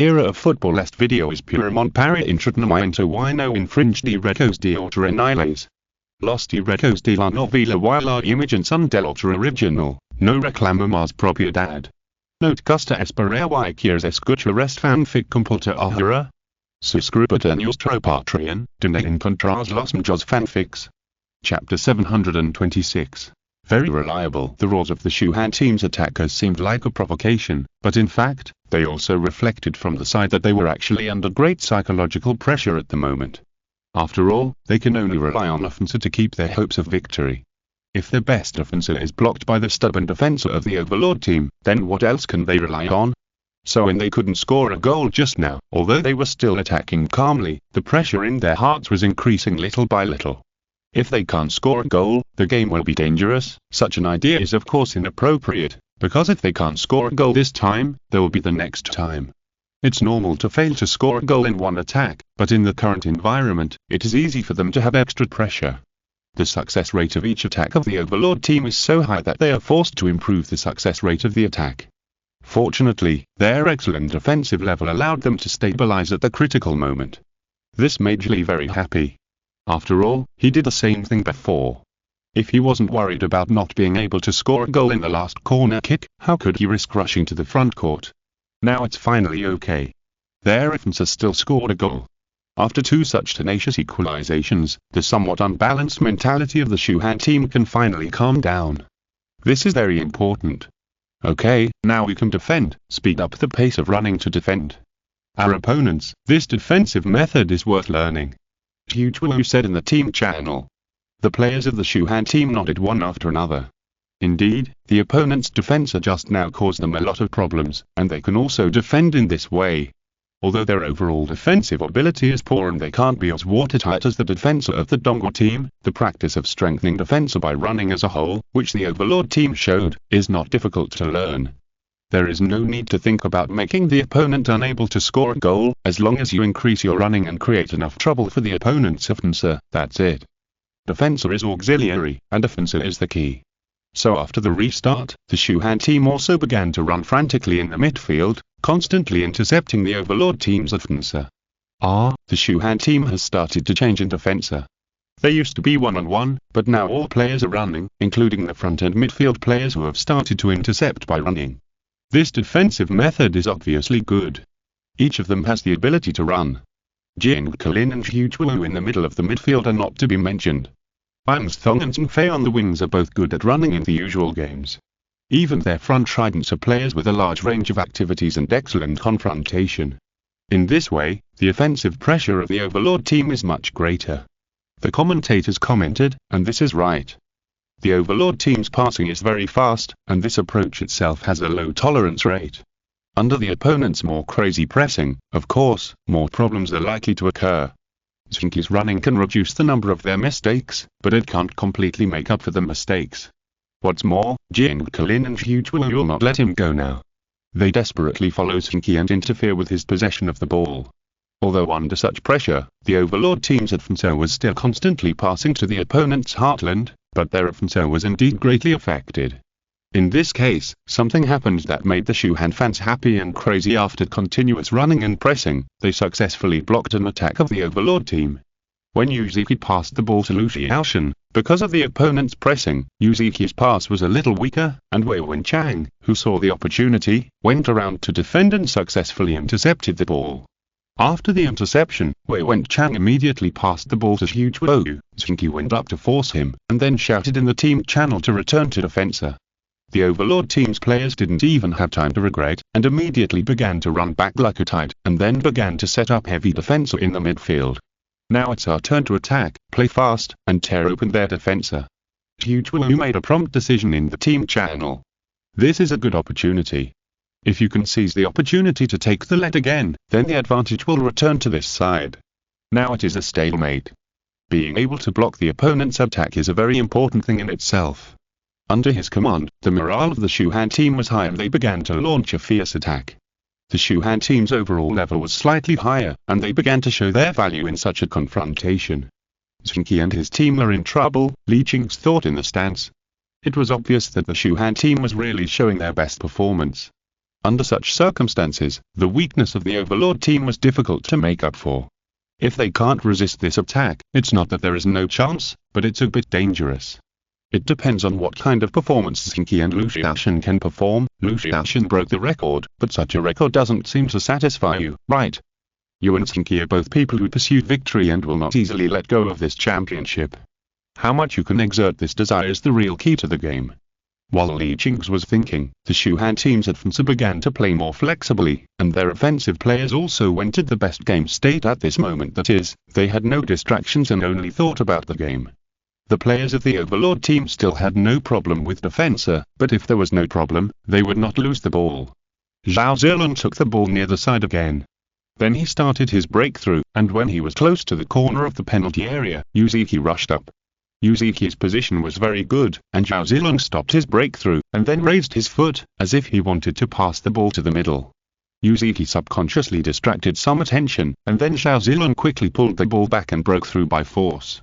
era of football. Est video is purement para intratnamiento y no infringe derechos de autor. Los derechos de la novela y la imagen son del autor original, no reclamamos propiedad. No te gusta esperar y quieres escuchar este fanfic completo ahora? Suscríbete a nuestro Patreon, donde encontrarás los mejores fanfics. Chapter 726. Very reliable. The roars of the Shuhan team's attackers seemed like a provocation, but in fact, they also reflected from the side that they were actually under great psychological pressure at the moment. After all, they can only rely on offensive to keep their hopes of victory. If their best offensive is blocked by the stubborn defense of the Overlord team, then what else can they rely on? So when they couldn't score a goal just now, although they were still attacking calmly, the pressure in their hearts was increasing little by little. If they can't score a goal, the game will be dangerous. Such an idea is of course inappropriate, because if they can't score a goal this time, there will be the next time. It's normal to fail to score a goal in one attack, but in the current environment, it is easy for them to have extra pressure. The success rate of each attack of the Overlord team is so high that they are forced to improve the success rate of the attack. Fortunately, their excellent defensive level allowed them to stabilize at the critical moment. This made Li very happy. After all, he did the same thing before. If he wasn't worried about not being able to score a goal in the last corner kick, how could he risk rushing to the front court? Now it's finally okay. Their offense still scored a goal. After two such tenacious equalizations, the somewhat unbalanced mentality of the Shuhan team can finally calm down. This is very important. Okay, now we can defend. Speed up the pace of running to defend. Our opponents, this defensive method is worth learning. Huge said in the team channel. The players of the Shuhan team nodded one after another. Indeed, the opponent's defense just now caused them a lot of problems, and they can also defend in this way. Although their overall defensive ability is poor and they can't be as watertight as the defense of the Dongguo team, the practice of strengthening defense by running as a whole, which the Overlord team showed, is not difficult to learn. There is no need to think about making the opponent unable to score a goal, as long as you increase your running and create enough trouble for the opponent's offense, that's it. Defense is auxiliary, and offense is the key. So after the restart, the Shuhan team also began to run frantically in the midfield, constantly intercepting the Overlord team's offense. The Shuhan team has started to change in defense. They used to be one-on-one, but now all players are running, including the front and midfield players who have started to intercept by running. This defensive method is obviously good. Each of them has the ability to run. Zheng Qi and Huge in the middle of the midfield are not to be mentioned. Thong and Zheng Fei on the wings are both good at running in the usual games. Even their front tridents are players with a large range of activities and excellent confrontation. In this way, the offensive pressure of the Overlord team is much greater. The commentators commented, and this is right. The Overlord team's passing is very fast, and this approach itself has a low tolerance rate. Under the opponent's more crazy pressing, of course, more problems are likely to occur. Zheng Qi's running can reduce the number of their mistakes, but it can't completely make up for the mistakes. What's more, Zheng Qi and Huge will not let him go now. They desperately follow Zheng Qi and interfere with his possession of the ball. Although under such pressure, the Overlord team's offense was still constantly passing to the opponent's heartland, but their offense was indeed greatly affected. In this case, something happened that made the Shuhan fans happy and crazy. After continuous running and pressing, they successfully blocked an attack of the Overlord team. When Yuzuki passed the ball to Lu Xiaoshan, because of the opponent's pressing, Yuzuki's pass was a little weaker, and Wei Wenchang, who saw the opportunity, went around to defend and successfully intercepted the ball. After the interception, Wei Wenchang immediately passed the ball to Huge Wu. Zheng Qi went up to force him, and then shouted in the team channel to return to defense. The Overlord team's players didn't even have time to regret, and immediately began to run back like a tide, and then began to set up heavy defense in the midfield. Now it's our turn to attack, play fast, and tear open their defense. Huge Wu made a prompt decision in the team channel. This is a good opportunity. If you can seize the opportunity to take the lead again, then the advantage will return to this side. Now it is a stalemate. Being able to block the opponent's attack is a very important thing in itself. Under his command, the morale of the Shuhan team was high and they began to launch a fierce attack. The Shuhan team's overall level was slightly higher, and they began to show their value in such a confrontation. Zheng Qi and his team are in trouble, Li Qing's thought in the stands. It was obvious that the Shuhan team was really showing their best performance. Under such circumstances, the weakness of the Overlord team was difficult to make up for. If they can't resist this attack, it's not that there is no chance, but it's a bit dangerous. It depends on what kind of performance Zheng Qi and Lucian can perform. Lucian broke the record, but such a record doesn't seem to satisfy you, right? You and Zheng Qi are both people who pursue victory and will not easily let go of this championship. How much you can exert this desire is the real key to the game. While Li Qing's was thinking, the Shuhan team's offensive began to play more flexibly, and their offensive players also went to the best game state at this moment, that is, they had no distractions and only thought about the game. The players of the Overlord team still had no problem with defensa, but if there was no problem, they would not lose the ball. Zhao Zilong took the ball near the side again. Then he started his breakthrough, and when he was close to the corner of the penalty area, Yuzuki rushed up. Yuzuki's position was very good, and Zhao Zilong stopped his breakthrough, and then raised his foot, as if he wanted to pass the ball to the middle. Yuzuki subconsciously distracted some attention, and then Zhao Zilong quickly pulled the ball back and broke through by force.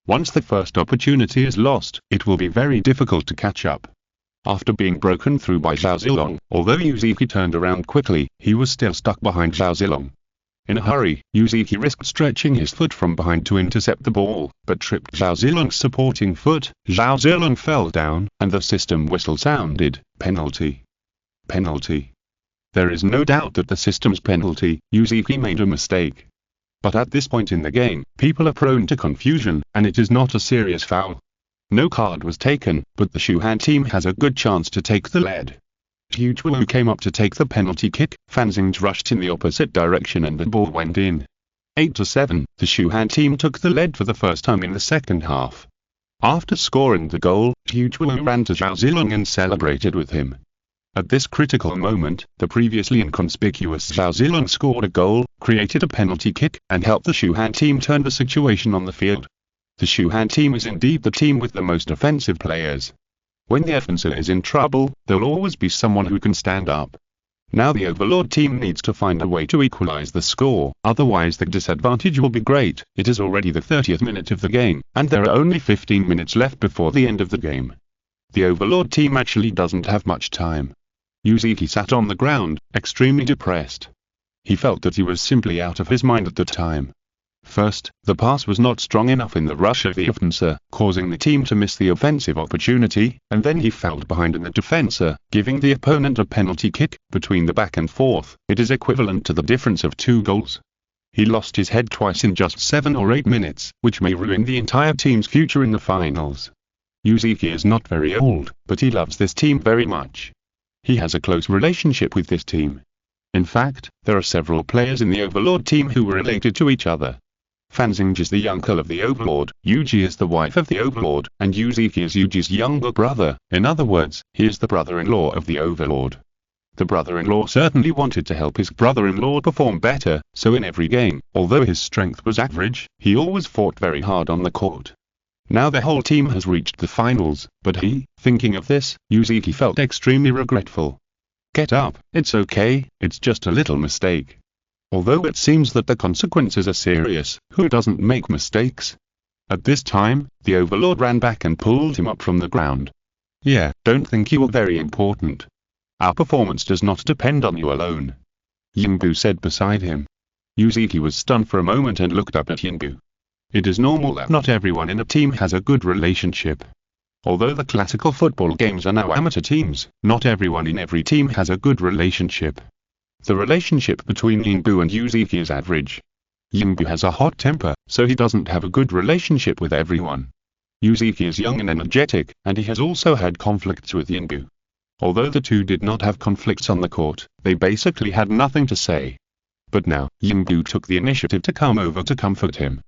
Once the first opportunity is lost, it will be very difficult to catch up. After being broken through by Zhao Zilong, although Yuzuki turned around quickly, he was still stuck behind Zhao Zilong. In a hurry, Yuzuki risked stretching his foot from behind to intercept the ball, but tripped Zhao Zilong's supporting foot. Zhao Zilong fell down, and the system whistle sounded, penalty. Penalty. There is no doubt that the system's penalty, Yuzuki made a mistake. But at this point in the game, people are prone to confusion, and it is not a serious foul. No card was taken, but the Shuhan team has a good chance to take the lead. Zhu Chuelu came up to take the penalty kick, Fan Xing rushed in the opposite direction and the ball went in. 8-7, the Shuhan team took the lead for the first time in the second half. After scoring the goal, Zhu Chuelu ran to Zhao Zilong and celebrated with him. At this critical moment, the previously inconspicuous Zhao Zilong scored a goal, created a penalty kick, and helped the Shuhan team turn the situation on the field. The Shuhan team is indeed the team with the most offensive players. When the offensive is in trouble, there'll always be someone who can stand up. Now the Overlord team needs to find a way to equalize the score, otherwise the disadvantage will be great. It is already the 30th minute of the game, and there are only 15 minutes left before the end of the game. The Overlord team actually doesn't have much time. Yuzuki sat on the ground, extremely depressed. He felt that he was simply out of his mind at the time. First, the pass was not strong enough in the rush of the offensive, causing the team to miss the offensive opportunity, and then he fell behind in the defensa, giving the opponent a penalty kick. Between the back and forth, it is equivalent to the difference of 2 goals. He lost his head twice in just 7 or 8 minutes, which may ruin the entire team's future in the finals. Yuzuki is not very old, but he loves this team very much. He has a close relationship with this team. In fact, there are several players in the Overlord team who were related to each other. Fan Xing is the uncle of the Overlord, Yuji is the wife of the Overlord, and Yuzuki is Yuji's younger brother. In other words, he is the brother-in-law of the Overlord. The brother-in-law certainly wanted to help his brother-in-law perform better, so in every game, although his strength was average, he always fought very hard on the court. Now the whole team has reached the finals, but thinking of this, Yuzuki felt extremely regretful. Get up, it's okay, it's just a little mistake. Although it seems that the consequences are serious, who doesn't make mistakes? At this time, the Overlord ran back and pulled him up from the ground. Yeah, don't think you are very important. Our performance does not depend on you alone. Yingbu said beside him. Yuzuki was stunned for a moment and looked up at Yingbu. It is normal that not everyone in a team has a good relationship. Although the classical football games are now amateur teams, not everyone in every team has a good relationship. The relationship between Yingbu and Yuzuki is average. Yingbu has a hot temper, so he doesn't have a good relationship with everyone. Yuzuki is young and energetic, and he has also had conflicts with Yingbu. Although the two did not have conflicts on the court, they basically had nothing to say. But now, Yingbu took the initiative to come over to comfort him.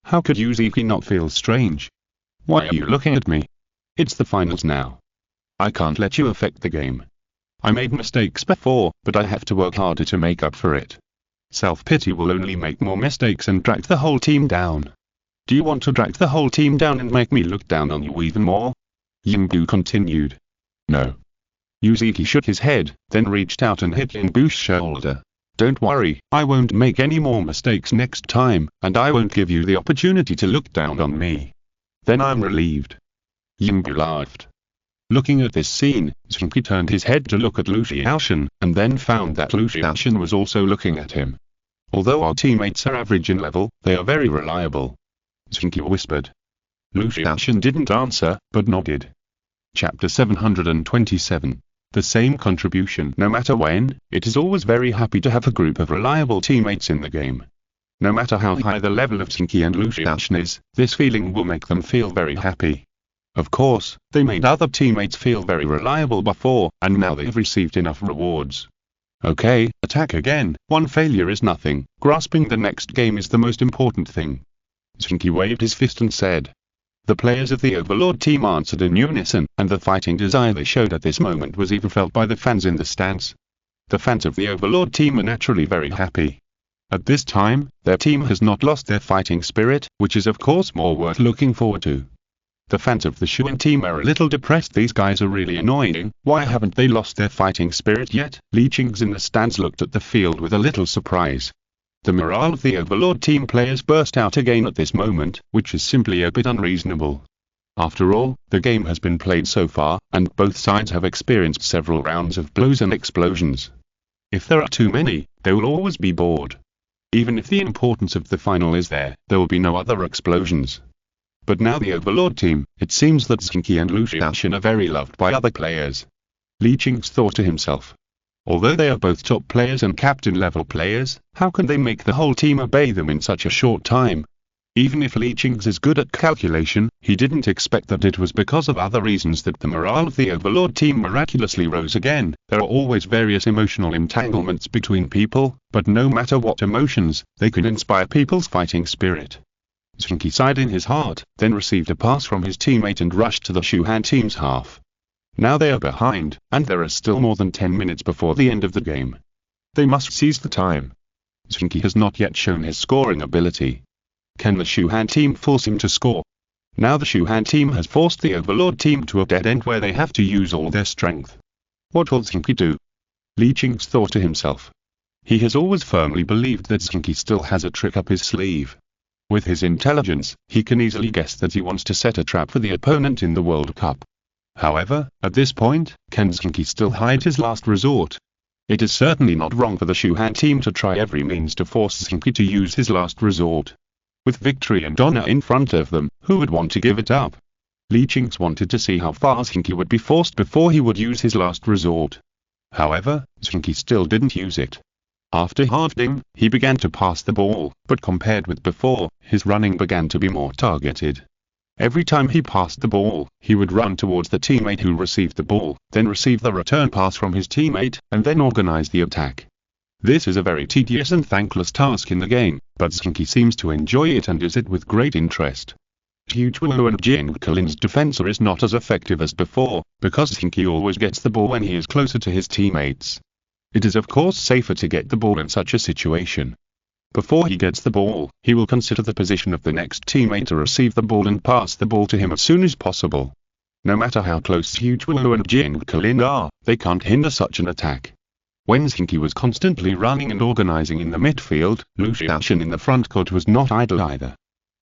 How could Yuzuki not feel strange? Why are you looking at me? It's the finals now. I can't let you affect the game. I made mistakes before, but I have to work harder to make up for it. Self-pity will only make more mistakes and drag the whole team down. Do you want to drag the whole team down and make me look down on you even more? Yingbu continued. No. Yuzuki shook his head, then reached out and hit Yingbu's shoulder. Don't worry, I won't make any more mistakes next time, and I won't give you the opportunity to look down on me. Then I'm relieved. Yingbu laughed. Looking at this scene, Zheng Qi turned his head to look at Lu Xiaoshan, and then found that Lu Xiaoshan was also looking at him. Although our teammates are average in level, they are very reliable, Zheng Qi whispered. Lu Xiaoshan didn't answer, but nodded. Chapter 727. The same contribution. No matter when, it is always very happy to have a group of reliable teammates in the game. No matter how high the level of Zheng Qi and Lu Xiaoshan is, this feeling will make them feel very happy. Of course, they made other teammates feel very reliable before, and now they've received enough rewards. Okay, attack again, one failure is nothing, grasping the next game is the most important thing. Zheng Qi waved his fist and said. The players of the Overlord team answered in unison, and the fighting desire they showed at this moment was even felt by the fans in the stands. The fans of the Overlord team are naturally very happy. At this time, their team has not lost their fighting spirit, which is of course more worth looking forward to. The fans of the Xuan team are a little depressed. These guys are really annoying, why haven't they lost their fighting spirit yet? Li Qing's in the stands looked at the field with a little surprise. The morale of the Overlord team players burst out again at this moment, which is simply a bit unreasonable. After all, the game has been played so far, and both sides have experienced several rounds of blows and explosions. If there are too many, they will always be bored. Even if the importance of the final is there will be no other explosions. But now the Overlord team, it seems that Zheng Qi and Lu Xiaoshan are very loved by other players. Li Qing thought to himself. Although they are both top players and captain-level players, how can they make the whole team obey them in such a short time? Even if Li Qing is good at calculation, he didn't expect that it was because of other reasons that the morale of the Overlord team miraculously rose again. There are always various emotional entanglements between people, but no matter what emotions, they can inspire people's fighting spirit. Zheng Qi sighed in his heart, then received a pass from his teammate and rushed to the Xuan team's half. Now they are behind, and there are still more than 10 minutes before the end of the game. They must seize the time. Zheng Qi has not yet shown his scoring ability. Can the Xuan team force him to score? Now the Xuan team has forced the Overlord team to a dead end where they have to use all their strength. What will Zheng Qi do? Li Qing thought to himself. He has always firmly believed that Zheng Qi still has a trick up his sleeve. With his intelligence, he can easily guess that he wants to set a trap for the opponent in the World Cup. However, at this point, can Zheng Qi still hide his last resort? It is certainly not wrong for the Xuan team to try every means to force Zheng Qi to use his last resort. With victory and honor in front of them, who would want to give it up? Li Qing wanted to see how far Zheng Qi would be forced before he would use his last resort. However, Zheng Qi still didn't use it. After halving, he began to pass the ball, but compared with before, his running began to be more targeted. Every time he passed the ball, he would run towards the teammate who received the ball, then receive the return pass from his teammate, and then organize the attack. This is a very tedious and thankless task in the game, but Zheng Qi seems to enjoy it and does it with great interest. Huchuo and Zheng Qi's defense is not as effective as before, because Zheng Qi always gets the ball when he is closer to his teammates. It is of course safer to get the ball in such a situation. Before he gets the ball, he will consider the position of the next teammate to receive the ball and pass the ball to him as soon as possible. No matter how close Huchuo and Zheng Qi are, they can't hinder such an attack. When Zheng Qi was constantly running and organizing in the midfield, Lu Xiaoshan in the front court was not idle either.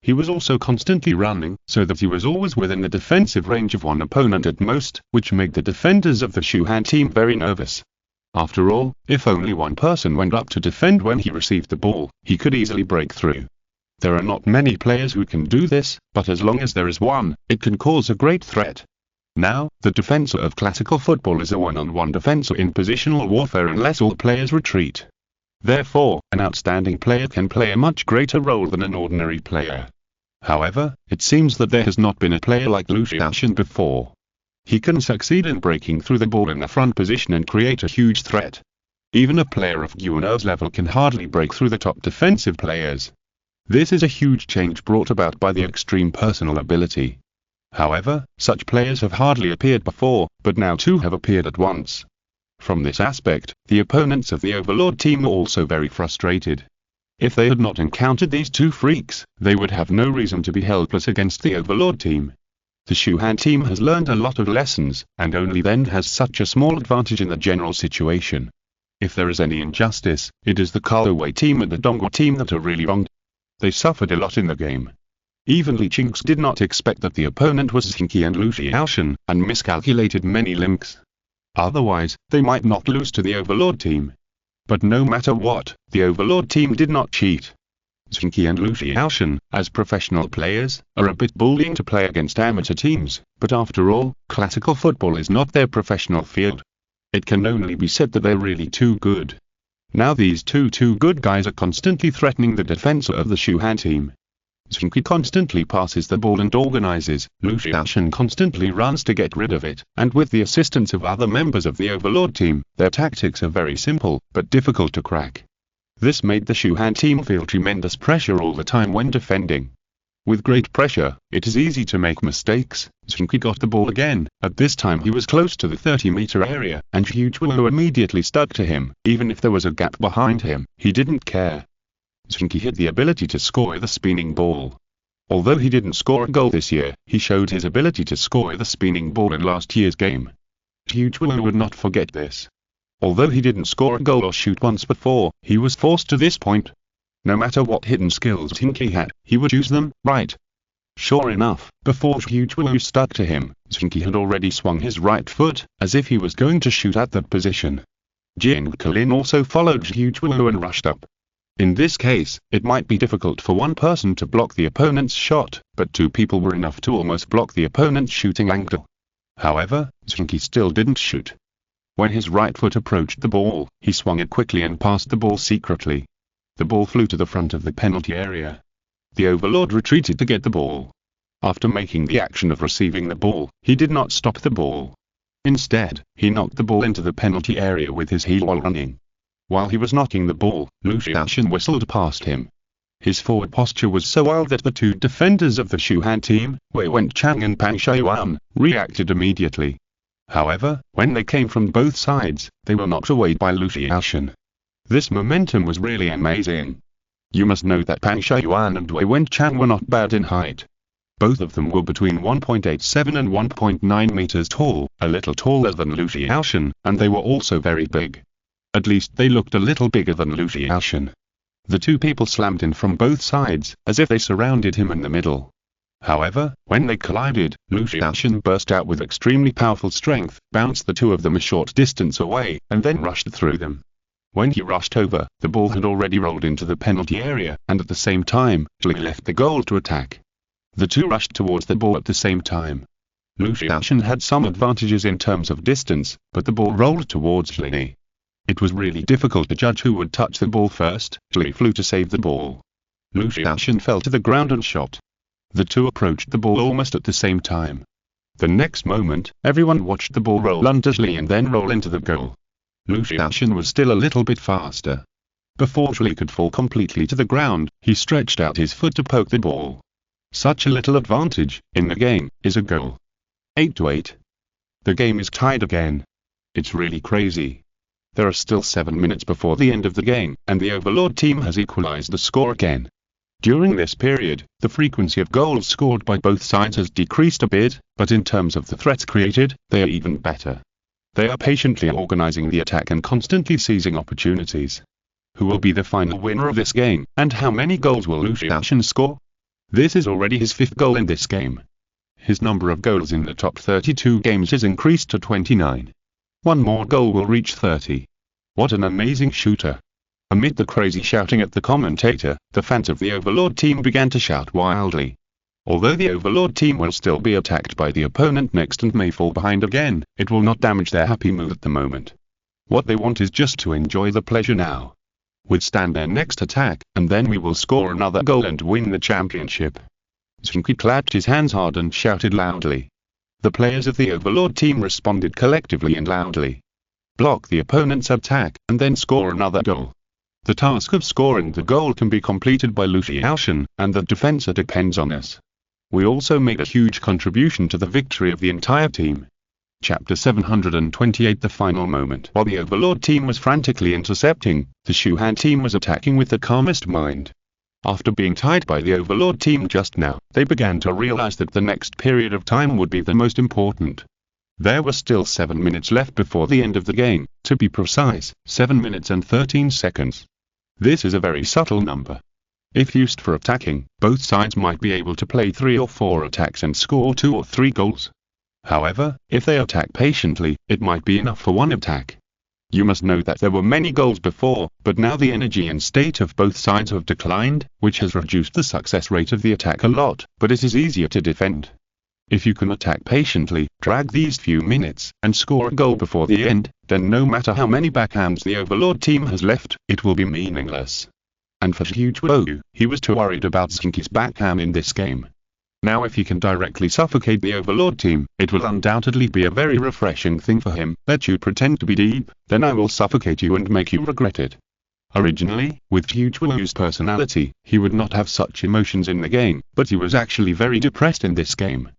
He was also constantly running, so that he was always within the defensive range of one opponent at most, which made the defenders of the Xuan team very nervous. After all, if only one person went up to defend when he received the ball, he could easily break through. There are not many players who can do this, but as long as there is one, it can cause a great threat. Now, the defense of classical football is a one-on-one defense in positional warfare unless all players retreat. Therefore, an outstanding player can play a much greater role than an ordinary player. However, it seems that there has not been a player like Lu Xiaoshan before. He can succeed in breaking through the ball in the front position and create a huge threat. Even a player of Guano's level can hardly break through the top defensive players. This is a huge change brought about by the extreme personal ability. However, such players have hardly appeared before, but now two have appeared at once. From this aspect, the opponents of the Overlord team are also very frustrated. If they had not encountered these two freaks, they would have no reason to be helpless against the Overlord team. The Xuan team has learned a lot of lessons, and only then has such a small advantage in the general situation. If there is any injustice, it is the Kalaway team and the Dongguo team that are really wronged. They suffered a lot in the game. Even Li Qing's did not expect that the opponent was Zheng Qi and Lu Xiaoshan, and miscalculated many links. Otherwise, they might not lose to the Overlord team. But no matter what, the Overlord team did not cheat. Zheng Qi and Lu Xiaoshan, as professional players, are a bit bullying to play against amateur teams, but after all, classical football is not their professional field. It can only be said that they're really too good. Now these two good guys are constantly threatening the defense of the Shuhan team. Zheng Qi constantly passes the ball and organizes, Lu Xiaoshan constantly runs to get rid of it, and with the assistance of other members of the Overlord team, their tactics are very simple, but difficult to crack. This made the Shuhan team feel tremendous pressure all the time when defending. With great pressure, it is easy to make mistakes. Zheng Qi got the ball again. At this time he was close to the 30-meter area, and Zhu Chuo immediately stuck to him. Even if there was a gap behind him, he didn't care. Zheng Qi had the ability to score the spinning ball. Although he didn't score a goal this year, he showed his ability to score the spinning ball in last year's game. Zhu Chuo would not forget this. Although he didn't score a goal or shoot once before, he was forced to this point. No matter what hidden skills Zheng Qi had, he would use them, right? Sure enough, before Zhu Chuo stuck to him, Zheng Qi had already swung his right foot, as if he was going to shoot at that position. Zheng Qi also followed Zhu Chuo and rushed up. In this case, it might be difficult for one person to block the opponent's shot, but two people were enough to almost block the opponent's shooting angle. However, Zheng Qi still didn't shoot. When his right foot approached the ball, he swung it quickly and passed the ball secretly. The ball flew to the front of the penalty area. The Overlord retreated to get the ball. After making the action of receiving the ball, he did not stop the ball. Instead, he knocked the ball into the penalty area with his heel while running. While he was knocking the ball, Lu Xiaoshan whistled past him. His forward posture was so wild that the two defenders of the Shuhan team, Wei Wenchang and Pang Shaiyuan, reacted immediately. However, when they came from both sides, they were knocked away by Lu Xiaoshan. This momentum was really amazing. You must know that Pang Shaiyuan and Wei Wenchang were not bad in height. Both of them were between 1.87 and 1.9 meters tall, a little taller than Lu Xiaoshan, and they were also very big. At least they looked a little bigger than Lu Xiaoshan. The two people slammed in from both sides, as if they surrounded him in the middle. However, when they collided, Lu Xiaoshan burst out with extremely powerful strength, bounced the two of them a short distance away, and then rushed through them. When he rushed over, the ball had already rolled into the penalty area, and at the same time, Zheng Qi left the goal to attack. The two rushed towards the ball at the same time. Lu Xiaoshan had some advantages in terms of distance, but the ball rolled towards Zheng Qi. It was really difficult to judge who would touch the ball first. Zheng Qi flew to save the ball. Lu Xiaoshan fell to the ground and shot. The two approached the ball almost at the same time. The next moment, everyone watched the ball roll under Zheng Qi and then roll into the goal. Lu Xiaoshan was still a little bit faster. Before Zheng Qi could fall completely to the ground, he stretched out his foot to poke the ball. Such a little advantage, in the game, is a goal. 8-8. The game is tied again. It's really crazy. There are still 7 minutes before the end of the game, and the Overlord team has equalized the score again. During this period, the frequency of goals scored by both sides has decreased a bit, but in terms of the threats created, they are even better. They are patiently organizing the attack and constantly seizing opportunities. Who will be the final winner of this game, and how many goals will Lu Xiaoshan score? This is already his 5th goal in this game. His number of goals in the top 32 games has increased to 29. One more goal will reach 30. What an amazing shooter. Amid the crazy shouting at the commentator, the fans of the Overlord team began to shout wildly. Although the Overlord team will still be attacked by the opponent next and may fall behind again, it will not damage their happy mood at the moment. What they want is just to enjoy the pleasure now. Withstand their next attack, and then we will score another goal and win the championship. Zheng Qi clapped his hands hard and shouted loudly. The players of the Overlord team responded collectively and loudly. Block the opponent's attack, and then score another goal. The task of scoring the goal can be completed by Lu Xiaoshan, and the defense depends on us. We also made a huge contribution to the victory of the entire team. Chapter 728 The final moment. While the Overlord team was frantically intercepting, the Shuhan team was attacking with the calmest mind. After being tied by the Overlord team just now, they began to realize that the next period of time would be the most important. There were still 7 minutes left before the end of the game, to be precise, 7 minutes and 13 seconds. This is a very subtle number. If used for attacking, both sides might be able to play 3 or 4 attacks and score 2 or 3 goals. However, if they attack patiently, it might be enough for 1 attack. You must know that there were many goals before, but now the energy and state of both sides have declined, which has reduced the success rate of the attack a lot, but it is easier to defend. If you can attack patiently, drag these few minutes, and score a goal before the end, then no matter how many backhands the Overlord team has left, it will be meaningless. And for Zheng Qi, he was too worried about Zheng Qi's backhand in this game. Now if he can directly suffocate the Overlord team, it will undoubtedly be a very refreshing thing for him. Let you pretend to be deep, then I will suffocate you and make you regret it. Originally, with Zheng Qi's personality, he would not have such emotions in the game, but he was actually very depressed in this game.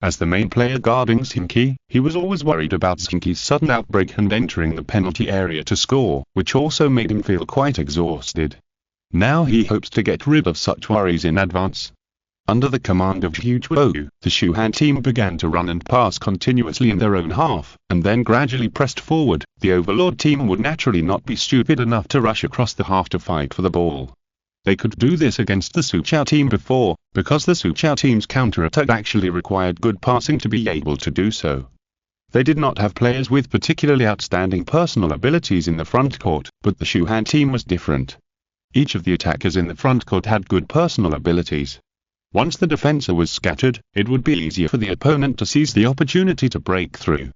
As the main player guarding Zheng Qi, he was always worried about Zheng Qi's sudden outbreak and entering the penalty area to score, which also made him feel quite exhausted. Now he hopes to get rid of such worries in advance. Under the command of Zheng Qi, the Shuhan team began to run and pass continuously in their own half, and then gradually pressed forward. The Overlord team would naturally not be stupid enough to rush across the half to fight for the ball. They could do this against the Suqiao team before, because the Suqiao team's counter-attack actually required good passing to be able to do so. They did not have players with particularly outstanding personal abilities in the front court, but the Shuhan team was different. Each of the attackers in the front court had good personal abilities. Once the defender was scattered, it would be easier for the opponent to seize the opportunity to break through.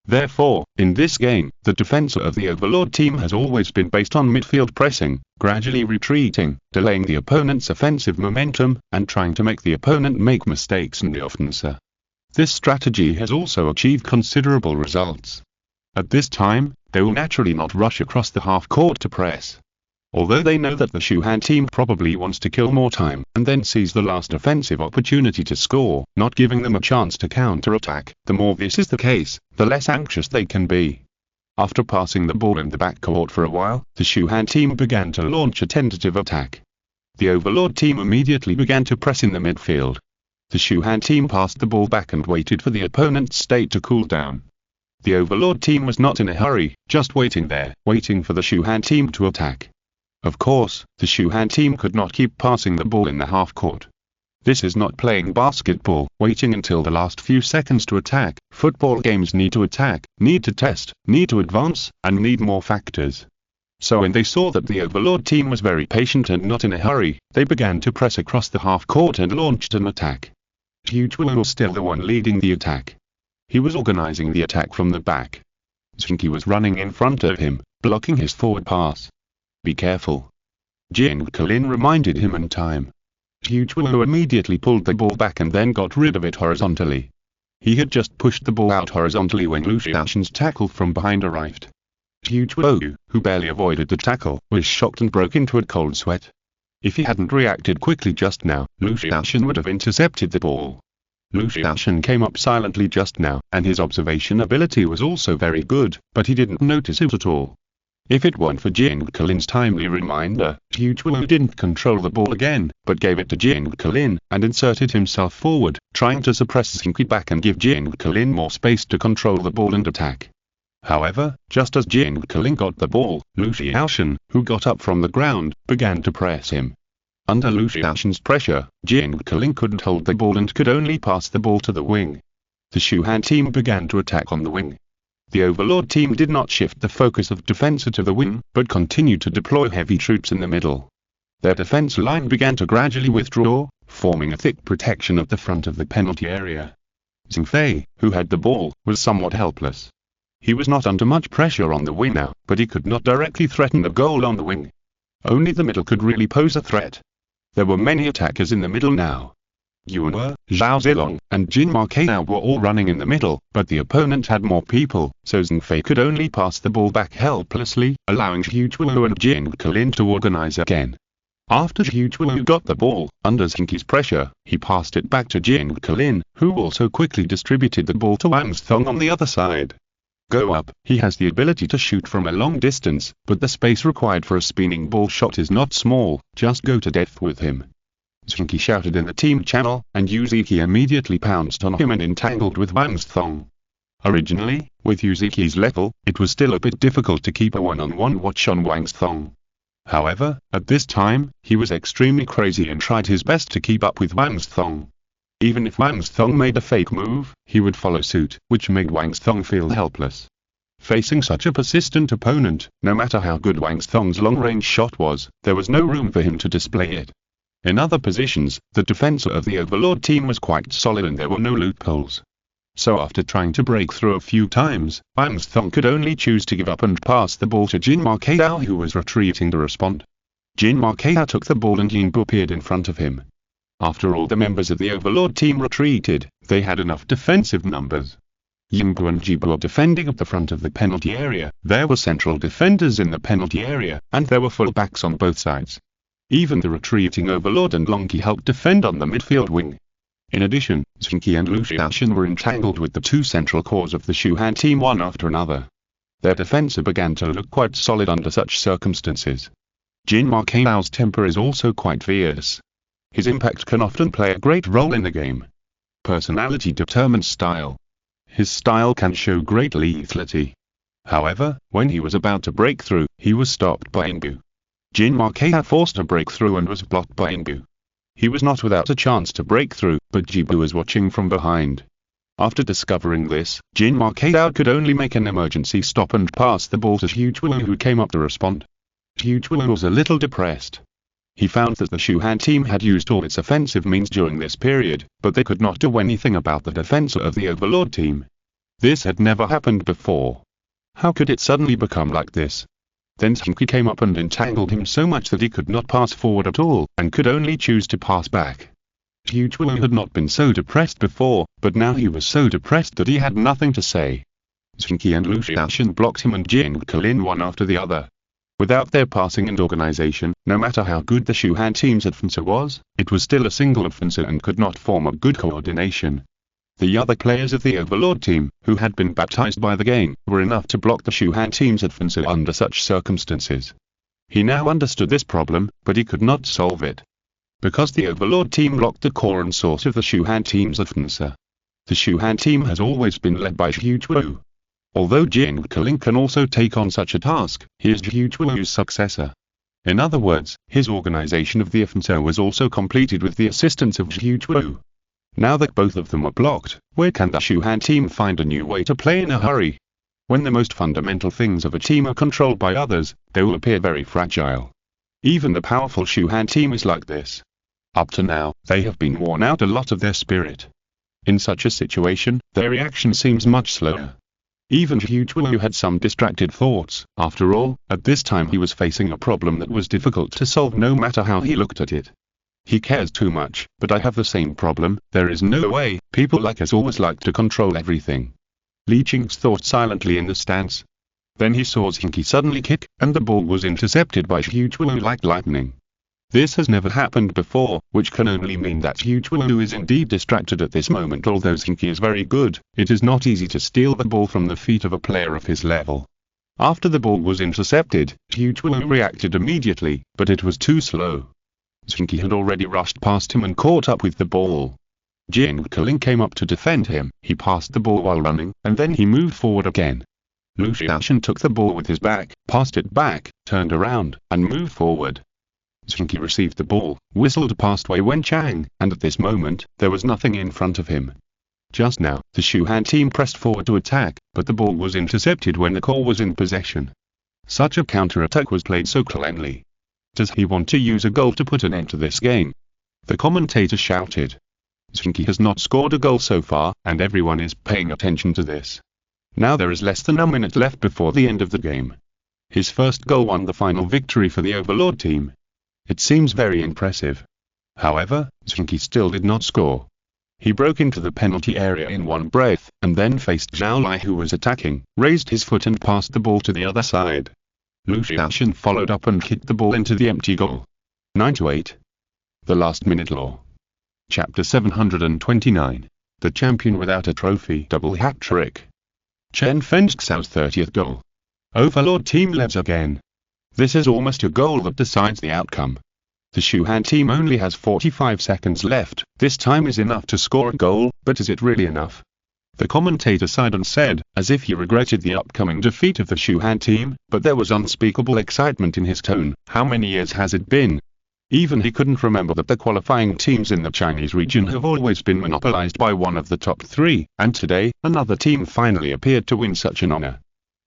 Therefore, in this game, the defense of the Overlord team has always been based on midfield pressing, gradually retreating, delaying the opponent's offensive momentum, and trying to make the opponent make mistakes and often so. This strategy has also achieved considerable results. At this time, they will naturally not rush across the half court to press. Although they know that the Shuhan team probably wants to kill more time, and then seize the last offensive opportunity to score, not giving them a chance to counter-attack, the more this is the case, the less anxious they can be. After passing the ball in the backcourt for a while, the Shuhan team began to launch a tentative attack. The Overlord team immediately began to press in the midfield. The Shuhan team passed the ball back and waited for the opponent's state to cool down. The Overlord team was not in a hurry, just waiting there, waiting for the Shuhan team to attack. Of course, the Shuhan team could not keep passing the ball in the half-court. This is not playing basketball, waiting until the last few seconds to attack. Football games need to attack, need to test, need to advance, and need more factors. So when they saw that the Overlord team was very patient and not in a hurry, they began to press across the half-court and launched an attack. Zheng Qi was still the one leading the attack. He was organizing the attack from the back. Zheng Qi was running in front of him, blocking his forward pass. Be careful. Zheng Qi reminded him in time. Zheng Qi immediately pulled the ball back and then got rid of it horizontally. He had just pushed the ball out horizontally when Lu Xiaoshen's tackle from behind arrived. Zheng Qi, who barely avoided the tackle, was shocked and broke into a cold sweat. If he hadn't reacted quickly just now, Lu Xiaoshen would have intercepted the ball. Lu Xiaoshen came up silently just now, and his observation ability was also very good, but he didn't notice it at all. If it weren't for Zheng Qi's timely reminder, Zheng Qi didn't control the ball again, but gave it to Zheng Qi, and inserted himself forward, trying to suppress Zheng Qi back and give Zheng Qi more space to control the ball and attack. However, just as Zheng Qi got the ball, Lu Xiaoshen, who got up from the ground, began to press him. Under Lu Xiaoshen's pressure, Zheng Qi couldn't hold the ball and could only pass the ball to the wing. The Shuhan team began to attack on the wing. The Overlord team did not shift the focus of defense to the wing, but continued to deploy heavy troops in the middle. Their defense line began to gradually withdraw, forming a thick protection of the front of the penalty area. Zheng Fei, who had the ball, was somewhat helpless. He was not under much pressure on the wing now, but he could not directly threaten a goal on the wing. Only the middle could really pose a threat. There were many attackers in the middle now. Yuan, Zhao Zilong, and Jin Markao were all running in the middle, but the opponent had more people, so Zheng Fei could only pass the ball back helplessly, allowing Zheng Qi and Zheng Qi to organize again. After Zheng Qi got the ball, under Zheng Qi's pressure, he passed it back to Zheng Qi, who also quickly distributed the ball to Wang Thong on the other side. Go up, he has the ability to shoot from a long distance, but the space required for a spinning ball shot is not small, just go to death with him. Zheng Qi shouted in the team channel, and Yuzuki immediately pounced on him and entangled with Wang Thong. Originally, with Yuzuki's level, it was still a bit difficult to keep a one-on-one watch on Wang Thong. However, at this time, he was extremely crazy and tried his best to keep up with Wang's Thong. Even if Wang's Thong made a fake move, he would follow suit, which made Wang's Thong feel helpless. Facing such a persistent opponent, no matter how good Wang's Thong's long-range shot was, there was no room for him to display it. In other positions, the defense of the Overlord team was quite solid and there were no loopholes. So after trying to break through a few times, Wang's Thong could only choose to give up and pass the ball to Jin Markeao, who was retreating to respond. Jin Markeao took the ball and Jinbu appeared in front of him. After all the members of the Overlord team retreated, they had enough defensive numbers. Jinbu and Jibu were defending at the front of the penalty area, there were central defenders in the penalty area, and there were full-backs on both sides. Even the retreating Overlord and Zheng Qi helped defend on the midfield wing. In addition, Zheng Qi and Lu Xiaoshan were entangled with the two central cores of the Shuhan team one after another. Their defense began to look quite solid under such circumstances. Jin Markeao's temper is also quite fierce. His impact can often play a great role in the game. Personality determines style. His style can show great lethality. However, when he was about to break through, he was stopped by Jinbu. Jin Markeao forced a breakthrough and was blocked by Jinbu. He was not without a chance to break through, but Jibu was watching from behind. After discovering this, Jin Markeao could only make an emergency stop and pass the ball to Huichuo, who came up to respond. Huichuo was a little depressed. He found that the Shuhan team had used all its offensive means during this period, but they could not do anything about the defense of the Overlord team. This had never happened before. How could it suddenly become like this? Then Zheng Qi came up and entangled him so much that he could not pass forward at all, and could only choose to pass back. Huichuo had not been so depressed before, but now he was so depressed that he had nothing to say. Zheng Qi and Lu Xiaoshan blocked him and Zheng Qi one after the other. Without their passing and organization, no matter how good the Shuhan team's offensive was, it was still a single offensive and could not form a good coordination. The other players of the Overlord team, who had been baptized by the game, were enough to block the Shuhan team's offensive under such circumstances. He now understood this problem, but he could not solve it. Because the Overlord team blocked the core and source of the Shuhan team's offensive. The Shuhan team has always been led by Huichuo. Although Zheng Qi can also take on such a task, he is Huichuo's successor. In other words, his organization of the offensive was also completed with the assistance of Huichuo. Now that both of them are blocked, where can the Shuhan team find a new way to play in a hurry? When the most fundamental things of a team are controlled by others, they will appear very fragile. Even the powerful Shuhan team is like this. Up to now, they have been worn out a lot of their spirit. In such a situation, their reaction seems much slower. Even Huichuo had some distracted thoughts. After all, at this time he was facing a problem that was difficult to solve no matter how he looked at it. He cares too much, but I have the same problem. There is no way. People like us always like to control everything. Li Qing's thought silently in the stands. Then he saw Zheng Qi suddenly kick, and the ball was intercepted by Huichuo like lightning. This has never happened before, which can only mean that Huichuo is indeed distracted at this moment. Although Zheng Qi is very good, it is not easy to steal the ball from the feet of a player of his level. After the ball was intercepted, Huichuo reacted immediately, but it was too slow. Zheng Qi had already rushed past him and caught up with the ball. Zheng Qi came up to defend him. He passed the ball while running, and then he moved forward again. Lu Xiaoshan took the ball with his back, passed it back, turned around, and moved forward. Zheng Qi received the ball, whistled past Wei Wenchang, and at this moment, there was nothing in front of him. Just now, the Shuhan team pressed forward to attack, but the ball was intercepted when the core was in possession. Such a counter-attack was played so cleanly. Does he want to use a goal to put an end to this game? The commentator shouted. Zheng Qi has not scored a goal so far, and everyone is paying attention to this. Now there is less than a minute left before the end of the game. His first goal won the final victory for the Overlord team. It seems very impressive. However, Zheng Qi still did not score. He broke into the penalty area in one breath, and then faced Zhao Lai, who was attacking, raised his foot and passed the ball to the other side. Lu Xiaoshan followed up and kicked the ball into the empty goal. 9-8. The Last Minute Law. Chapter 729. The Champion Without a Trophy Double Hat-Trick. Chen Fengxiao's 30th goal. Overlord team leads again. This is almost a goal that decides the outcome. The Shuhan team only has 45 seconds left. This time is enough to score a goal, but is it really enough? The commentator sighed and said, as if he regretted the upcoming defeat of the Shuhan team, but there was unspeakable excitement in his tone. How many years has it been? Even he couldn't remember that the qualifying teams in the Chinese region have always been monopolized by one of the top three, and today, another team finally appeared to win such an honor.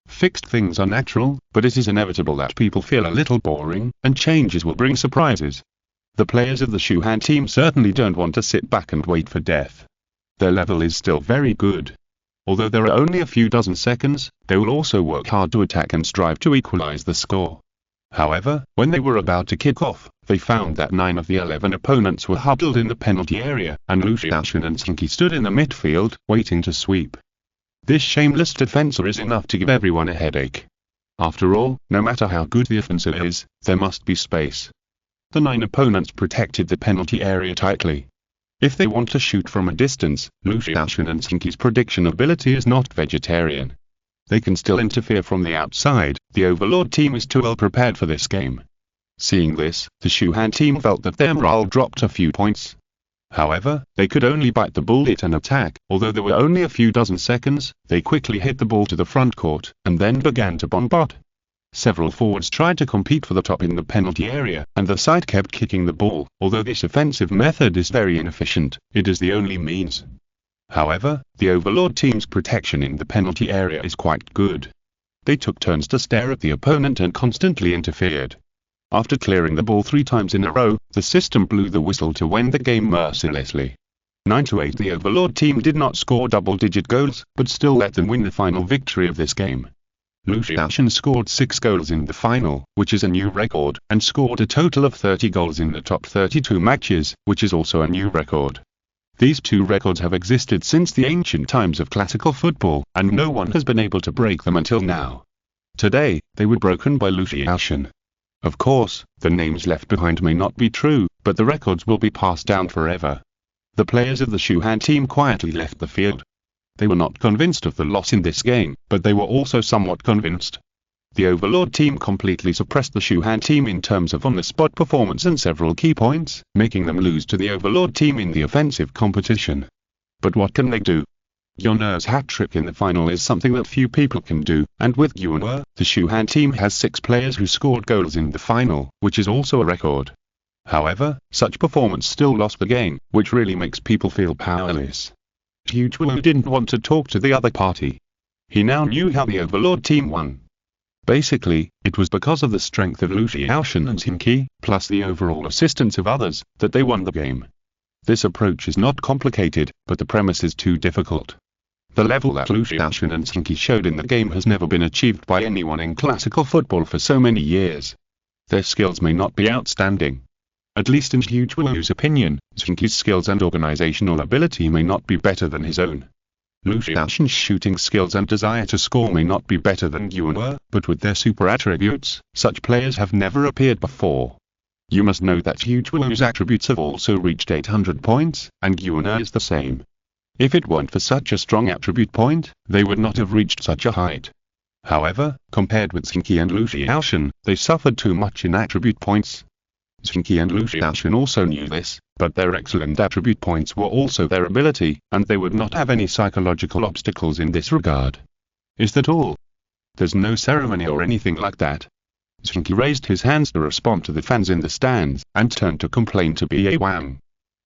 Fixed things are natural, but it is inevitable that people feel a little boring, and changes will bring surprises. The players of the Shuhan team certainly don't want to sit back and wait for death. Their level is still very good. Although there are only a few dozen seconds, they will also work hard to attack and strive to equalize the score. However, when they were about to kick off, they found that 9 of the 11 opponents were huddled in the penalty area, and Lu Xiaoshan and Zheng Qi stood in the midfield, waiting to sweep. This shameless defense is enough to give everyone a headache. After all, no matter how good the offensive is, there must be space. The 9 opponents protected the penalty area tightly. If they want to shoot from a distance, Lu Xiaoshan and Zheng Qi's prediction ability is not vegetarian. They can still interfere from the outside. The Overlord team is too well prepared for this game. Seeing this, the Shuhan team felt that their morale dropped a few points. However, they could only bite the bullet and attack. Although there were only a few dozen seconds, they quickly hit the ball to the front court, and then began to bombard. Several forwards tried to compete for the top in the penalty area, and the side kept kicking the ball. Although this offensive method is very inefficient, it is the only means. However, the Overlord team's protection in the penalty area is quite good. They took turns to stare at the opponent and constantly interfered. After clearing the ball 3 times in a row, the system blew the whistle to end the game mercilessly. 9-8. The Overlord team did not score double-digit goals, but still let them win the final victory of this game. Lu Xiaoshan scored 6 goals in the final, which is a new record, and scored a total of 30 goals in the top 32 matches, which is also a new record. These 2 records have existed since the ancient times of classical football, and no one has been able to break them until now. Today, they were broken by Lu Xiaoshan. Of course, the names left behind may not be true, but the records will be passed down forever. The players of the Shuhan team quietly left the field. They were not convinced of the loss in this game, but they were also somewhat convinced. The Overlord team completely suppressed the Shuhan team in terms of on-the-spot performance and several key points, making them lose to the Overlord team in the offensive competition. But what can they do? Yuan'er's hat-trick in the final is something that few people can do, and with Yuan'er, the Shuhan team has 6 players who scored goals in the final, which is also a record. However, such performance still lost the game, which really makes people feel powerless. Yuan'er didn't want to talk to the other party. He now knew how the Overlord team won. Basically, it was because of the strength of Lu Xiaoshan and Zheng Qi, plus the overall assistance of others, that they won the game. This approach is not complicated, but the premise is too difficult. The level that Lu Xiaoshan and Zheng Qi showed in the game has never been achieved by anyone in classical football for so many years. Their skills may not be outstanding. At least in Yuan'er's opinion, Zheng Qi's skills and organizational ability may not be better than his own. Lu Xiaoshan's shooting skills and desire to score may not be better than Yuan'er, but with their super attributes, such players have never appeared before. You must know that Yuan'er's attributes have also reached 800 points, and Yuan'er is the same. If it weren't for such a strong attribute point, they would not have reached such a height. However, compared with Zheng Qi and Lu Xiaoshan, they suffered too much in attribute points. Zheng Qi and Lu Xiaoshan also knew this, but their excellent attribute points were also their ability, and they would not have any psychological obstacles in this regard. Is that all? There's no ceremony or anything like that. Zheng Qi raised his hands to respond to the fans in the stands, and turned to complain to Ba Wang.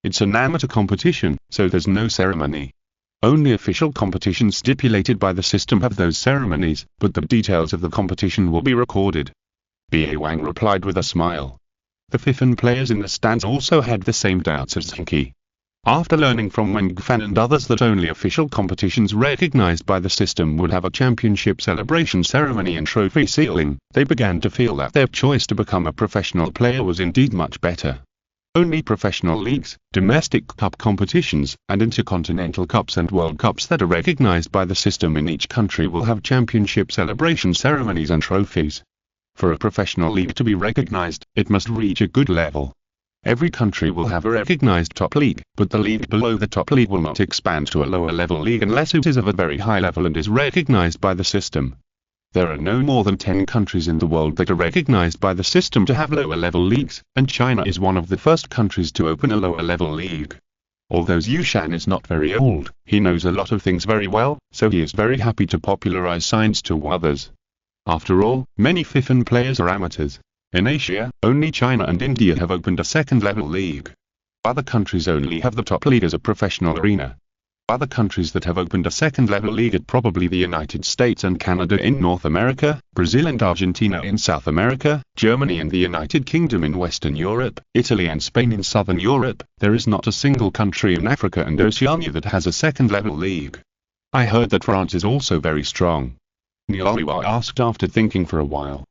It's an amateur competition, so there's no ceremony. Only official competitions stipulated by the system have those ceremonies, but the details of the competition will be recorded. Ba Wang replied with a smile. The Fifan players in the stands also had the same doubts as Zheng Qi. After learning from Wang Fan and others that only official competitions recognized by the system would have a championship celebration ceremony and trophy sealing, they began to feel that their choice to become a professional player was indeed much better. Only professional leagues, domestic cup competitions, and intercontinental cups and world cups that are recognized by the system in each country will have championship celebration ceremonies and trophies. For a professional league to be recognized, it must reach a good level. Every country will have a recognized top league, but the league below the top league will not expand to a lower level league unless it is of a very high level and is recognized by the system. There are no more than 10 countries in the world that are recognized by the system to have lower level leagues, and China is one of the first countries to open a lower level league. Although Zhu Shan is not very old, he knows a lot of things very well, so he is very happy to popularize science to others. After all, many FIFA players are amateurs. In Asia, only China and India have opened a second-level league. Other countries only have the top league as a professional arena. Other countries that have opened a second-level league are probably the United States and Canada in North America, Brazil and Argentina in South America, Germany and the United Kingdom in Western Europe, Italy and Spain in Southern Europe. There is not a single country in Africa and Oceania that has a second-level league. I heard that France is also very strong. Niolawa asked after thinking for a while.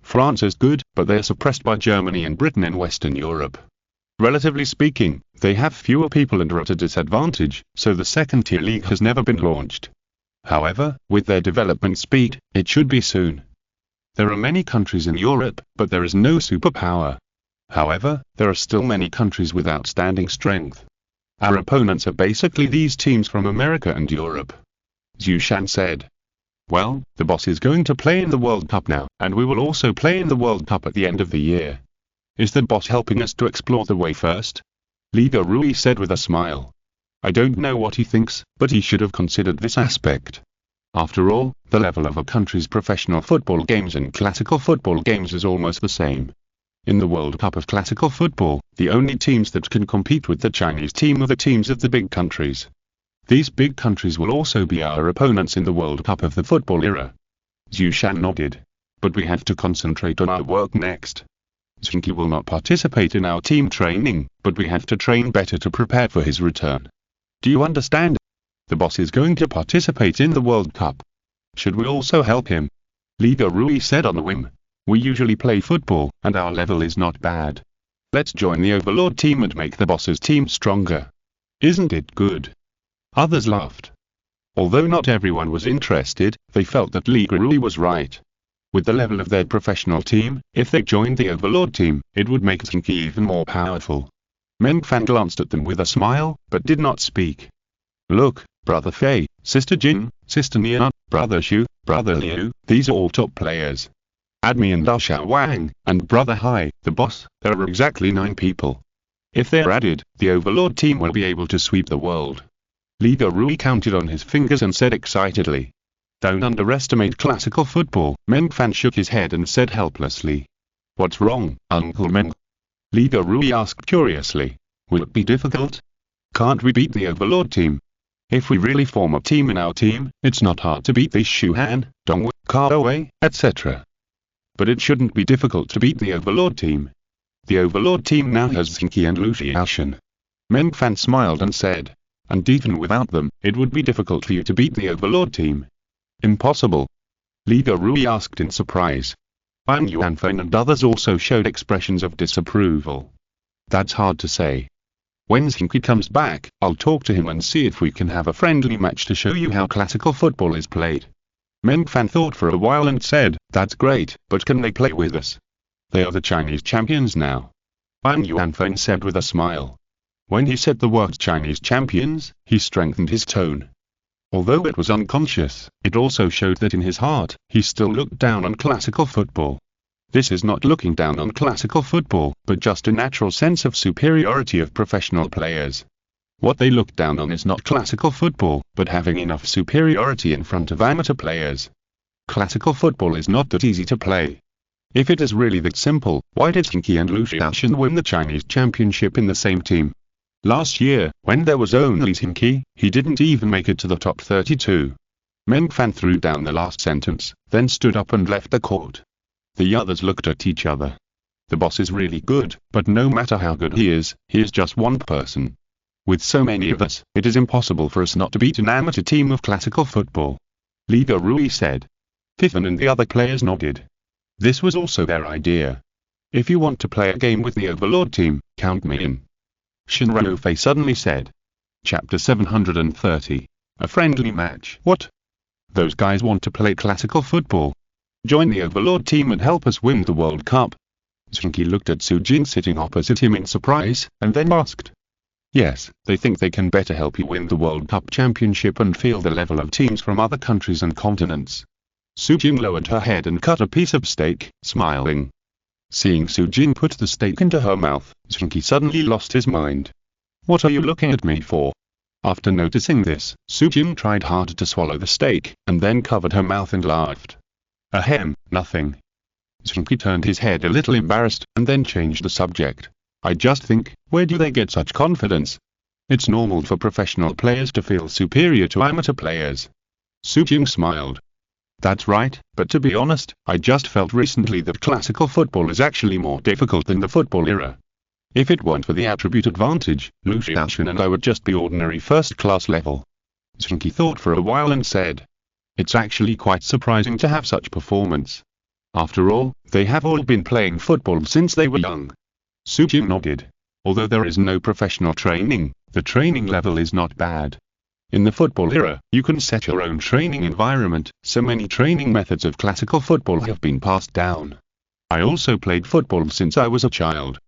France is good, but they are suppressed by Germany and Britain in Western Europe. Relatively speaking, they have fewer people and are at a disadvantage, so the second-tier league has never been launched. However, with their development speed, it should be soon. There are many countries in Europe, but there is no superpower. However, there are still many countries with outstanding strength. Our opponents are basically these teams from America and Europe. Zhu Shan said. Well, the boss is going to play in the World Cup now, and we will also play in the World Cup at the end of the year. Is the boss helping us to explore the way first? Liga Rui said with a smile. I don't know what he thinks, but he should have considered this aspect. After all, the level of a country's professional football games and classical football games is almost the same. In the World Cup of classical football, the only teams that can compete with the Chinese team are the teams of the big countries. These big countries will also be our opponents in the World Cup of the football era. Zhu Shan nodded. But we have to concentrate on our work next. Zheng Qi will not participate in our team training, but we have to train better to prepare for his return. Do you understand? The boss is going to participate in the World Cup. Should we also help him? Liga Rui said on a whim. We usually play football, and our level is not bad. Let's join the Overlord team and make the boss's team stronger. Isn't it good? Others laughed. Although not everyone was interested, they felt that Liga Rui was right. With the level of their professional team, if they joined the Overlord team, it would make Zheng Qi even more powerful. Meng Fan glanced at them with a smile, but did not speak. Look, Brother Fei, Sister Jin, Sister Nia, Brother Xu, Brother Liu, these are all top players. Add me and Xiao Wang, and Brother Hai, the boss, there are exactly 9 people. If they're added, the Overlord team will be able to sweep the world. Liga Rui counted on his fingers and said excitedly. Don't underestimate classical football. Meng Fan shook his head and said helplessly. What's wrong, Uncle Meng? Liga Rui asked curiously. Will it be difficult? Can't we beat the Overlord team? If we really form a team in our team, it's not hard to beat the Shuhan, Dongwei, Kaowei, etc. But it shouldn't be difficult to beat the Overlord team. The Overlord team now has Zheng Qi and Lu Xiaoshan. Meng Fan smiled and said. And even without them, it would be difficult for you to beat the Overlord team. Impossible? Liga Rui asked in surprise. Wang Yuanfen and others also showed expressions of disapproval. That's hard to say. When Zheng Qi comes back, I'll talk to him and see if we can have a friendly match to show you how classical football is played. Meng Fan thought for a while and said, that's great, but can they play with us? They are the Chinese champions now. Wang Yuanfen said with a smile. When he said the word Chinese champions, he strengthened his tone. Although it was unconscious, it also showed that in his heart, he still looked down on classical football. This is not looking down on classical football, but just a natural sense of superiority of professional players. What they look down on is not classical football, but having enough superiority in front of amateur players. Classical football is not that easy to play. If it is really that simple, why did Zheng Qi and Lu Xiaoshan win the Chinese championship in the same team? Last year, when there was only Zheng Qi, he didn't even make it to the top 32. Meng Fan threw down the last sentence, then stood up and left the court. The others looked at each other. The boss is really good, but no matter how good he is just one person. With so many of us, it is impossible for us not to beat an amateur team of classical football. Liga Rui said. Tiffin and the other players nodded. This was also their idea. If you want to play a game with the Overlord team, count me in. Shinrano Fei suddenly said. Chapter 730. A friendly match. What? Those guys want to play classical football. Join the Overlord team and help us win the World Cup. Zheng Qi looked at Su Jin sitting opposite him in surprise, and then asked. Yes, they think they can better help you win the World Cup championship and feel the level of teams from other countries and continents. Su Jin lowered her head and cut a piece of steak, smiling. Seeing Su Jin put the steak into her mouth, Zheng Qi suddenly lost his mind. What are you looking at me for? After noticing this, Su Jing tried hard to swallow the steak, and then covered her mouth and laughed. Ahem, nothing. Zheng Qi turned his head a little embarrassed, and then changed the subject. I just think, where do they get such confidence? It's normal for professional players to feel superior to amateur players. Su Jing smiled. That's right, but to be honest, I just felt recently that classical football is actually more difficult than the football era. If it weren't for the attribute advantage, Lu Xiaoshan and I would just be ordinary first-class level. Zheng Qi thought for a while and said, it's actually quite surprising to have such performance. After all, they have all been playing football since they were young. Su Jing nodded. Although there is no professional training, the training level is not bad. In the football era, you can set your own training environment, so many training methods of classical football have been passed down. I also played football since I was a child.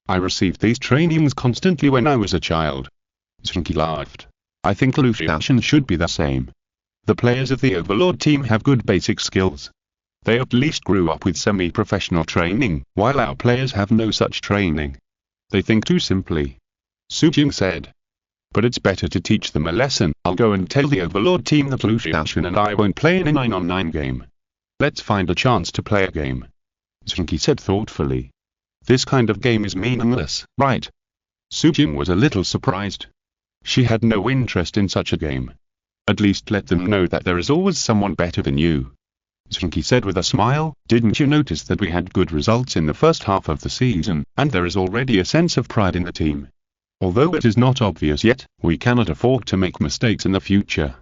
I received these trainings constantly when I was a child. Zheng Qi laughed. I think Lu Xiaoshan should be the same. The players of the Overlord team have good basic skills. They at least grew up with semi-professional training, while our players have no such training. They think too simply. Su Jing said. But it's better to teach them a lesson. I'll go and tell the Overlord team that Lu Xiaoshan and I won't play in a 9-on-9 game. Let's find a chance to play a game. Zheng Qi said thoughtfully. This kind of game is meaningless, right? Su Jing was a little surprised. She had no interest in such a game. At least let them know that there is always someone better than you. Zheng Qi said with a smile, didn't you notice that we had good results in the first half of the season, and there is already a sense of pride in the team? Although it is not obvious yet, we cannot afford to make mistakes in the future.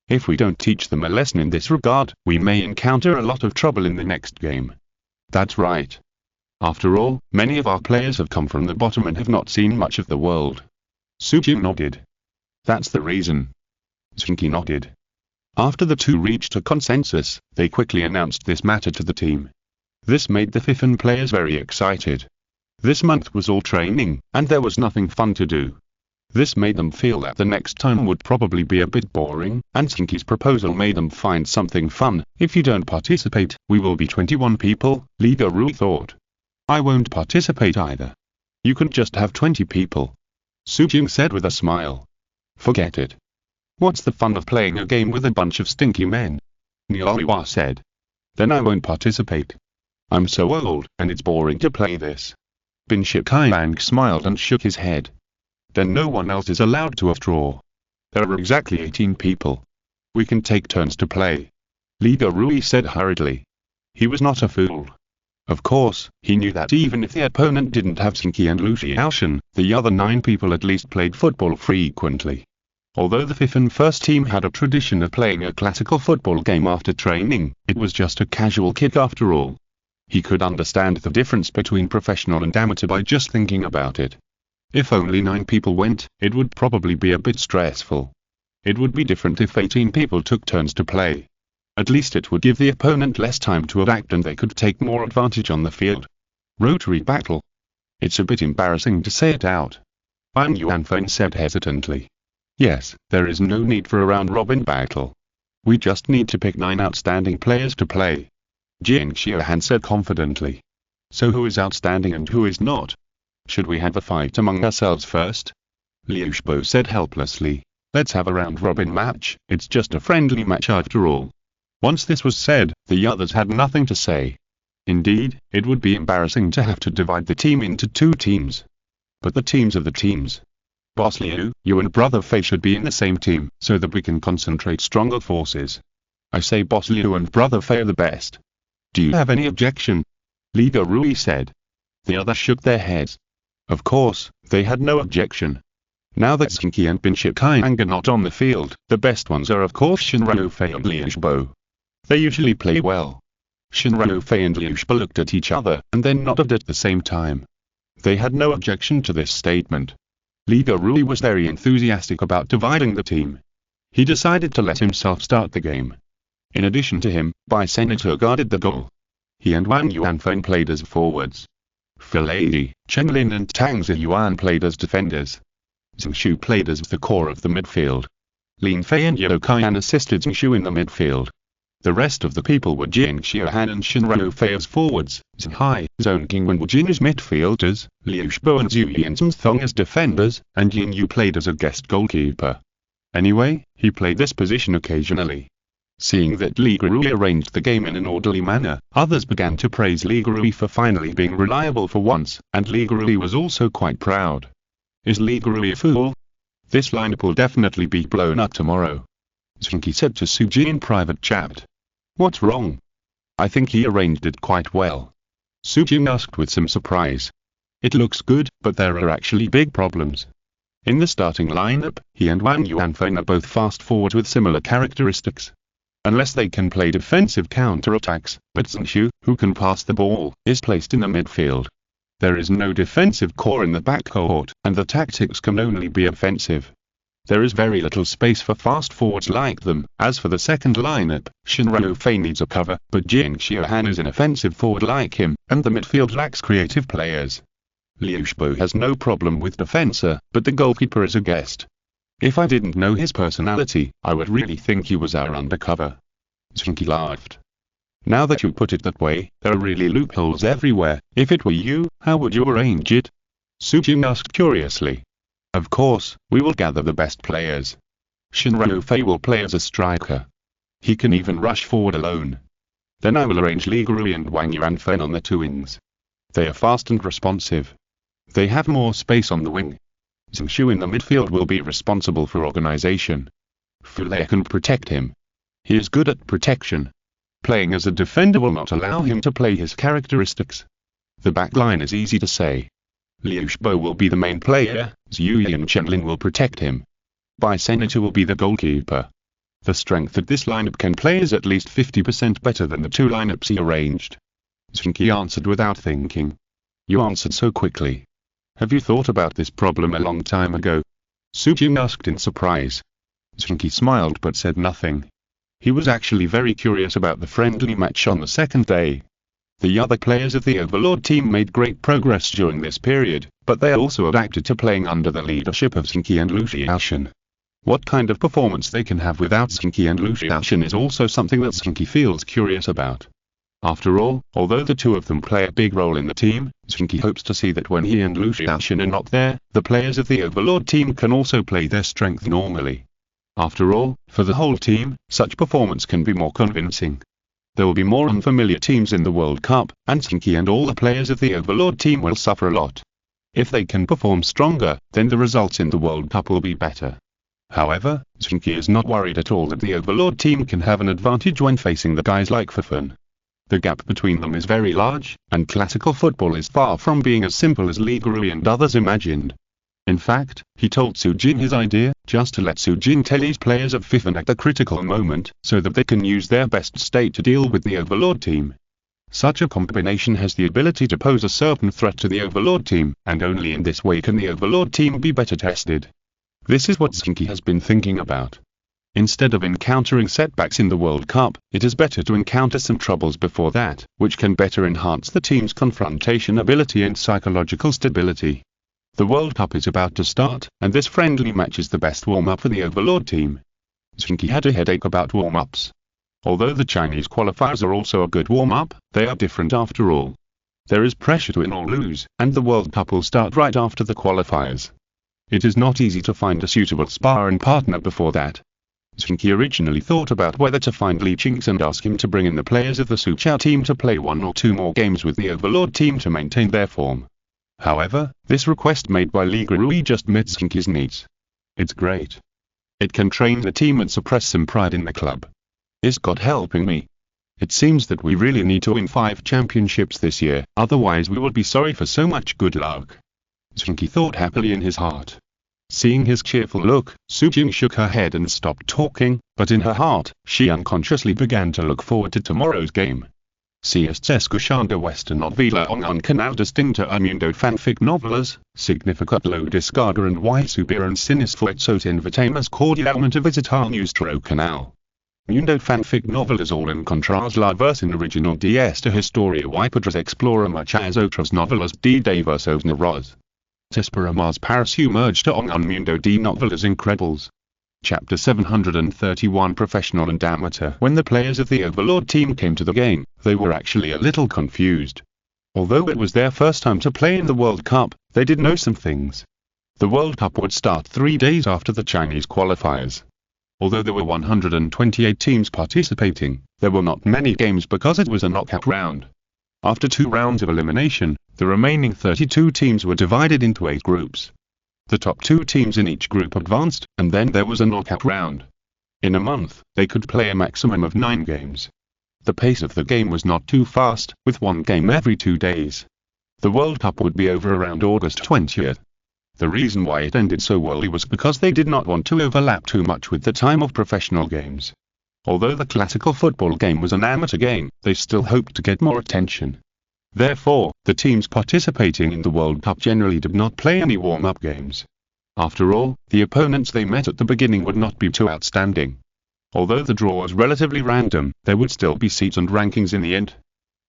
If we don't teach them a lesson in this regard, we may encounter a lot of trouble in the next game. That's right. After all, many of our players have come from the bottom and have not seen much of the world. Su Jing nodded. That's the reason. Zheng Qi nodded. After the two reached a consensus, they quickly announced this matter to the team. This made the FIFAN players very excited. This month was all training, and there was nothing fun to do. This made them feel that the next time would probably be a bit boring, and Zheng Qi's proposal made them find something fun. If you don't participate, we will be 21 people, Liga Rui thought. I won't participate either. You can just have 20 people. Su Jing said with a smile. Forget it. What's the fun of playing a game with a bunch of stinky men? Niaoiwa said. Then I won't participate. I'm so old, and it's boring to play this. Bin Shikai smiled and shook his head. Then no one else is allowed to withdraw. There are exactly 18 people. We can take turns to play. Liga Rui said hurriedly. He was not a fool. Of course, he knew that even if the opponent didn't have Zheng Qi and Lu Xiaoshan, the other 9 people at least played football frequently. Although the FIFAN first team had a tradition of playing a classical football game after training, it was just a casual kick after all. He could understand the difference between professional and amateur by just thinking about it. If only 9 people went, it would probably be a bit stressful. It would be different if 18 people took turns to play. At least it would give the opponent less time to adapt and they could take more advantage on the field. Rotary battle. It's a bit embarrassing to say it out. Wang Yuanfen said hesitantly. Yes, there is no need for a round-robin battle. We just need to pick 9 outstanding players to play. Zheng Qi said confidently. So who is outstanding and who is not? Should we have a fight among ourselves first? Liu Shibo said helplessly. Let's have a round-robin match, it's just a friendly match after all. Once this was said, the others had nothing to say. Indeed, it would be embarrassing to have to divide the team into 2 teams. But the teams are the teams. Boss Liu, you and Brother Fei should be in the same team, so that we can concentrate stronger forces. I say Boss Liu and Brother Fei are the best. Do you have any objection? Liga Rui said. The others shook their heads. Of course, they had no objection. Now that Zheng Qi and Bin Shikai are not on the field, the best ones are of course Shinrao Fei and Liu Shibo. They usually play well. Shinrao Fei and Liu Shibo looked at each other, and then nodded at the same time. They had no objection to this statement. Liga Rui was very enthusiastic about dividing the team. He decided to let himself start the game. In addition to him, Bai Senator guarded the goal. He and Wang Yuanfen played as forwards. Filadi, Chenglin and Tang Ziyuan played as defenders. Zheng Shu played as the core of the midfield. Lin Fei and Yao Qian assisted Zheng Shu in the midfield. The rest of the people were Zheng Qi and Shinrao Fei as forwards, Zheng Qi and Wu Jin as midfielders, Liu Shibo and Zhu Yinsong as defenders, and Yin Yu played as a guest goalkeeper. Anyway, he played this position occasionally. Seeing that Li Guirui arranged the game in an orderly manner, others began to praise Li Guirui for finally being reliable for once, and Li Guirui was also quite proud. Is Li Guirui a fool? This lineup will definitely be blown up tomorrow, Zheng Qi said to Su Jin in private chat. What's wrong? I think he arranged it quite well, Su Jin asked with some surprise. It looks good, but there are actually big problems. In the starting lineup, he and Wang Yuanfen are both fast forwards with similar characteristics. Unless they can play defensive counter-attacks, but Zheng Qi, who can pass the ball, is placed in the midfield. There is no defensive core in the back court, and the tactics can only be offensive. There is very little space for fast forwards like them. As for the second lineup, Shinrao Fei needs a cover, but Zheng Qi is an offensive forward like him, and the midfield lacks creative players. Liu Shibo has no problem with defencer, but the goalkeeper is a guest. If I didn't know his personality, I would really think he was our undercover, Zheng Qi laughed. Now that you put it that way, there are really loopholes everywhere. If it were you, how would you arrange it? Su Jin asked curiously. Of course, we will gather the best players. Shinrao Fei will play as a striker. He can even rush forward alone. Then I will arrange Li Guirui and Wang Yuanfen on the two wings. They are fast and responsive. They have more space on the wing. Zheng Qi in the midfield will be responsible for organization. Fu Lei can protect him. He is good at protection. Playing as a defender will not allow him to play his characteristics. The back line is easy to say. Liu Shibo will be the main player, Zhu Yi and Chenlin will protect him. Bai Senator will be the goalkeeper. The strength that this lineup can play is at least 50% better than the two lineups he arranged. Zheng Qi answered without thinking. You answered so quickly. Have you thought about this problem a long time ago? Su Jin asked in surprise. Zheng Qi smiled but said nothing. He was actually very curious about the friendly match on the second day. The other players of the Overlord team made great progress during this period, but they also adapted to playing under the leadership of Zheng Qi and Lu Xiaoshen. What kind of performance they can have without Zheng Qi and Lu Xiaoshen is also something that Zheng Qi feels curious about. After all, although the two of them play a big role in the team, Zheng Qi hopes to see that when he and Lu Xiaoshen are not there, the players of the Overlord team can also play their strength normally. After all, for the whole team, such performance can be more convincing. There will be more unfamiliar teams in the World Cup, and Zheng Qi and all the players of the Overlord team will suffer a lot. If they can perform stronger, then the results in the World Cup will be better. However, Zheng Qi is not worried at all that the Overlord team can have an advantage when facing the guys like Fafan. The gap between them is very large, and classical football is far from being as simple as Li Guirui and others imagined. In fact, he told Su Jin his idea, just to let Su Jin tell his players of Fifan at the critical moment, so that they can use their best state to deal with the Overlord team. Such a combination has the ability to pose a certain threat to the Overlord team, and only in this way can the Overlord team be better tested. This is what Zheng Qi has been thinking about. Instead of encountering setbacks in the World Cup, it is better to encounter some troubles before that, which can better enhance the team's confrontation ability and psychological stability. The World Cup is about to start, and this friendly match is the best warm-up for the Overlord team. Zheng Qi had a headache about warm-ups. Although the Chinese qualifiers are also a good warm-up, they are different after all. There is pressure to win or lose, and the World Cup will start right after the qualifiers. It is not easy to find a suitable sparring partner before that. Zheng Qi originally thought about whether to find Li Qing's and ask him to bring in the players of the Suqiao team to play 1 or 2 more games with the Overlord team to maintain their form. However, this request made by Li Guirui just met Zheng Qi's needs. It's great. It can train the team and suppress some pride in the club. Is God helping me? It seems that we really need to win 5 championships this year, otherwise we will be sorry for so much good luck. Zheng Qi thought happily in his heart. Seeing his cheerful look, Su Jin shook her head and stopped talking, but in her heart, she unconsciously began to look forward to tomorrow's game. Si estás escuchando esta novela en un canal distinto a Mundo Fanfic Novelas, significa lo descarga en y subir en esfuerzos invitamos cordialmente a visitar nuestro canal. Mundo Fanfic Novelas all encontrarás la versión original de esta historia y podrás explorar muchas otras novelas de diversos narradores. Te esperamos para sumergirte en un mundo de novelas increíbles. Chapter 731 Professional and Amateur. When the players of the Overlord team came to the game, they were actually a little confused. Although it was their first time to play in the World Cup, they did know some things. The World Cup would start 3 days after the Chinese qualifiers. Although there were 128 teams participating, there were not many games because it was a knockout round. After 2 rounds of elimination, the remaining 32 teams were divided into 8 groups. The top 2 teams in each group advanced, and then there was a knockout round. In a month, they could play a maximum of 9 games. The pace of the game was not too fast, with 1 game every 2 days. The World Cup would be over around August 20th. The reason why it ended so early was because they did not want to overlap too much with the time of professional games. Although the classical football game was an amateur game, they still hoped to get more attention. Therefore, the teams participating in the World Cup generally did not play any warm-up games. After all, the opponents they met at the beginning would not be too outstanding. Although the draw was relatively random, there would still be seeds and rankings in the end.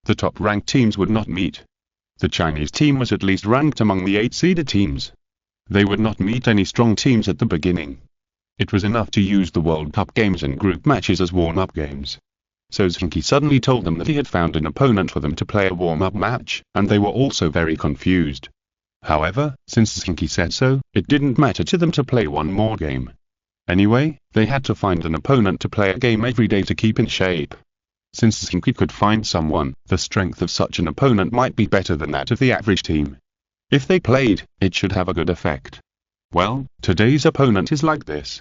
The top-ranked teams would not meet. The Chinese team was at least ranked among the 8-seeded teams. They would not meet any strong teams at the beginning. It was enough to use the World Cup games and group matches as warm-up games. So Zheng Qi suddenly told them that he had found an opponent for them to play a warm-up match, and they were also very confused. However, since Zheng Qi said so, it didn't matter to them to play one more game. Anyway, they had to find an opponent to play a game every day to keep in shape. Since Zheng Qi could find someone, the strength of such an opponent might be better than that of the average team. If they played, it should have a good effect. Well, today's opponent is like this.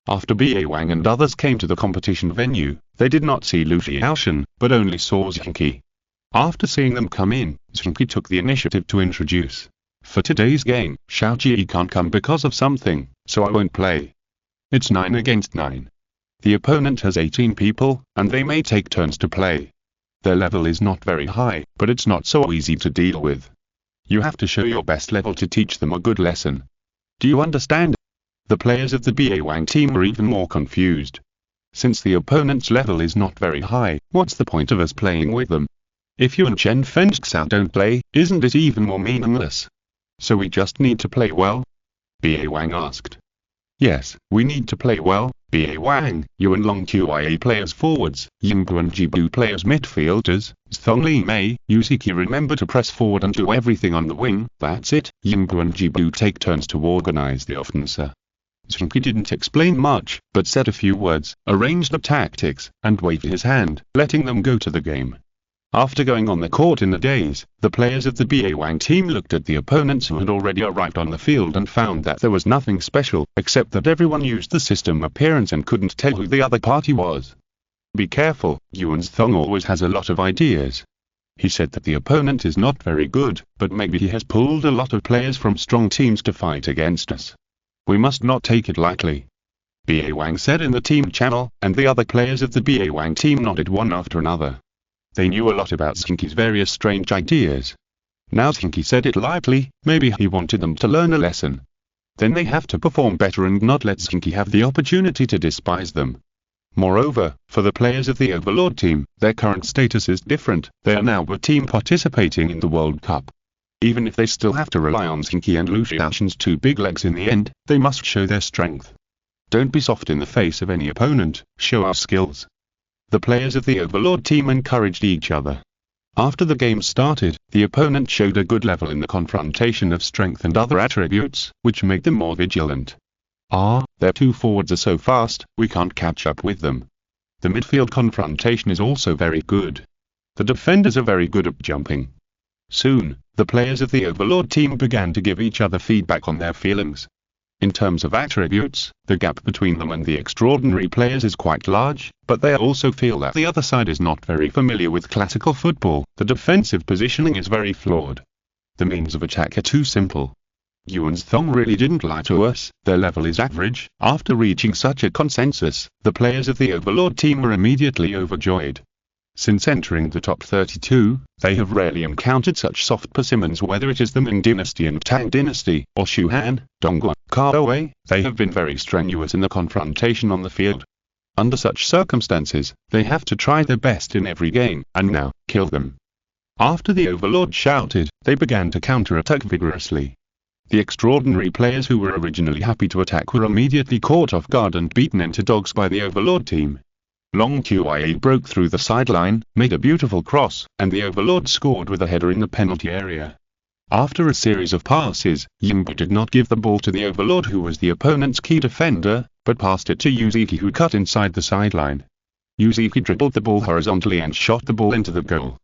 After Ba Wang and others came to the competition venue, they did not see Lu Xiaoshan, but only saw Zheng Qi. After seeing them come in, Zheng Qi took the initiative to introduce. For today's game, Xiao Ji can't come because of something, so I won't play. It's 9 against 9. The opponent has 18 people, and they may take turns to play. Their level is not very high, but it's not so easy to deal with. You have to show your best level to teach them a good lesson. Do you understand? The players of the Ba Wang team are even more confused. Since the opponent's level is not very high, what's the point of us playing with them? If you and Chen Fengxiao don't play, isn't it even more meaningless? So we just need to play well? Ba Wang asked. Yes, we need to play well, Ba Wang. You and Long Qia players forwards, Yingbu and Jibu players midfielders, Zhongli Mei, Yuziki remember to press forward and do everything on the wing. That's it, Yingbu and Jibu take turns to organize the offense. Zheng Qi didn't explain much, but said a few words, arranged the tactics, and waved his hand, letting them go to the game. After going on the court in a daze, the players of the Ba Wang team looked at the opponents who had already arrived on the field and found that there was nothing special, except that everyone used the system appearance and couldn't tell who the other party was. Be careful, Yuan Thong always has a lot of ideas. He said that the opponent is not very good, but maybe he has pulled a lot of players from strong teams to fight against us. We must not take it lightly. Ba Wang said in the team channel, and the other players of the Ba Wang team nodded one after another. They knew a lot about Zheng Qi's various strange ideas. Now Zheng Qi said it lightly, maybe he wanted them to learn a lesson. Then they have to perform better and not let Zheng Qi have the opportunity to despise them. Moreover, for the players of the Overlord team, their current status is different. They are now a team participating in the World Cup. Even if they still have to rely on Zheng Qi and Lu Xiaoshan's 2 big legs in the end, they must show their strength. Don't be soft in the face of any opponent, show our skills. The players of the Overlord team encouraged each other. After the game started, the opponent showed a good level in the confrontation of strength and other attributes, which made them more vigilant. Their 2 forwards are so fast, we can't catch up with them. The midfield confrontation is also very good. The defenders are very good at jumping. Soon, the players of the Overlord team began to give each other feedback on their feelings. In terms of attributes, the gap between them and the extraordinary players is quite large, but they also feel that the other side is not very familiar with classical football. The defensive positioning is very flawed. The means of attack are too simple. Yuan Thong really didn't lie to us, their level is average. After reaching such a consensus, the players of the Overlord team were immediately overjoyed. Since entering the top 32, they have rarely encountered such soft persimmons, whether it is the Ming Dynasty and Tang Dynasty, or Shu Han, Dongguan, Kaowei. They have been very strenuous in the confrontation on the field. Under such circumstances, they have to try their best in every game, and now, kill them. After the Overlord shouted, they began to counterattack vigorously. The extraordinary players who were originally happy to attack were immediately caught off guard and beaten into dogs by the Overlord team. Zheng Qi broke through the sideline, made a beautiful cross, and the Overlord scored with a header in the penalty area. After a series of passes, Yimbu did not give the ball to the Overlord, who was the opponent's key defender, but passed it to Yuzuki, who cut inside the sideline. Yuzuki dribbled the ball horizontally and shot the ball into the goal.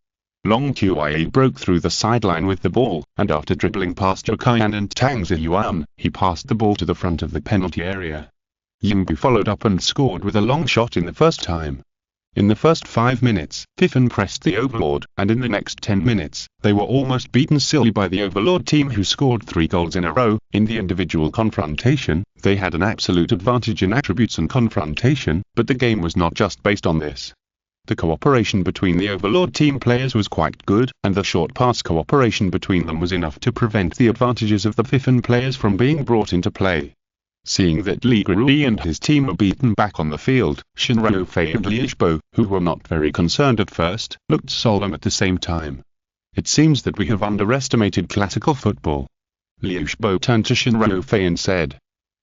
Zheng Qi broke through the sideline with the ball, and after dribbling past Jokian and Tang Ziyuan, he passed the ball to the front of the penalty area. Yimbu followed up and scored with a long shot in the first time. In the first 5 minutes, Fifan pressed the Overlord, and in the next 10 minutes, they were almost beaten silly by the Overlord team, who scored 3 goals in a row. In the individual confrontation, they had an absolute advantage in attributes and confrontation, but the game was not just based on this. The cooperation between the Overlord team players was quite good, and the short pass cooperation between them was enough to prevent the advantages of the Fifan players from being brought into play. Seeing that Li Guirui and his team were beaten back on the field, Shinryo and Liushbo, who were not very concerned at first, looked solemn at the same time. It seems that we have underestimated classical football. Liushbo turned to Shinryo and said.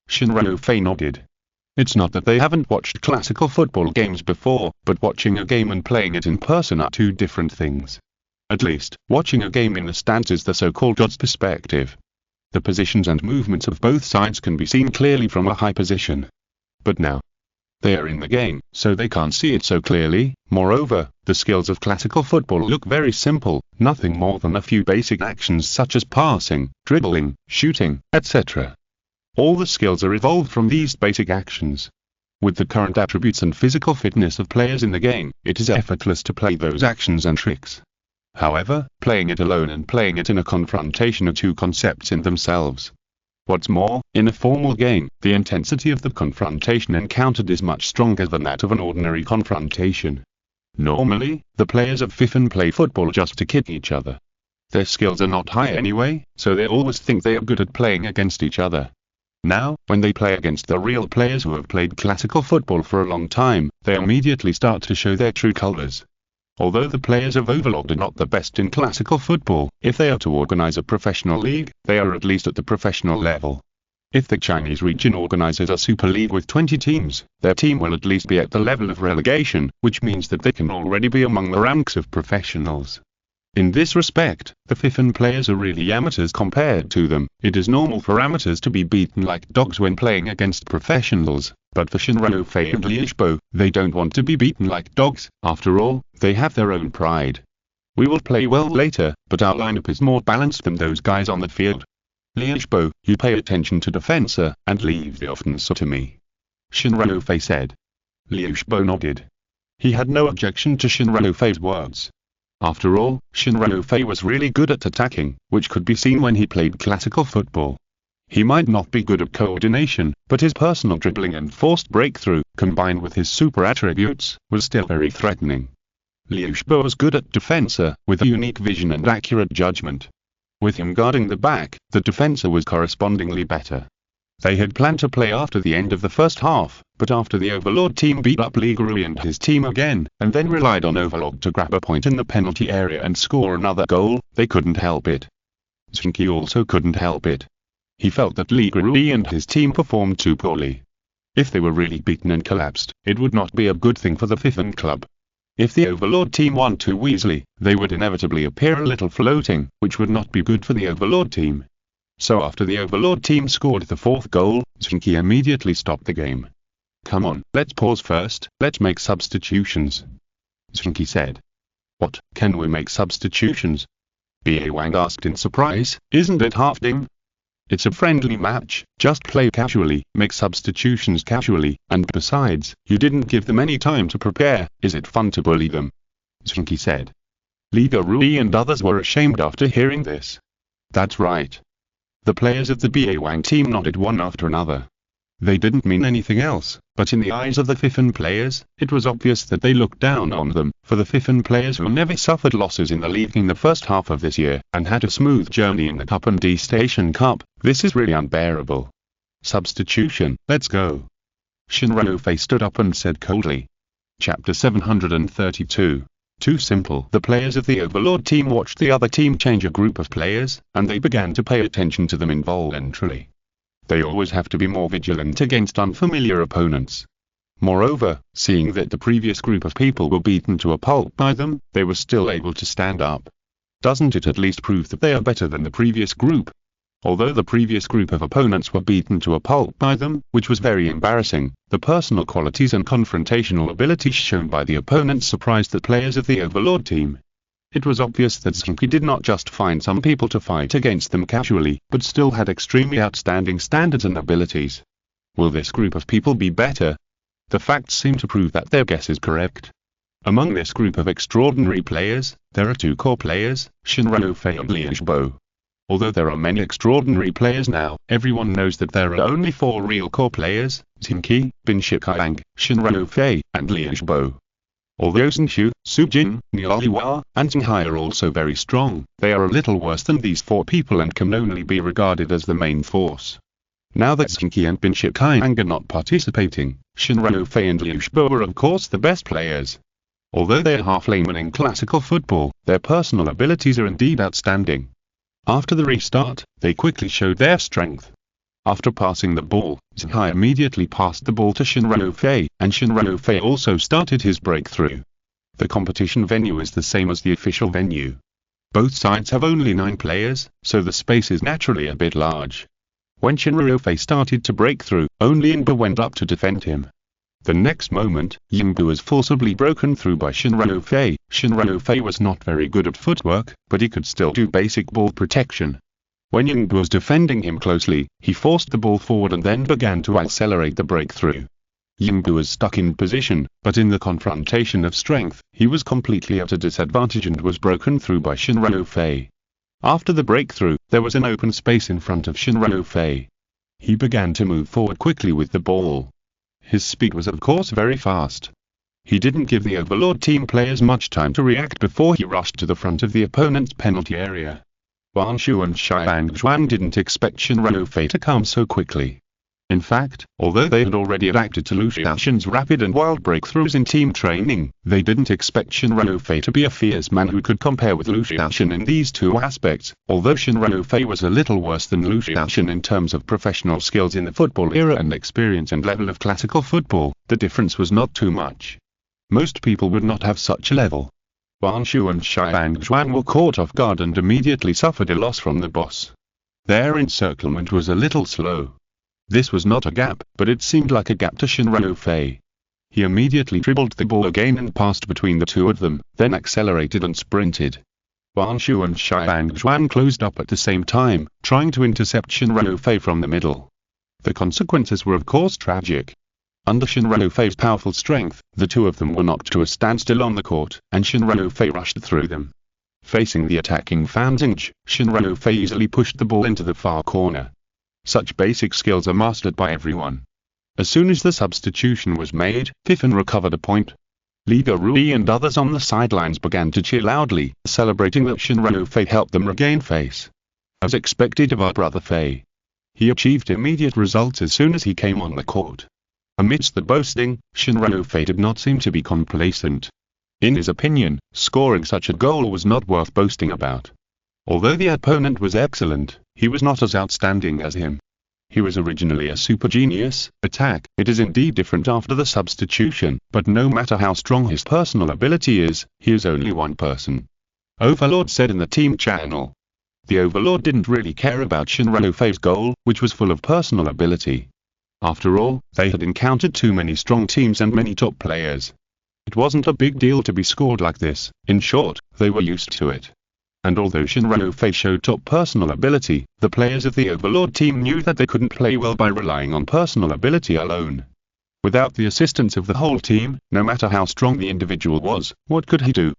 Shinryo nodded. It's not that they haven't watched classical football games before, but watching a game and playing it in person are two different things. At least, watching a game in the stands is the so-called God's perspective. The positions and movements of both sides can be seen clearly from a high position. But now, they are in the game, so they can't see it so clearly. Moreover, the skills of classical football look very simple, nothing more than a few basic actions such as passing, dribbling, shooting, etc. All the skills are evolved from these basic actions. With the current attributes and physical fitness of players in the game, it is effortless to play those actions and tricks. However, playing it alone and playing it in a confrontation are two concepts in themselves. What's more, in a formal game, the intensity of the confrontation encountered is much stronger than that of an ordinary confrontation. Normally, the players of Fifan play football just to kid each other. Their skills are not high anyway, so they always think they are good at playing against each other. Now, when they play against the real players who have played classical football for a long time, they immediately start to show their true colors. Although the players of Overlord are not the best in classical football, if they are to organize a professional league, they are at least at the professional level. If the Chinese region organizes a super league with 20 teams, their team will at least be at the level of relegation, which means that they can already be among the ranks of professionals. In this respect, the Fifan players are really amateurs compared to them. It is normal for amateurs to be beaten like dogs when playing against professionals, but for Shinryo and Liushbo, they don't want to be beaten like dogs. After all, they have their own pride. We will play well later, but our lineup is more balanced than those guys on the field. Liushbo, you pay attention to defense and leave the offense to me. Shinryo said. Liushbo nodded. He had no objection to Shinryo's words. After all, Shinryo was really good at attacking, which could be seen when he played classical football. He might not be good at coordination, but his personal dribbling and forced breakthrough, combined with his super attributes, was still very threatening. Liushbo was good at defense, with a unique vision and accurate judgment. With him guarding the back, the defense was correspondingly better. They had planned to play after the end of the first half, but after the Overlord team beat up Li Guirui and his team again, and then relied on Overlord to grab a point in the penalty area and score another goal, they couldn't help it. Zheng Qi also couldn't help it. He felt that Li Guirui and his team performed too poorly. If they were really beaten and collapsed, it would not be a good thing for the Fifan club. If the Overlord team won too easily, they would inevitably appear a little floating, which would not be good for the Overlord team. So after the Overlord team scored the fourth goal, Zheng Qi immediately stopped the game. Come on, let's pause first, let's make substitutions. Zheng Qi said. What, can we make substitutions? B.A. Wang asked in surprise, isn't it half-time? It's a friendly match, just play casually, make substitutions casually, and besides, you didn't give them any time to prepare, is it fun to bully them? Zheng Qi said. Li Guirui and others were ashamed after hearing this. That's right. The players of the B.A. Wang team nodded one after another. They didn't mean anything else, but in the eyes of the Fifan players, it was obvious that they looked down on them. For the Fifan players who never suffered losses in the league in the first half of this year, and had a smooth journey in the Cup and D-Station Cup, this is really unbearable. Substitution, let's go. Shinryo stood up and said coldly. Chapter 732. Too simple. The players of the Overlord team watched the other team change a group of players, and they began to pay attention to them involuntarily. They always have to be more vigilant against unfamiliar opponents. Moreover, seeing that the previous group of people were beaten to a pulp by them, they were still able to stand up. Doesn't it at least prove that they are better than the previous group? Although the previous group of opponents were beaten to a pulp by them, which was very embarrassing, the personal qualities and confrontational abilities shown by the opponents surprised the players of the Overlord team. It was obvious that Zheng Qi did not just find some people to fight against them casually, but still had extremely outstanding standards and abilities. Will this group of people be better? The facts seem to prove that their guess is correct. Among this group of extraordinary players, there are two core players, Shinranofei and Liu Shibo. Although there are many extraordinary players now, everyone knows that there are only 4 real core players, Zheng Qi, Bin Shikai, Shinranofei, and Liu Shibo. Although Zheng Qi, Su Jin, Niaohua, and Zheng Hai are also very strong, they are a little worse than these 4 people and can only be regarded as the main force. Now that Zheng Qi and Bin Shikai are not participating, Shinranofei and Liu Shibo are of course the best players. Although they are half laymen in classical football, their personal abilities are indeed outstanding. After the restart, they quickly showed their strength. After passing the ball, Zheng Hai immediately passed the ball to Shinranofei, and Shinranofei also started his breakthrough. The competition venue is the same as the official venue. Both sides have only 9 players, so the space is naturally a bit large. When Shinranofei started to break through, only Yingbo went up to defend him. The next moment, Yingbo was forcibly broken through by Shinranofei. Shinranofei was not very good at footwork, but he could still do basic ball protection. When Yingbo was defending him closely, he forced the ball forward and then began to accelerate the breakthrough. Yingbo was stuck in position, but in the confrontation of strength, he was completely at a disadvantage and was broken through by Shinranofei. After the breakthrough, there was an open space in front of Shinranofei. He began to move forward quickly with the ball. His speed was of course very fast. He didn't give the Overlord team players much time to react before he rushed to the front of the opponent's penalty area. Wan Shu and Xiang Zhuan didn't expect Shinranofei to come so quickly. In fact, although they had already adapted to Lu Xiaoxin's rapid and wild breakthroughs in team training, they didn't expect Shinranofei to be a fierce man who could compare with Lu Xiaoxin in these 2 aspects. Although Shinranofei was a little worse than Lu Xiaoxin in terms of professional skills in the football era and experience and level of classical football, the difference was not too much. Most people would not have such a level. Wan Shu and Xiang Zhuan were caught off guard and immediately suffered a loss from the boss. Their encirclement was a little slow. This was not a gap, but it seemed like a gap to Shinranofei. He immediately dribbled the ball again and passed between the 2 of them, then accelerated and sprinted. Wan Shu and Xiang Zhuan closed up at the same time, trying to intercept Shinranofei from the middle. The consequences were of course tragic. Under Shinranofei's powerful strength, the 2 of them were knocked to a standstill on the court, and Shinranofei rushed through them. Facing the attacking Fan Zheng, Shinranofei easily pushed the ball into the far corner. Such basic skills are mastered by everyone. As soon as the substitution was made, Piffin recovered a point. Liga Rui and others on the sidelines began to cheer loudly, celebrating that Shinranofei helped them regain face. As expected of our brother Fei, he achieved immediate results as soon as he came on the court. Amidst the boasting, Shinranofei did not seem to be complacent. In his opinion, scoring such a goal was not worth boasting about. Although the opponent was excellent, he was not as outstanding as him. He was originally a super genius. It is indeed different after the substitution, but no matter how strong his personal ability is, he is only one person. Overlord said in the team channel. The Overlord didn't really care about Shinranofei's goal, which was full of personal ability. After all, they had encountered too many strong teams and many top players. It wasn't a big deal to be scored like this. In short, they were used to it. And although Shinranofei showed top personal ability, the players of the Overlord team knew that they couldn't play well by relying on personal ability alone. Without the assistance of the whole team, no matter how strong the individual was, what could he do?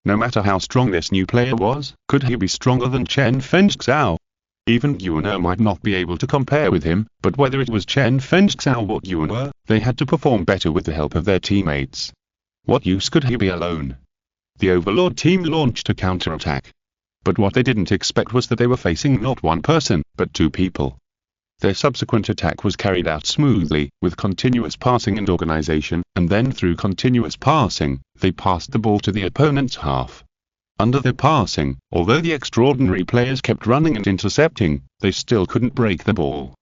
No matter how strong this new player was, could he be stronger than Chen Fengxiao? Even Yuan might not be able to compare with him, but whether it was Chen Fengxiao or Yuan were, they had to perform better with the help of their teammates. What use could he be alone? The Overlord team launched a counterattack. But what they didn't expect was that they were facing not one person, but 2 people. Their subsequent attack was carried out smoothly, with continuous passing and organization, and then through continuous passing, they passed the ball to the opponent's half. Under their passing, although the extraordinary players kept running and intercepting, they still couldn't break the ball.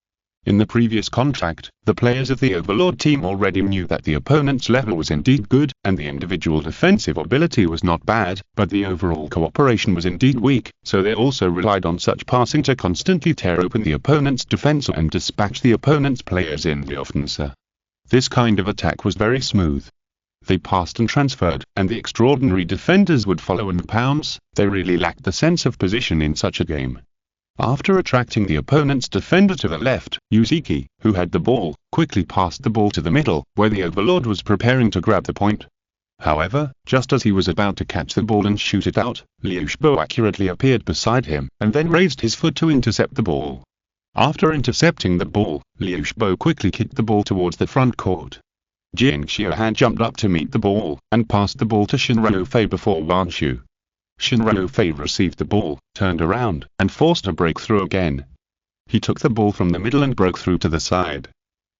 In the previous contract, the players of the Overlord team already knew that the opponent's level was indeed good, and the individual defensive ability was not bad, but the overall cooperation was indeed weak, so they also relied on such passing to constantly tear open the opponent's defense and dispatch the opponent's players in the offensive. This kind of attack was very smooth. They passed and transferred, and the extraordinary defenders would follow and pounce. They really lacked the sense of position in such a game. After attracting the opponent's defender to the left, Zheng Qi, who had the ball, quickly passed the ball to the middle, where the Overlord was preparing to grab the point. However, just as he was about to catch the ball and shoot it out, Liu Shibo accurately appeared beside him, and then raised his foot to intercept the ball. After intercepting the ball, Liu Shibo quickly kicked the ball towards the front court. Zheng Qi had jumped up to meet the ball, and passed the ball to Shinryo before Wanshu. Shinryo received the ball, turned around, and forced a breakthrough again. He took the ball from the middle and broke through to the side.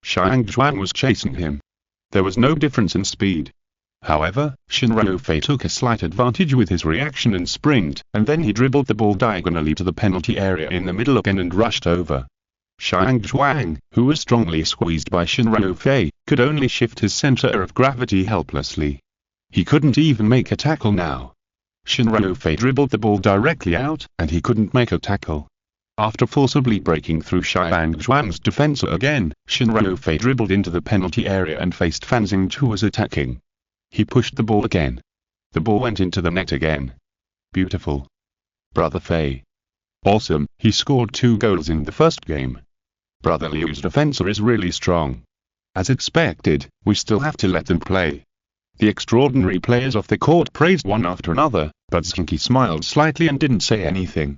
Xiang was chasing him. There was no difference in speed. However, Shinryo took a slight advantage with his reaction and sprint, and then he dribbled the ball diagonally to the penalty area in the middle again and rushed over. Xiang, who was strongly squeezed by Shinryo, could only shift his center of gravity helplessly. He couldn't even make a tackle now. Shinryo dribbled the ball directly out, and he couldn't make a tackle. After forcibly breaking through Xiang's defense again, Shinryo dribbled into the penalty area and faced Fan Xing, who was attacking. He pushed the ball again. The ball went into the net again. Beautiful. Brother Fei. Awesome, he scored 2 goals in the first game. Brother Liu's defense is really strong. As expected, we still have to let them play. The extraordinary players off the court praised one after another, but Zheng Qi smiled slightly and didn't say anything.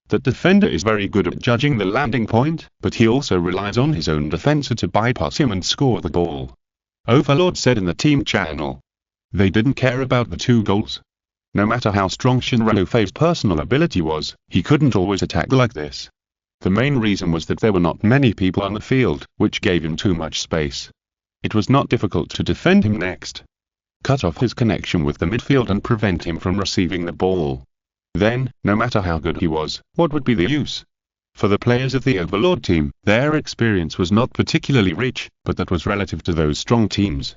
The defender is very good at judging the landing point, but he also relies on his own defender to bypass him and score the ball. Overlord said in the team channel. They didn't care about the 2 goals. No matter how strong Shinryo's personal ability was, he couldn't always attack like this. The main reason was that there were not many people on the field, which gave him too much space. It was not difficult to defend him next. Cut off his connection with the midfield and prevent him from receiving the ball. Then, no matter how good he was, what would be the use? For the players of the Overlord team, their experience was not particularly rich, but that was relative to those strong teams.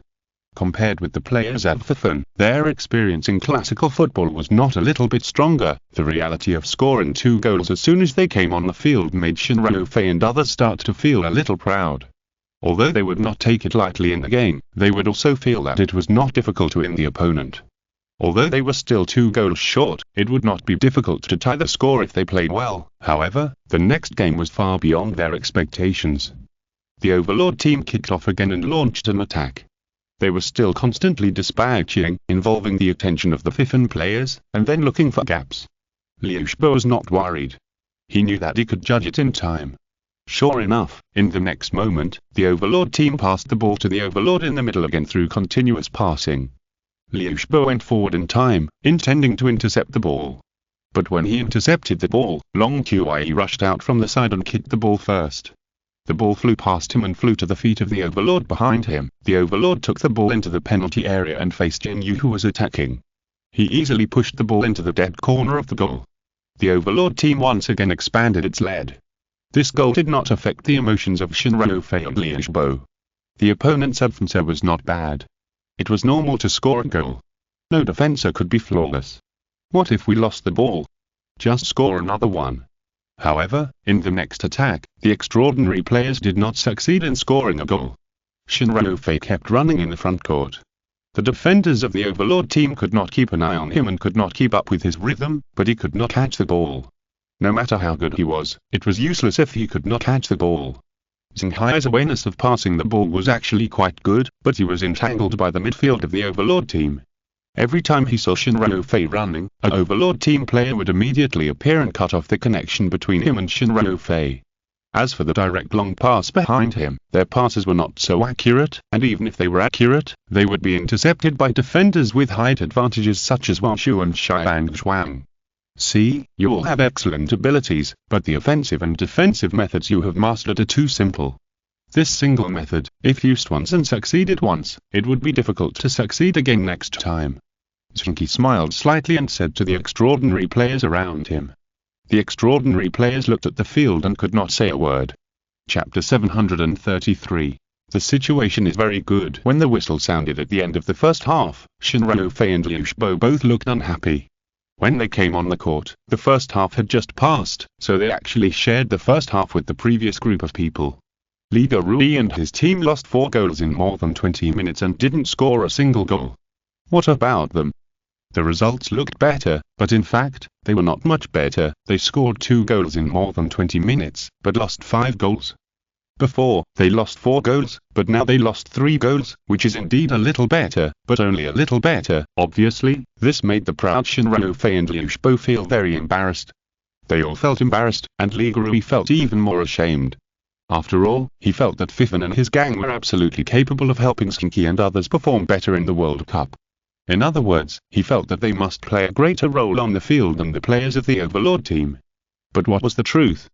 Compared with the players at Fifan, their experience in classical football was not a little bit stronger. The reality of scoring 2 goals as soon as they came on the field made Shinryo and others start to feel a little proud. Although they would not take it lightly in the game, they would also feel that it was not difficult to win the opponent. Although they were still 2 goals short, it would not be difficult to tie the score if they played well. However, the next game was far beyond their expectations. The Overlord team kicked off again and launched an attack. They were still constantly dispatching, involving the attention of the Fifan players, and then looking for gaps. Liu Shibo was not worried. He knew that he could judge it in time. Sure enough, in the next moment, the Overlord team passed the ball to the Overlord in the middle again through continuous passing. Liu Shibo went forward in time, intending to intercept the ball. But when he intercepted the ball, Zheng Qi rushed out from the side and kicked the ball first. The ball flew past him and flew to the feet of the Overlord behind him. The Overlord took the ball into the penalty area and faced Zheng Qi, who was attacking. He easily pushed the ball into the dead corner of the goal. The Overlord team once again expanded its lead. This goal did not affect the emotions of Shinryo and Liu Shibo. The opponent's defense was not bad. It was normal to score a goal. No defender could be flawless. What if we lost the ball? Just score another one. However, in the next attack, the extraordinary players did not succeed in scoring a goal. Shinryo kept running in the front court. The defenders of the Overlord team could not keep an eye on him and could not keep up with his rhythm, but he could not catch the ball. No matter how good he was, it was useless if he could not catch the ball. Zheng Qi's awareness of passing the ball was actually quite good, but he was entangled by the midfield of the Overlord team. Every time he saw Shinryo running, an Overlord team player would immediately appear and cut off the connection between him and Shinryo. As for the direct long pass behind him, their passes were not so accurate, and even if they were accurate, they would be intercepted by defenders with height advantages such as Wanshu and Xiang. See, you all have excellent abilities, but the offensive and defensive methods you have mastered are too simple. This single method, if used once and succeeded once, it would be difficult to succeed again next time. Zheng Qi smiled slightly and said to the extraordinary players around him. The extraordinary players looked at the field and could not say a word. Chapter 733. The situation is very good. When the whistle sounded at the end of the first half, Shen Ruofei and Liu Shibo both looked unhappy. When they came on the court, the first half had just passed, so they actually shared the first half with the previous group of people. Leader Rui and his team lost 4 goals in more than 20 minutes and didn't score a single goal. What about them? The results looked better, but in fact, they were not much better. They scored 2 goals in more than 20 minutes, but lost 5 goals. Before, they lost 4 goals, but now they lost 3 goals, which is indeed a little better, but only a little better. Obviously, this made the proud Shen Ruofei and Liu Shibo feel very embarrassed. They all felt embarrassed, and Li Rui felt even more ashamed. After all, he felt that Fifan and his gang were absolutely capable of helping Zheng Qi and others perform better in the World Cup. In other words, he felt that they must play a greater role on the field than the players of the Overlord team. But what was the truth?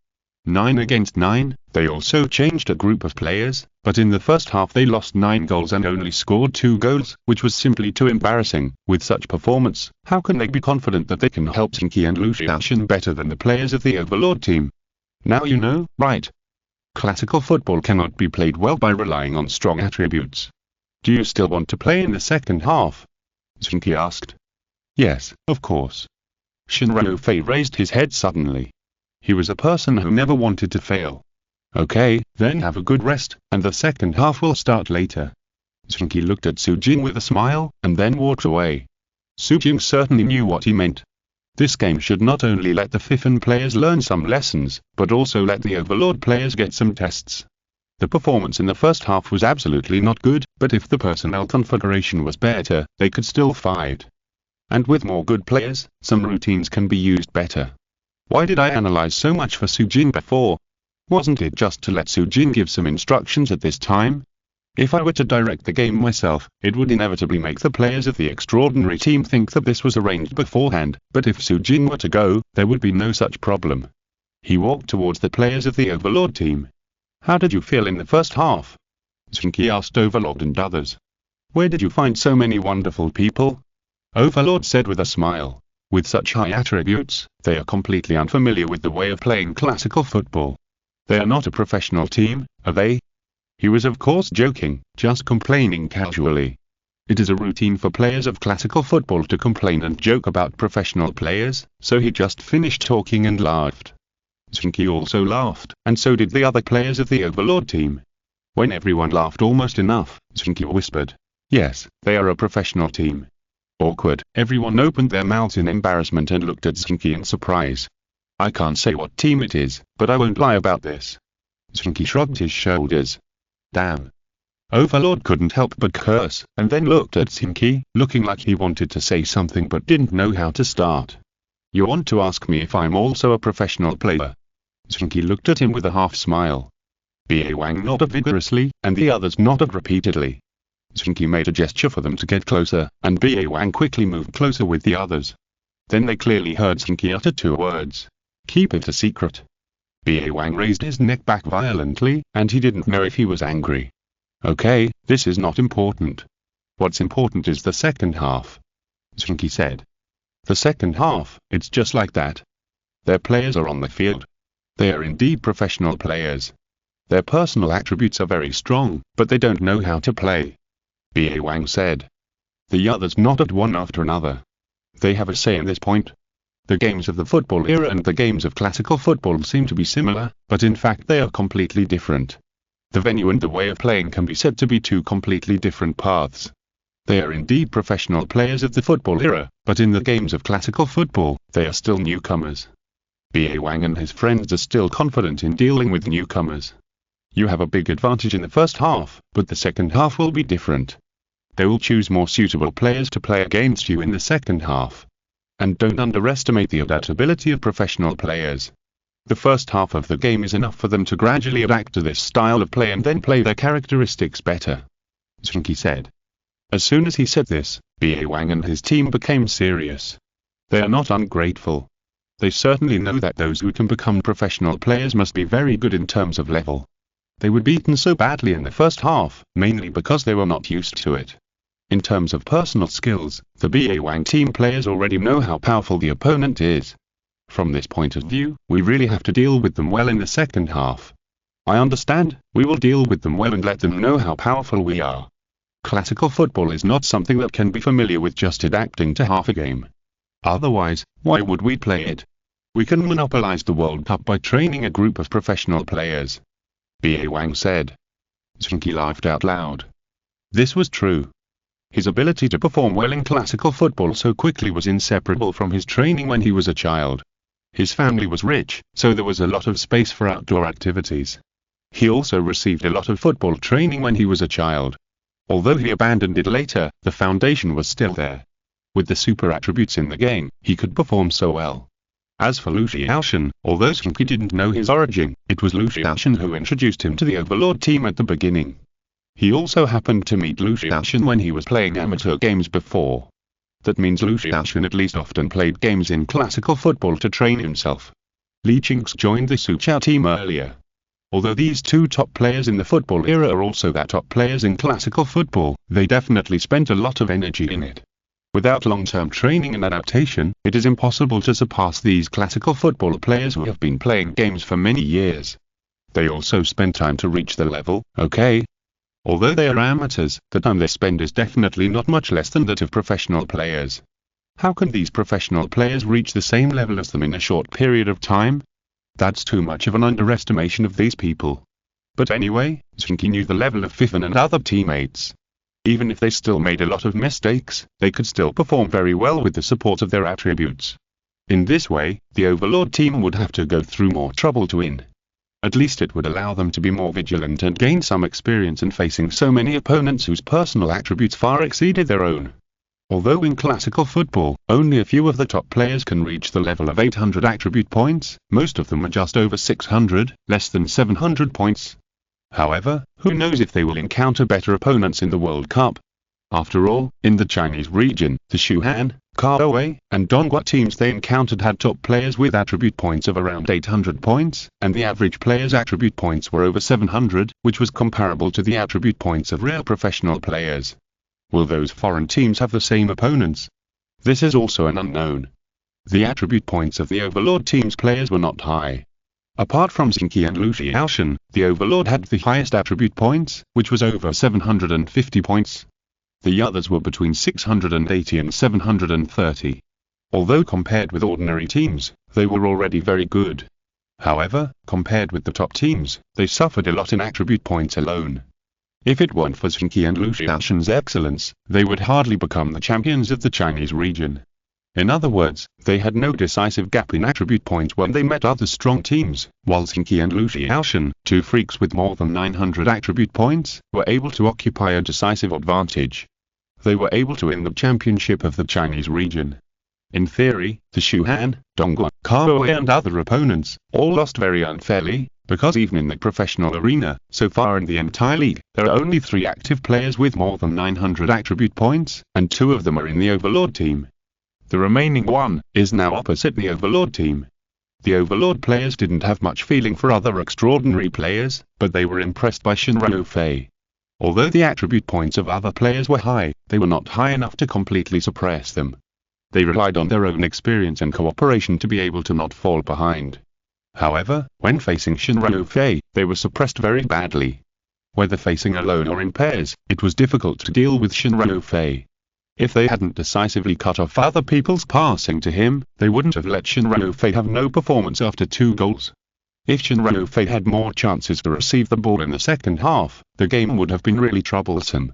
9 against 9, they also changed a group of players, but in the first half they lost 9 goals and only scored 2 goals, which was simply too embarrassing. With such performance, how can they be confident that they can help Zheng Qi and Lu Xiaoshen better than the players of the Overlord team? Now you know, right? Classical football cannot be played well by relying on strong attributes. Do you still want to play in the second half? Zheng Qi asked. Yes, of course. Shen Ruofei raised his head suddenly. He was a person who never wanted to fail. Okay, then have a good rest, and the second half will start later. Zheng Qi looked at Su Jing with a smile, and then walked away. Su Jing certainly knew what he meant. This game should not only let the Fifan players learn some lessons, but also let the Overlord players get some tests. The performance in the first half was absolutely not good, but if the personnel configuration was better, they could still fight. And with more good players, some routines can be used better. Why did I analyze so much for Su Jing before? Wasn't it just to let Su Jing give some instructions at this time? If I were to direct the game myself, it would inevitably make the players of the extraordinary team think that this was arranged beforehand, but if Su Jing were to go, there would be no such problem. He walked towards the players of the Overlord team. How did you feel in the first half? Zheng Qi asked Overlord and others. Where did you find so many wonderful people? Overlord said with a smile. With such high attributes, they are completely unfamiliar with the way of playing classical football. They are not a professional team, are they? He was of course joking, just complaining casually. It is a routine for players of classical football to complain and joke about professional players, so he just finished talking and laughed. Zheng Qi also laughed, and so did the other players of the Overlord team. When everyone laughed almost enough, Zheng Qi whispered, "Yes, they are a professional team." Awkward, everyone opened their mouths in embarrassment and looked at Zheng Qi in surprise. I can't say what team it is, but I won't lie about this. Zheng Qi shrugged his shoulders. Damn. Overlord couldn't help but curse, and then looked at Zheng Qi, looking like he wanted to say something but didn't know how to start. You want to ask me if I'm also a professional player? Zheng Qi looked at him with a half smile. Ba Wang nodded vigorously, and the others nodded repeatedly. Zheng Qi made a gesture for them to get closer, and Ba Wang quickly moved closer with the others. Then they clearly heard Zheng Qi utter 2 words. Keep it a secret. Ba Wang raised his neck back violently, and he didn't know if he was angry. Okay, this is not important. What's important is the second half. Zheng Qi said. The second half, it's just like that. Their players are on the field. They are indeed professional players. Their personal attributes are very strong, but they don't know how to play. Ba Wang said. The others nodded one after another. They have a say in this point. The games of the football era and the games of classical football seem to be similar, but in fact they are completely different. The venue and the way of playing can be said to be 2 completely different paths. They are indeed professional players of the football era, but in the games of classical football, they are still newcomers. Ba Wang and his friends are still confident in dealing with newcomers. You have a big advantage in the first half, but the second half will be different. They will choose more suitable players to play against you in the second half. And don't underestimate the adaptability of professional players. The first half of the game is enough for them to gradually adapt to this style of play and then play their characteristics better. Zheng Qi said. As soon as he said this, Ba Wang and his team became serious. They are not ungrateful. They certainly know that those who can become professional players must be very good in terms of level. They were beaten so badly in the first half, mainly because they were not used to it. In terms of personal skills, the Bawang team players already know how powerful the opponent is. From this point of view, we really have to deal with them well in the second half. I understand, we will deal with them well and let them know how powerful we are. Classical football is not something that can be familiar with just adapting to half a game. Otherwise, why would we play it? We can monopolize the World Cup by training a group of professional players. Bawang said. Zheng Qi laughed out loud. This was true. His ability to perform well in classical football so quickly was inseparable from his training when he was a child. His family was rich, so there was a lot of space for outdoor activities. He also received a lot of football training when he was a child. Although he abandoned it later, the foundation was still there. With the super attributes in the game, he could perform so well. As for Lu Xiaoshan, although Zheng Qi didn't know his origin, it was Lu Xiaoshan who introduced him to the Overlord team at the beginning. He also happened to meet Lu Xiaoshan when he was playing amateur games before. That means Lu Xiaoshan at least often played games in classical football to train himself. Li Qingx joined the Suqiao team earlier. Although these two top players in the football era are also the top players in classical football, they definitely spent a lot of energy in it. Without long-term training and adaptation, it is impossible to surpass these classical football players who have been playing games for many years. They also spend time to reach the level, okay? Although they are amateurs, the time they spend is definitely not much less than that of professional players. How can these professional players reach the same level as them in a short period of time? That's too much of an underestimation of these people. But anyway, Zheng Qi knew the level of Fifan and other teammates. Even if they still made a lot of mistakes, they could still perform very well with the support of their attributes. In this way, the Overlord team would have to go through more trouble to win. At least it would allow them to be more vigilant and gain some experience in facing so many opponents whose personal attributes far exceeded their own. Although in classical football, only a few of the top players can reach the level of 800 attribute points, most of them are just over 600, less than 700 points. However, who knows if they will encounter better opponents in the World Cup? After all, in the Chinese region, the Shuhan, Kaowei, and Donghua teams they encountered had top players with attribute points of around 800 points, and the average player's attribute points were over 700, which was comparable to the attribute points of real professional players. Will those foreign teams have the same opponents? This is also an unknown. The attribute points of the Overlord team's players were not high. Apart from Zheng Qi and Lu Xiaoshan, the Overlord had the highest attribute points, which was over 750 points. The others were between 680 and 730. Although compared with ordinary teams, they were already very good. However, compared with the top teams, they suffered a lot in attribute points alone. If it weren't for Zheng Qi and Lu Xiaoshan's excellence, they would hardly become the champions of the Chinese region. In other words, they had no decisive gap in attribute points when they met other strong teams, while Zheng Qi and Lu Xiaoshan, two freaks with more than 900 attribute points, were able to occupy a decisive advantage. They were able to win the championship of the Chinese region. In theory, the Shuhan, Donghua, Kaowei and other opponents, all lost very unfairly, because even in the professional arena, so far in the entire league, there are only 3 active players with more than 900 attribute points, and 2 of them are in the Overlord team. The remaining one is now opposite the Overlord team. The Overlord players didn't have much feeling for other extraordinary players, but they were impressed by Shen Ruofei. Although the attribute points of other players were high, they were not high enough to completely suppress them. They relied on their own experience and cooperation to be able to not fall behind. However, when facing Shen Ruofei, they were suppressed very badly. Whether facing alone or in pairs, it was difficult to deal with Shen Ruofei. If they hadn't decisively cut off other people's passing to him, they wouldn't have let Shen Ruofei have no performance after 2 goals. If Shen Ruofei had more chances to receive the ball in the second half, the game would have been really troublesome.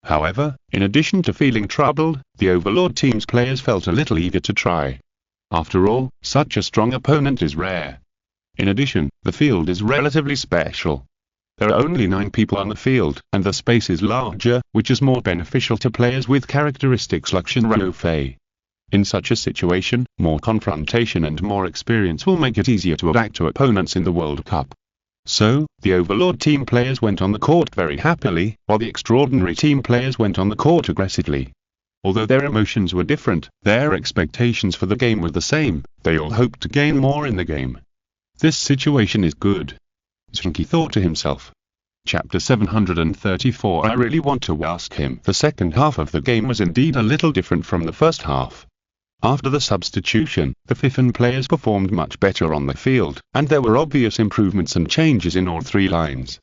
However, in addition to feeling troubled, the Overlord team's players felt a little eager to try. After all, such a strong opponent is rare. In addition, the field is relatively special. There are only 9 people on the field, and the space is larger, which is more beneficial to players with characteristics like Shen Ruofei. In such a situation, more confrontation and more experience will make it easier to adapt to opponents in the World Cup. So, the Overlord team players went on the court very happily, while the extraordinary team players went on the court aggressively. Although their emotions were different, their expectations for the game were the same. They all hoped to gain more in the game. This situation is good, Zheng Qi thought to himself. Chapter 734. I really want to ask him. The second half of the game was indeed a little different from the first half. After the substitution, the Fifen players performed much better on the field, and there were obvious improvements and changes in all three lines.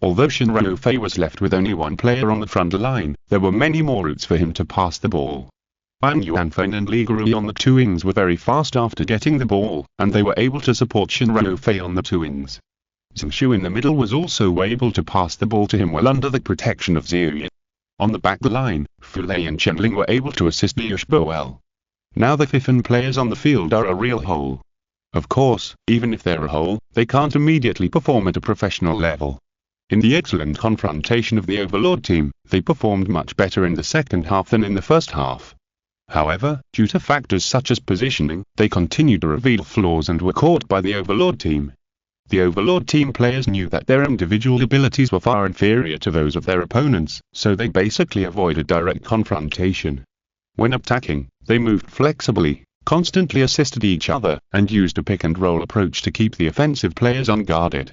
Although Shen Ruofei was left with only one player on the front line, there were many more routes for him to pass the ball. Wang Yuanfen and Li Gurui on the two wings were very fast after getting the ball, and they were able to support Shen Ruofei on the two wings. Zheng Qi in the middle was also able to pass the ball to him well under the protection of Zhu Yin. On the back line, Fu Lei and Chen Ling were able to assist Liu Shibo well. Now the Fifen players on the field are a real whole. Of course, even if they're a whole, they can't immediately perform at a professional level. In the excellent confrontation of the Overlord team, they performed much better in the second half than in the first half. However, due to factors such as positioning, they continued to reveal flaws and were caught by the Overlord team. The Overlord team players knew that their individual abilities were far inferior to those of their opponents, so they basically avoided direct confrontation. When attacking, they moved flexibly, constantly assisted each other, and used a pick-and-roll approach to keep the offensive players unguarded.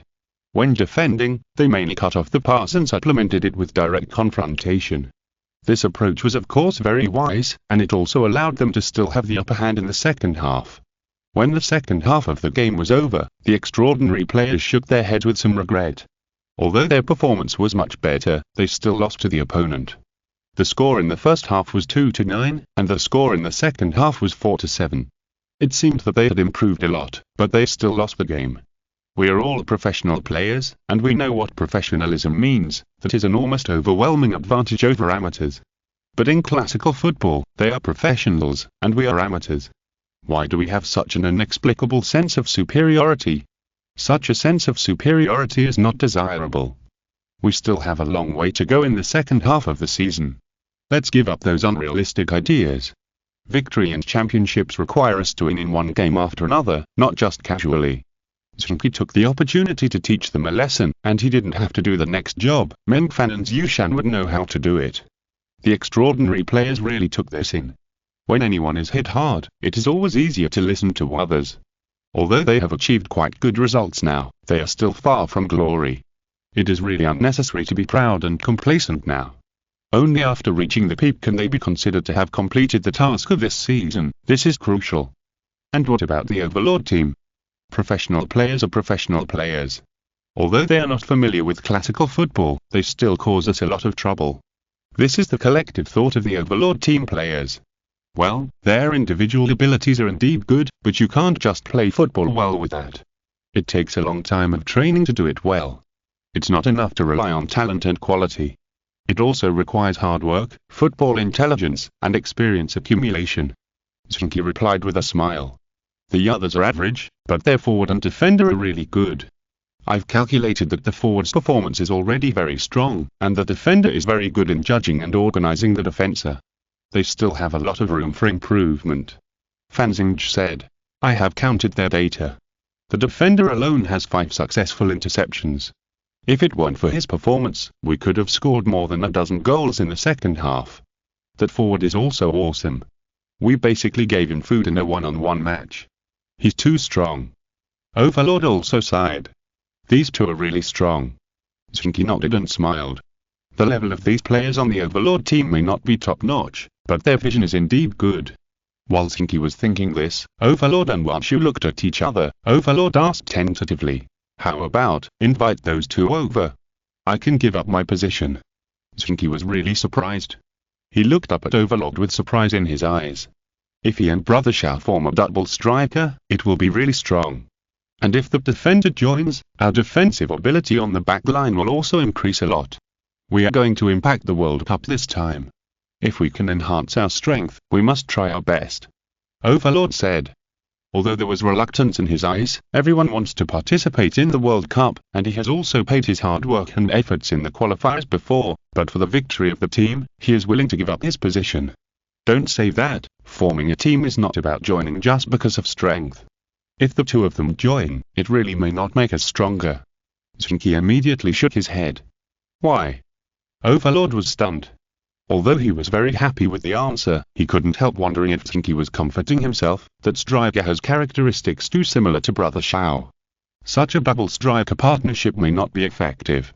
When defending, they mainly cut off the pass and supplemented it with direct confrontation. This approach was of course very wise, and it also allowed them to still have the upper hand in the second half. When the second half of the game was over, the extraordinary players shook their heads with some regret. Although their performance was much better, they still lost to the opponent. The score in the first half was 2-9, and the score in the second half was 4-7. It seemed that they had improved a lot, but they still lost the game. We are all professional players, and we know what professionalism means. That is an almost overwhelming advantage over amateurs. But in classical football, they are professionals, and we are amateurs. Why do we have such an inexplicable sense of superiority? Such a sense of superiority is not desirable. We still have a long way to go in the second half of the season. Let's give up those unrealistic ideas. Victory and championships require us to win in one game after another, not just casually. Zheng Qi took the opportunity to teach them a lesson, and he didn't have to do the next job. Meng Fan and Zhu Shan would know how to do it. The extraordinary players really took this in. When anyone is hit hard, it is always easier to listen to others. Although they have achieved quite good results now, they are still far from glory. It is really unnecessary to be proud and complacent now. Only after reaching the peak can they be considered to have completed the task of this season. This is crucial. And what about the Overlord team? Professional players are professional players. Although they are not familiar with classical football, they still cause us a lot of trouble. This is the collective thought of the Overlord team players. Well, their individual abilities are indeed good, but you can't just play football well with that. It takes a long time of training to do it well. It's not enough to rely on talent and quality. It also requires hard work, football intelligence, and experience accumulation. Zheng Qi replied with a smile. The others are average, but their forward and defender are really good. I've calculated that the forward's performance is already very strong, and the defender is very good in judging and organizing the defense. They still have a lot of room for improvement. Fan Xingzhi said. I have counted their data. The defender alone has 5 successful interceptions. If it weren't for his performance, we could have scored more than a dozen goals in the second half. That forward is also awesome. We basically gave him food in a one-on-one match. He's too strong. Overlord also sighed. These two are really strong. Zheng Qi nodded and smiled. The level of these players on the Overlord team may not be top-notch, but their vision is indeed good. While Zheng Qi was thinking this, Overlord and Wanshu looked at each other. Overlord asked tentatively, how about, invite those two over? I can give up my position. Zheng Qi was really surprised. He looked up at Overlord with surprise in his eyes. If he and Brother Xiao form a double striker, it will be really strong. And if the defender joins, our defensive ability on the back line will also increase a lot. We are going to impact the World Cup this time. If we can enhance our strength, we must try our best. Overlord said. Although there was reluctance in his eyes, everyone wants to participate in the World Cup, and he has also paid his hard work and efforts in the qualifiers before, but for the victory of the team, he is willing to give up his position. Don't say that. Forming a team is not about joining just because of strength. If the two of them join, it really may not make us stronger. Zheng Qi immediately shook his head. Why? Overlord was stunned. Although he was very happy with the answer, he couldn't help wondering if Zheng Qi was comforting himself, that striker has characteristics too similar to brother Xiao. Such a double striker partnership may not be effective.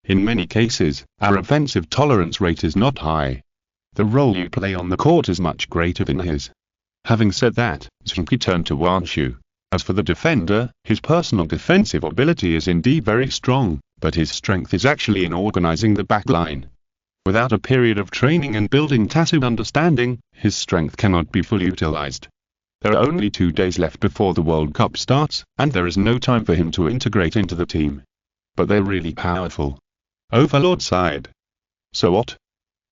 In many cases, our offensive tolerance rate is not high. The role you play on the court is much greater than his. Having said that, Zheng Qi turned to Wan Shu. As for the defender, his personal defensive ability is indeed very strong, but his strength is actually in organizing the backline. Without a period of training and building tacit understanding, his strength cannot be fully utilized. There are only 2 days left before the World Cup starts, and there is no time for him to integrate into the team. But they're really powerful. Overlord sighed. So what?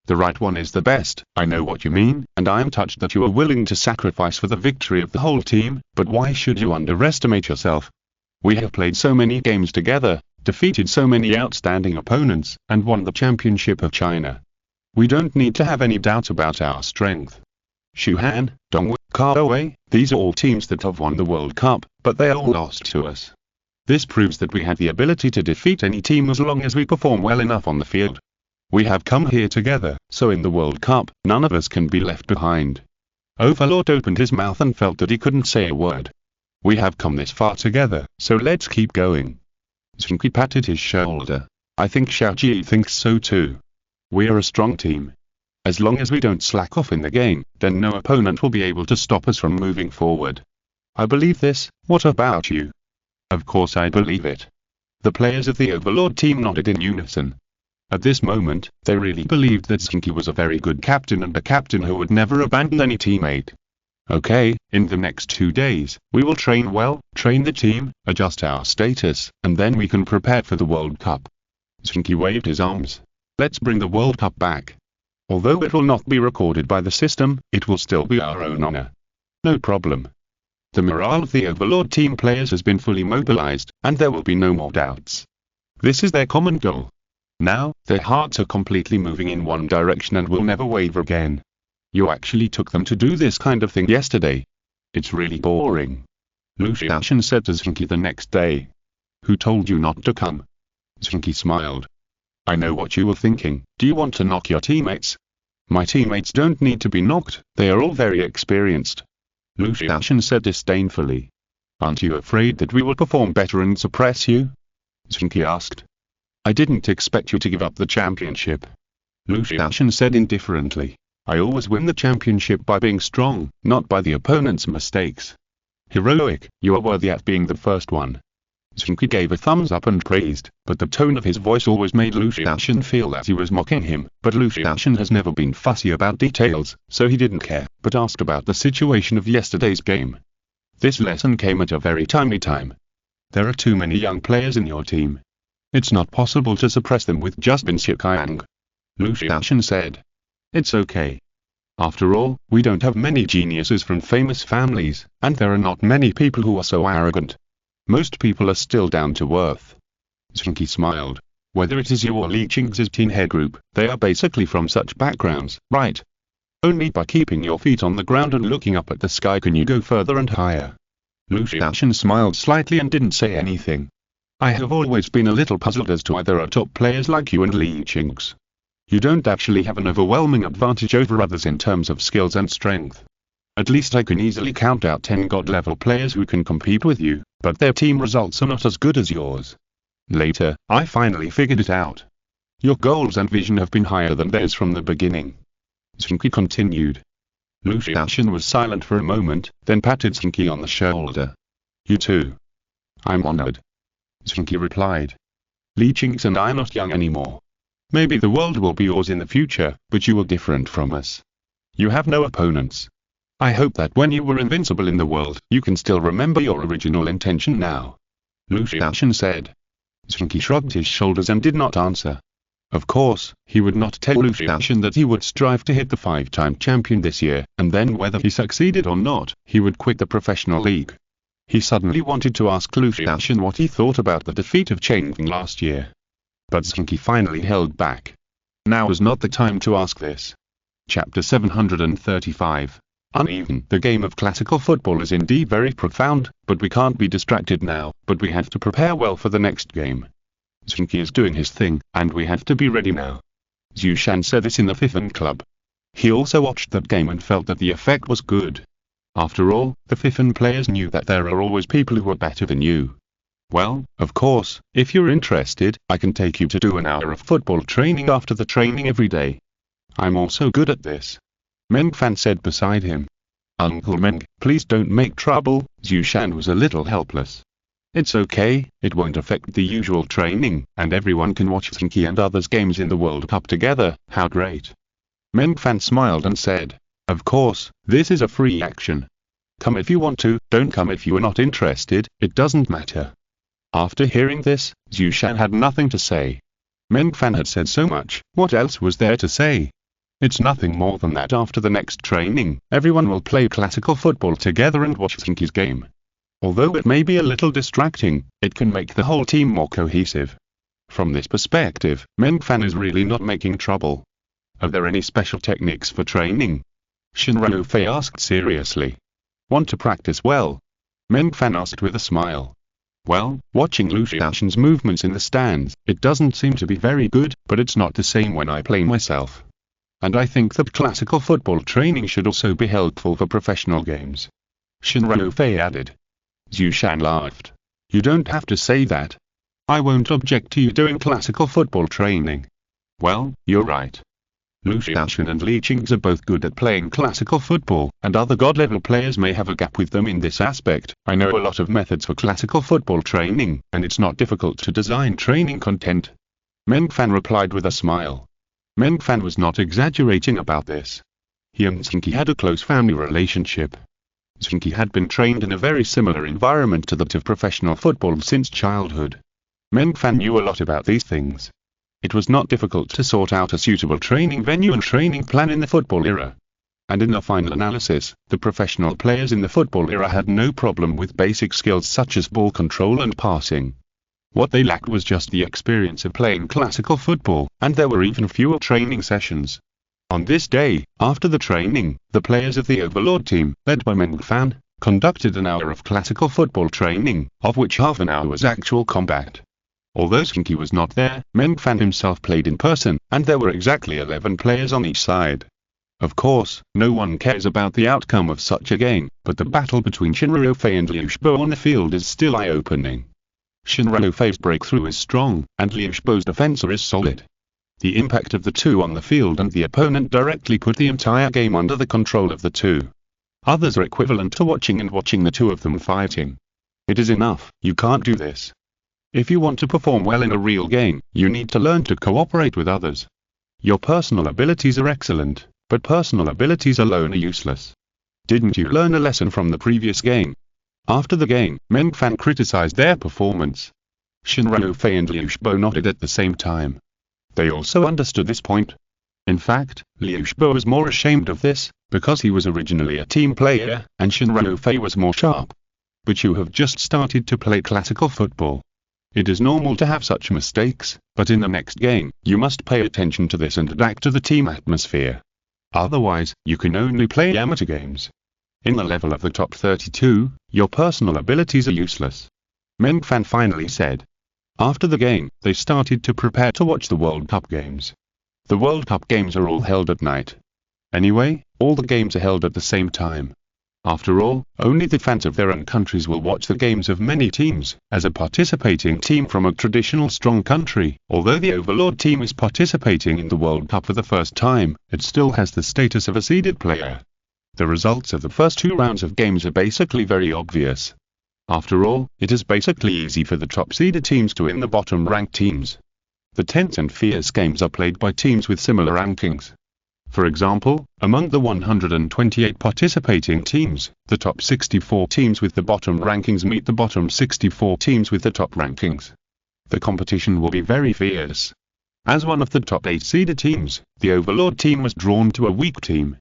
The right one is the best, I know what you mean, and I am touched that you are willing to sacrifice for the victory of the whole team, but why should you underestimate yourself? We have played so many games together, defeated so many outstanding opponents, and won the championship of China. We don't need to have any doubt about our strength. Shuhan, Dongwu, Kaowei, these are all teams that have won the World Cup, but they all lost to us. This proves that we have the ability to defeat any team as long as we perform well enough on the field. We have come here together, so in the World Cup, none of us can be left behind. Overlord opened his mouth and felt that he couldn't say a word. We have come this far together, so let's keep going. Zheng Qi patted his shoulder. I think Xiao Ji thinks so too. We are a strong team. As long as we don't slack off in the game, then no opponent will be able to stop us from moving forward. I believe this, what about you? Of course I believe it. The players of the Overlord team nodded in unison. At this moment, they really believed that Zheng Qi was a very good captain and a captain who would never abandon any teammate. Okay, in the next 2 days, we will train well, train the team, adjust our status, and then we can prepare for the World Cup. Zheng Qi waved his arms. Let's bring the World Cup back. Although it will not be recorded by the system, it will still be our own honor. No problem. The morale of the Overlord team players has been fully mobilized, and there will be no more doubts. This is their common goal. Now, their hearts are completely moving in one direction and will never waver again. You actually took them to do this kind of thing yesterday. It's really boring. Lu Xiaoshan said to Zheng Qi the next day. Who told you not to come? Zheng Qi smiled. I know what you were thinking. Do you want to knock your teammates? My teammates don't need to be knocked, they are all very experienced. Lu Xiaoshan said disdainfully. Aren't you afraid that we will perform better and suppress you? Zheng Qi asked. I didn't expect you to give up the championship. Lu Xiaoshan said indifferently. I always win the championship by being strong, not by the opponent's mistakes. Heroic, you are worthy at being the first one. Zheng Qi gave a thumbs up and praised, but the tone of his voice always made Lu Xiaoshan feel that he was mocking him, but Lu Xiaoshan has never been fussy about details, so he didn't care, but asked about the situation of yesterday's game. This lesson came at a very timely time. There are too many young players in your team. It's not possible to suppress them with just Bin Xiaokang. Lu Xiaoshan said. It's okay. After all, we don't have many geniuses from famous families, and there are not many people who are so arrogant. Most people are still down to earth. Zheng Qi smiled. Whether it is you or Li Qing's teen head group, they are basically from such backgrounds, right? Only by keeping your feet on the ground and looking up at the sky can you go further and higher. Lu Xiaoshan smiled slightly and didn't say anything. I have always been a little puzzled as to why there are top players like you and Li Qing's. You don't actually have an overwhelming advantage over others in terms of skills and strength. At least I can easily count out 10 god-level players who can compete with you, but their team results are not as good as yours. Later, I finally figured it out. Your goals and vision have been higher than theirs from the beginning. Zheng Qi continued. Lu Xiaoshan was silent for a moment, then patted Zheng Qi on the shoulder. You too. I'm honored. Zheng Qi replied. Li Qing's and I are not young anymore. Maybe the world will be yours in the future, but you are different from us. You have no opponents. I hope that when you were invincible in the world, you can still remember your original intention now. Lu Xiaoshan said. Zheng Qi shrugged his shoulders and did not answer. Of course, he would not tell Lu Xiaoshan that he would strive to hit the 5-time champion this year, and then whether he succeeded or not, he would quit the professional league. He suddenly wanted to ask Lu Xiaoshan what he thought about the defeat of Chen Qing last year. But Zheng Qi finally held back. Now is not the time to ask this. Chapter 735. Uneven. The game of classical football is indeed very profound, but we can't be distracted now, but we have to prepare well for the next game. Zheng Qi is doing his thing, and we have to be ready now. Zhu Shan said this in the Fifan Club. He also watched that game and felt that the effect was good. After all, the Fifan players knew that there are always people who are better than you. Well, of course, if you're interested, I can take you to do an hour of football training after the training every day. I'm also good at this. Meng Fan said beside him. Uncle Meng, please don't make trouble. Zhu Shan was a little helpless. It's okay, it won't affect the usual training, and everyone can watch Zheng Qi and others' games in the World Cup together. How great. Meng Fan smiled and said, of course, this is a free action. Come if you want to, don't come if you are not interested, it doesn't matter. After hearing this, Zhu Shan had nothing to say. Meng Fan had said so much, what else was there to say? It's nothing more than that after the next training, everyone will play classical football together and watch Zheng Qi's game. Although it may be a little distracting, it can make the whole team more cohesive. From this perspective, Meng Fan is really not making trouble. Are there any special techniques for training? Shen Ruofei asked seriously. Want to practice well? Meng Fan asked with a smile. Well, watching Lu Xiaoshen's movements in the stands, it doesn't seem to be very good, but it's not the same when I play myself. And I think that classical football training should also be helpful for professional games. Shen Ruofei added. Zhu Shan laughed. You don't have to say that. I won't object to you doing classical football training. Well, you're right. Lu Xiaoshen and Li Qingzi are both good at playing classical football, and other god-level players may have a gap with them in this aspect. I know a lot of methods for classical football training, and it's not difficult to design training content. Meng Fan replied with a smile. Meng Fan was not exaggerating about this. He and Zheng Qi had a close family relationship. Zheng Qi had been trained in a very similar environment to that of professional football since childhood. Meng Fan knew a lot about these things. It was not difficult to sort out a suitable training venue and training plan in the football era. And in the final analysis, the professional players in the football era had no problem with basic skills such as ball control and passing. What they lacked was just the experience of playing classical football, and there were even fewer training sessions. On this day, after the training, the players of the Overlord team, led by Meng Fan, conducted an hour of classical football training, of which half an hour was actual combat. Although Zheng Qi was not there, Meng Fan himself played in person, and there were exactly 11 players on each side. Of course, no one cares about the outcome of such a game, but the battle between Shen Ruofei and Liu Shibo on the field is still eye-opening. Shen Ruofei's breakthrough is strong, and Liu Shibo's defense is solid. The impact of the two on the field and the opponent directly put the entire game under the control of the two. Others are equivalent to watching the two of them fighting. It is enough, you can't do this. If you want to perform well in a real game, you need to learn to cooperate with others. Your personal abilities are excellent, but personal abilities alone are useless. Didn't you learn a lesson from the previous game? After the game, Meng Fan criticized their performance. Shen Ruofei and Liu Shibo nodded at the same time. They also understood this point. In fact, Liu Shibo was more ashamed of this, because he was originally a team player, and Shen Ruofei was more sharp. But you have just started to play classical football. It is normal to have such mistakes, but in the next game, you must pay attention to this and adapt to the team atmosphere. Otherwise, you can only play amateur games. In the level of the top 32, your personal abilities are useless. Meng Fan finally said. After the game, they started to prepare to watch the World Cup games. The World Cup games are all held at night. Anyway, all the games are held at the same time. After all, only the fans of their own countries will watch the games of many teams. As a participating team from a traditional strong country, although the Overlord team is participating in the World Cup for the first time, it still has the status of a seeded player. The results of the first two rounds of games are basically very obvious. After all, it is basically easy for the top seeded teams to win the bottom ranked teams. The tense and fierce games are played by teams with similar rankings. For example, among the 128 participating teams, the top 64 teams with the bottom rankings meet the bottom 64 teams with the top rankings. The competition will be very fierce. As one of the top 8 seeded teams, the Overlord team was drawn to a weak team.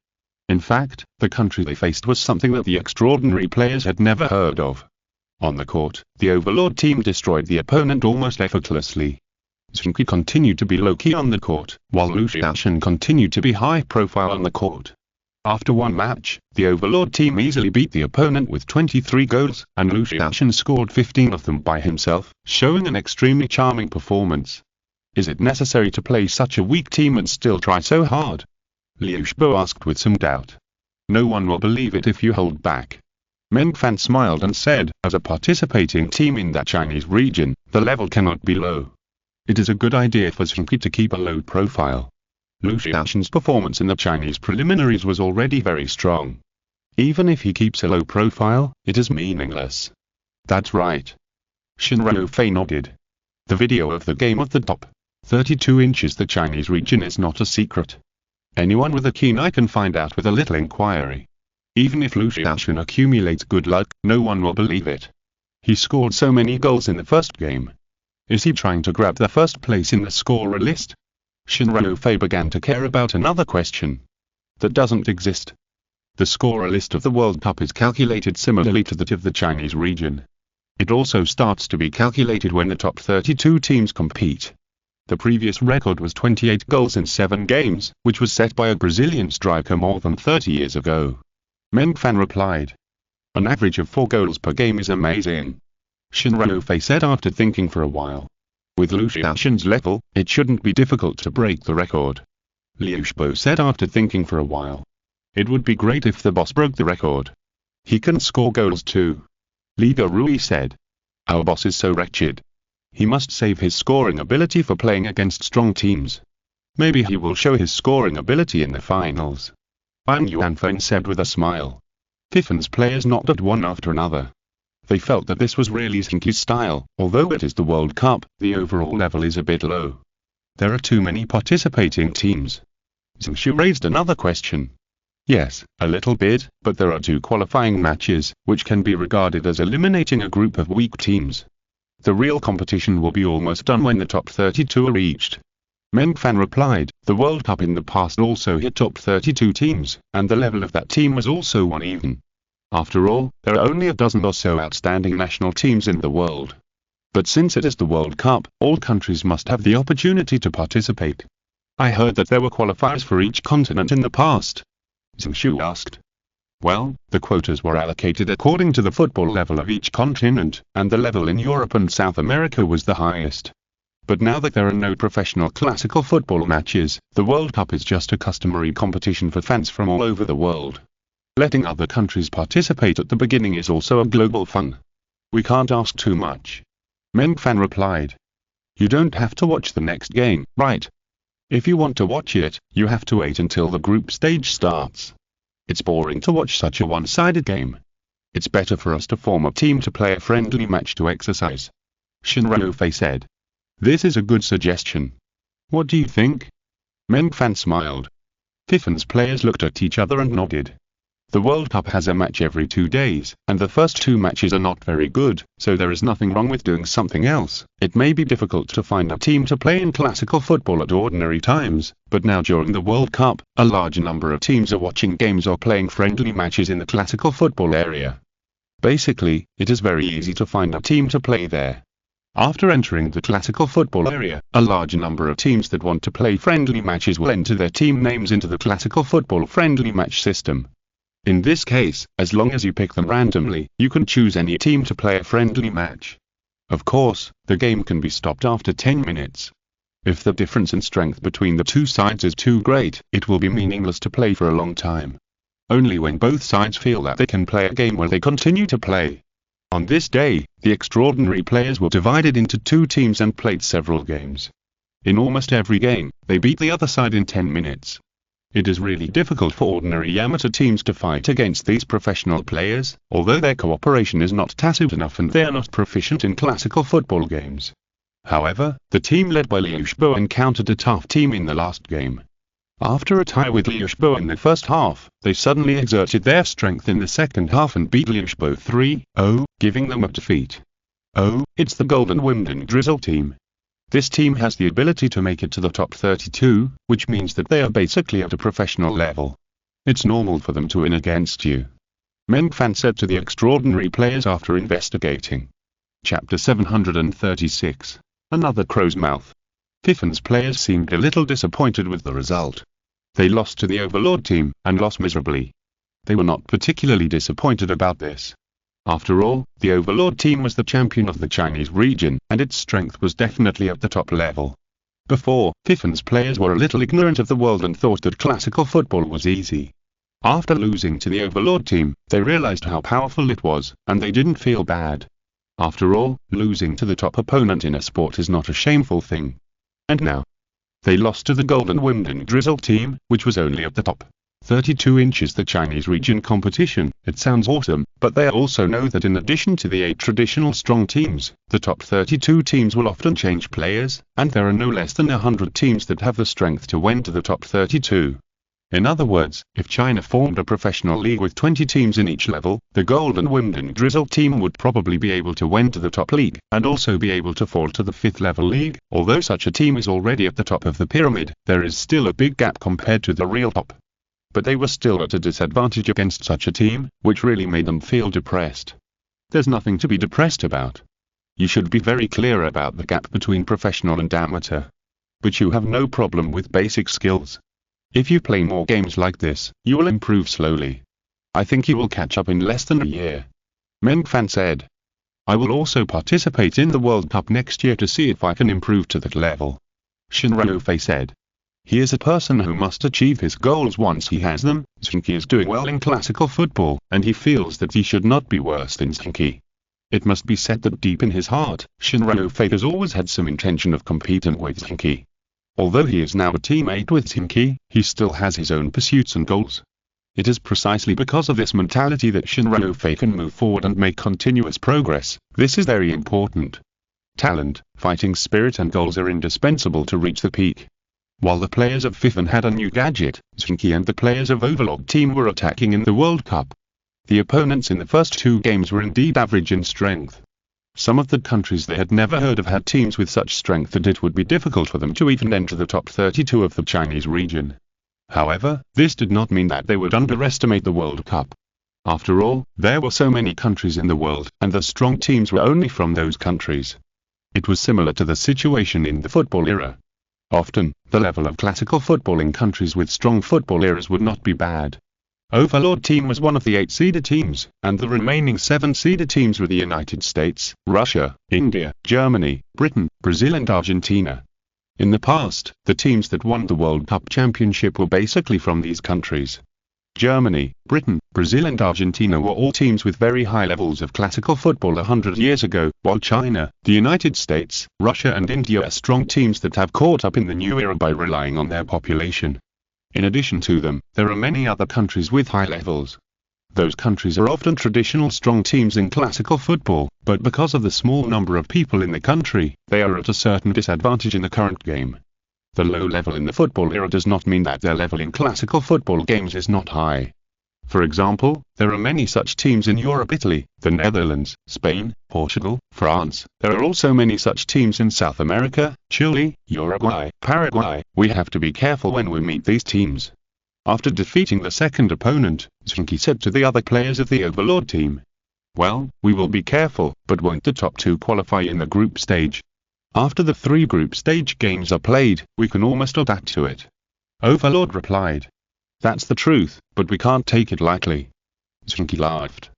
In fact, the country they faced was something that the extraordinary players had never heard of. On the court, the Overlord team destroyed the opponent almost effortlessly. Zheng Qi continued to be low-key on the court, while Lu Xiaoshen continued to be high-profile on the court. After one match, the Overlord team easily beat the opponent with 23 goals, and Lu Xiaoshen scored 15 of them by himself, showing an extremely charming performance. Is it necessary to play such a weak team and still try so hard? Liu Shibo asked with some doubt. No one will believe it if you hold back. Meng Fan smiled and said, as a participating team in that Chinese region, the level cannot be low. It is a good idea for Zheng Qi to keep a low profile. Lu Xiaoxin's performance in the Chinese preliminaries was already very strong. Even if he keeps a low profile, it is meaningless. That's right. Shen Ruofei nodded. The video of the game of the top 32 inches the Chinese region is not a secret. Anyone with a keen eye can find out with a little inquiry. Even if Lu Xiaoxin accumulates good luck, no one will believe it. He scored so many goals in the first game. Is he trying to grab the first place in the scorer list? Shen Ruofei began to care about another question. That doesn't exist. The scorer list of the World Cup is calculated similarly to that of the Chinese region. It also starts to be calculated when the top 32 teams compete. The previous record was 28 goals in 7 games, which was set by a Brazilian striker more than 30 years ago. Meng Fan replied. An average of 4 goals per game is amazing. Shen Ruofei said after thinking for a while. With Lu Xiaoxin's level, it shouldn't be difficult to break the record. Liu Shibo said after thinking for a while. It would be great if the boss broke the record. He can score goals too. Li Rui said. Our boss is so wretched. He must save his scoring ability for playing against strong teams. Maybe he will show his scoring ability in the finals. Wang Yuanfen said with a smile. Tiffin's players nodded one after another. They felt that this was really Zheng Qi's style. Although it is the World Cup, the overall level is a bit low. There are too many participating teams. Zheng Qi raised another question. Yes, a little bit, but there are 2 qualifying matches, which can be regarded as eliminating a group of weak teams. The real competition will be almost done when the top 32 are reached. Meng Fan replied, the World Cup in the past also hit top 32 teams, and the level of that team was also uneven. After all, there are only a dozen or so outstanding national teams in the world. But since it is the World Cup, all countries must have the opportunity to participate. I heard that there were qualifiers for each continent in the past. Zheng Qi asked. Well, the quotas were allocated according to the football level of each continent, and the level in Europe and South America was the highest. But now that there are no professional classical football matches, the World Cup is just a customary competition for fans from all over the world. Letting other countries participate at the beginning is also a global fun. We can't ask too much. Meng Fan replied. You don't have to watch the next game, right? If you want to watch it, you have to wait until the group stage starts. It's boring to watch such a one-sided game. It's better for us to form a team to play a friendly match to exercise. Shen Ruofei said. This is a good suggestion. What do you think? Meng Fan smiled. Tiffin's players looked at each other and nodded. The World Cup has a match every 2 days, and the first 2 matches are not very good, so there is nothing wrong with doing something else. It may be difficult to find a team to play in classical football at ordinary times, but now during the World Cup, a large number of teams are watching games or playing friendly matches in the classical football area. Basically, it is very easy to find a team to play there. After entering the classical football area, a large number of teams that want to play friendly matches will enter their team names into the classical football friendly match system. In this case, as long as you pick them randomly, you can choose any team to play a friendly match. Of course, the game can be stopped after 10 minutes. If the difference in strength between the 2 sides is too great, it will be meaningless to play for a long time. Only when both sides feel that they can play a game will they continue to play. On this day, the extraordinary players were divided into 2 teams and played several games. In almost every game, they beat the other side in 10 minutes. It is really difficult for ordinary amateur teams to fight against these professional players, although their cooperation is not tacit enough and they are not proficient in classical football games. However, the team led by Liu Shibo encountered a tough team in the last game. After a tie with Liu Shibo in the first half, they suddenly exerted their strength in the second half and beat Liu Shibo 3-0, giving them a defeat. Oh, it's the Golden Wimbledon Drizzle team. This team has the ability to make it to the top 32, which means that they are basically at a professional level. It's normal for them to win against you. Meng Fan said to the extraordinary players after investigating. Chapter 736. Another crow's mouth. Tiffin's players seemed a little disappointed with the result. They lost to the Overlord team, and lost miserably. They were not particularly disappointed about this. After all, the Overlord team was the champion of the Chinese region, and its strength was definitely at the top level. Before, FIFA's players were a little ignorant of the world and thought that classical football was easy. After losing to the Overlord team, they realized how powerful it was, and they didn't feel bad. After all, losing to the top opponent in a sport is not a shameful thing. And now, they lost to the Golden Wimbledon Drizzle team, which was only at the top 32 inches the Chinese region competition. It sounds awesome, but they also know that in addition to the 8 traditional strong teams, the top 32 teams will often change players, and there are no less than 100 teams that have the strength to win to the top 32. In other words, if China formed a professional league with 20 teams in each level, the Golden Wimbledon Drizzle team would probably be able to win to the top league, and also be able to fall to the 5th level league. Although such a team is already at the top of the pyramid, there is still a big gap compared to the real top. But they were still at a disadvantage against such a team, which really made them feel depressed. There's nothing to be depressed about. You should be very clear about the gap between professional and amateur. But you have no problem with basic skills. If you play more games like this, you will improve slowly. I think you will catch up in less than a year. Meng Fan said. I will also participate in the World Cup next year to see if I can improve to that level. Shin Ranofei said. He is a person who must achieve his goals once he has them. Zheng Qi is doing well in classical football, and he feels that he should not be worse than Zheng Qi. It must be said that deep in his heart, Shin Ranofei has always had some intention of competing with Zheng Qi. Although he is now a teammate with Zheng Qi, he still has his own pursuits and goals. It is precisely because of this mentality that Shin Ranofei can move forward and make continuous progress. This is very important. Talent, fighting spirit and goals are indispensable to reach the peak. While the players of FIFA had a new gadget, Zheng Qi and the players of Overlord team were attacking in the World Cup. The opponents in the first 2 games were indeed average in strength. Some of the countries they had never heard of had teams with such strength that it would be difficult for them to even enter the top 32 of the Chinese region. However, this did not mean that they would underestimate the World Cup. After all, there were so many countries in the world, and the strong teams were only from those countries. It was similar to the situation in the football era. Often, the level of classical football in countries with strong football eras would not be bad. Overlord team was one of the 8 seeded teams, and the remaining 7 seeded teams were the United States, Russia, India, Germany, Britain, Brazil and Argentina. In the past, the teams that won the World Cup championship were basically from these countries. Germany, Britain, Brazil and Argentina were all teams with very high levels of classical football 100 years ago, while China, the United States, Russia and India are strong teams that have caught up in the new era by relying on their population. In addition to them, there are many other countries with high levels. Those countries are often traditional strong teams in classical football, but because of the small number of people in the country, they are at a certain disadvantage in the current game. The low level in the football era does not mean that their level in classical football games is not high. For example, there are many such teams in Europe, Italy, the Netherlands, Spain, Portugal, France. There are also many such teams in South America, Chile, Uruguay, Paraguay. We have to be careful when we meet these teams. After defeating the second opponent, Zheng Qi said to the other players of the Overlord team, well, we will be careful, but won't the top 2 qualify in the group stage? After the 3 group stage games are played, we can almost adapt to it. Overlord replied. That's the truth, but we can't take it lightly. Zheng Qi laughed.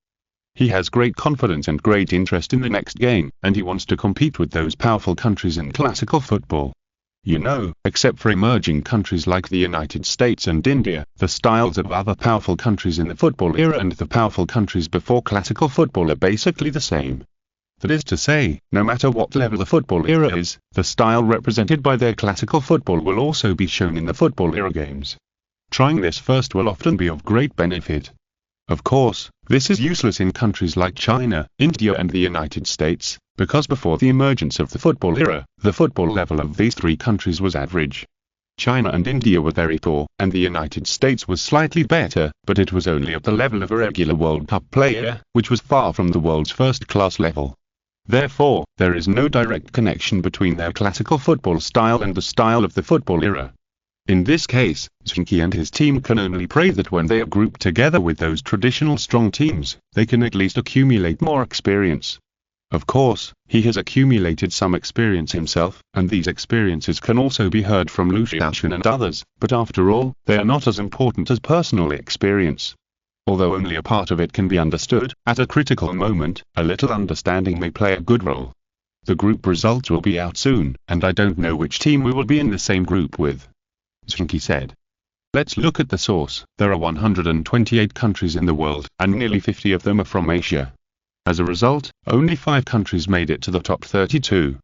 He has great confidence and great interest in the next game, and he wants to compete with those powerful countries in classical football. You know, except for emerging countries like the United States and India, the styles of other powerful countries in the football era and the powerful countries before classical football are basically the same. That is to say, no matter what level the football era is, the style represented by their classical football will also be shown in the football era games. Trying this first will often be of great benefit. Of course, this is useless in countries like China, India and the United States, because before the emergence of the football era, the football level of these 3 countries was average. China and India were very poor, and the United States was slightly better, but it was only at the level of a regular World Cup player, which was far from the world's first-class level. Therefore, there is no direct connection between their classical football style and the style of the football era. In this case, Zheng Qi and his team can only pray that when they are grouped together with those traditional strong teams, they can at least accumulate more experience. Of course, he has accumulated some experience himself, and these experiences can also be heard from Lu Xiaoxun and others, but after all, they are not as important as personal experience. Although only a part of it can be understood, at a critical moment, a little understanding may play a good role. The group results will be out soon, and I don't know which team we will be in the same group with. Zheng Qi said. Let's look at the source. There are 128 countries in the world, and nearly 50 of them are from Asia. As a result, only 5 countries made it to the top 32.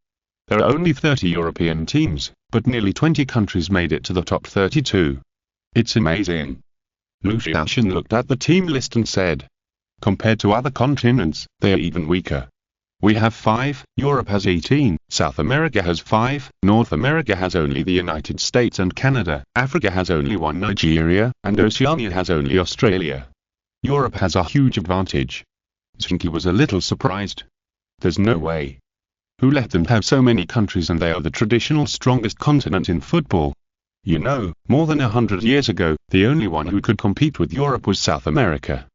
There are only 30 European teams, but nearly 20 countries made it to the top 32. It's amazing. Lu Xiaoshan looked at the team list and said, compared to other continents, they are even weaker. We have 5, Europe has 18, South America has 5, North America has only the United States and Canada, Africa has only 1 Nigeria, and Oceania has only Australia. Europe has a huge advantage. Zheng Qi was a little surprised. There's no way. Who let them have so many countries, and they are the traditional strongest continent in football? You know, more than 100 years ago, the only one who could compete with Europe was South America.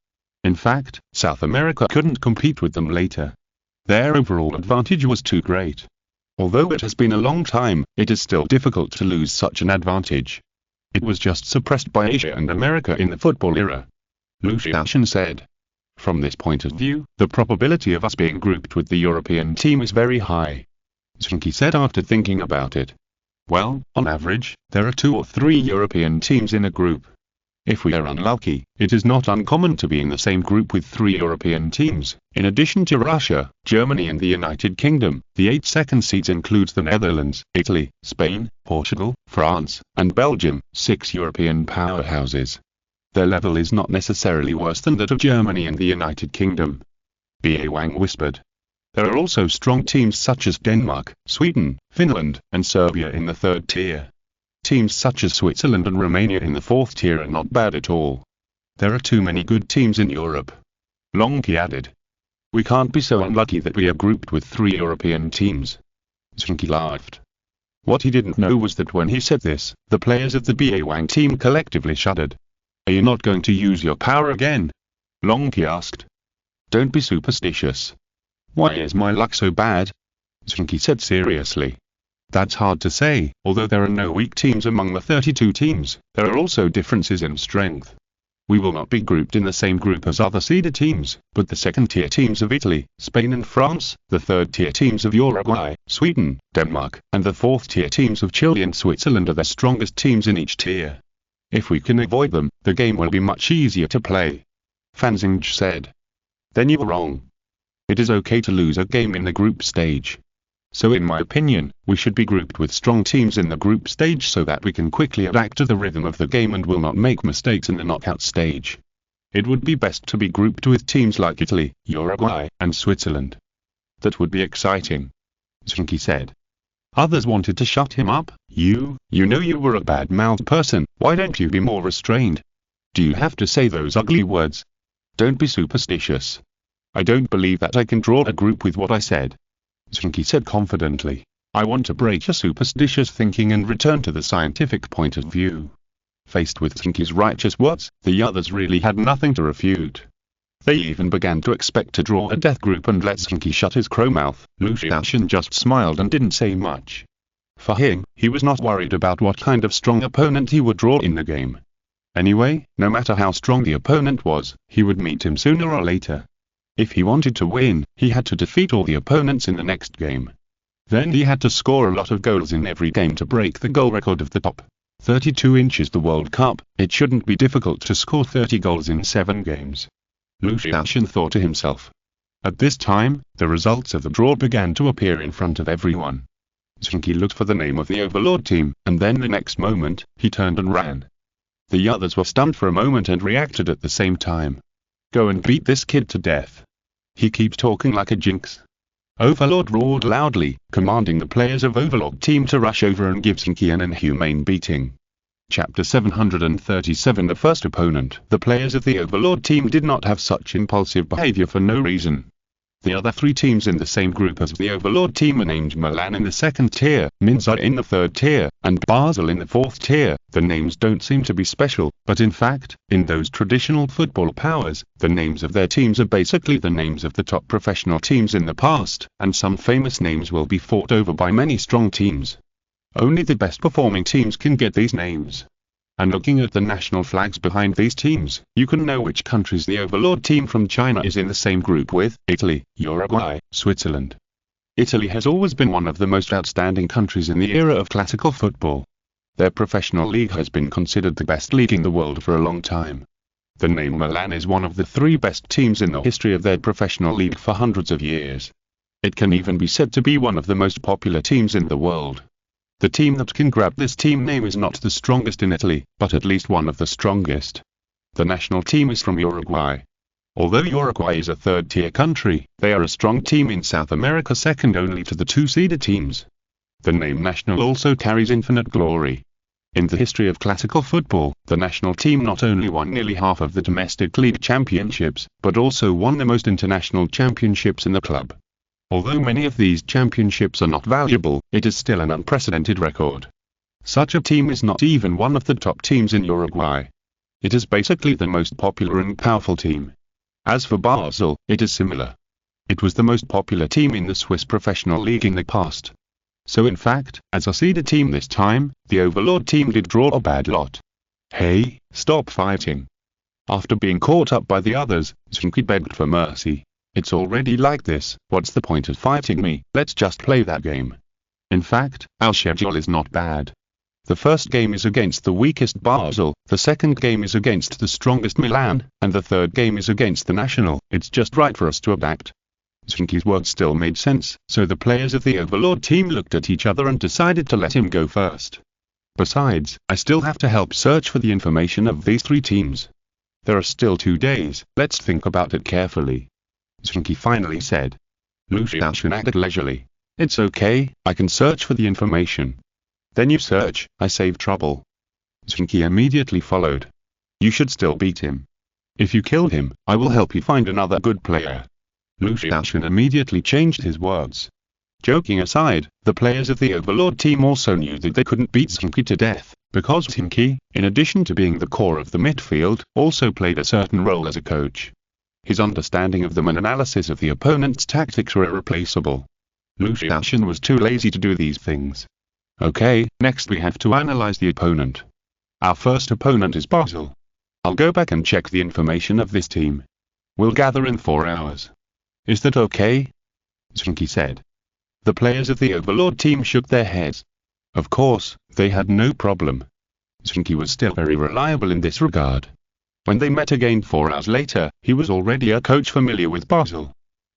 In fact, South America couldn't compete with them later. Their overall advantage was too great. Although it has been a long time, it is still difficult to lose such an advantage. It was just suppressed by Asia and America in the football era. Lu Xiaoshan said. From this point of view, the probability of us being grouped with the European team is very high. Zheng Qi said after thinking about it. Well, on average, there are 2 or 3 European teams in a group. If we are unlucky, it is not uncommon to be in the same group with 3 European teams. In addition to Russia, Germany and the United Kingdom, the 8 second seeds includes the Netherlands, Italy, Spain, Portugal, France, and Belgium, 6 European powerhouses. Their level is not necessarily worse than that of Germany and the United Kingdom. B.A. Wang whispered. There are also strong teams such as Denmark, Sweden, Finland, and Serbia in the 3rd tier. Teams such as Switzerland and Romania in the 4th tier are not bad at all. There are too many good teams in Europe. Zheng Qi added. We can't be so unlucky that we are grouped with 3 European teams. Zheng Qi laughed. What he didn't know was that when he said this, the players of the B.A. Wang team collectively shuddered. Are you not going to use your power again? Zheng Qi asked. Don't be superstitious. Why is my luck so bad? Zheng Qi said seriously. That's hard to say. Although there are no weak teams among the 32 teams, there are also differences in strength. We will not be grouped in the same group as other seeded teams, but the 2nd-tier teams of Italy, Spain and France, the 3rd-tier teams of Uruguay, Sweden, Denmark, and the 4th-tier teams of Chile and Switzerland are the strongest teams in each tier. If we can avoid them, the game will be much easier to play. Fan Xingzhi said. Then you were wrong. It is okay to lose a game in the group stage. So in my opinion, we should be grouped with strong teams in the group stage so that we can quickly adapt to the rhythm of the game and will not make mistakes in the knockout stage. It would be best to be grouped with teams like Italy, Uruguay, and Switzerland. That would be exciting. Zheng Qi said. Others wanted to shut him up. You know you were a bad-mouthed person, why don't you be more restrained? Do you have to say those ugly words? Don't be superstitious. I don't believe that I can draw a group with what I said. Zheng Qi said confidently. I want to break your superstitious thinking and return to the scientific point of view. Faced with Zheng Qi's righteous words, the others really had nothing to refute. They even began to expect to draw a death group and let Zheng Qi shut his crow mouth. Lu Xiaoshan just smiled and didn't say much. For him, he was not worried about what kind of strong opponent he would draw in the game. Anyway, no matter how strong the opponent was, he would meet him sooner or later. If he wanted to win, he had to defeat all the opponents in the next game. Then he had to score a lot of goals in every game to break the goal record of the top 32 inches the World Cup. It shouldn't be difficult to score 30 goals in 7 games. Lu Xiaoshan thought to himself. At this time, the results of the draw began to appear in front of everyone. Zheng Qi looked for the name of the Overlord team, and then the next moment, he turned and ran. The others were stunned for a moment and reacted at the same time. Go and beat this kid to death. He keeps talking like a jinx. Overlord roared loudly, commanding the players of Overlord team to rush over and give Zheng Qi an inhumane beating. Chapter 737 The first opponent. The players of the Overlord team did not have such impulsive behavior for no reason. The other 3 teams in the same group as the Overlord team are named Milan in the 2nd tier, Minza in the 3rd tier, and Basel in the 4th tier. The names don't seem to be special, but in fact, in those traditional football powers, the names of their teams are basically the names of the top professional teams in the past, and some famous names will be fought over by many strong teams. Only the best performing teams can get these names. And looking at the national flags behind these teams, you can know which countries the Overlord team from China is in the same group with: Italy, Uruguay, Switzerland. Italy has always been one of the most outstanding countries in the era of classical football. Their professional league has been considered the best league in the world for a long time. The name Milan is one of the 3 best teams in the history of their professional league for hundreds of years. It can even be said to be one of the most popular teams in the world. The team that can grab this team name is not the strongest in Italy, but at least one of the strongest. The national team is from Uruguay. Although Uruguay is a third-tier country, they are a strong team in South America, second only to the 2-seeded teams. The name national also carries infinite glory. In the history of classical football, the national team not only won nearly half of the domestic league championships, but also won the most international championships in the club. Although many of these championships are not valuable, it is still an unprecedented record. Such a team is not even one of the top teams in Uruguay. It is basically the most popular and powerful team. As for Basel, it is similar. It was the most popular team in the Swiss professional league in the past. So in fact, as a seeded team this time, the overlord team did draw a bad lot. Hey, stop fighting. After being caught up by the others, Zheng Qi begged for mercy. It's already like this, what's the point of fighting me, let's just play that game. In fact, our schedule is not bad. The first game is against the weakest Basel, the second game is against the strongest Milan, and the third game is against the national. It's just right for us to adapt. Zheng Qi's words still made sense, so the players of the overlord team looked at each other and decided to let him go first. Besides, I still have to help search for the information of these 3 teams. There are still 2 days, let's think about it carefully. Zheng Qi finally said. Lu Xiaoxun acted leisurely. It's okay, I can search for the information. Then you search, I save trouble. Zheng Qi immediately followed. You should still beat him. If you kill him, I will help you find another good player. Lu Xiaoxun immediately changed his words. Joking aside, the players of the overlord team also knew that they couldn't beat Zheng Qi to death, because Zheng Qi, in addition to being the core of the midfield, also played a certain role as a coach. His understanding of them and analysis of the opponent's tactics were irreplaceable. Lu Xiaoxun was too lazy to do these things. Okay, next we have to analyze the opponent. Our first opponent is Basel. I'll go back and check the information of this team. We'll gather in 4 hours. Is that okay? Zheng Qi said. The players of the overlord team shook their heads. Of course, they had no problem. Zheng Qi was still very reliable in this regard. When they met again 4 hours later, he was already a coach familiar with Basel.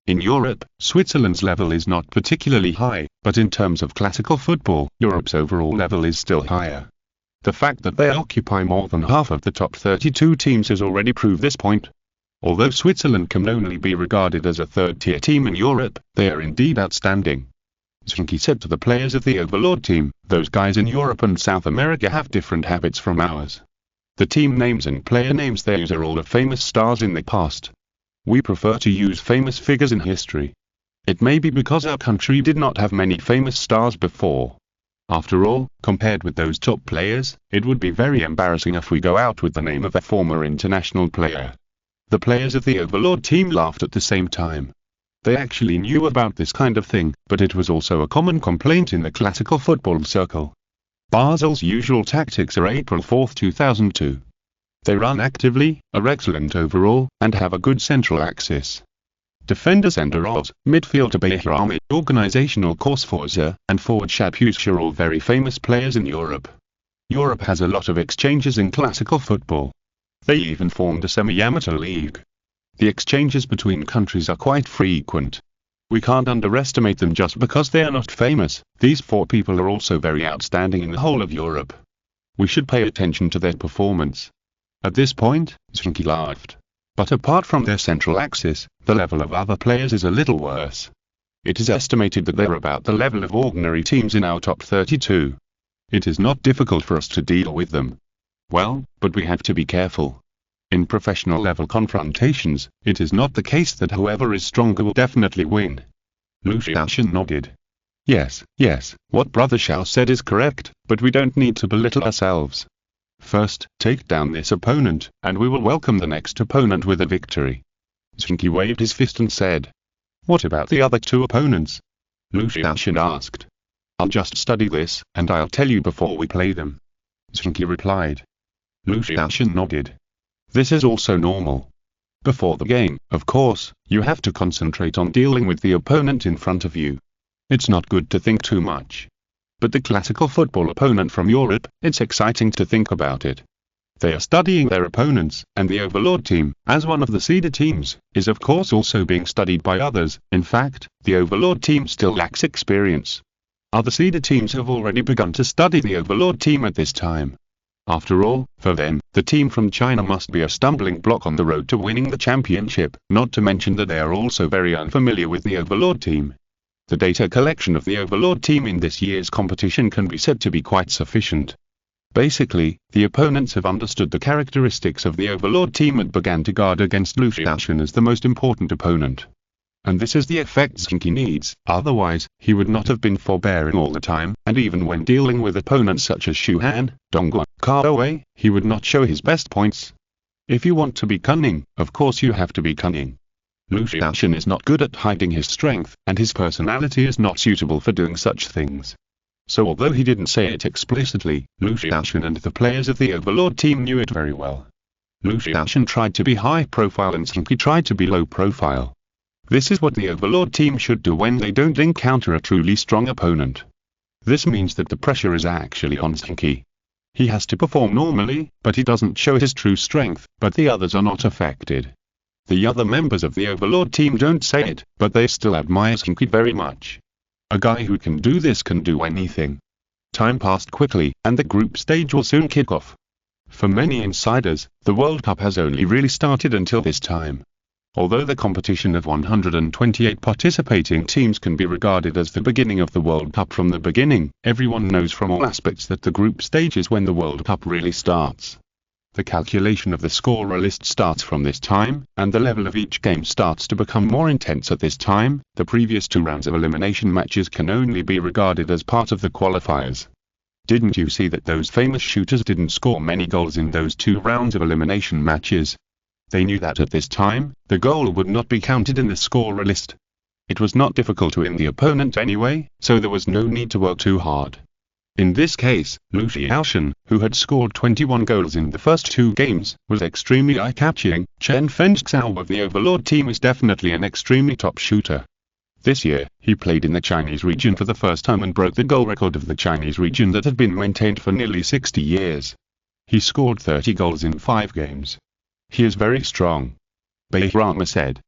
In Europe, Switzerland's level is not particularly high, but in terms of classical football, Europe's overall level is still higher. The fact that they occupy more than half of the top 32 teams has already proved this point. Although Switzerland can only be regarded as a third-tier team in Europe, they are indeed outstanding. Zheng Qi said to the players of the overlord team, those guys in Europe and South America have different habits from ours. The team names and player names they use are all of famous stars in the past. We prefer to use famous figures in history. It may be because our country did not have many famous stars before. After all, compared with those top players, it would be very embarrassing if we go out with the name of a former international player. The players of the overlord team laughed at the same time. They actually knew about this kind of thing, but it was also a common complaint in the classical football circle. Basel's usual tactics are April 4, 2002. They run actively, are excellent overall, and have a good central axis. Defender Senderos, midfielder Behrami, organizational Korsforza, and forward Shapus are all very famous players in Europe. Europe has a lot of exchanges in classical football. They even formed a semi-amateur league. The exchanges between countries are quite frequent. We can't underestimate them just because they are not famous. These 4 people are also very outstanding in the whole of Europe. We should pay attention to their performance. At this point, Zheng Qi laughed. But apart from their central axis, the level of other players is a little worse. It is estimated that they're about the level of ordinary teams in our top 32. It is not difficult for us to deal with them. Well, but we have to be careful. In professional level confrontations, it is not the case that whoever is stronger will definitely win. Lu Xiaoxun nodded. Yes, what Brother Xiao said is correct, but we don't need to belittle ourselves. First, take down this opponent, and we will welcome the next opponent with a victory. Zheng Qi waved his fist and said. What about the other 2 opponents? Lu Xiaoxun asked. I'll just study this, and I'll tell you before we play them. Zheng Qi replied. Lu Xiaoxun nodded. This is also normal. Before the game, of course, you have to concentrate on dealing with the opponent in front of you. it's not good to think too much. But the classical football opponent from Europe, it's exciting to think about it. They are studying their opponents, and the Overlord team, as one of the seeded teams, is of course also being studied by others. In fact, the Overlord team still lacks experience. Other seeded teams have already begun to study the Overlord team at this time. After all, for them, the team from China must be a stumbling block on the road to winning the championship, not to mention that they are also very unfamiliar with the Overlord team. The data collection of the Overlord team in this year's competition can be said to be quite sufficient. Basically, the opponents have understood the characteristics of the Overlord team and began to guard against Lucian as the most important opponent. And this is the effect Zheng Qi needs, otherwise, he would not have been forbearing all the time, and even when dealing with opponents such as Shu Han, Dongguan, Kaowei, he would not show his best points. If you want to be cunning, of course you have to be cunning. Lucian is not good at hiding his strength, and his personality is not suitable for doing such things. So although he didn't say it explicitly, Lucian and the players of the Overlord team knew it very well. Lucian tried to be high profile and Zheng Qi tried to be low profile. This is what the Overlord team should do when they don't encounter a truly strong opponent. This means that the pressure is actually on Zheng Qi. He has to perform normally, but he doesn't show his true strength, but the others are not affected. The other members of the Overlord team don't say it, but they still admire Zheng Qi very much. A guy who can do this can do anything. Time passed quickly, and the group stage will soon kick off. For many insiders, the World Cup has only really started until this time. Although the competition of 128 participating teams can be regarded as the beginning of the World Cup from the beginning, everyone knows from all aspects that the group stage is when the World Cup really starts. The calculation of the scorer list starts from this time, and the level of each game starts to become more intense at this time. The previous 2 rounds of elimination matches can only be regarded as part of the qualifiers. Didn't you see that those famous shooters didn't score many goals in those 2 rounds of elimination matches? They knew that at this time, the goal would not be counted in the scorer list. It was not difficult to win the opponent anyway, so there was no need to work too hard. In this case, Lucian, who had scored 21 goals in the first 2 games, was extremely eye-catching. Chen Fengxiao of the Overlord team is definitely an extremely top shooter. This year, he played in the Chinese region for the first time and broke the goal record of the Chinese region that had been maintained for nearly 60 years. He scored 30 goals in 5 games. He is very strong. Behrama said.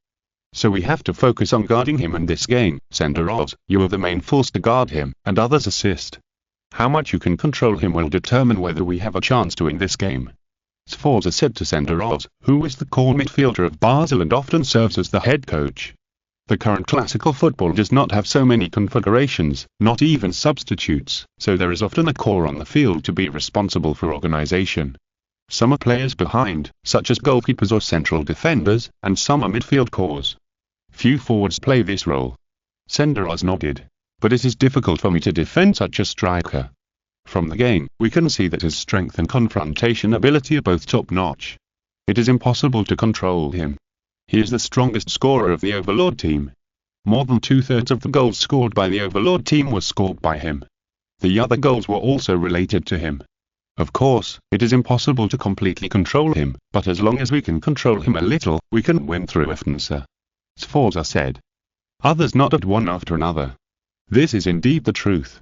So we have to focus on guarding him in this game. Senderos, you are the main force to guard him, and others assist. How much you can control him will determine whether we have a chance to win this game. Sforza said to Senderos, who is the core midfielder of Basel and often serves as the head coach. The current classical football does not have so many configurations, not even substitutes, so there is often a core on the field to be responsible for organization. Some are players behind, such as goalkeepers or central defenders, and some are midfield cores. Few forwards play this role. Senderos nodded. But it is difficult for me to defend such a striker. From the game, we can see that his strength and confrontation ability are both top-notch. It is impossible to control him. He is the strongest scorer of the Overlord team. More than 2/3 of the goals scored by the Overlord team were scored by him. The other goals were also related to him. Of course, it is impossible to completely control him, but as long as we can control him a little, we can win through Ifnsa. Sforza said. Others nodded one after another. This is indeed the truth.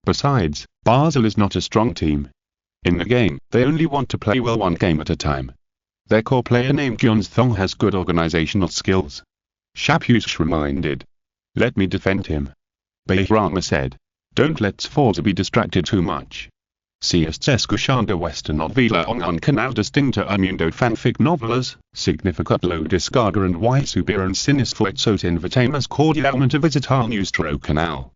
Besides, Basel is not a strong team. In the game, they only want to play well one game at a time. Their core player named Gyonthong has good organizational skills. Shapush reminded. Let me defend him. Behrama said. Don't let Sforza be distracted too much. CS escuchando esta novela en un canal distinto a mundo fanfic novelas, significat lo descarga and y subieron sin esfuerzos invitamos cordialmente a visitar nuestro canal.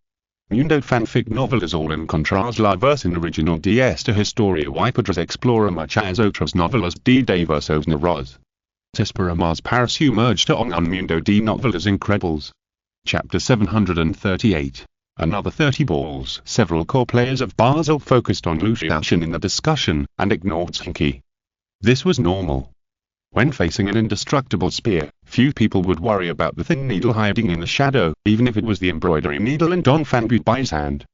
Mundo fanfic novelas all encontras la versión original de esta historia y podrás explorar muchas otras novelas de diversos narradores. Te esperamos para sumergirte en un mundo de novelas increíbles. Chapter 738. Another 30 balls. Several core players of Basel focused on Lucian in the discussion, and ignored Zheng Qi. This was normal. When facing an indestructible spear, few people would worry about the thin needle hiding in the shadow, even if it was the embroidery needle in Don Fan Butai's hand.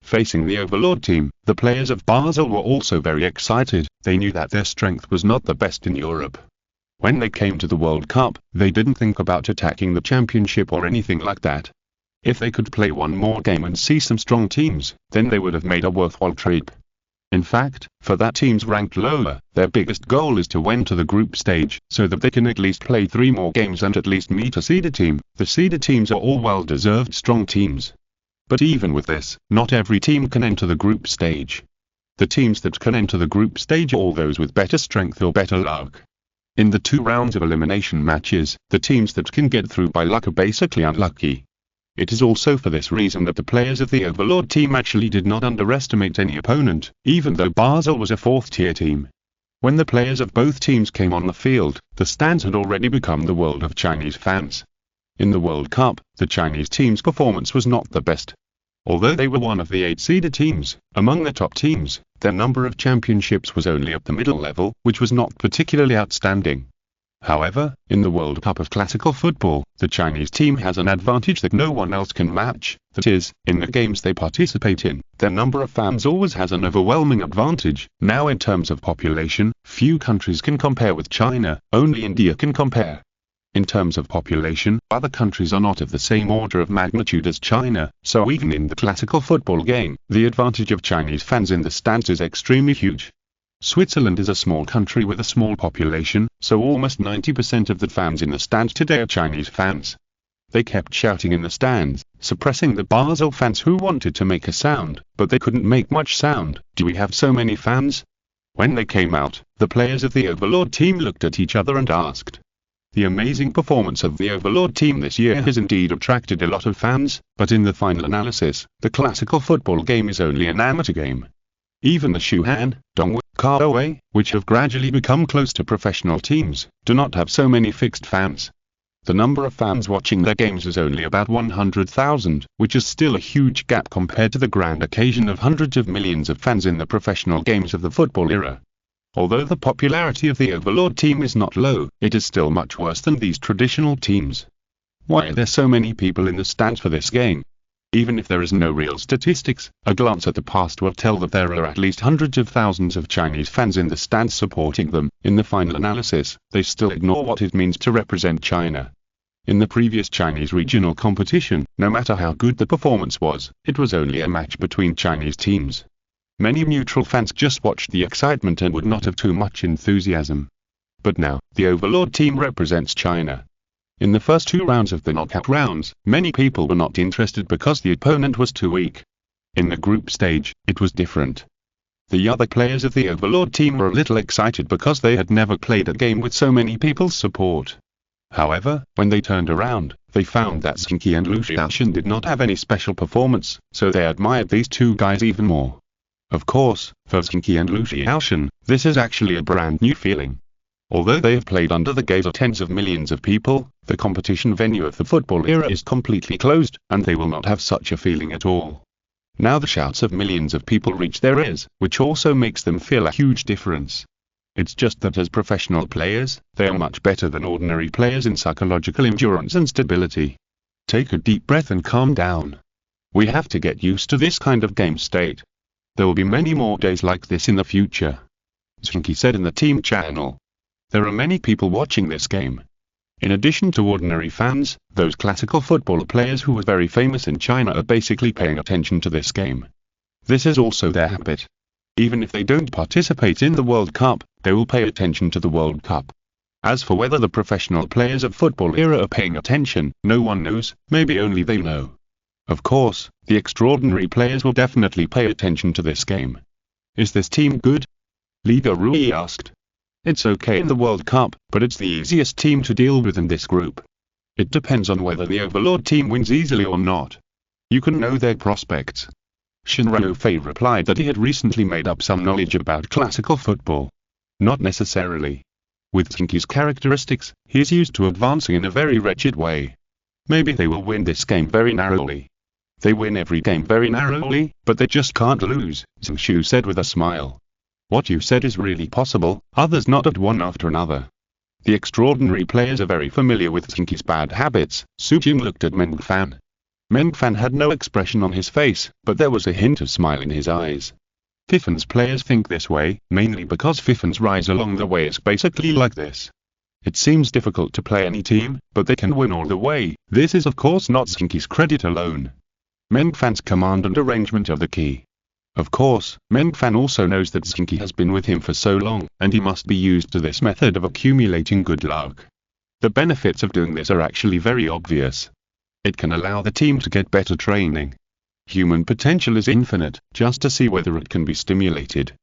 Facing the Overlord team, the players of Basel were also very excited. They knew that their strength was not the best in Europe. When they came to the World Cup, they didn't think about attacking the championship or anything like that. If they could play one more game and see some strong teams, then they would have made a worthwhile trip. In fact, for that teams ranked lower, their biggest goal is to win to the group stage, so that they can at least play 3 more games and at least meet a seeded team. The seeded teams are all well-deserved strong teams. But even with this, not every team can enter the group stage. The teams that can enter the group stage are all those with better strength or better luck. In the 2 rounds of elimination matches, the teams that can get through by luck are basically unlucky. It is also for this reason that the players of the Overlord team actually did not underestimate any opponent, even though Basel was a 4th-tier team. When the players of both teams came on the field, the stands had already become the world of Chinese fans. In the World Cup, the Chinese team's performance was not the best. Although they were one of the 8 seeded teams, among the top teams, their number of championships was only at the middle level, which was not particularly outstanding. However, in the World Cup of classical football, the Chinese team has an advantage that no one else can match, that is, in the games they participate in, their number of fans always has an overwhelming advantage. Now in terms of population, few countries can compare with China, only India can compare. In terms of population, other countries are not of the same order of magnitude as China, so even in the classical football game, the advantage of Chinese fans in the stands is extremely huge. Switzerland is a small country with a small population, so almost 90% of the fans in the stands today are Chinese fans. They kept shouting in the stands, suppressing the Basel fans who wanted to make a sound, but they couldn't make much sound. Do we have so many fans? When they came out, the players of the Overlord team looked at each other and asked. The amazing performance of the Overlord team this year has indeed attracted a lot of fans, but in the final analysis, the classical football game is only an amateur game. Even the Shuhan, Dongwu, Kaohsiung, which have gradually become close to professional teams, do not have so many fixed fans. The number of fans watching their games is only about 100,000, which is still a huge gap compared to the grand occasion of hundreds of millions of fans in the professional games of the football era. Although the popularity of the Overlord team is not low, it is still much worse than these traditional teams. Why are there so many people in the stands for this game? Even if there is no real statistics, a glance at the past will tell that there are at least hundreds of thousands of Chinese fans in the stands supporting them. In the final analysis, they still ignore what it means to represent China. In the previous Chinese regional competition, no matter how good the performance was, it was only a match between Chinese teams. Many neutral fans just watched the excitement and would not have too much enthusiasm. But now, the Overlord team represents China. In the first 2 rounds of the knockout rounds, many people were not interested because the opponent was too weak. In the group stage, it was different. The other players of the Overlord team were a little excited because they had never played a game with so many people's support. However, when they turned around, they found that Zheng Qi and Lu Xiaoshan did not have any special performance, so they admired these 2 guys even more. Of course, for Zheng Qi and Lu Xiaoshan, this is actually a brand new feeling. Although they have played under the gaze of tens of millions of people, the competition venue of the football era is completely closed, and they will not have such a feeling at all. Now the shouts of millions of people reach their ears, which also makes them feel a huge difference. It's just that as professional players, they are much better than ordinary players in psychological endurance and stability. Take a deep breath and calm down. We have to get used to this kind of game state. There will be many more days like this in the future. Zheng Qi said in the team channel. There are many people watching this game. In addition to ordinary fans, those classical football players who were very famous in China are basically paying attention to this game. This is also their habit. Even if they don't participate in the World Cup, they will pay attention to the World Cup. As for whether the professional players of football era are paying attention, no one knows, maybe only they know. Of course, the extraordinary players will definitely pay attention to this game. Is this team good? Liga Rui asked. It's okay in the World Cup, but it's the easiest team to deal with in this group. It depends on whether the Overlord team wins easily or not. You can know their prospects. Shen Ruofei replied that he had recently made up some knowledge about classical football. Not necessarily. With Zheng Qi's characteristics, he is used to advancing in a very wretched way. Maybe they will win this game very narrowly. They win every game very narrowly, but they just can't lose, Zheng Qi said with a smile. What you said is really possible, others nodded one after another. The extraordinary players are very familiar with Zheng Qi's bad habits. Su Jing looked at Meng Fan. Meng Fan had no expression on his face, but there was a hint of smile in his eyes. Fifan's players think this way, mainly because Fifan's rise along the way is basically like this. It seems difficult to play any team, but they can win all the way. This is of course not Zheng Qi's credit alone. Meng Fan's command and arrangement are the key. Of course, Meng Fan also knows that Zheng Qi has been with him for so long, and he must be used to this method of accumulating good luck. The benefits of doing this are actually very obvious. It can allow the team to get better training. Human potential is infinite, just to see whether it can be stimulated.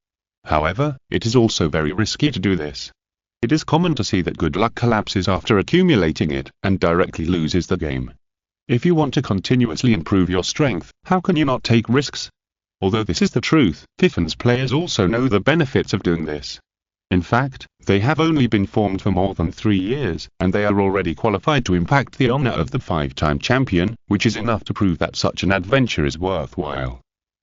However, it is also very risky to do this. It is common to see that good luck collapses after accumulating it, and directly loses the game. If you want to continuously improve your strength, how can you not take risks? Although this is the truth, Fifen's players also know the benefits of doing this. In fact, they have only been formed for more than 3 years, and they are already qualified to impact the honor of the 5-time champion, which is enough to prove that such an adventure is worthwhile.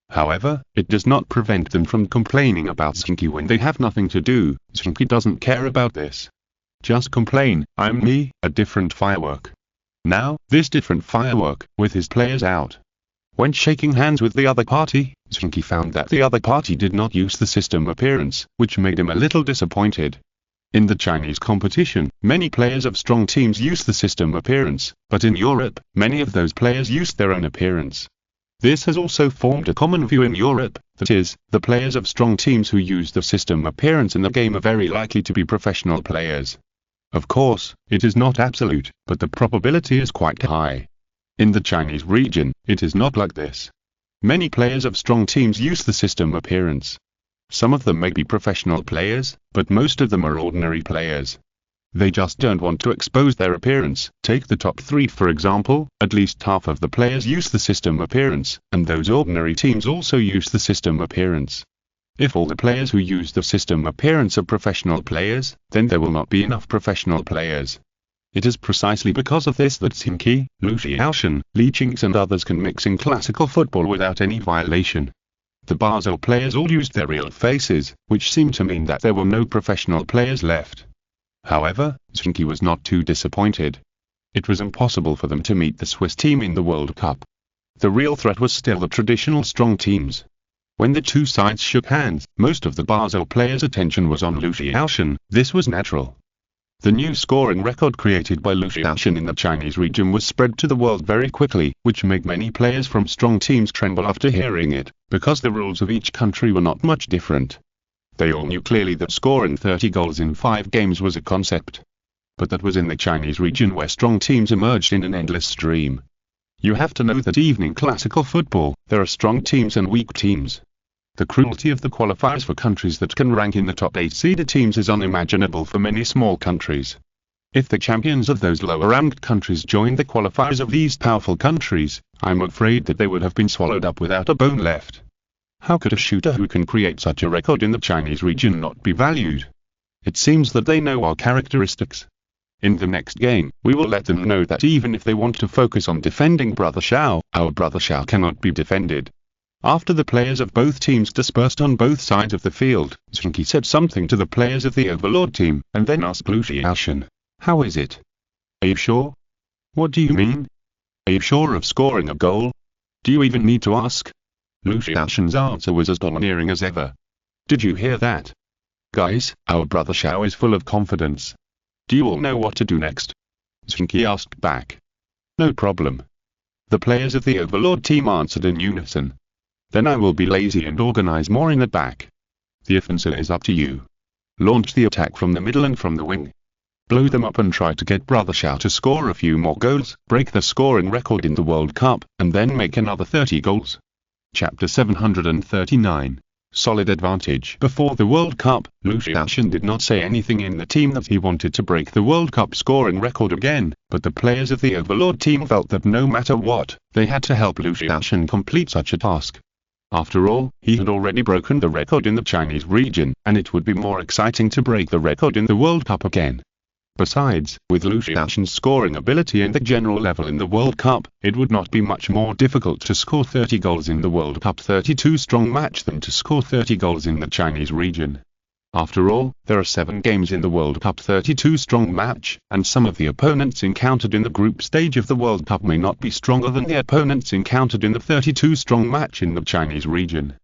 However, it does not prevent them from complaining about Zheng Qi when they have nothing to do. Zheng Qi doesn't care about this. Just complain, I'm me, a different firework. Now, this different firework, with his players out. When shaking hands with the other party, Zheng Qi found that the other party did not use the system appearance, which made him a little disappointed. In the Chinese competition, many players of strong teams use the system appearance, but in Europe, many of those players used their own appearance. This has also formed a common view in Europe, that is, the players of strong teams who use the system appearance in the game are very likely to be professional players. Of course, it is not absolute, but the probability is quite high. In the Chinese region, it is not like this. Many players of strong teams use the system appearance. Some of them may be professional players, but most of them are ordinary players. They just don't want to expose their appearance. Take the top 3 for example, at least half of the players use the system appearance, and those ordinary teams also use the system appearance. If all the players who use the system appearance are professional players, then there will not be enough professional players. It is precisely because of this that Zheng Qi, Lu Xiaoshan, Li Qing's and others can mix in classical football without any violation. The Basel players all used their real faces, which seemed to mean that there were no professional players left. However, Zheng Qi was not too disappointed. It was impossible for them to meet the Swiss team in the World Cup. The real threat was still the traditional strong teams. When the two sides shook hands, most of the Basel players' attention was on Lu Xiaoshan. This was natural. The new scoring record created by Lu Xiaoshan in the Chinese region was spread to the world very quickly, which made many players from strong teams tremble after hearing it, because the rules of each country were not much different. They all knew clearly that scoring 30 goals in 5 games was a concept. But that was in the Chinese region where strong teams emerged in an endless stream. You have to know that even in classical football, there are strong teams and weak teams. The cruelty of the qualifiers for countries that can rank in the top 8 seeded teams is unimaginable for many small countries. If the champions of those lower-ranked countries joined the qualifiers of these powerful countries, I'm afraid that they would have been swallowed up without a bone left. How could a shooter who can create such a record in the Chinese region not be valued? It seems that they know our characteristics. In the next game, we will let them know that even if they want to focus on defending Brother Xiao, our Brother Xiao cannot be defended. After the players of both teams dispersed on both sides of the field, Zheng Qi said something to the players of the Overlord team, and then asked Lu Xiaoshan, "How is it? Are you sure? What do you mean? Are you sure of scoring a goal? Do you even need to ask?" Lu Xiaoshan's answer was as domineering as ever. "Did you hear that? Guys, our Brother Xiao is full of confidence. Do you all know what to do next?" Zheng Qi asked back. "No problem." The players of the Overlord team answered in unison. "Then I will be lazy and organize more in the back. The offensive is up to you. Launch the attack from the middle and from the wing. Blow them up and try to get Brother Xiao to score a few more goals, break the scoring record in the World Cup, and then make another 30 goals. Chapter 739. Solid advantage. Before the World Cup, Lu Xiaoshan did not say anything in the team that he wanted to break the World Cup scoring record again, but the players of the Overlord team felt that no matter what, they had to help Lu Xiaoshan complete such a task. After all, he had already broken the record in the Chinese region, and it would be more exciting to break the record in the World Cup again. Besides, with Lu Xiaoshan's scoring ability and the general level in the World Cup, it would not be much more difficult to score 30 goals in the World Cup 32-strong match than to score 30 goals in the Chinese region. After all, there are 7 games in the World Cup 32-strong match, and some of the opponents encountered in the group stage of the World Cup may not be stronger than the opponents encountered in the 32-strong match in the Chinese region.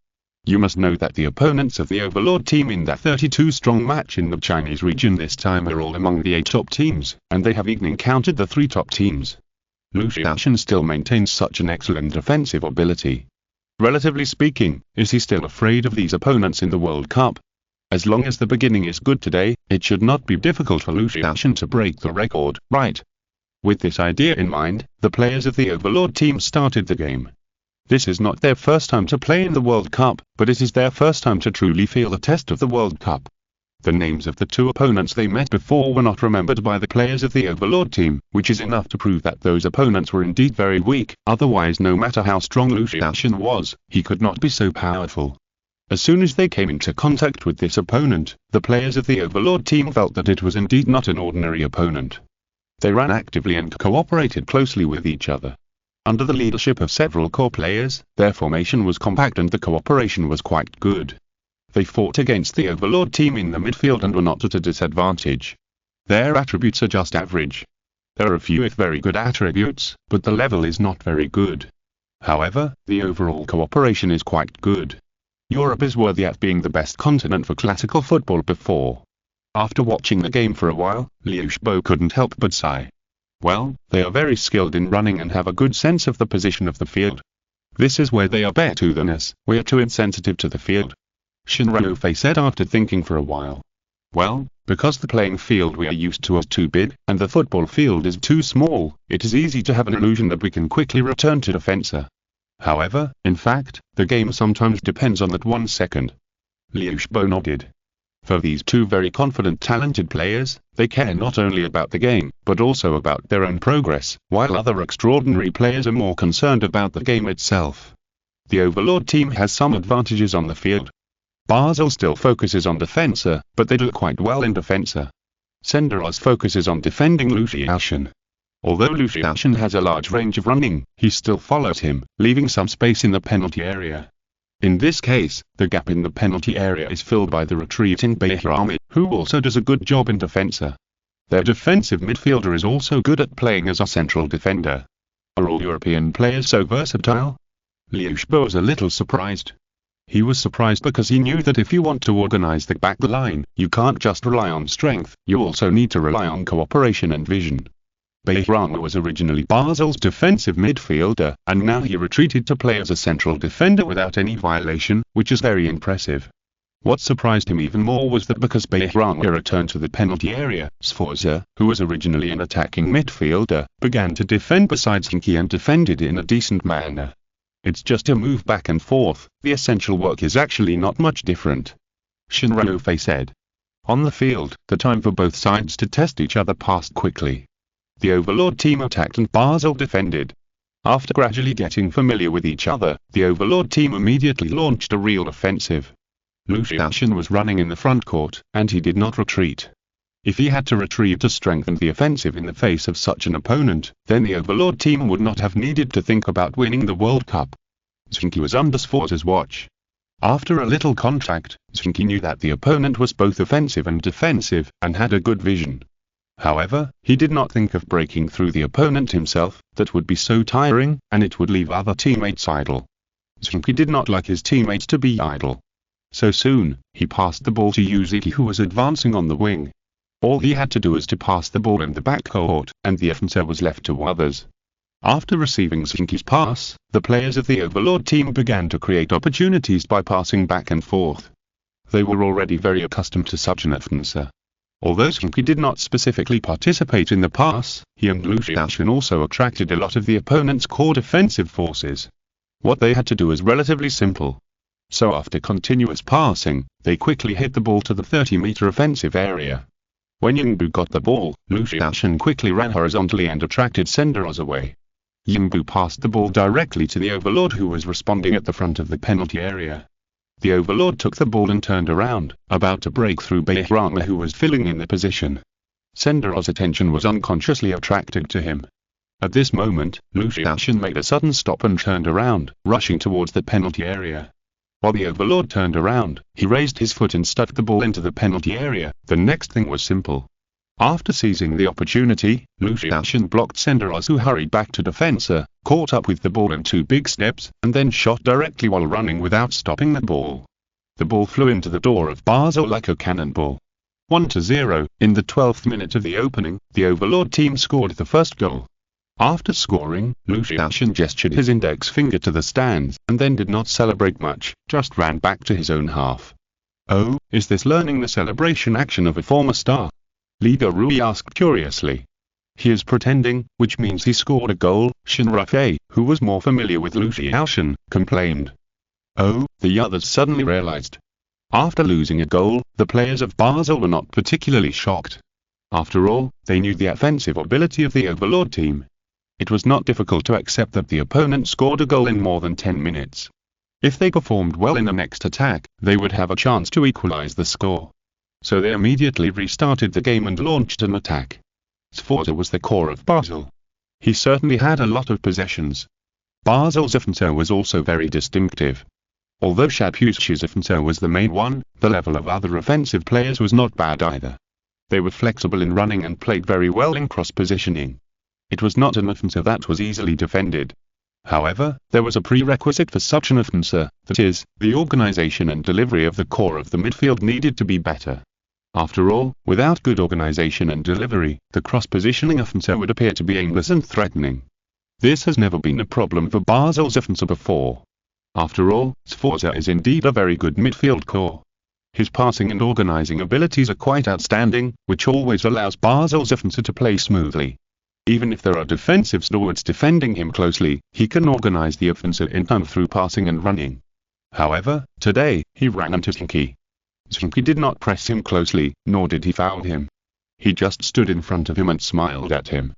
You must know that the opponents of the Overlord team in that 32-strong match in the Chinese region this time are all among the 8 top teams, and they have even encountered the 3 top teams. Lu Xiaoshan still maintains such an excellent defensive ability. Relatively speaking, is he still afraid of these opponents in the World Cup? As long as the beginning is good today, it should not be difficult for Lu Xiaoshan to break the record, right? With this idea in mind, the players of the Overlord team started the game. This is not their first time to play in the World Cup, but it is their first time to truly feel the test of the World Cup. The names of the 2 opponents they met before were not remembered by the players of the Overlord team, which is enough to prove that those opponents were indeed very weak. Otherwise, no matter how strong Lu Xiaoshan was, he could not be so powerful. As soon as they came into contact with this opponent, the players of the Overlord team felt that it was indeed not an ordinary opponent. They ran actively and cooperated closely with each other. Under the leadership of several core players, their formation was compact and the cooperation was quite good. They fought against the Overlord team in the midfield and were not at a disadvantage. Their attributes are just average. There are a few if very good attributes, but the level is not very good. However, the overall cooperation is quite good. Europe is worthy at being the best continent for classical football before. After watching the game for a while, Liu Shibo couldn't help but sigh. Well, they are very skilled in running and have a good sense of the position of the field. This is where they are better than us. We are too insensitive to the field. Shin Ruofei said after thinking for a while. Well, because the playing field we are used to is too big, and the football field is too small, it is easy to have an illusion that we can quickly return to defensa. However, in fact, the game sometimes depends on that 1 second. Liu Shibo nodded. For these 2 very confident talented players, they care not only about the game, but also about their own progress, while other extraordinary players are more concerned about the game itself. The Overlord team has some advantages on the field. Basel still focuses on defensa, but they do quite well in defensa. Senderos focuses on defending Lu Xiaoshan. Although Lu Xiaoshan has a large range of running, he still follows him, leaving some space in the penalty area. In this case, the gap in the penalty area is filled by the retreating Behrami, who also does a good job in defensa. Their defensive midfielder is also good at playing as a central defender. Are all European players so versatile? Liu Shibo was a little surprised. He was surprised because he knew that if you want to organize the back line, you can't just rely on strength, you also need to rely on cooperation and vision. Behrami was originally Basel's defensive midfielder, and now he retreated to play as a central defender without any violation, which is very impressive. What surprised him even more was that because Behrami returned to the penalty area, Sforza, who was originally an attacking midfielder, began to defend beside Zheng Qi and defended in a decent manner. It's just a move back and forth, the essential work is actually not much different. Shin Ruofei said. On the field, the time for both sides to test each other passed quickly. The Overlord team attacked and Basel defended. After gradually getting familiar with each other, the Overlord team immediately launched a real offensive. Lu Xiaoshan was running in the front court, and he did not retreat. If he had to retreat to strengthen the offensive in the face of such an opponent, then the Overlord team would not have needed to think about winning the World Cup. Zheng Qi was under Sforza's watch. After a little contact, Zheng Qi knew that the opponent was both offensive and defensive, and had a good vision. However, he did not think of breaking through the opponent himself, that would be so tiring, and it would leave other teammates idle. Zheng Qi did not like his teammates to be idle. So soon, he passed the ball to Yuziki who was advancing on the wing. All he had to do was to pass the ball in the backcourt, and the offense was left to others. After receiving Zheng Qi's pass, the players of the Overlord team began to create opportunities by passing back and forth. They were already very accustomed to such an offense. Although Zheng Qi did not specifically participate in the pass, he and Lu Xiaoshan also attracted a lot of the opponent's core defensive forces. What they had to do was relatively simple. So after continuous passing, they quickly hit the ball to the 30-meter offensive area. When Yingbu got the ball, Lu Xiaoshan quickly ran horizontally and attracted Senderos away. Yingbu passed the ball directly to the Overlord who was responding at the front of the penalty area. The Overlord took the ball and turned around, about to break through Behrami who was filling in the position. Senderos' attention was unconsciously attracted to him. At this moment, Lu Xiaoshan made a sudden stop and turned around, rushing towards the penalty area. While the Overlord turned around, he raised his foot and stuck the ball into the penalty area. The next thing was simple. After seizing the opportunity, Lu Xiaoshan blocked Senderos who hurried back to defensa, caught up with the ball in 2 big steps, and then shot directly while running without stopping the ball. The ball flew into the door of Basel like a cannonball. 1-0, in the 12th minute of the opening, the Overlord team scored the first goal. After scoring, Lucian gestured his index finger to the stands, and then did not celebrate much, just ran back to his own half. "Oh, is this learning the celebration action of a former star?" Liga Rui asked curiously. "He is pretending, which means he scored a goal," Shinrafei, who was more familiar with Lucian, complained. Oh, the others suddenly realized. After losing a goal, the players of Basel were not particularly shocked. After all, they knew the offensive ability of the Overlord team. It was not difficult to accept that the opponent scored a goal in more than 10 minutes. If they performed well in the next attack, they would have a chance to equalize the score. So they immediately restarted the game and launched an attack. Sforza was the core of Basel. He certainly had a lot of possessions. Basel's offensive was also very distinctive. Although Shapush's offensive was the main one, the level of other offensive players was not bad either. They were flexible in running and played very well in cross-positioning. It was not an offensive that was easily defended. However, there was a prerequisite for such an offensive, that is, the organization and delivery of the core of the midfield needed to be better. After all, without good organization and delivery, the cross-positioning offensive would appear to be aimless and threatening. This has never been a problem for Basel's offensive before. After all, Sforza is indeed a very good midfield core. His passing and organizing abilities are quite outstanding, which always allows Basel's offensive to play smoothly. Even if there are defensive stalwarts defending him closely, he can organize the offensive in time through passing and running. However, today, he ran into Zheng Qi. Zheng Qi did not press him closely, nor did he foul him. He just stood in front of him and smiled at him.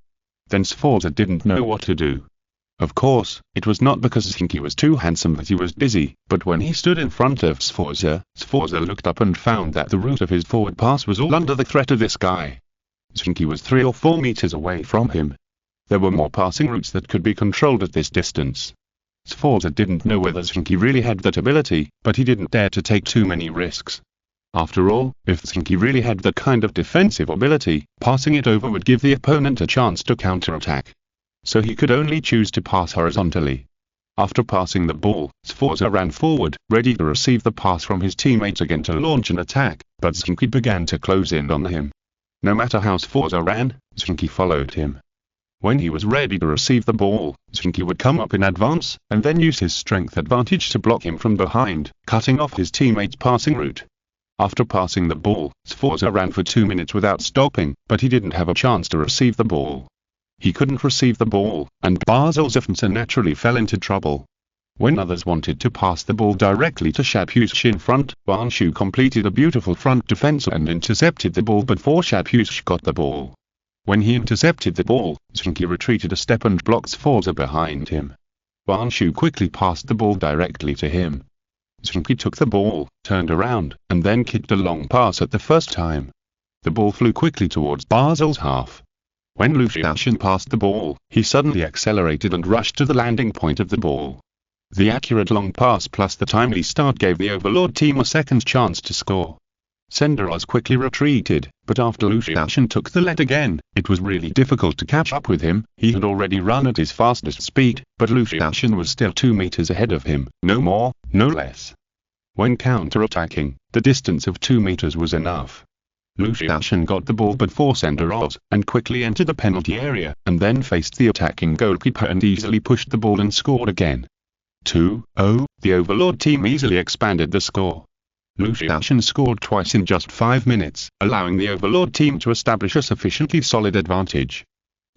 Then Sforza didn't know what to do. Of course, it was not because Zheng Qi was too handsome that he was dizzy, but when he stood in front of Sforza looked up and found that the route of his forward pass was all under the threat of this guy. Zheng Qi was 3 or 4 meters away from him. There were more passing routes that could be controlled at this distance. Sforza didn't know whether Zheng Qi really had that ability, but he didn't dare to take too many risks. After all, if Zheng Qi really had that kind of defensive ability, passing it over would give the opponent a chance to counterattack. So he could only choose to pass horizontally. After passing the ball, Sforza ran forward, ready to receive the pass from his teammates again to launch an attack, but Zheng Qi began to close in on him. No matter how Sforza ran, Zheng Qi followed him. When he was ready to receive the ball, Zheng Qi would come up in advance, and then use his strength advantage to block him from behind, cutting off his teammate's passing route. After passing the ball, Sforza ran for 2 minutes without stopping, but he didn't have a chance to receive the ball. He couldn't receive the ball, and Basel's offensive naturally fell into trouble. When others wanted to pass the ball directly to Shapush in front, Wanshu completed a beautiful front defense and intercepted the ball before Shapush got the ball. When he intercepted the ball, Zheng Qi retreated a step and blocked Sforza behind him. Wanshu quickly passed the ball directly to him. Zheng Qi took the ball, turned around, and then kicked a long pass at the first time. The ball flew quickly towards Basel's half. When Lucian passed the ball, he suddenly accelerated and rushed to the landing point of the ball. The accurate long pass plus the timely start gave the Overlord team a second chance to score. Senderos quickly retreated, but after Lucian took the lead again, it was really difficult to catch up with him. He had already run at his fastest speed, but Lucian was still 2 meters ahead of him, no more, no less. When counter-attacking, the distance of 2 meters was enough. Lucian got the ball before Senderos, and quickly entered the penalty area, and then faced the attacking goalkeeper and easily pushed the ball and scored again. 2-0, the Overlord team easily expanded the score. Lucian scored twice in just 5 minutes, allowing the Overlord team to establish a sufficiently solid advantage.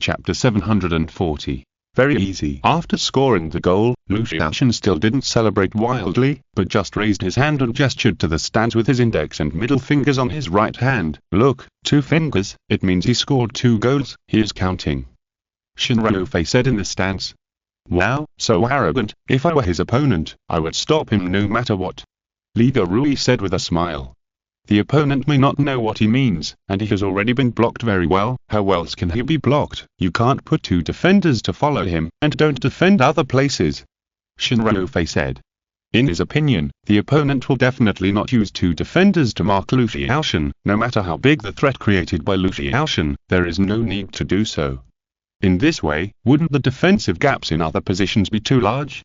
Chapter 740. Very easy. After scoring the goal, Lucian still didn't celebrate wildly, but just raised his hand and gestured to the stands with his index and middle fingers on his right hand. Look, 2 fingers, it means he scored 2 goals, he is counting. Shinrafei said in the stands. Wow, so arrogant, if I were his opponent, I would stop him no matter what. Liga Rui said with a smile. The opponent may not know what he means, and he has already been blocked very well. How else can he be blocked? You can't put 2 defenders to follow him, and don't defend other places. Shinrafei said. In his opinion, the opponent will definitely not use 2 defenders to mark Lucian. No matter how big the threat created by Lucian, there is no need to do so. In this way, wouldn't the defensive gaps in other positions be too large?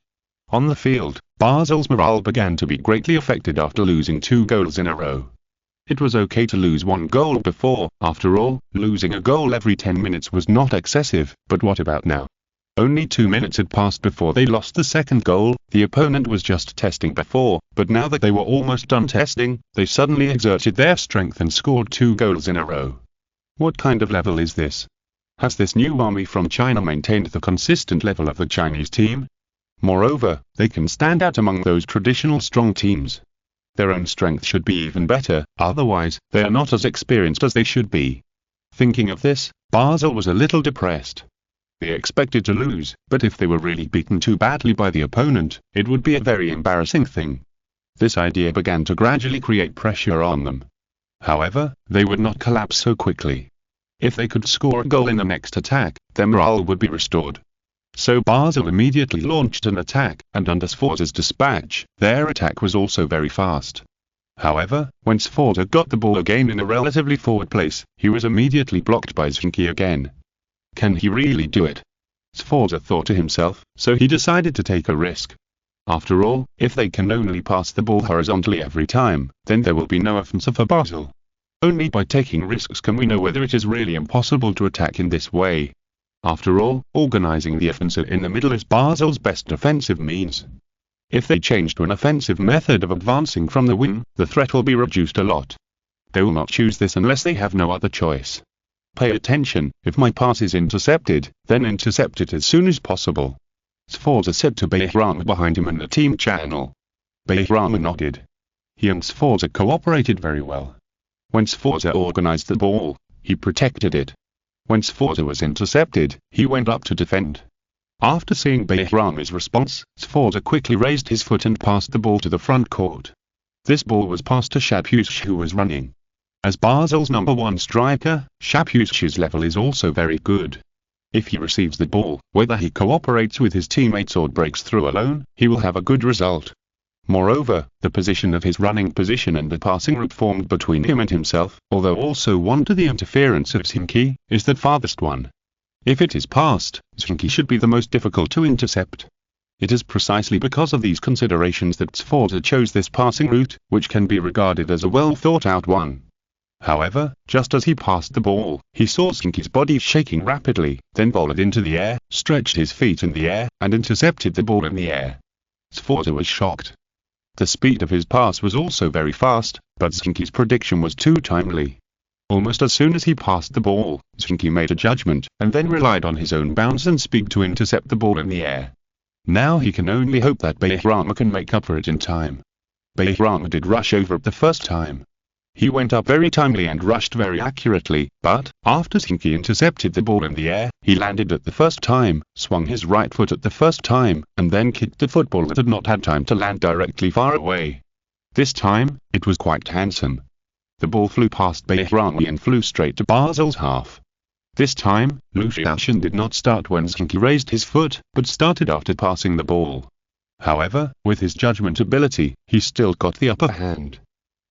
On the field, Basel's morale began to be greatly affected after losing 2 goals in a row. It was okay to lose 1 goal before, after all, losing a goal every 10 minutes was not excessive, but what about now? Only 2 minutes had passed before they lost the second goal. The opponent was just testing before, but now that they were almost done testing, they suddenly exerted their strength and scored 2 goals in a row. What kind of level is this? Has this new army from China maintained the consistent level of the Chinese team? Moreover, they can stand out among those traditional strong teams. Their own strength should be even better, otherwise, they are not as experienced as they should be. Thinking of this, Basel was a little depressed. They expected to lose, but if they were really beaten too badly by the opponent, it would be a very embarrassing thing. This idea began to gradually create pressure on them. However, they would not collapse so quickly. If they could score a goal in the next attack, their morale would be restored. So Basel immediately launched an attack, and under Sforza's dispatch, their attack was also very fast. However, when Sforza got the ball again in a relatively forward place, he was immediately blocked by Zheng Qi again. Can he really do it? Sforza thought to himself, so he decided to take a risk. After all, if they can only pass the ball horizontally every time, then there will be no offensive for Basel. Only by taking risks can we know whether it is really impossible to attack in this way. After all, organizing the offensive in the middle is Basel's best defensive means. If they change to an offensive method of advancing from the wing, the threat will be reduced a lot. They will not choose this unless they have no other choice. Pay attention, if my pass is intercepted, then intercept it as soon as possible. Sforza said to Bahram behind him in the team channel. Bahram nodded. He and Sforza cooperated very well. When Sforza organized the ball, he protected it. When Sforza was intercepted, he went up to defend. After seeing Bahram's response, Sforza quickly raised his foot and passed the ball to the front court. This ball was passed to Shapush, who was running. As Basel's number 1 striker, Shapush's level is also very good. If he receives the ball, whether he cooperates with his teammates or breaks through alone, he will have a good result. Moreover, the position of his running position and the passing route formed between him and himself, although also one to the interference of Zheng Qi, is the farthest one. If it is passed, Zheng Qi should be the most difficult to intercept. It is precisely because of these considerations that Sforza chose this passing route, which can be regarded as a well thought out one. However, just as he passed the ball, he saw Zheng Qi's body shaking rapidly, then volleyed into the air, stretched his feet in the air, and intercepted the ball in the air. Sforza was shocked. The speed of his pass was also very fast, but Zheng Qi's prediction was too timely. Almost as soon as he passed the ball, Zheng Qi made a judgment, and then relied on his own bounce and speed to intercept the ball in the air. Now he can only hope that Bahram can make up for it in time. Bahram did rush over it the first time. He went up very timely and rushed very accurately, but, after Zheng Qi intercepted the ball in the air, he landed at the first time, swung his right foot at the first time, and then kicked the football that had not had time to land directly far away. This time, it was quite handsome. The ball flew past Bahram and flew straight to Basel's half. This time, Lucian did not start when Zheng Qi raised his foot, but started after passing the ball. However, with his judgment ability, he still got the upper hand.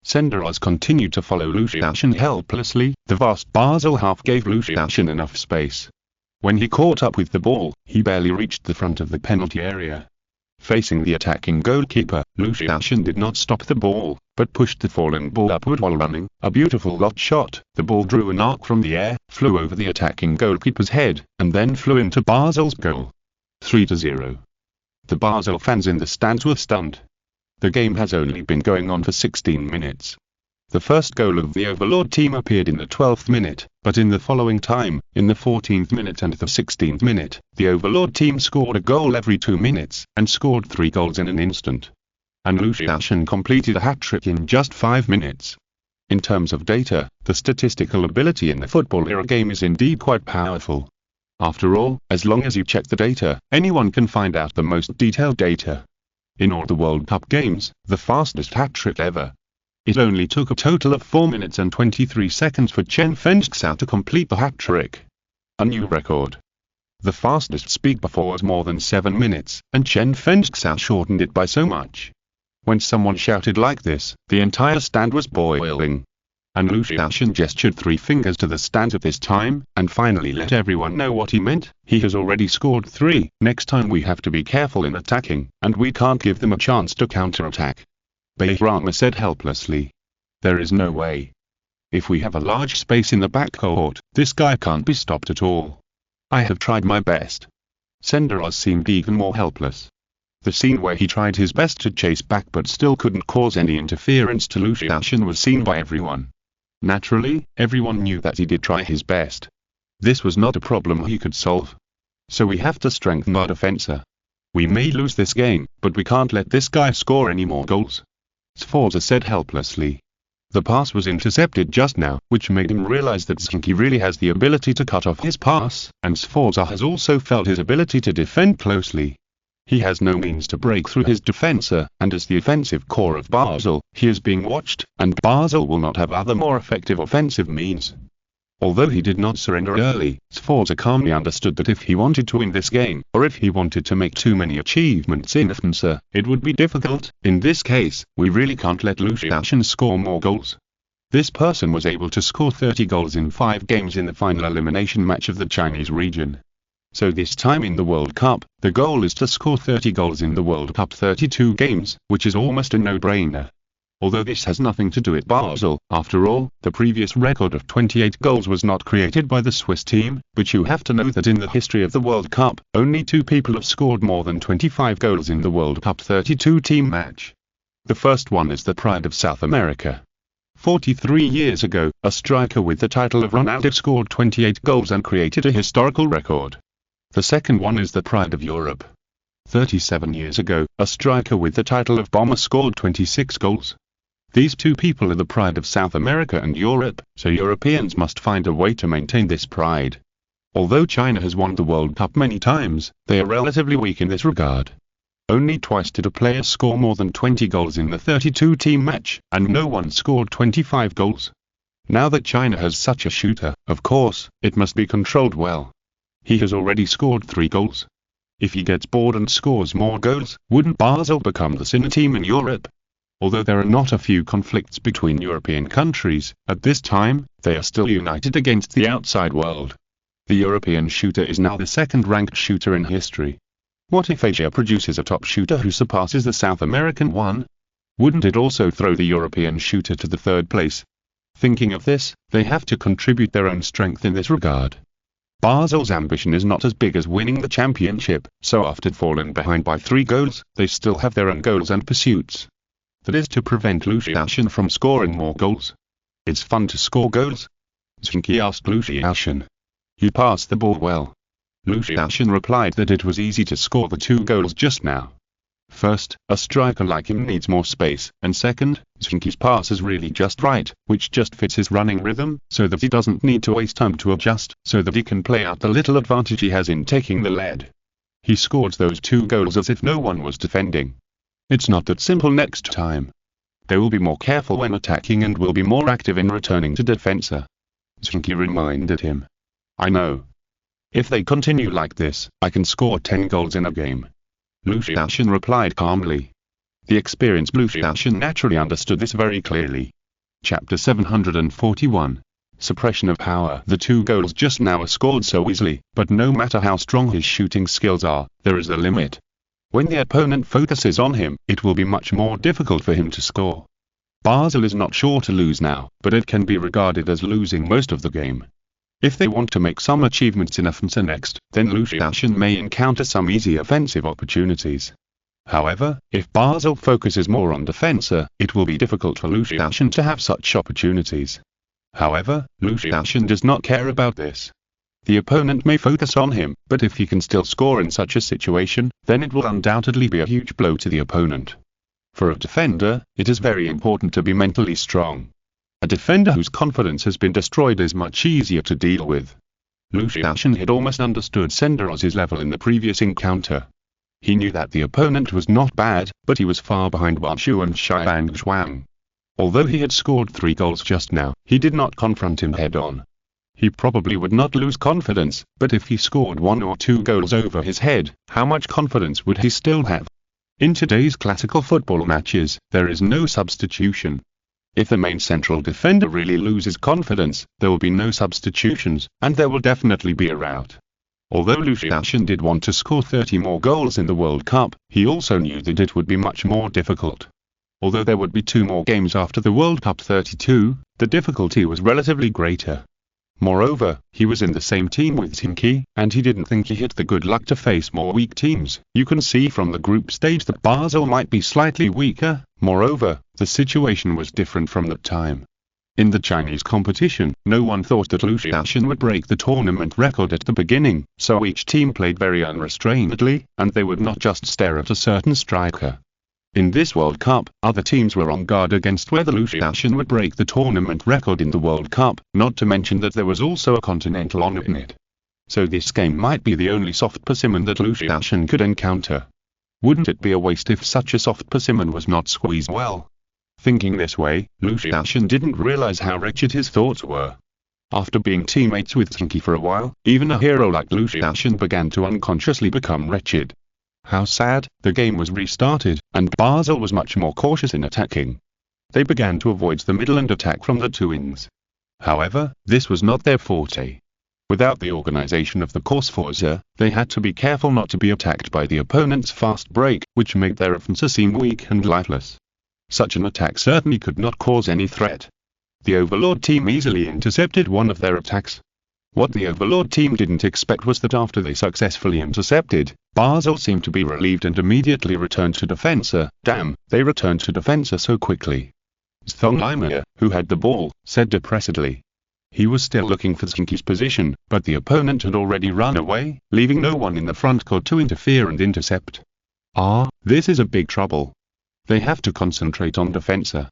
Senderos continued to follow Lucian helplessly. The vast Basel half gave Lucian enough space. When he caught up with the ball, he barely reached the front of the penalty area. Facing the attacking goalkeeper, Lucian did not stop the ball, but pushed the fallen ball upward while running. A beautiful lob shot. The ball drew an arc from the air, flew over the attacking goalkeeper's head, and then flew into Basel's goal. 3-0. The Basel fans in the stands were stunned. The game has only been going on for 16 minutes. The first goal of the Overlord team appeared in the 12th minute, but in the following time, in the 14th minute and the 16th minute, the Overlord team scored a goal every 2 minutes, and scored 3 goals in an instant. And Lucian completed a hat-trick in just 5 minutes. In terms of data, the statistical ability in the football era game is indeed quite powerful. After all, as long as you check the data, anyone can find out the most detailed data. In all the World Cup games, the fastest hat-trick ever. It only took a total of 4 minutes and 23 seconds for Chen Fengxiao to complete the hat-trick. A new record. The fastest speed before was more than 7 minutes, and Chen Fengxiao shortened it by so much. When someone shouted like this, the entire stand was boiling. and Lu Xiaoshan gestured 3 fingers to the stands at this time, and finally let everyone know what he meant. He has already scored 3, next time we have to be careful in attacking, and we can't give them a chance to counterattack. Bayrama said helplessly. There is no way. If we have a large space in the backcourt, this guy can't be stopped at all. I have tried my best. Senderos seemed even more helpless. The scene where he tried his best to chase back but still couldn't cause any interference to Lu Xiaoshan was seen by everyone. Naturally, everyone knew that he did try his best. This was not a problem he could solve. So we have to strengthen our defense. We may lose this game, but we can't let this guy score any more goals. Sforza said helplessly. The pass was intercepted just now, which made him realize that Zheng Qi really has the ability to cut off his pass, and Sforza has also felt his ability to defend closely. He has no means to break through his defense, and as the offensive core of Basel, he is being watched, and Basel will not have other more effective offensive means. Although he did not surrender early, Sforza calmly understood that if he wanted to win this game, or if he wanted to make too many achievements in offense, it would be difficult. In this case, we really can't let Lu Xiaoshan score more goals. This person was able to score 30 goals in 5 games in the final elimination match of the Chinese region. So this time in the World Cup, the goal is to score 30 goals in the World Cup 32 games, which is almost a no-brainer. Although this has nothing to do with Basel, after all, the previous record of 28 goals was not created by the Swiss team, but you have to know that in the history of the World Cup, only 2 people have scored more than 25 goals in the World Cup 32-team match. The first one is the pride of South America. 43 years ago, a striker with the title of Ronaldo scored 28 goals and created a historical record. The second one is the pride of Europe. 37 years ago, a striker with the title of Bomber scored 26 goals. These 2 people are the pride of South America and Europe, so Europeans must find a way to maintain this pride. Although China has won the World Cup many times, they are relatively weak in this regard. Only twice did a player score more than 20 goals in the 32-team match, and no one scored 25 goals. Now that China has such a shooter, of course, it must be controlled well. He has already scored 3 goals. If he gets bored and scores more goals, wouldn't Basel become the sinner team in Europe? Although there are not a few conflicts between European countries, at this time, they are still united against the outside world. The European shooter is now the second-ranked shooter in history. What if Asia produces a top shooter who surpasses the South American one? Wouldn't it also throw the European shooter to the 3rd place? Thinking of this, they have to contribute their own strength in this regard. Basel's ambition is not as big as winning the championship, so after falling behind by 3 goals, they still have their own goals and pursuits. That is to prevent Lu Xiaoshan from scoring more goals. It's fun to score goals? Zheng Qi asked Lu Xiaoshan. You passed the ball well. Lu Xiaoshan replied that it was easy to score the 2 goals just now. First, a striker like him needs more space, and second, Zheng Qi's pass is really just right, which just fits his running rhythm, so that he doesn't need to waste time to adjust, so that he can play out the little advantage he has in taking the lead. He scored those 2 goals as if no one was defending. It's not that simple next time. They will be more careful when attacking and will be more active in returning to defense. Zheng Qi reminded him. I know. If they continue like this, I can score 10 goals in a game. Lu Xiaoshan replied calmly. The experienced Lu Xiaoshan naturally understood this very clearly. Chapter 741. Suppression of power. The 2 goals just now are scored so easily, but no matter how strong his shooting skills are, there is a limit. When the opponent focuses on him, it will be much more difficult for him to score. Basel is not sure to lose now, but it can be regarded as losing most of the game. If they want to make some achievements in offense next, then Lu Xiaoshan may encounter some easy offensive opportunities. However, if Basel focuses more on defense, it will be difficult for Lu Xiaoshan to have such opportunities. However, Lu Xiaoshan does not care about this. The opponent may focus on him, but if he can still score in such a situation, then it will undoubtedly be a huge blow to the opponent. For a defender, it is very important to be mentally strong. A defender whose confidence has been destroyed is much easier to deal with. Lu Xiaoshan had almost understood Senderos's level in the previous encounter. He knew that the opponent was not bad, but he was far behind Wan Shu and Xiang Zhuang. Although he had scored 3 goals just now, he did not confront him head-on. He probably would not lose confidence, but if he scored 1 or 2 goals over his head, how much confidence would he still have? In today's classical football matches, there is no substitution. If the main central defender really loses confidence, there will be no substitutions, and there will definitely be a rout. Although Lu Xiaoxian did want to score 30 more goals in the World Cup, he also knew that it would be much more difficult. Although there would be 2 more games after the World Cup 32, the difficulty was relatively greater. Moreover, he was in the same team with Zheng Qi, and he didn't think he had the good luck to face more weak teams. You can see from the group stage that Basel might be slightly weaker. Moreover, the situation was different from that time. In the Chinese competition, no one thought that Lu Xiaoxian would break the tournament record at the beginning, so each team played very unrestrainedly, and they would not just stare at a certain striker. In this World Cup, other teams were on guard against whether Lu Xiaoxian would break the tournament record in the World Cup, not to mention that there was also a continental honor in it. So this game might be the only soft persimmon that Lu Xiaoxian could encounter. Wouldn't it be a waste if such a soft persimmon was not squeezed well? Thinking this way, Lu Xiaoxian didn't realize how wretched his thoughts were. After being teammates with Zheng Qi for a while, even a hero like Lu Xiaoxian began to unconsciously become wretched. How sad. The game was restarted, and Basel was much more cautious in attacking. They began to avoid the middle and attack from the 2 wings. However, this was not their forte. Without the organization of the Korsforza, they had to be careful not to be attacked by the opponent's fast break, which made their offense seem weak and lifeless. Such an attack certainly could not cause any threat. The Overlord team easily intercepted one of their attacks. What the Overlord team didn't expect was that after they successfully intercepted, Basel seemed to be relieved and immediately returned to defensa. Damn, they returned to defensa so quickly. Zheng Qi, who had the ball, said depressedly. He was still looking for Zheng Qi's position, but the opponent had already run away, leaving no one in the front court to interfere and intercept. This is a big trouble. They have to concentrate on defensa.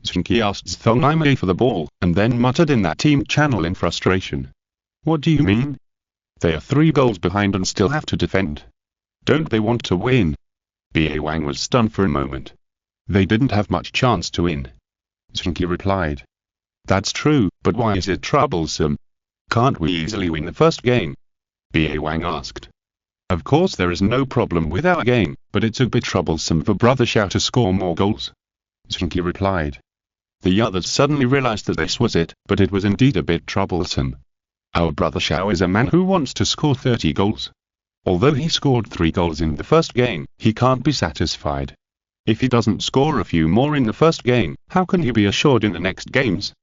Zheng Qi asked Zheng Qi for the ball, and then muttered in that team channel in frustration. What do you mean? They are 3 goals behind and still have to defend. Don't they want to win? Ba Wang was stunned for a moment. They didn't have much chance to win. Zheng Qi replied. That's true, but why is it troublesome? Can't we easily win the first game? Ba Wang asked. Of course there is no problem with our game, but it's a bit troublesome for Brother Xiao to score more goals. Zheng Qi replied. The others suddenly realized that this was it, but it was indeed a bit troublesome. Our Brother Xiao is a man who wants to score 30 goals. Although he scored 3 goals in the first game, he can't be satisfied. If he doesn't score a few more in the first game, how can he be assured in the next games?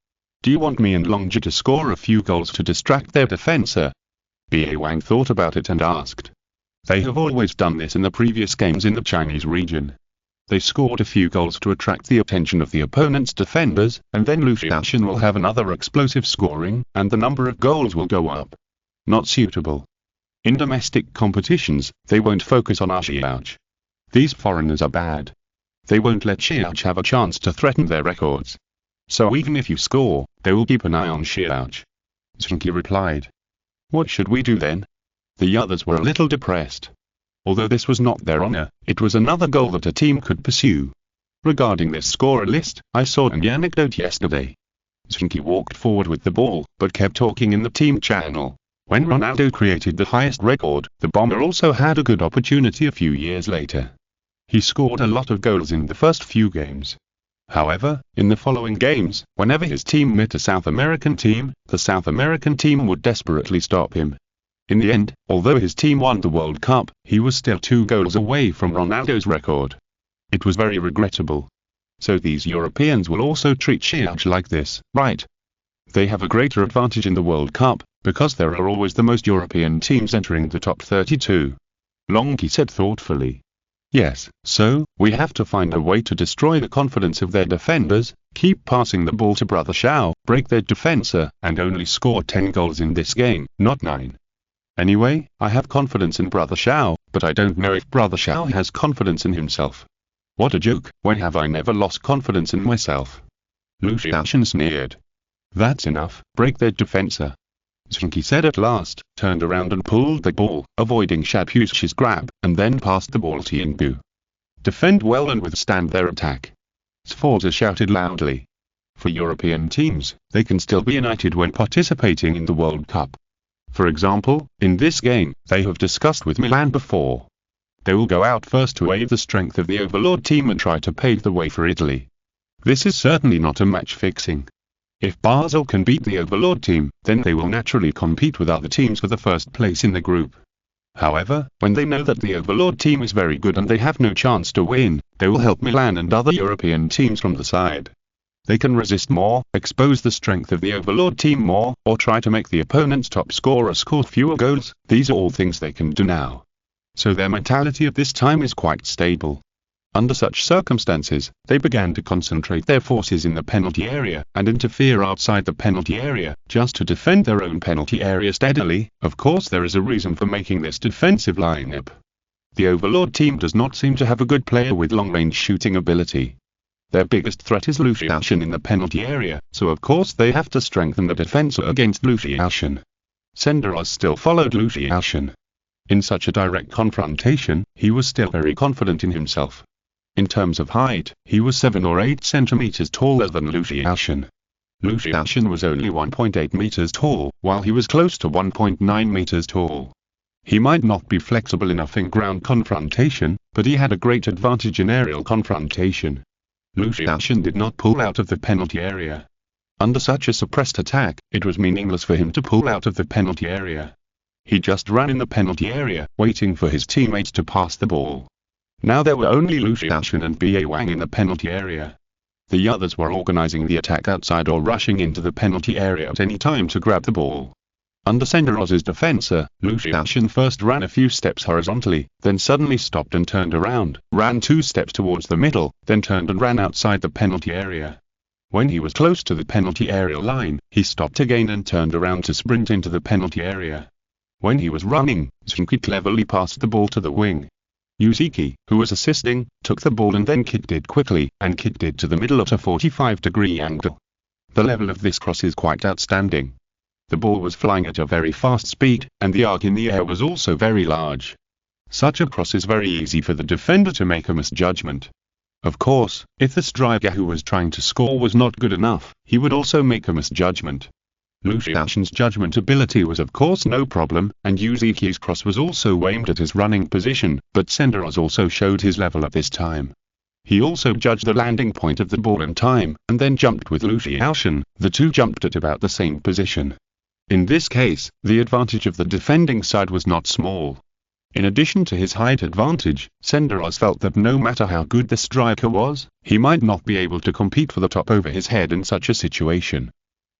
Do you want me and Longji to score a few goals to distract their defensa? Ba Wang thought about it and asked. They have always done this in the previous games in the Chinese region. They scored a few goals to attract the attention of the opponent's defenders, and then Lu Xiaoxian will have another explosive scoring, and the number of goals will go up. Not suitable. In domestic competitions, they won't focus on our Xiaoch. These foreigners are bad. They won't let Xiaoch have a chance to threaten their records. So even if you score, they will keep an eye on Xiaoch. Zheng Qi replied. What should we do then? The others were a little depressed. Although this was not their honor, it was another goal that a team could pursue. Regarding this scorer list, I saw an anecdote yesterday. Zheng Qi walked forward with the ball, but kept talking in the team channel. When Ronaldo created the highest record, the bomber also had a good opportunity a few years later. He scored a lot of goals in the first few games. However, in the following games, whenever his team met a South American team, the South American team would desperately stop him. In the end, although his team won the World Cup, he was still 2 goals away from Ronaldo's record. It was very regrettable. So these Europeans will also treat Xiaoch like this, right? They have a greater advantage in the World Cup, because there are always the most European teams entering the top 32. Longji said thoughtfully. Yes, so, we have to find a way to destroy the confidence of their defenders, keep passing the ball to Brother Xiao, break their defensa, and only score 10 goals in this game, not 9. Anyway, I have confidence in Brother Xiao, but I don't know if Brother Xiao has confidence in himself. What a joke, when have I never lost confidence in myself? Lu Xiaoxian sneered. That's enough, break their defensa. Zheng Qi said at last, turned around and pulled the ball, avoiding Shapuxi's grab, and then passed the ball to Yingbu. Defend well and withstand their attack. Sforza shouted loudly. For European teams, they can still be united when participating in the World Cup. For example, in this game, they have discussed with Milan before. They will go out first to aid the strength of the Overlord team and try to pave the way for Italy. This is certainly not a match fixing. If Basel can beat the Overlord team, then they will naturally compete with other teams for the first place in the group. However, when they know that the Overlord team is very good and they have no chance to win, they will help Milan and other European teams from the side. They can resist more, expose the strength of the Overlord team more, or try to make the opponent's top scorer score fewer goals. These are all things they can do now. So their mentality at this time is quite stable. Under such circumstances, they began to concentrate their forces in the penalty area, and interfere outside the penalty area, just to defend their own penalty area steadily. Of course there is a reason for making this defensive lineup. The Overlord team does not seem to have a good player with long-range shooting ability. Their biggest threat is Lucian in the penalty area, so of course they have to strengthen the defense against Lucian. Senderos still followed Lucian. In such a direct confrontation, he was still very confident in himself. In terms of height, he was 7 or 8 centimeters taller than Lucian. Lucian was only 1.8 meters tall, while he was close to 1.9 meters tall. He might not be flexible enough in ground confrontation, but he had a great advantage in aerial confrontation. Lucian did not pull out of the penalty area. Under such a suppressed attack, it was meaningless for him to pull out of the penalty area. He just ran in the penalty area, waiting for his teammates to pass the ball. Now there were only Lucian and Ba Wang in the penalty area. The others were organizing the attack outside or rushing into the penalty area at any time to grab the ball. Under Senderos's defense, Lucian first ran a few steps horizontally, then suddenly stopped and turned around, ran 2 steps towards the middle, then turned and ran outside the penalty area. When he was close to the penalty area line, he stopped again and turned around to sprint into the penalty area. When he was running, Zheng Qi cleverly passed the ball to the wing. Yuzuki, who was assisting, took the ball and then kicked it quickly, and kicked it to the middle at a 45-degree angle. The level of this cross is quite outstanding. The ball was flying at a very fast speed, and the arc in the air was also very large. Such a cross is very easy for the defender to make a misjudgment. Of course, if the striker who was trying to score was not good enough, he would also make a misjudgment. Lucian's judgment ability was of course no problem, and Yuzuki's cross was also aimed at his running position, but Senderos also showed his level at this time. He also judged the landing point of the ball in time, and then jumped with Lucian. The two jumped at about the same position. In this case, the advantage of the defending side was not small. In addition to his height advantage, Senderos felt that no matter how good the striker was, he might not be able to compete for the top over his head in such a situation.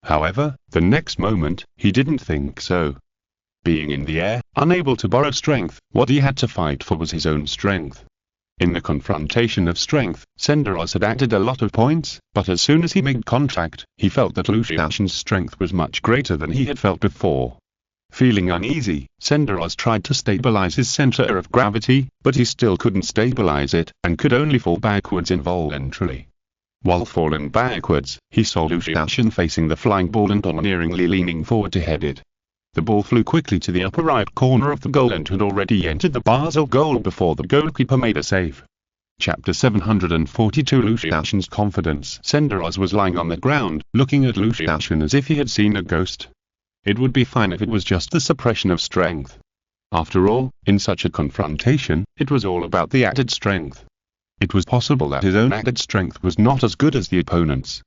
However, the next moment, he didn't think so. Being in the air, unable to borrow strength, what he had to fight for was his own strength. In the confrontation of strength, Senderos had added a lot of points, but as soon as he made contact, he felt that Lucian's strength was much greater than he had felt before. Feeling uneasy, Senderos tried to stabilize his center of gravity, but he still couldn't stabilize it, and could only fall backwards involuntarily. While falling backwards, he saw Lucian facing the flying ball and unerringly leaning forward to head it. The ball flew quickly to the upper right corner of the goal and had already entered the Basel goal before the goalkeeper made a save. Chapter 742 Lucian's confidence. Senderos was lying on the ground, looking at Lucian as if he had seen a ghost. It would be fine if it was just the suppression of strength. After all, in such a confrontation, it was all about the added strength. It was possible that his own added strength was not as good as the opponent's.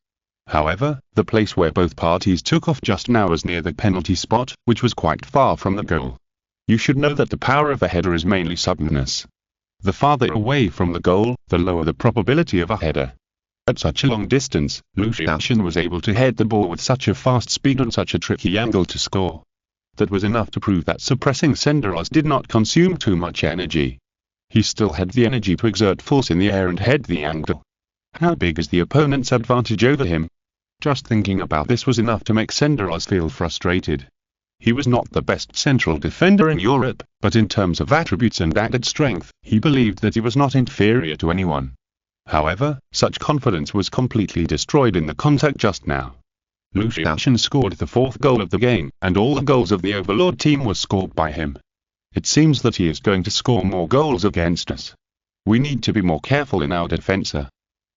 However, the place where both parties took off just now was near the penalty spot, which was quite far from the goal. You should know that the power of a header is mainly suddenness. The farther away from the goal, the lower the probability of a header. At such a long distance, Lucian was able to head the ball with such a fast speed and such a tricky angle to score. That was enough to prove that suppressing Senderos did not consume too much energy. He still had the energy to exert force in the air and head the angle. How big is the opponent's advantage over him? Just thinking about this was enough to make Senderos feel frustrated. He was not the best central defender in Europe, but in terms of attributes and added strength, he believed that he was not inferior to anyone. However, such confidence was completely destroyed in the contact just now. Lucian scored the 4th goal of the game, and all the goals of the Overlord team were scored by him. It seems that he is going to score more goals against us. We need to be more careful in our defense.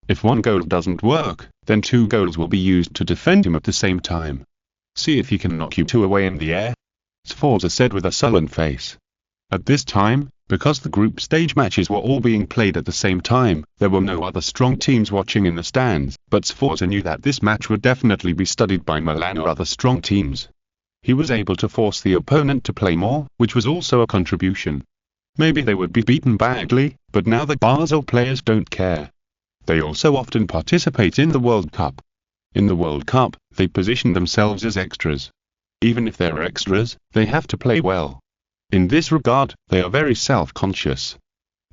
If one goal doesn't work, then 2 goals will be used to defend him at the same time. See if he can knock you 2 away in the air. Sforza said with a sullen face. At this time, Because the group stage matches were all being played at the same time, there were no other strong teams watching in the stands, but Sforza knew that this match would definitely be studied by Milan or other strong teams. He was able to force the opponent to play more, which was also a contribution. Maybe they would be beaten badly, but now the Basel players don't care. They also often participate in the World Cup. In the World Cup, they position themselves as extras. Even if they're extras, they have to play well. In this regard, they are very self-conscious.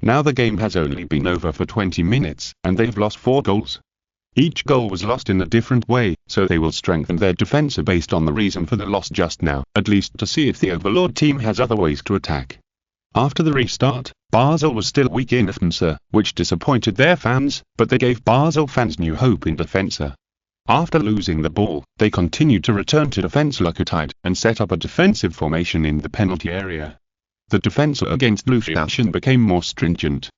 Now the game has only been over for 20 minutes, and they've lost 4 goals. Each goal was lost in a different way, so they will strengthen their defense based on the reason for the loss just now, at least to see if the Overlord team has other ways to attack. After the restart, Basel was still weak in defense, which disappointed their fans, but they gave Basel fans new hope in defense. After losing the ball, they continued to return to defense like a tide, and set up a defensive formation in the penalty area. The defense against Lucian became more stringent.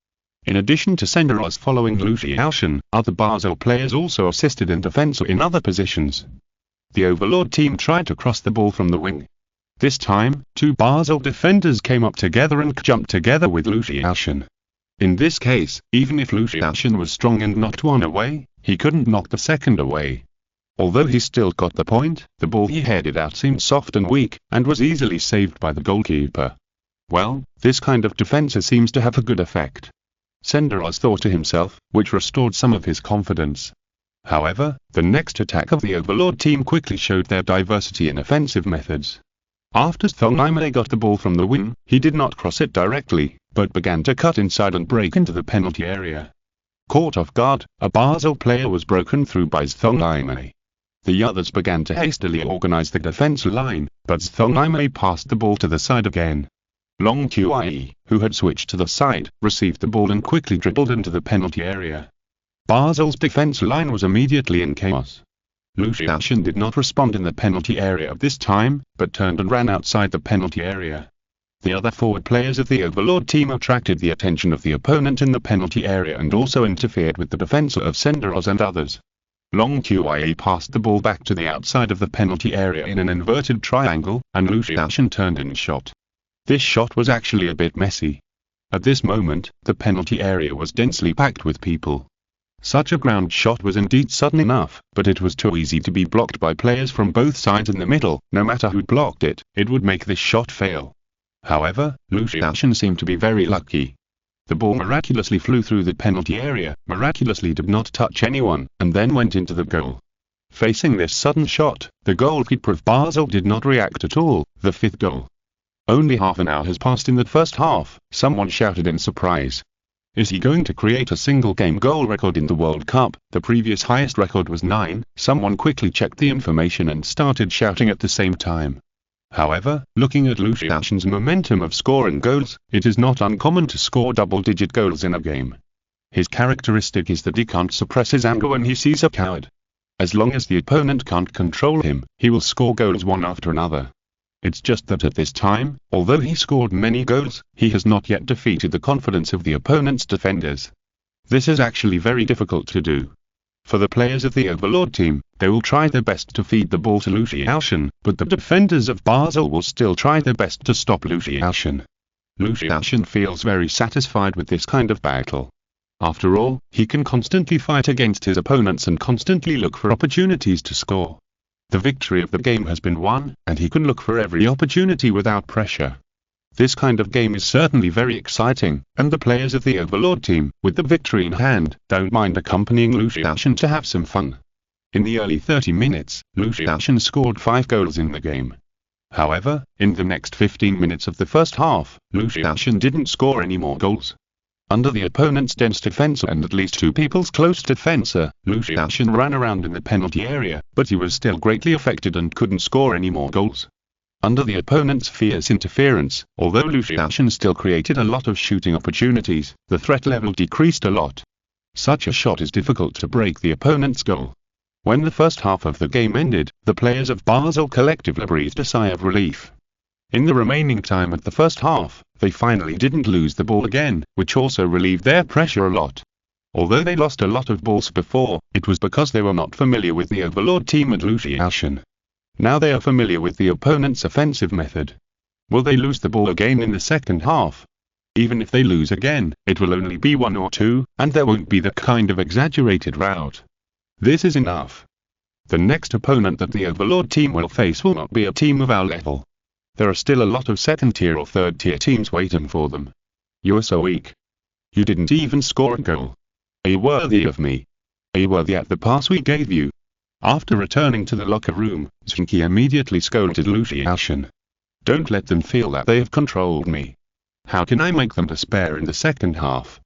In addition to Senderos following Lucian, other Basel players also assisted in defense in other positions. The Overlord team tried to cross the ball from the wing. This time, 2 Basel defenders came up together and jumped together with Lucian. In this case, even if Lucian was strong and knocked one away, he couldn't knock the second away. Although he still got the point, the ball he headed out seemed soft and weak, and was easily saved by the goalkeeper. Well, this kind of defense seems to have a good effect. Senderos thought to himself, which restored some of his confidence. However, the next attack of the Overlord team quickly showed their diversity in offensive methods. After Zheng got the ball from the wing, he did not cross it directly, but began to cut inside and break into the penalty area. Caught off guard, a Basel player was broken through by Zheng. The others began to hastily organize the defense line, but Zheng passed the ball to the side again. Zheng Qi, who had switched to the side, received the ball and quickly dribbled into the penalty area. Basel's defense line was immediately in chaos. Lucian did not respond in the penalty area this time, but turned and ran outside the penalty area. The other forward players of the Overlord team attracted the attention of the opponent in the penalty area and also interfered with the defense of Senderos and others. Zheng Qi passed the ball back to the outside of the penalty area in an inverted triangle, and Lucian turned and shot. This shot was actually a bit messy. At this moment, the penalty area was densely packed with people. Such a ground shot was indeed sudden enough, but it was too easy to be blocked by players from both sides in the middle. No matter who blocked it, it would make this shot fail. However, Lucian seemed to be very lucky. The ball miraculously flew through the penalty area, miraculously did not touch anyone, and then went into the goal. Facing this sudden shot, the goalkeeper of Basel did not react at all. The 5th goal. Only half an hour has passed in the first half, someone shouted in surprise. Is he going to create a single game goal record in the World Cup? The previous highest record was 9, someone quickly checked the information and started shouting at the same time. However, looking at Lucian's momentum of scoring goals, it is not uncommon to score double-digit goals in a game. His characteristic is that he can't suppress his anger when he sees a coward. As long as the opponent can't control him, he will score goals one after another. It's just that at this time, although he scored many goals, he has not yet defeated the confidence of the opponent's defenders. This is actually very difficult to do. For the players of the Overlord team, they will try their best to feed the ball to Lucian, but the defenders of Basel will still try their best to stop Lucian. Lucian feels very satisfied with this kind of battle. After all, he can constantly fight against his opponents and constantly look for opportunities to score. The victory of the game has been won, and he can look for every opportunity without pressure. This kind of game is certainly very exciting, and the players of the Overlord team, with the victory in hand, don't mind accompanying Lucian to have some fun. In the early 30 minutes, Lucian scored 5 goals in the game. However, in the next 15 minutes of the first half, Lucian didn't score any more goals. Under the opponent's dense defense and at least 2 people's close defense, Lucian ran around in the penalty area, but he was still greatly affected and couldn't score any more goals. Under the opponent's fierce interference, although Lucian still created a lot of shooting opportunities, the threat level decreased a lot. Such a shot is difficult to break the opponent's goal. When the first half of the game ended, the players of Basel collectively breathed a sigh of relief. In the remaining time of the first half, they finally didn't lose the ball again, which also relieved their pressure a lot. Although they lost a lot of balls before, it was because they were not familiar with the Overlord team and Lucian. Now they are familiar with the opponent's offensive method. Will they lose the ball again in the second half? Even if they lose again, it will only be 1 or 2, and there won't be the kind of exaggerated rout. This is enough. The next opponent that the Overlord team will face will not be a team of our level. There are still a lot of second-tier or third-tier teams waiting for them. You are so weak. You didn't even score a goal. Are you worthy of me? Are you worthy at the pass we gave you? After returning to the locker room, Zheng Qi immediately scolded Lu Xiaoshan. Don't let them feel that they have controlled me. How can I make them despair in the second half?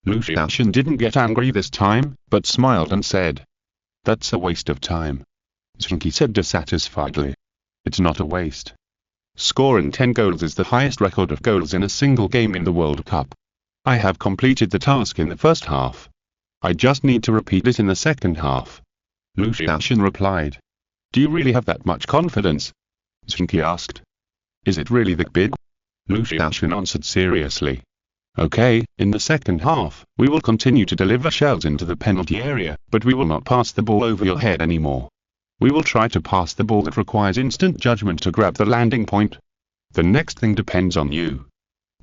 Lu Xiaoshan didn't get angry this time, but smiled and said, That's a waste of time. Zheng Qi said dissatisfiedly. It's not a waste. Scoring 10 goals is the highest record of goals in a single game in the World Cup. I have completed the task in the first half. I just need to repeat it in the second half. Lu Xiaoshan replied. Do you really have that much confidence? Zheng Qi asked. Is it really that big? Lu Xiaoshan answered seriously. Okay, in the second half, we will continue to deliver shells into the penalty area, but we will not pass the ball over your head anymore. We will try to pass the ball that requires instant judgment to grab the landing point. The next thing depends on you.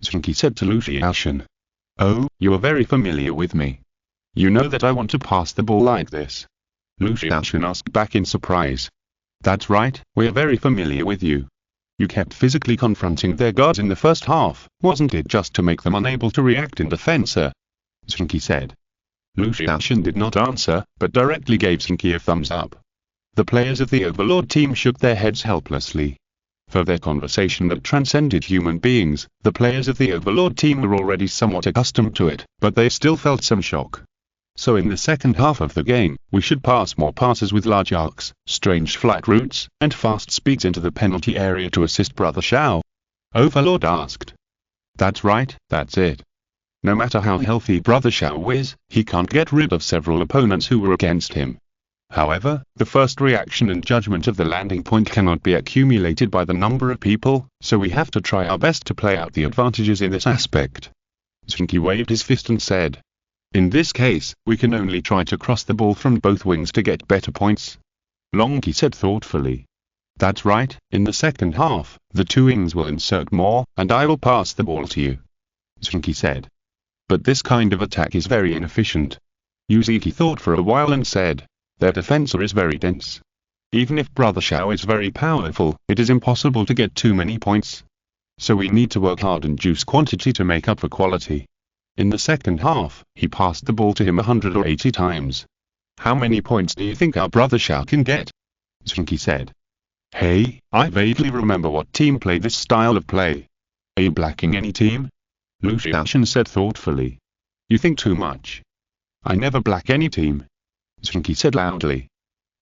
Zheng Qi said to Lu Xiaoshan. Oh, you are very familiar with me. You know that I want to pass the ball like this. Lu Xiaoshan asked back in surprise. That's right, we are very familiar with you. You kept physically confronting their guards in the first half, wasn't it just to make them unable to react in defense, sir? Zheng Qi said. Lu Xiaoshan did not answer, but directly gave Zheng Qi a thumbs up. The players of the Overlord team shook their heads helplessly. For their conversation that transcended human beings, the players of the Overlord team were already somewhat accustomed to it, but they still felt some shock. So in the second half of the game, we should pass more passes with large arcs, strange flight routes, and fast speeds into the penalty area to assist Brother Xiao? Overlord asked. That's right, that's it. No matter how healthy Brother Xiao is, he can't get rid of several opponents who were against him. However, the first reaction and judgment of the landing point cannot be accumulated by the number of people, so we have to try our best to play out the advantages in this aspect. Zheng Qi waved his fist and said. In this case, we can only try to cross the ball from both wings to get better points. Long Qi said thoughtfully. That's right, in the second half, the two wings will insert more, and I will pass the ball to you. Zheng Qi said. But this kind of attack is very inefficient. Zheng Qi thought for a while and said. Their defense is very dense. Even if Brother Xiao is very powerful, it is impossible to get too many points. So we need to work hard and juice quantity to make up for quality. In the second half, he passed the ball to him 180 times. How many points do you think our Brother Xiao can get? Zheng Qi said. Hey, I vaguely remember what team played this style of play. Are you blacking any team? Lu Xiaoshan said thoughtfully. You think too much. I never black any team. Zheng Qi said loudly.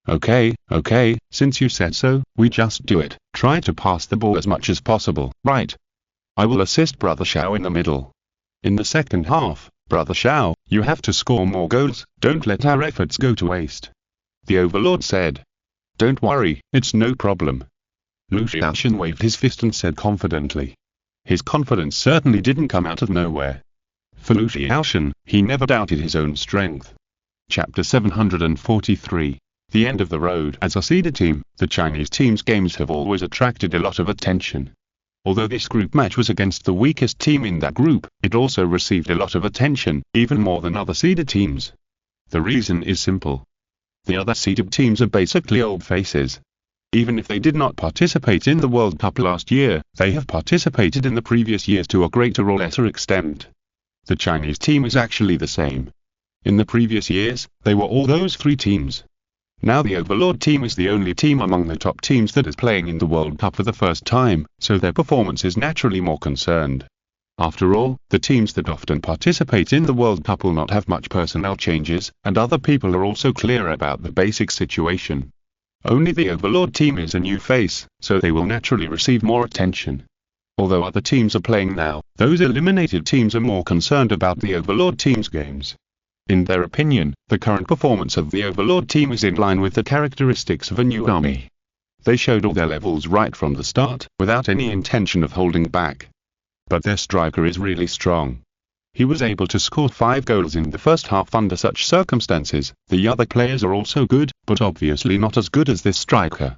Okay, since you said so, we just do it. Try to pass the ball as much as possible, right? I will assist Brother Xiao in the middle. In the second half, Brother Xiao, you have to score more goals, don't let our efforts go to waste. The Overlord said. Don't worry, it's no problem. Lu Xiaoshan waved his fist and said confidently. His confidence certainly didn't come out of nowhere. For Lu Xiaoshan, he never doubted his own strength. Chapter 743. The end of the road. As a seeded team, the Chinese team's games have always attracted a lot of attention. Although this group match was against the weakest team in that group, it also received a lot of attention, even more than other seeded teams. The reason is simple. The other seeded teams are basically old faces. Even if they did not participate in the World Cup last year, they have participated in the previous years to a greater or lesser extent. The Chinese team is actually the same. In the previous years, they were all those three teams. Now the Overlord team is the only team among the top teams that is playing in the World Cup for the first time, so their performance is naturally more concerned. After all, the teams that often participate in the World Cup will not have much personnel changes, and other people are also clear about the basic situation. Only the Overlord team is a new face, so they will naturally receive more attention. Although other teams are playing now, those eliminated teams are more concerned about the Overlord team's games. In their opinion, the current performance of the Overlord team is in line with the characteristics of a new army. They showed all their levels right from the start, without any intention of holding back. But their striker is really strong. He was able to score 5 goals in the first half under such circumstances. The other players are also good, but obviously not as good as this striker.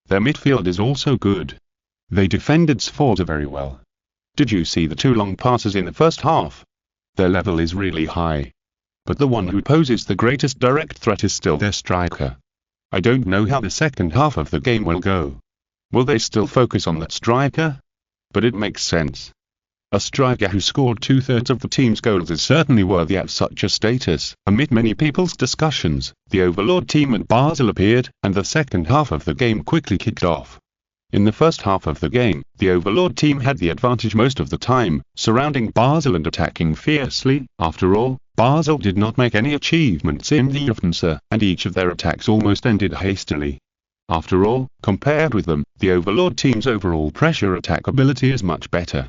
Their midfield is also good. They defended Sforza very well. Did you see the two long passes in the first half? Their level is really high. But the one who poses the greatest direct threat is still their striker. I don't know how the second half of the game will go. Will they still focus on that striker? But it makes sense. A striker who scored 2/3 of the team's goals is certainly worthy of such a status. Amid many people's discussions, the Overlord team at Basel appeared, and the second half of the game quickly kicked off. In the first half of the game, the Overlord team had the advantage most of the time, surrounding Basel and attacking fiercely. After all, Basel did not make any achievements in the offensive, and each of their attacks almost ended hastily. After all, compared with them, the Overlord team's overall pressure attack ability is much better.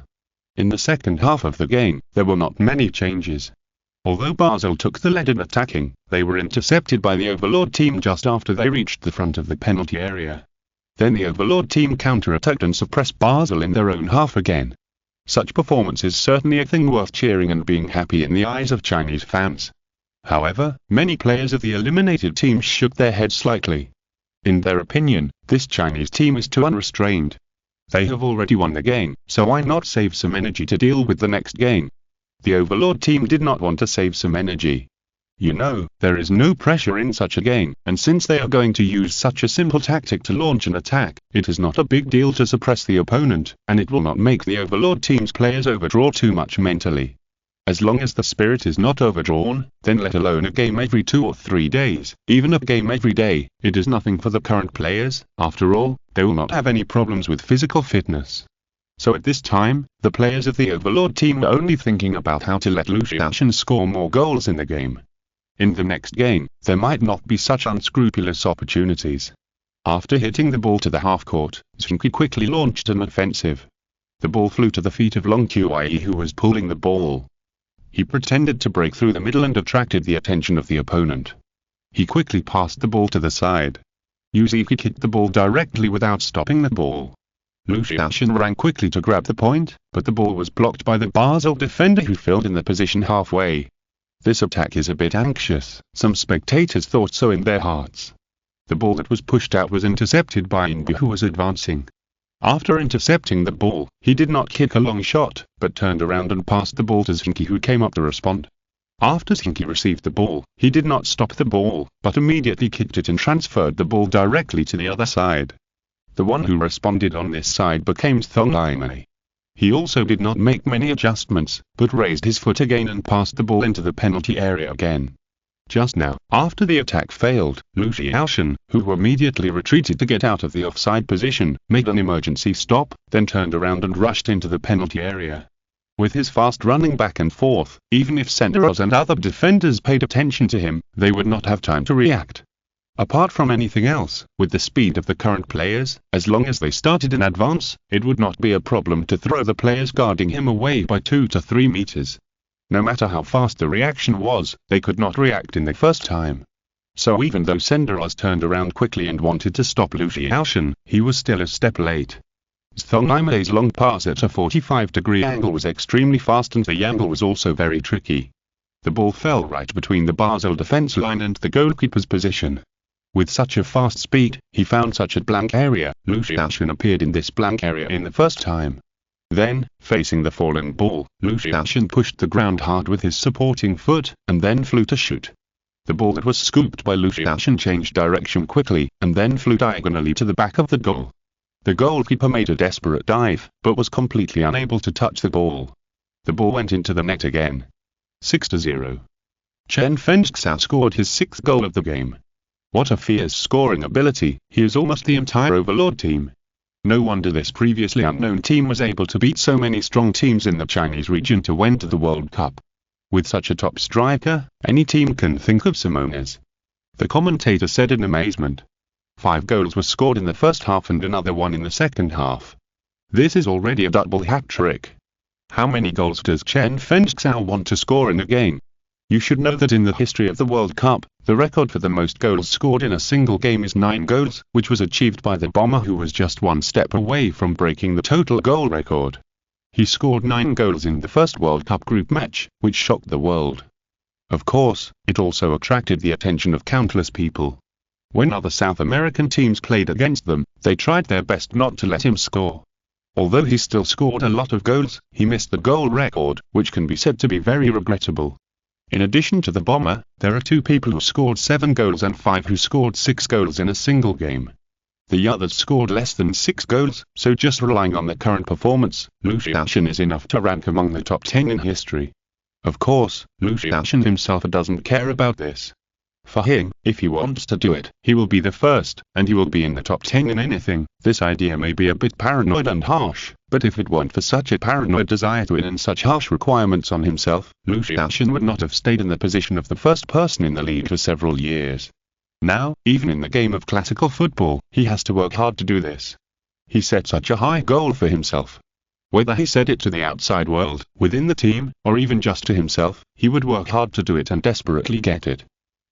In the second half of the game, there were not many changes. Although Basel took the lead in attacking, they were intercepted by the Overlord team just after they reached the front of the penalty area. Then the Overlord team counter-attacked and suppressed Basel in their own half again. Such performance is certainly a thing worth cheering and being happy in the eyes of Chinese fans. However, many players of the eliminated teams shook their heads slightly. In their opinion, this Chinese team is too unrestrained. They have already won the game, so why not save some energy to deal with the next game? The Overlord team did not want to save some energy. You know, there is no pressure in such a game, and since they are going to use such a simple tactic to launch an attack, it is not a big deal to suppress the opponent, and it will not make the Overlord team's players overdraw too much mentally. As long as the spirit is not overdrawn, then let alone a game every 2 or 3 days, even a game every day, it is nothing for the current players. After all, they will not have any problems with physical fitness. So at this time, the players of the Overlord team are only thinking about how to let Lu Xiaoshan score more goals in the game. In the next game, there might not be such unscrupulous opportunities. After hitting the ball to the half-court, Zheng Qi quickly launched an offensive. The ball flew to the feet of Zheng Qi, who was pulling the ball. He pretended to break through the middle and attracted the attention of the opponent. He quickly passed the ball to the side. Zheng Qi hit the ball directly without stopping the ball. Lu Xiaoshan ran quickly to grab the point, but the ball was blocked by the Basel defender who filled in the position halfway. This attack is a bit anxious, some spectators thought so in their hearts. The ball that was pushed out was intercepted by Inbu, who was advancing. After intercepting the ball, he did not kick a long shot, but turned around and passed the ball to Zheng Qi, who came up to respond. After Zheng Qi received the ball, he did not stop the ball, but immediately kicked it and transferred the ball directly to the other side. The one who responded on this side became Zheng Qi. He also did not make many adjustments, but raised his foot again and passed the ball into the penalty area again. Just now, after the attack failed, Lu Xiaoshan, who immediately retreated to get out of the offside position, made an emergency stop, then turned around and rushed into the penalty area. With his fast running back and forth, even if Senderos and other defenders paid attention to him, they would not have time to react. Apart from anything else, with the speed of the current players, as long as they started in advance, it would not be a problem to throw the players guarding him away by 2 to 3 meters. No matter how fast the reaction was, they could not react in the first time. So even though Senderos turned around quickly and wanted to stop Lu Xiaoshan, he was still a step late. Zheng Qi's long pass at a 45-degree angle was extremely fast, and the angle was also very tricky. The ball fell right between the Basel defense line and the goalkeeper's position. With such a fast speed, he found such a blank area. Lu Xiaoshan appeared in this blank area in the first time. Then, facing the falling ball, Lu Xiaoshan pushed the ground hard with his supporting foot, and then flew to shoot. The ball that was scooped by Lu Xiaoshan changed direction quickly, and then flew diagonally to the back of the goal. The goalkeeper made a desperate dive, but was completely unable to touch the ball. The ball went into the net again. 6-0. Chen Fengxiao scored his 6th goal of the game. What a fierce scoring ability, he is almost the entire Overlord team. No wonder this previously unknown team was able to beat so many strong teams in the Chinese region to win to the World Cup. With such a top striker, any team can think of Simones. The commentator said in amazement. 5 goals were scored in the first half and another 1 in the second half. This is already a double hat-trick. How many goals does Chen Fengxiao want to score in a game? You should know that in the history of the World Cup, the record for the most goals scored in a single game is 9 goals, which was achieved by the bomber who was just 1 step away from breaking the total goal record. He scored 9 goals in the first World Cup group match, which shocked the world. Of course, it also attracted the attention of countless people. When other South American teams played against them, they tried their best not to let him score. Although he still scored a lot of goals, he missed the goal record, which can be said to be very regrettable. In addition to the bomber, there are 2 people who scored 7 goals and 5 who scored 6 goals in a single game. The others scored less than 6 goals, so just relying on their current performance, Lucian is enough to rank among the top 10 in history. Of course, Lucian himself doesn't care about this. For him, if he wants to do it, he will be the first, and he will be in the top 10 in anything. This idea may be a bit paranoid and harsh, but if it weren't for such a paranoid desire to win and such harsh requirements on himself, Lucian would not have stayed in the position of the first person in the league for several years. Now, even in the game of classical football, he has to work hard to do this. He set such a high goal for himself. Whether he said it to the outside world, within the team, or even just to himself, he would work hard to do it and desperately get it.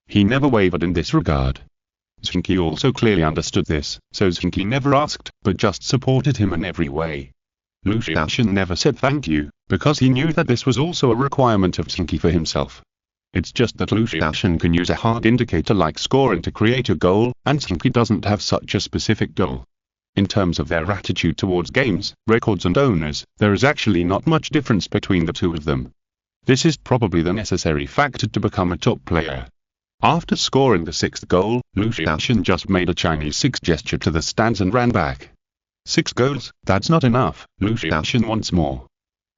He never wavered in this regard. Zheng Qi also clearly understood this, so Zheng Qi never asked, but just supported him in every way. Lucian never said thank you, because he knew that this was also a requirement of Zheng Qi for himself. It's just that Lucian can use a hard indicator like scoring to create a goal, and Zheng Qi doesn't have such a specific goal. In terms of their attitude towards games, records and owners, there is actually not much difference between the 2 of them. This is probably the necessary factor to become a top player. After scoring the 6th goal, Lucian just made a Chinese 6 gesture to the stands and ran back. 6 goals, that's not enough, Lucian wants more.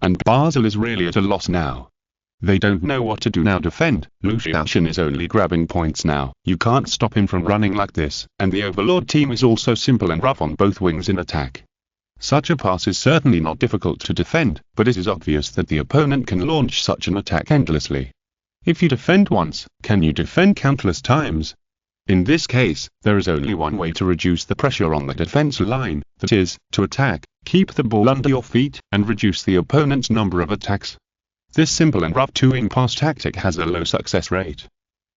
And Basel is really at a loss now. They don't know what to do now. Defend. Lucian is only grabbing points now. You can't stop him from running like this, and the Overlord team is also simple and rough on both wings in attack. Such a pass is certainly not difficult to defend, but it is obvious that the opponent can launch such an attack endlessly. If you defend once, can you defend countless times? In this case, there is only one way to reduce the pressure on the defense line, that is, to attack, keep the ball under your feet, and reduce the opponent's number of attacks. This simple and rough 2-wing pass tactic has a low success rate.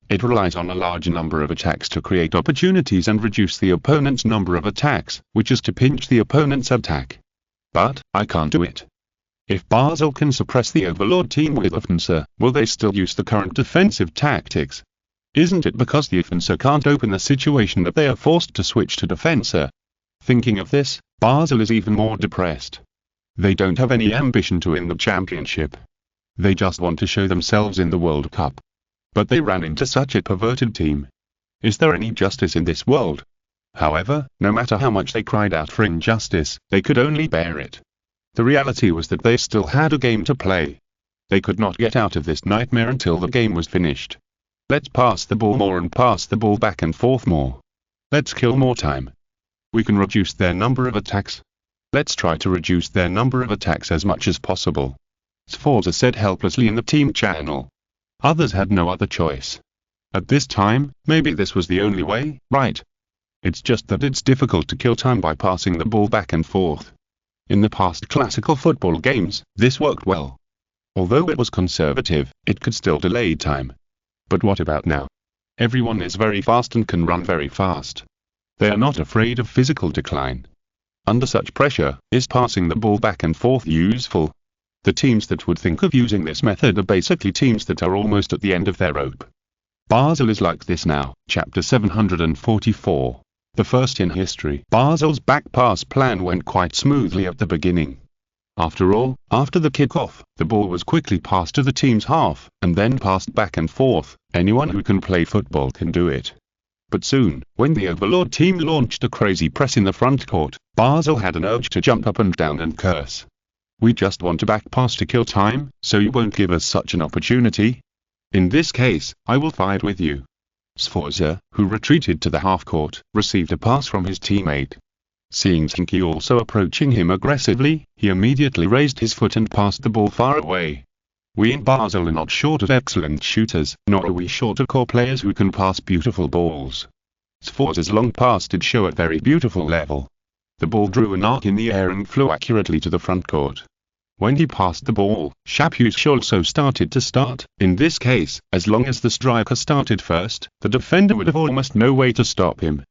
It relies on a large number of attacks to create opportunities and reduce the opponent's number of attacks, which is to pinch the opponent's attack. But, I can't do it. If Basel can suppress the Overlord team with offensive, will they still use the current defensive tactics? Isn't it because the offensive can't open the situation that they are forced to switch to defensive? Thinking of this, Basel is even more depressed. They don't have any ambition to win the championship. They just want to show themselves in the World Cup. But they ran into such a perverted team. Is there any justice in this world? However, no matter how much they cried out for injustice, they could only bear it. The reality was that they still had a game to play. They could not get out of this nightmare until the game was finished. Let's pass the ball more and pass the ball back and forth more. Let's kill more time. We can reduce their number of attacks. Let's try to reduce their number of attacks as much as possible. Sforza said helplessly in the team channel. Others had no other choice. At this time, maybe this was the only way, right? It's just that it's difficult to kill time by passing the ball back and forth. In the past classical football games, this worked well. Although it was conservative, it could still delay time. But what about now? Everyone is very fast and can run very fast. They are not afraid of physical decline. Under such pressure, is passing the ball back and forth useful? The teams that would think of using this method are basically teams that are almost at the end of their rope. Basel is like this now. Chapter 744. The first in history. Basel's back pass plan went quite smoothly at the beginning. After all, after the kickoff, the ball was quickly passed to the team's half, and then passed back and forth. Anyone who can play football can do it. But soon, when the Overlord team launched a crazy press in the front court, Basel had an urge to jump up and down and curse. We just want a back pass to kill time, so you won't give us such an opportunity? In this case, I will fight with you. Sforza, who retreated to the half-court, received a pass from his teammate. Seeing Zheng Qi also approaching him aggressively, he immediately raised his foot and passed the ball far away. We in Basel are not short of excellent shooters, nor are we short of core players who can pass beautiful balls. Sforza's long pass did show a very beautiful level. The ball drew an arc in the air and flew accurately to the front court. When he passed the ball, Schapuis also started to start. In this case, as long as the striker started first, the defender would have almost no way to stop him.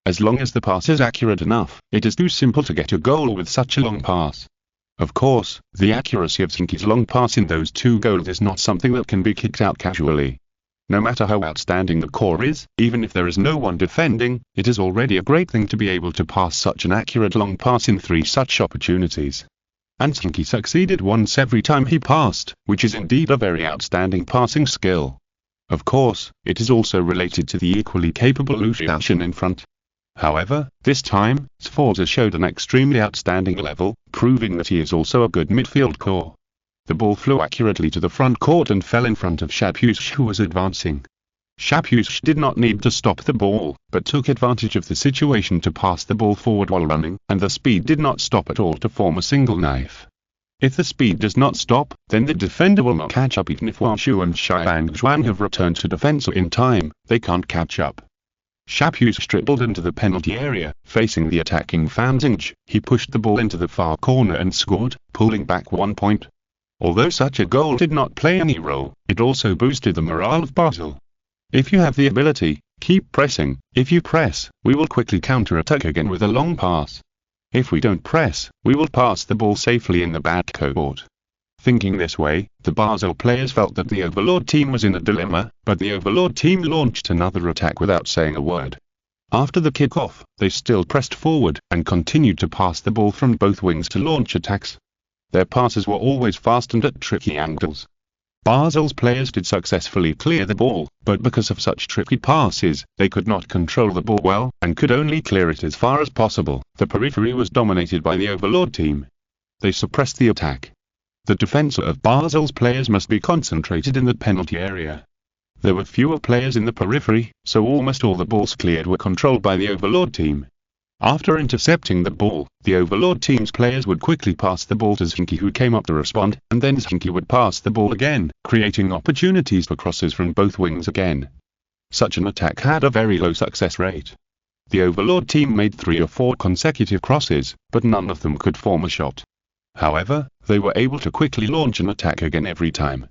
As long as the pass is accurate enough, it is too simple to get a goal with such a long pass. Of course, the accuracy of Zheng Qi's long pass in those 2 goals is not something that can be kicked out casually. No matter how outstanding the core is, even if there is no one defending, it is already a great thing to be able to pass such an accurate long pass in 3 such opportunities. And Zheng Qi succeeded once every time he passed, which is indeed a very outstanding passing skill. Of course, it is also related to the equally capable Liu Xiaoshan in front. However, this time, Sforza showed an extremely outstanding level, proving that he is also a good midfield core. The ball flew accurately to the front court and fell in front of Shyapuse, who was advancing. Shyapuse did not need to stop the ball, but took advantage of the situation to pass the ball forward while running, and the speed did not stop at all to form a single knife. If the speed does not stop, then the defender will not catch up. Even if Wang Shu and Xiang Zhuang have returned to defense in time, they can't catch up. Shyapuse dribbled into the penalty area, facing the attacking Fan Zheng. He pushed the ball into the far corner and scored, pulling back 1 point. Although such a goal did not play any role, it also boosted the morale of Basel. If you have the ability, keep pressing. If you press, we will quickly counter-attack again with a long pass. If we don't press, we will pass the ball safely in the back court. Thinking this way, the Basel players felt that the Overlord team was in a dilemma, but the Overlord team launched another attack without saying a word. After the kickoff, they still pressed forward, and continued to pass the ball from both wings to launch attacks. Their passes were always fast and at tricky angles. Basel's players did successfully clear the ball, but because of such tricky passes, they could not control the ball well, and could only clear it as far as possible. The periphery was dominated by the Overlord team. They suppressed the attack. The defense of Basel's players must be concentrated in the penalty area. There were fewer players in the periphery, so almost all the balls cleared were controlled by the Overlord team. After intercepting the ball, the Overlord team's players would quickly pass the ball to Zheng Qi, who came up to respond, and then Zheng Qi would pass the ball again, creating opportunities for crosses from both wings again. Such an attack had a very low success rate. The Overlord team made 3 or 4 consecutive crosses, but none of them could form a shot. However, they were able to quickly launch an attack again every time.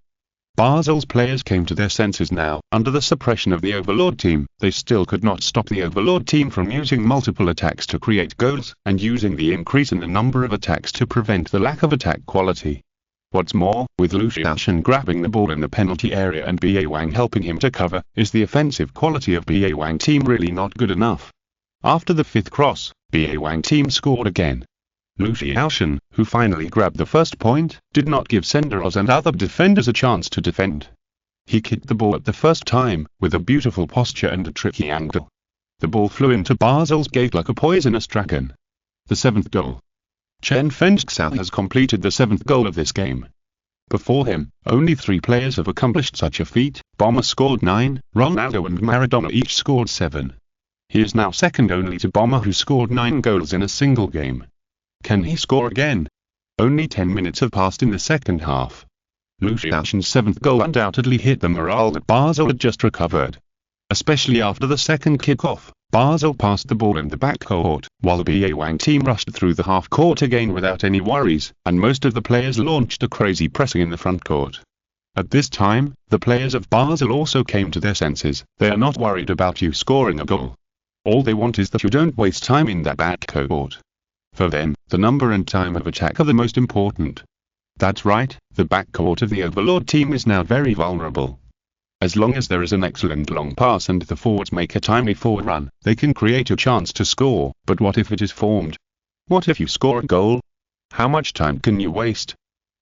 Basel's players came to their senses now. Under the suppression of the Overlord team, they still could not stop the Overlord team from using multiple attacks to create goals, and using the increase in the number of attacks to prevent the lack of attack quality. What's more, with Liu Xiaoshan grabbing the ball in the penalty area and Ba Wang helping him to cover, is the offensive quality of Ba Wang team really not good enough? After the 5th cross, Ba Wang team scored again. Liu Xiaoshan, who finally grabbed the first point, did not give Senderos and other defenders a chance to defend. He kicked the ball at the first time, with a beautiful posture and a tricky angle. The ball flew into Basel's gate like a poisonous dragon. The 7th goal. Chen Fengxiao has completed the 7th goal of this game. Before him, only 3 players have accomplished such a feat. Bomber scored 9, Ronaldo and Maradona each scored 7. He is now second only to Bomber, who scored 9 goals in a single game. Can he score again? Only 10 minutes have passed in the second half. Liu Xiaoshan's 7th goal undoubtedly hit the morale that Basel had just recovered. Especially after the second kickoff, Basel passed the ball in the back court, while the Ba Wang team rushed through the half court again without any worries, and most of the players launched a crazy pressing in the front court. At this time, the players of Basel also came to their senses. They are not worried about you scoring a goal. All they want is that you don't waste time in that back court. For them, the number and time of attack are the most important. That's right, the backcourt of the Overlord team is now very vulnerable. As long as there is an excellent long pass and the forwards make a timely forward run, they can create a chance to score. But what if it is formed? What if you score a goal? How much time can you waste?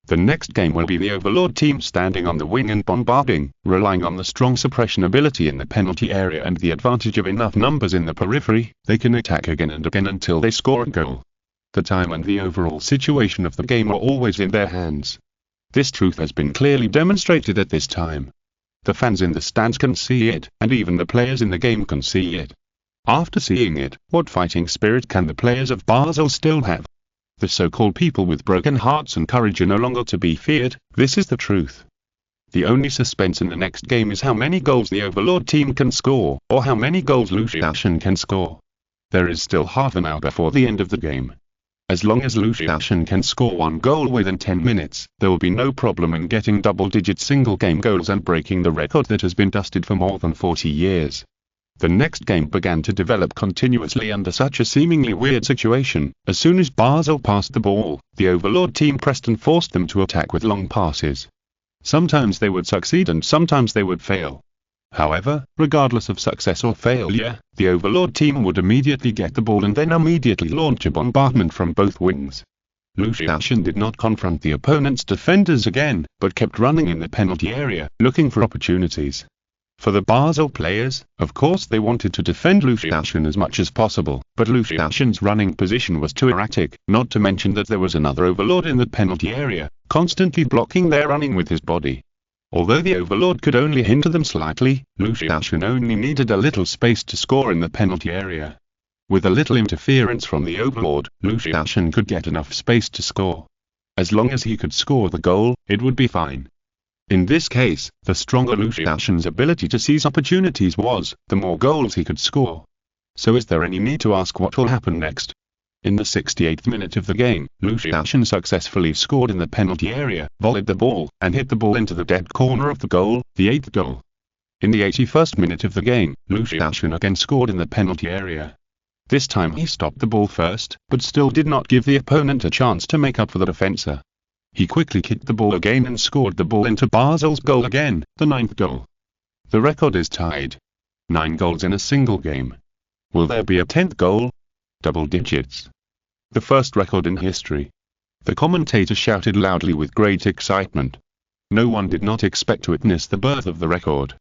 The next game will be the Overlord team standing on the wing and bombarding, relying on the strong suppression ability in the penalty area and the advantage of enough numbers in the periphery. They can attack again and again until they score a goal. The time and the overall situation of the game are always in their hands. This truth has been clearly demonstrated at this time. The fans in the stands can see it, and even the players in the game can see it. After seeing it, what fighting spirit can the players of Basel still have? The so-called people with broken hearts and courage are no longer to be feared. This is the truth. The only suspense in the next game is how many goals the Overlord team can score, or how many goals Liu Xiaoshan can score. There is still half an hour before the end of the game. As long as Liu Xiaoshan can score 1 goal within 10 minutes, there will be no problem in getting double-digit single-game goals and breaking the record that has been dusted for more than 40 years. The next game began to develop continuously under such a seemingly weird situation. As soon as Basel passed the ball, the Overlord team pressed and forced them to attack with long passes. Sometimes they would succeed and sometimes they would fail. However, regardless of success or failure, the Overlord team would immediately get the ball and then immediately launch a bombardment from both wings. Lucian did not confront the opponent's defenders again, but kept running in the penalty area, looking for opportunities. For the Basel players, of course they wanted to defend Lucian as much as possible, but Lucian's running position was too erratic, not to mention that there was another Overlord in the penalty area, constantly blocking their running with his body. Although the Overlord could only hinder them slightly, Lucian only needed a little space to score in the penalty area. With a little interference from the Overlord, Lucian could get enough space to score. As long as he could score the goal, it would be fine. In this case, the stronger Lucian's ability to seize opportunities was, the more goals he could score. So is there any need to ask what will happen next? In the 68th minute of the game, Lucian successfully scored in the penalty area, volleyed the ball, and hit the ball into the dead corner of the goal, the 8th goal. In the 81st minute of the game, Lucian again scored in the penalty area. This time he stopped the ball first, but still did not give the opponent a chance to make up for the defender. He quickly kicked the ball again and scored the ball into Basel's goal again, the 9th goal. The record is tied. 9 goals in a single game. Will there be a 10th goal? Double digits. The first record in history. The commentator shouted loudly with great excitement. No one did not expect to witness the birth of the record.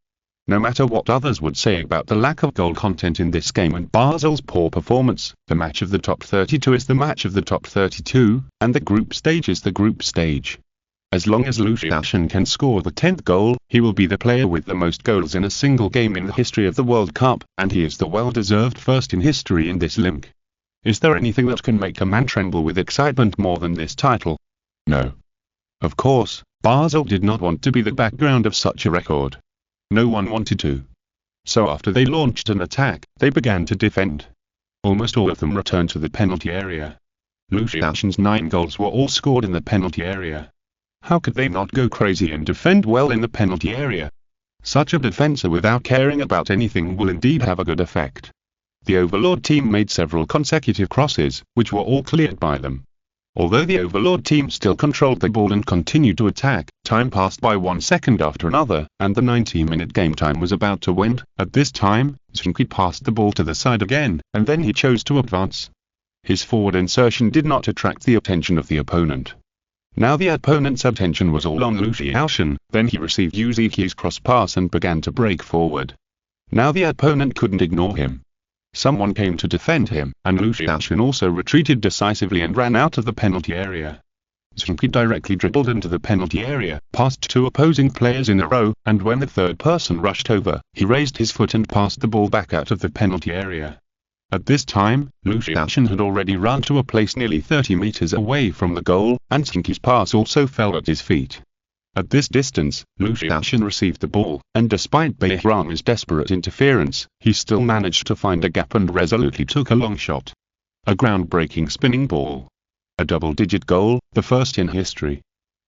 No matter what others would say about the lack of goal content in this game and Basel's poor performance, the match of the top 32 is the match of the top 32, and the group stage is the group stage. As long as Lucian can score the 10th goal, he will be the player with the most goals in a single game in the history of the World Cup, and he is the well-deserved first in history in this link. Is there anything that can make a man tremble with excitement more than this title? No. Of course, Basel did not want to be the background of such a record. No one wanted to. So after they launched an attack, they began to defend. Almost all of them returned to the penalty area. Lucian's 9 goals were all scored in the penalty area. How could they not go crazy and defend well in the penalty area? Such a defender without caring about anything will indeed have a good effect. The Overlord team made several consecutive crosses, which were all cleared by them. Although the Overlord team still controlled the ball and continued to attack, time passed by 1 second after another, and the 90-minute game time was about to end. At this time, Zheng Qi passed the ball to the side again, and then he chose to advance. His forward insertion did not attract the attention of the opponent. Now the opponent's attention was all on Lucian, then he received Zheng Qi's cross pass and began to break forward. Now the opponent couldn't ignore him. Someone came to defend him, and Lucian also retreated decisively and ran out of the penalty area. Zheng Qi directly dribbled into the penalty area, passed 2 opposing players in a row, and when the third person rushed over, he raised his foot and passed the ball back out of the penalty area. At this time, Lucian had already run to a place nearly 30 meters away from the goal, and Zheng Qi's pass also fell at his feet. At this distance, Lucian received the ball, and despite Bahram's desperate interference, he still managed to find a gap and resolutely took a long shot. A groundbreaking spinning ball. A double-digit goal, the first in history.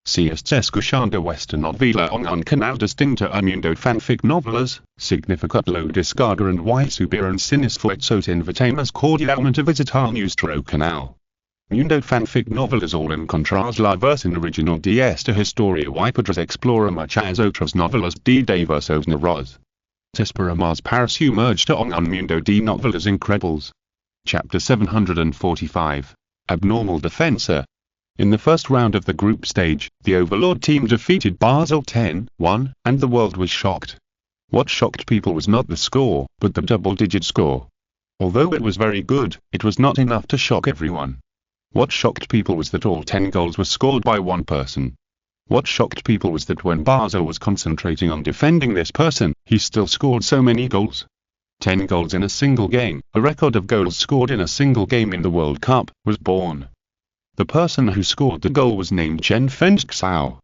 Si est escuchando esta novela en un canal distinto a mundo fanfic novelas, significat lo descarga and y subieron sin esfuerzos invitamos cordialmente a visitar nuestro canal. Mundo fanfic novelas all encontrás la versión original de esta historia y podrás explorar muchas otras novelas de diversos narradores. Te esperamos para sumergirte en un mundo de novelas increíbles. Chapter 745. Abnormal Defensa. In the first round of the group stage, the Overlord team defeated Basel 10-1, and the world was shocked. What shocked people was not the score, but the double-digit score. Although it was very good, it was not enough to shock everyone. What shocked people was that all 10 goals were scored by one person. What shocked people was that when Basel was concentrating on defending this person, he still scored so many goals. 10 goals in a single game, a record of goals scored in a single game in the World Cup, was born. The person who scored the goal was named Zheng Qi.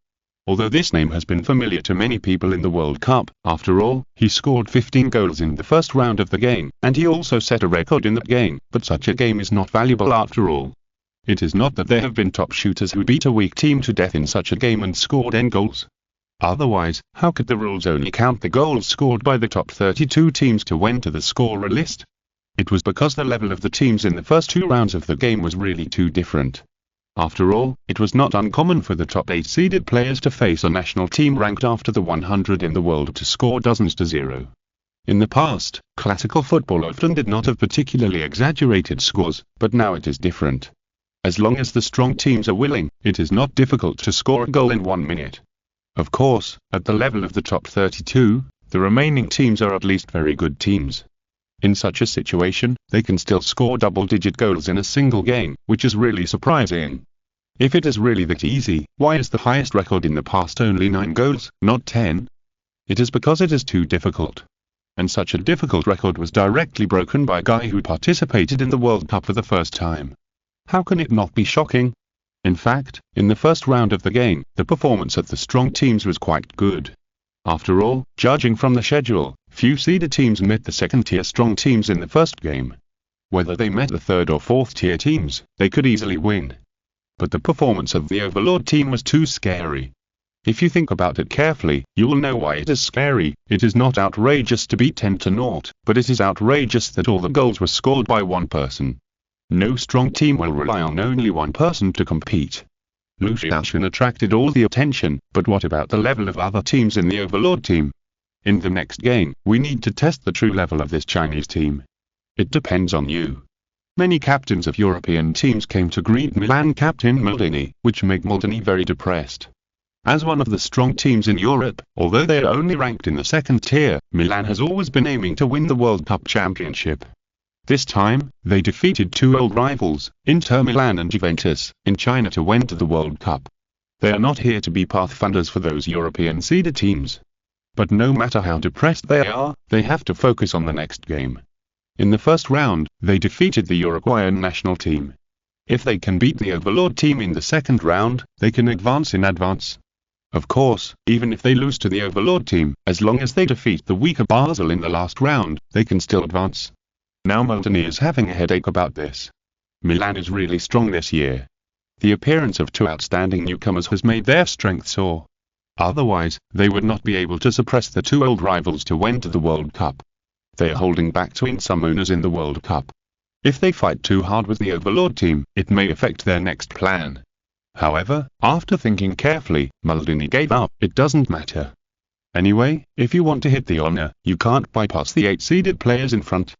Although this name has been familiar to many people in the World Cup, after all, he scored 15 goals in the first round of the game, and he also set a record in that game, but such a game is not valuable after all. It is not that there have been top shooters who beat a weak team to death in such a game and scored 10 goals. Otherwise, how could the rules only count the goals scored by the top 32 teams to enter the scorer list? It was because the level of the teams in the first 2 rounds of the game was really too different. After all, it was not uncommon for the top 8 seeded players to face a national team ranked after the 100 in the world to score dozens to 0. In the past, classical football often did not have particularly exaggerated scores, but now it is different. As long as the strong teams are willing, it is not difficult to score a goal in 1 minute. Of course, at the level of the top 32, the remaining teams are at least very good teams. In such a situation, they can still score double-digit goals in a single game, which is really surprising. If it is really that easy, why is the highest record in the past only 9 goals, not 10? It is because it is too difficult. And such a difficult record was directly broken by a guy who participated in the World Cup for the first time. How can it not be shocking? In fact, in the first round of the game, the performance of the strong teams was quite good. After all, judging from the schedule, few seeded teams met the second-tier strong teams in the first game. Whether they met the third or fourth-tier teams, they could easily win. But the performance of the overlord team was too scary. If you think about it carefully, you will know why it is scary. It is not outrageous to beat 10-0, but it is outrageous that all the goals were scored by one person. No strong team will rely on only one person to compete. Lu Xiaoxun attracted all the attention, but what about the level of other teams in the overlord team? In the next game, we need to test the true level of this Chinese team. It depends on you. Many captains of European teams came to greet Milan captain Maldini, which made Maldini very depressed. As one of the strong teams in Europe, although they are only ranked in the second tier, Milan has always been aiming to win the World Cup championship. This time, they defeated 2 old rivals, Inter Milan and Juventus, in China to enter the World Cup. They are not here to be pathfinders for those European seeded teams. But no matter how depressed they are, they have to focus on the next game. In the first round, they defeated the Uruguayan national team. If they can beat the overlord team in the second round, they can advance in advance. Of course, even if they lose to the overlord team, as long as they defeat the weaker Basel in the last round, they can still advance. Now Maldini is having a headache about this. Milan is really strong this year. The appearance of 2 outstanding newcomers has made their strength soar. Otherwise, they would not be able to suppress the 2 old rivals to enter the World Cup. They are holding back to win some owners in the World Cup. If they fight too hard with the overlord team, it may affect their next plan. However, after thinking carefully, Maldini gave up. It doesn't matter. Anyway, if you want to hit the honor, you can't bypass the 8 seeded players in front.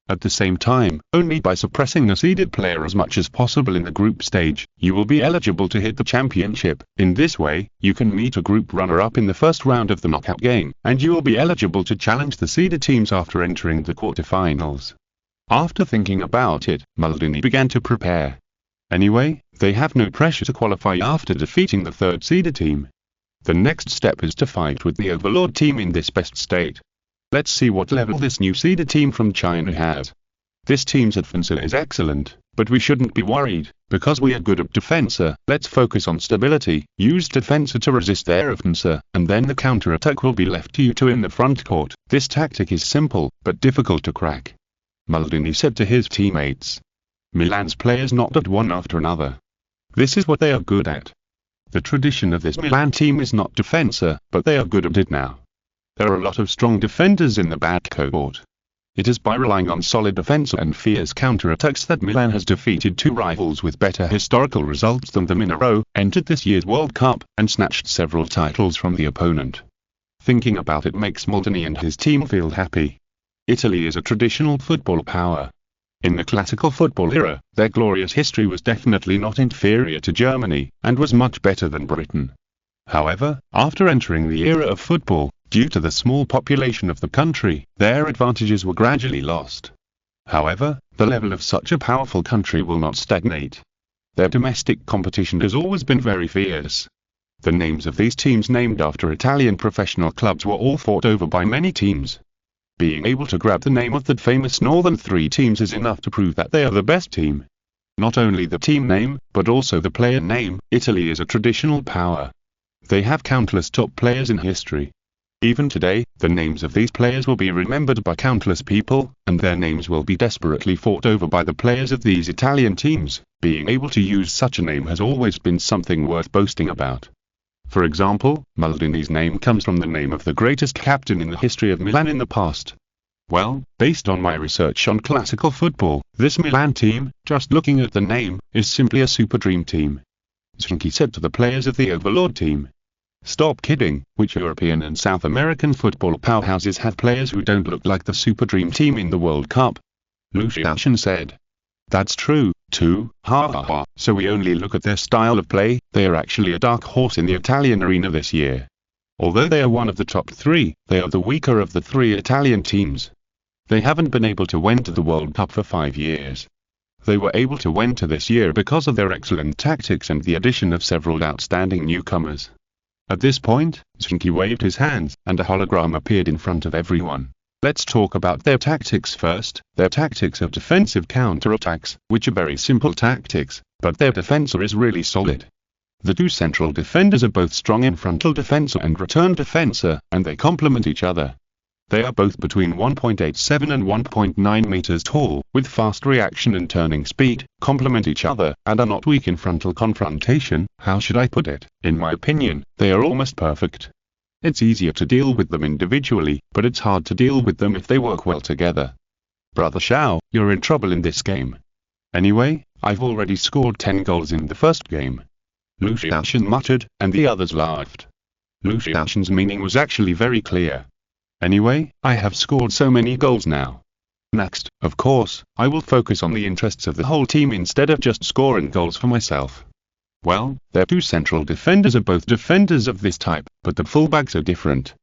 At the same time, only by suppressing a seeded player as much as possible in the group stage, you will be eligible to hit the championship. In this way, you can meet a group runner-up in the first round of the knockout game, and you will be eligible to challenge the seeded teams after entering the quarterfinals. After thinking about it, Maldini began to prepare. Anyway, they have no pressure to qualify after defeating the third seeded team. The next step is to fight with the overlord team in this best state. Let's see what level this new seeded team from China has. This team's defense is excellent, but we shouldn't be worried, because we are good at defense. Let's focus on stability, use defense to resist their offense, and then the counter-attack will be left to you two in the front court. This tactic is simple, but difficult to crack. Maldini said to his teammates. Milan's players knocked at one after another. This is what they are good at. The tradition of this Milan team is not defense, but they are good at it now. There are a lot of strong defenders in the bad cohort. It is by relying on solid defense and fierce counter-attacks that Milan has defeated 2 rivals with better historical results than them in a row, entered this year's World Cup, and snatched several titles from the opponent. Thinking about it makes Maldini and his team feel happy. Italy is a traditional football power. In the classical football era, their glorious history was definitely not inferior to Germany, and was much better than Britain. However, after entering the era of football, due to the small population of the country, their advantages were gradually lost. However, the level of such a powerful country will not stagnate. Their domestic competition has always been very fierce. The names of these teams named after Italian professional clubs were all fought over by many teams. Being able to grab the name of the famous Northern 3 teams is enough to prove that they are the best team. Not only the team name, but also the player name. Italy is a traditional power. They have countless top players in history. Even today, the names of these players will be remembered by countless people, and their names will be desperately fought over by the players of these Italian teams. Being able to use such a name has always been something worth boasting about. For example, Maldini's name comes from the name of the greatest captain in the history of Milan in the past. Well, based on my research on classical football, this Milan team, just looking at the name, is simply a super dream team. Zheng Qi said to the players of the Overlord team. Stop kidding, which European and South American football powerhouses have players who don't look like the Super Dream Team in the World Cup? Lu Xiaoshan said. That's true, too, ha ha ha, so we only look at their style of play, they are actually a dark horse in the Italian arena this year. Although they are one of the top three, they are the weaker of the three Italian teams. They haven't been able to win to the World Cup for 5 years. They were able to win to this year because of their excellent tactics and the addition of several outstanding newcomers. At this point, Zheng Qi waved his hands, and a hologram appeared in front of everyone. Let's talk about their tactics first. Their tactics are defensive counter-attacks, which are very simple tactics, but their defense is really solid. The two central defenders are both strong in frontal defense and return defense, and they complement each other. They are both between 1.87 and 1.9 meters tall, with fast reaction and turning speed, complement each other, and are not weak in frontal confrontation. How should I put it? In my opinion, they are almost perfect. It's easier to deal with them individually, but it's hard to deal with them if they work well together. Brother Xiao, you're in trouble in this game. Anyway, I've already scored 10 goals in the first game. Lu Xiaoshan muttered, and the others laughed. Lu Xiaoshan's meaning was actually very clear. Anyway, I have scored so many goals now. Next, of course, I will focus on the interests of the whole team instead of just scoring goals for myself. Well, their two central defenders are both defenders of this type, but the fullbacks are different.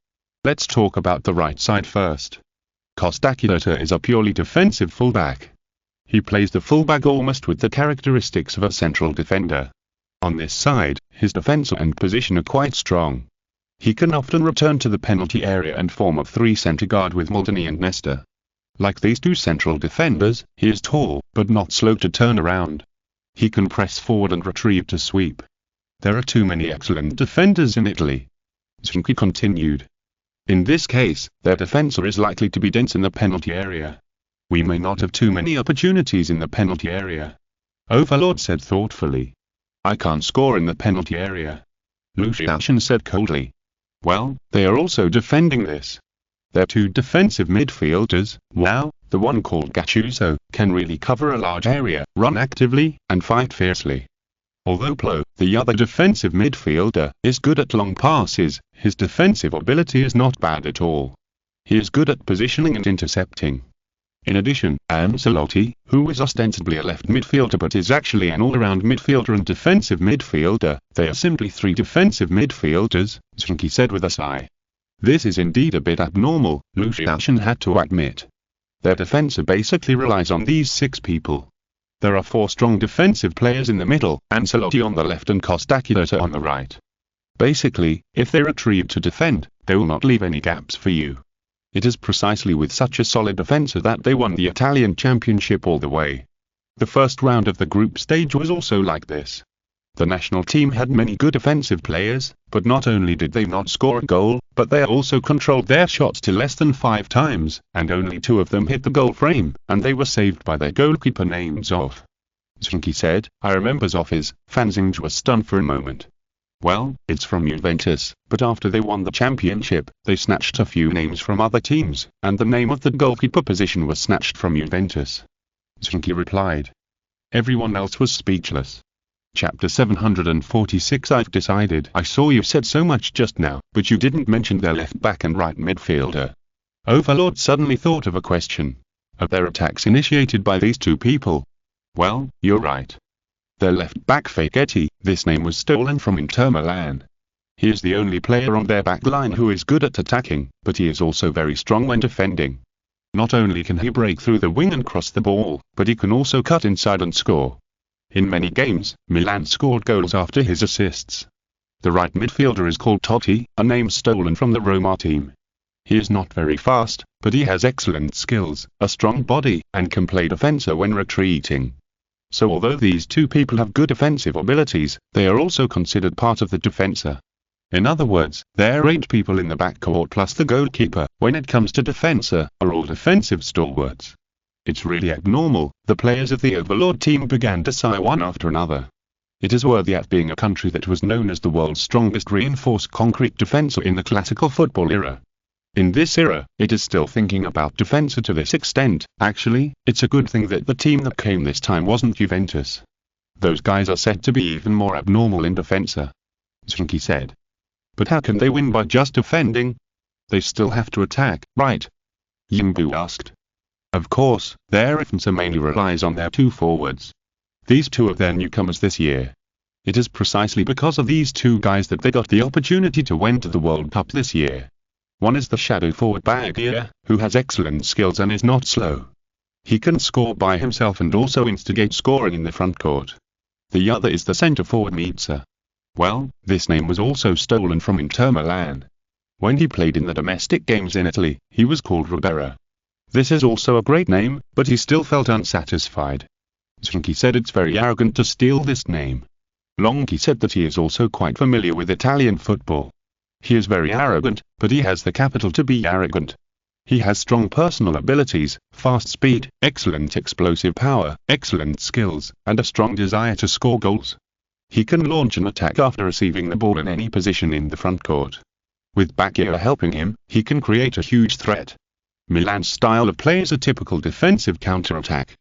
Let's talk about the right side first. Kostakidota is a purely defensive fullback. He plays the fullback almost with the characteristics of a central defender. On this side, his defense and position are quite strong. He can often return to the penalty area and form a three-center guard with Maldini and Nesta. Like these two central defenders, he is tall, but not slow to turn around. He can press forward and retrieve to sweep. There are too many excellent defenders in Italy. Zheng Qi continued. In this case, their defense is likely to be dense in the penalty area. We may not have too many opportunities in the penalty area. Overlord said thoughtfully. I can't score in the penalty area. Lu Xiaoshan said coldly. Well, they are also defending this. Their two defensive midfielders, wow, the one called Gattuso, can really cover a large area, run actively, and fight fiercely. Although Plo, the other defensive midfielder, is good at long passes, his defensive ability is not bad at all. He is good at positioning and intercepting. In addition, Ancelotti, who is ostensibly a left midfielder but is actually an all-around midfielder and defensive midfielder, they are simply three defensive midfielders, Zheng Qi said with a sigh. This is indeed a bit abnormal, Lu Xiaoshan had to admit. Their defense basically relies on these 6 people. There are 4 strong defensive players in the middle, Ancelotti on the left and Kostakidota on the right. Basically, if they retrieve to defend, they will not leave any gaps for you. It is precisely with such a solid defense that they won the Italian championship all the way. The first round of the group stage was also like this. The national team had many good offensive players, but not only did they not score a goal, but they also controlled their shots to less than 5 times, and only 2 of them hit the goal frame, and they were saved by their goalkeeper named Zoff. Zheng Qi said, I remember Zoff's, Fanzing was stunned for a moment. Well, it's from Juventus, but after they won the championship, they snatched a few names from other teams, and the name of the goalkeeper position was snatched from Juventus. Zheng Qi replied. Everyone else was speechless. Chapter 746 I've decided. I saw you said so much just now, but you didn't mention their left back and right midfielder. Overlord suddenly thought of a question. Are their attacks initiated by these 2 people? Well, you're right. Their left back Facchetti, this name was stolen from Inter Milan. He is the only player on their back line who is good at attacking, but he is also very strong when defending. Not only can he break through the wing and cross the ball, but he can also cut inside and score. In many games, Milan scored goals after his assists. The right midfielder is called Totti, a name stolen from the Roma team. He is not very fast, but he has excellent skills, a strong body, and can play defender when retreating. So although these 2 people have good offensive abilities, they are also considered part of the defensa. In other words, there are 8 people in the backcourt plus the goalkeeper, when it comes to defensa, are all defensive stalwarts. It's really abnormal, the players of the Overlord team began to sigh one after another. It is worthy at being a country that was known as the world's strongest reinforced concrete defensa in the classical football era. In this era, it is still thinking about defensa to this extent. Actually, it's a good thing that the team that came this time wasn't Juventus. Those guys are said to be even more abnormal in defense, Zheng Qi said. But how can they win by just defending? They still have to attack, right? Yingbu asked. Of course, their offense mainly relies on their two forwards. These two are their newcomers this year. It is precisely because of these two guys that they got the opportunity to win to the World Cup this year. One is the shadow forward Bagia, who has excellent skills and is not slow. He can score by himself and also instigate scoring in the front court. The other is the center forward Mitsa. Well, this name was also stolen from Inter Milan. When he played in the domestic games in Italy, he was called Ribera. This is also a great name, but he still felt unsatisfied. Zheng Qi said it's very arrogant to steal this name. Longqi said that he is also quite familiar with Italian football. He is very arrogant, but he has the capital to be arrogant. He has strong personal abilities, fast speed, excellent explosive power, excellent skills, and a strong desire to score goals. He can launch an attack after receiving the ball in any position in the front court. With Bagia helping him, he can create a huge threat. Milan's style of play is a typical defensive counter-attack.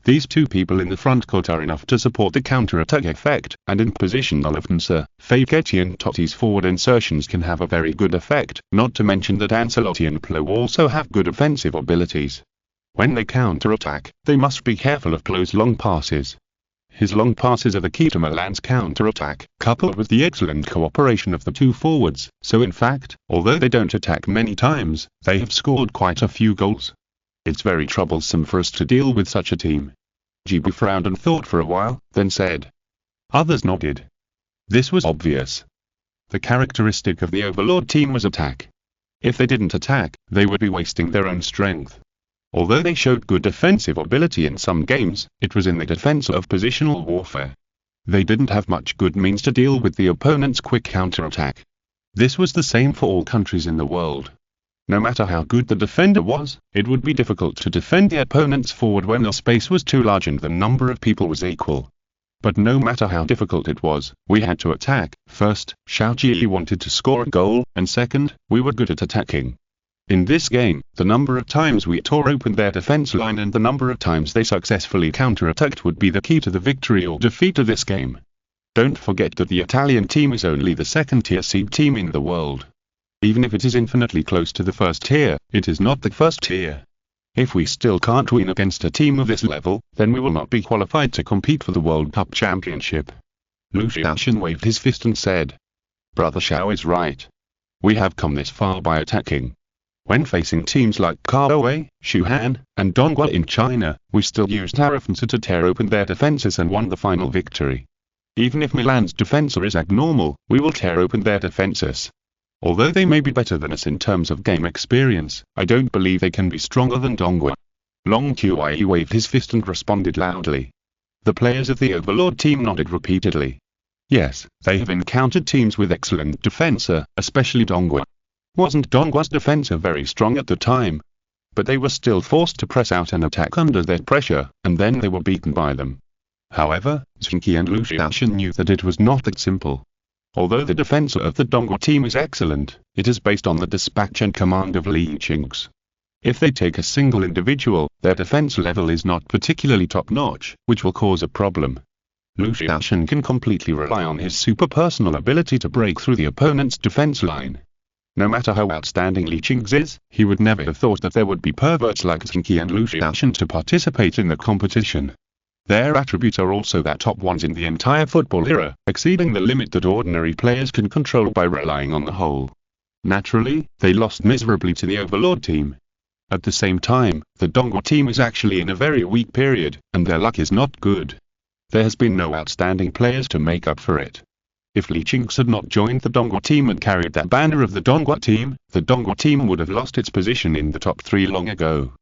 These two people in the front court are enough to support the counter-attack effect, and in positional offense, Facchetti and Totti's forward insertions can have a very good effect, not to mention that Ancelotti and Plo also have good offensive abilities. When they counter-attack, they must be careful of Plo's long passes. His long passes are the key to Milan's counter-attack, coupled with the excellent cooperation of the two forwards, so in fact, although they don't attack many times, they have scored quite a few goals. It's very troublesome for us to deal with such a team. Jibu frowned and thought for a while, then said. Others nodded. This was obvious. The characteristic of the Overlord team was attack. If they didn't attack, they would be wasting their own strength. Although they showed good defensive ability in some games, it was in the defense of positional warfare. They didn't have much good means to deal with the opponent's quick counter-attack. This was the same for all countries in the world. No matter how good the defender was, it would be difficult to defend the opponent's forward when the space was too large and the number of people was equal. But no matter how difficult it was, we had to attack. First, Zheng Qi wanted to score a goal, and second, we were good at attacking. In this game, the number of times we tore open their defense line and the number of times they successfully counter-attacked would be the key to the victory or defeat of this game. Don't forget that the Italian team is only the second-tier seed team in the world. Even if it is infinitely close to the first tier, it is not the first tier. If we still can't win against a team of this level, then we will not be qualified to compete for the World Cup Championship. Lu Xiaoshan waved his fist and said, Brother Xiao is right. We have come this far by attacking. When facing teams like Kaohsiung, Shuhan, and Donghua in China, we still used our offense to tear open their defenses and won the final victory. Even if Milan's defense is abnormal, we will tear open their defenses. Although they may be better than us in terms of game experience, I don't believe they can be stronger than Donghua. Long Qi waved his fist and responded loudly. The players of the Overlord team nodded repeatedly. Yes, they have encountered teams with excellent defense, especially Donghua. Wasn't Donghua's defense very strong at the time? But they were still forced to press out and attack under their pressure, and then they were beaten by them. However, Zheng Qi and Lu Xiaoshan knew that it was not that simple. Although the defense of the Donghua team is excellent, it is based on the dispatch and command of Li Qing's. If they take a single individual, their defense level is not particularly top-notch, which will cause a problem. Lu Xiaoshan can completely rely on his super-personal ability to break through the opponent's defense line. No matter how outstanding Li Qing's is, he would never have thought that there would be perverts like Zheng Qi and Lu Xiaoshan to participate in the competition. Their attributes are also the top ones in the entire football era, exceeding the limit that ordinary players can control by relying on the whole. Naturally, they lost miserably to the Overlord team. At the same time, the Donghua team is actually in a very weak period, and their luck is not good. There has been no outstanding players to make up for it. If Li Qing's had not joined the Donghua team and carried that banner of the Donghua team would have lost its position in the top 3 long ago.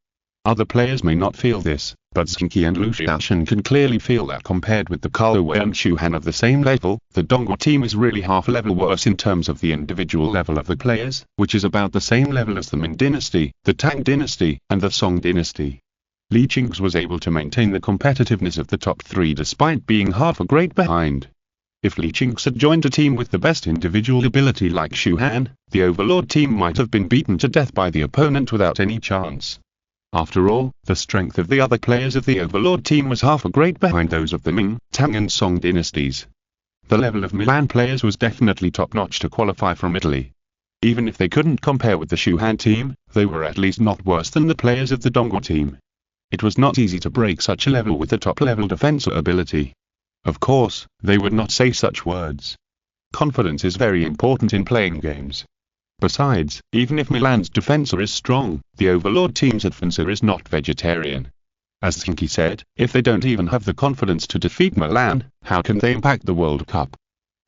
Other players may not feel this, but Zheng Qi and Lu Xiaoshan can clearly feel that compared with the Kaohsiung and Shuhan of the same level, the Donghua team is really half a level worse in terms of the individual level of the players, which is about the same level as the Ming dynasty, the Tang dynasty, and the Song dynasty. Li Qing's was able to maintain the competitiveness of the top 3 despite being half a grade behind. If Li Qing's had joined a team with the best individual ability like Shuhan, the Overlord team might have been beaten to death by the opponent without any chance. After all, the strength of the other players of the Overlord team was half a grade behind those of the Ming, Tang and Song dynasties. The level of Milan players was definitely top-notch to qualify from Italy. Even if they couldn't compare with the Shuhan team, they were at least not worse than the players of the Dongguan team. It was not easy to break such a level with the top-level defensive ability. Of course, they would not say such words. Confidence is very important in playing games. Besides, even if Milan's defensor is strong, the Overlord team's defensor is not vegetarian. As Zheng Qi said, if they don't even have the confidence to defeat Milan, how can they impact the World Cup?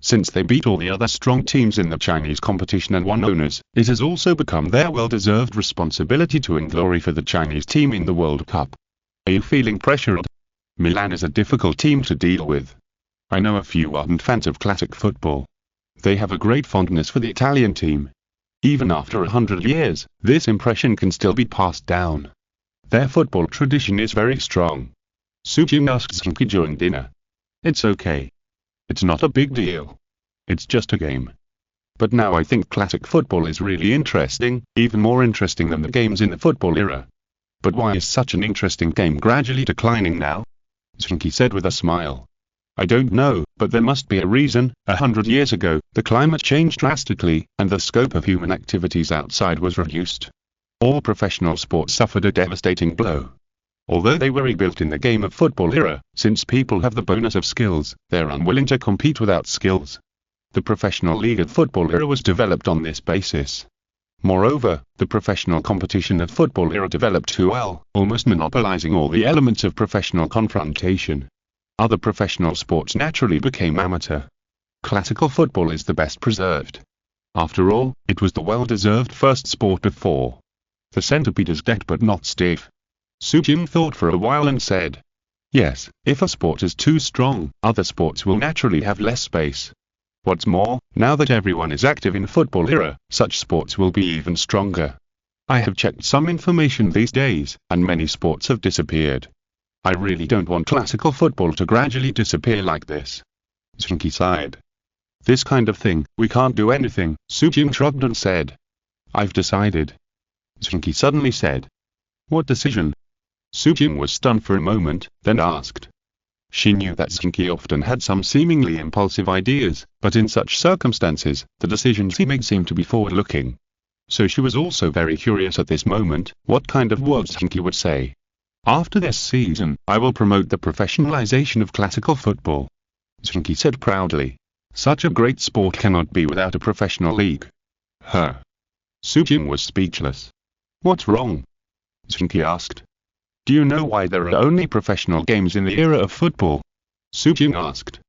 Since they beat all the other strong teams in the Chinese competition and won owners, it has also become their well-deserved responsibility to win glory for the Chinese team in the World Cup. Are you feeling pressured? Milan is a difficult team to deal with. I know a few ardent fans of classic football. They have a great fondness for the Italian team. Even after 100 years, this impression can still be passed down. Their football tradition is very strong. Su Jing asked Zheng Qi during dinner. It's okay. It's not a big deal. It's just a game. But now I think classic football is really interesting, even more interesting than the games in the football era. But why is such an interesting game gradually declining now? Zheng Qi said with a smile. I don't know, but there must be a reason. 100 years ago, the climate changed drastically, and the scope of human activities outside was reduced. All professional sports suffered a devastating blow. Although they were rebuilt in the game of football era, since people have the bonus of skills, they're unwilling to compete without skills. The professional league of football era was developed on this basis. Moreover, the professional competition of football era developed too well, almost monopolizing all the elements of professional confrontation. Other professional sports naturally became amateur. Classical football is the best preserved. After all, it was the well-deserved first sport before. The centipede is dead but not stiff. Su Jing thought for a while and said, yes, if a sport is too strong, other sports will naturally have less space. What's more, now that everyone is active in football era, such sports will be even stronger. I have checked some information these days, and many sports have disappeared. I really don't want classical football to gradually disappear like this. Zheng Qi sighed. This kind of thing, we can't do anything, Su Jing shrugged and said. I've decided. Zheng Qi suddenly said. What decision? Su Jing was stunned for a moment, then asked. She knew that Zheng Qi often had some seemingly impulsive ideas, but in such circumstances, the decisions he made seemed to be forward-looking. So she was also very curious at this moment, what kind of words Zheng Qi would say. After this season, I will promote the professionalization of classical football. Zheng Qi said proudly. Such a great sport cannot be without a professional league. Su Jing was speechless. What's wrong? Zheng Qi asked. Do you know why there are only professional games in the era of football? Su Jing asked.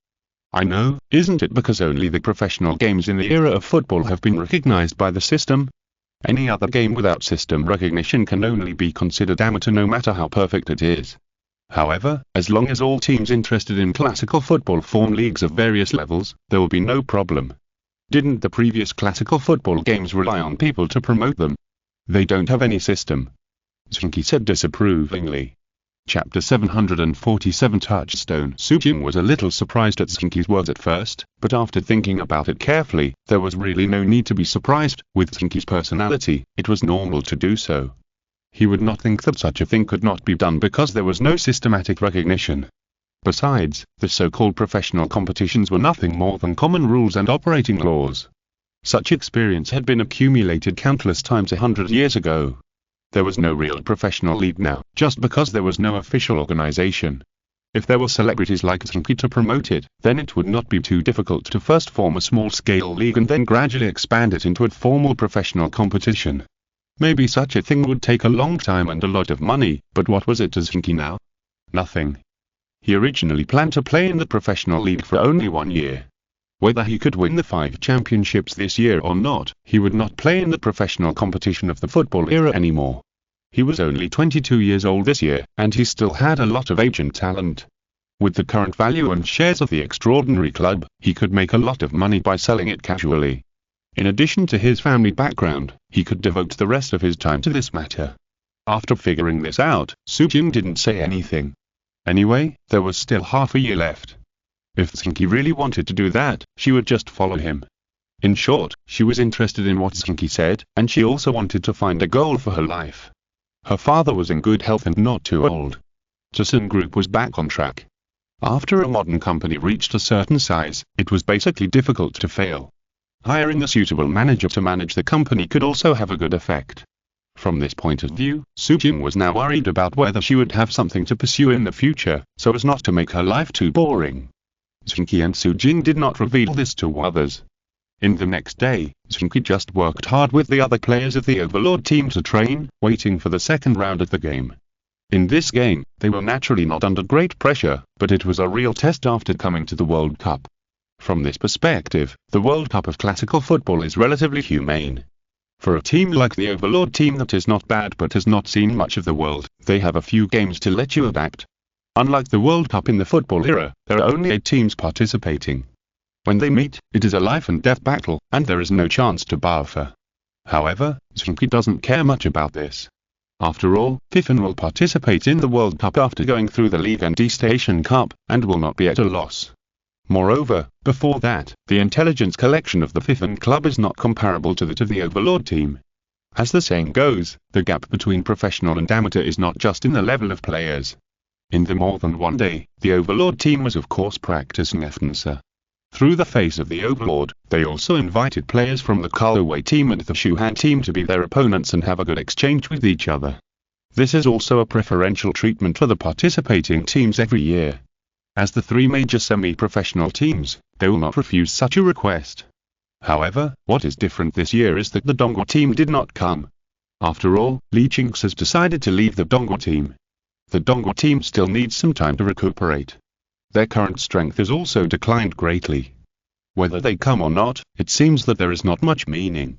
I know, isn't it because only the professional games in the era of football have been recognized by the system? Any other game without system recognition can only be considered amateur no matter how perfect it is. However, as long as all teams interested in classical football form leagues of various levels, there will be no problem. Didn't the previous classical football games rely on people to promote them? They don't have any system. Zheng Qi said disapprovingly. Chapter 747 Touchstone. Su Jing was a little surprised at Zheng Qi's words at first, but after thinking about it carefully, there was really no need to be surprised. With Zheng Qi's personality, it was normal to do so. He would not think that such a thing could not be done because there was no systematic recognition. Besides, the so-called professional competitions were nothing more than common rules and operating laws. Such experience had been accumulated countless times 100 years ago. There was no real professional league now, just because there was no official organization. If there were celebrities like Zheng Qi to promote it, then it would not be too difficult to first form a small-scale league and then gradually expand it into a formal professional competition. Maybe such a thing would take a long time and a lot of money, but what was it to Zheng Qi now? Nothing. He originally planned to play in the professional league for only 1 year. Whether he could win the 5 championships this year or not, he would not play in the professional competition of the football era anymore. He was only 22 years old this year, and he still had a lot of age and talent. With the current value and shares of the extraordinary club, he could make a lot of money by selling it casually. In addition to his family background, he could devote the rest of his time to this matter. After figuring this out, Su Jing didn't say anything. Anyway, there was still half a year left. If Zheng Qi really wanted to do that, she would just follow him. In short, she was interested in what Zheng Qi said, and she also wanted to find a goal for her life. Her father was in good health and not too old. Zheng Group was back on track. After a modern company reached a certain size, it was basically difficult to fail. Hiring a suitable manager to manage the company could also have a good effect. From this point of view, Su Jing was now worried about whether she would have something to pursue in the future, so as not to make her life too boring. Zheng Qi and Su Jing did not reveal this to others. In the next day, Zheng Qi just worked hard with the other players of the Overlord team to train, waiting for the second round of the game. In this game, they were naturally not under great pressure, but it was a real test after coming to the World Cup. From this perspective, the World Cup of classical football is relatively humane. For a team like the Overlord team that is not bad but has not seen much of the world, they have a few games to let you adapt. Unlike the World Cup in the football era, there are only 8 teams participating. When they meet, it is a life and death battle, and there is no chance to buffer. However, Zheng Qi doesn't care much about this. After all, Fifan will participate in the World Cup after going through the League and East Asian Cup, and will not be at a loss. Moreover, before that, the intelligence collection of the Fifan club is not comparable to that of the Overlord team. As the saying goes, the gap between professional and amateur is not just in the level of players. In the more than one day, the Overlord team was of course practicing Eftensa. Through the face of the Overlord, they also invited players from the Kalaway team and the Shuhan team to be their opponents and have a good exchange with each other. This is also a preferential treatment for the participating teams every year. As the 3 major semi-professional teams, they will not refuse such a request. However, what is different this year is that the Dongguo team did not come. After all, Li Qingx has decided to leave the Dongguo team. The Dongguo team still needs some time to recuperate. Their current strength has also declined greatly. Whether they come or not, it seems that there is not much meaning.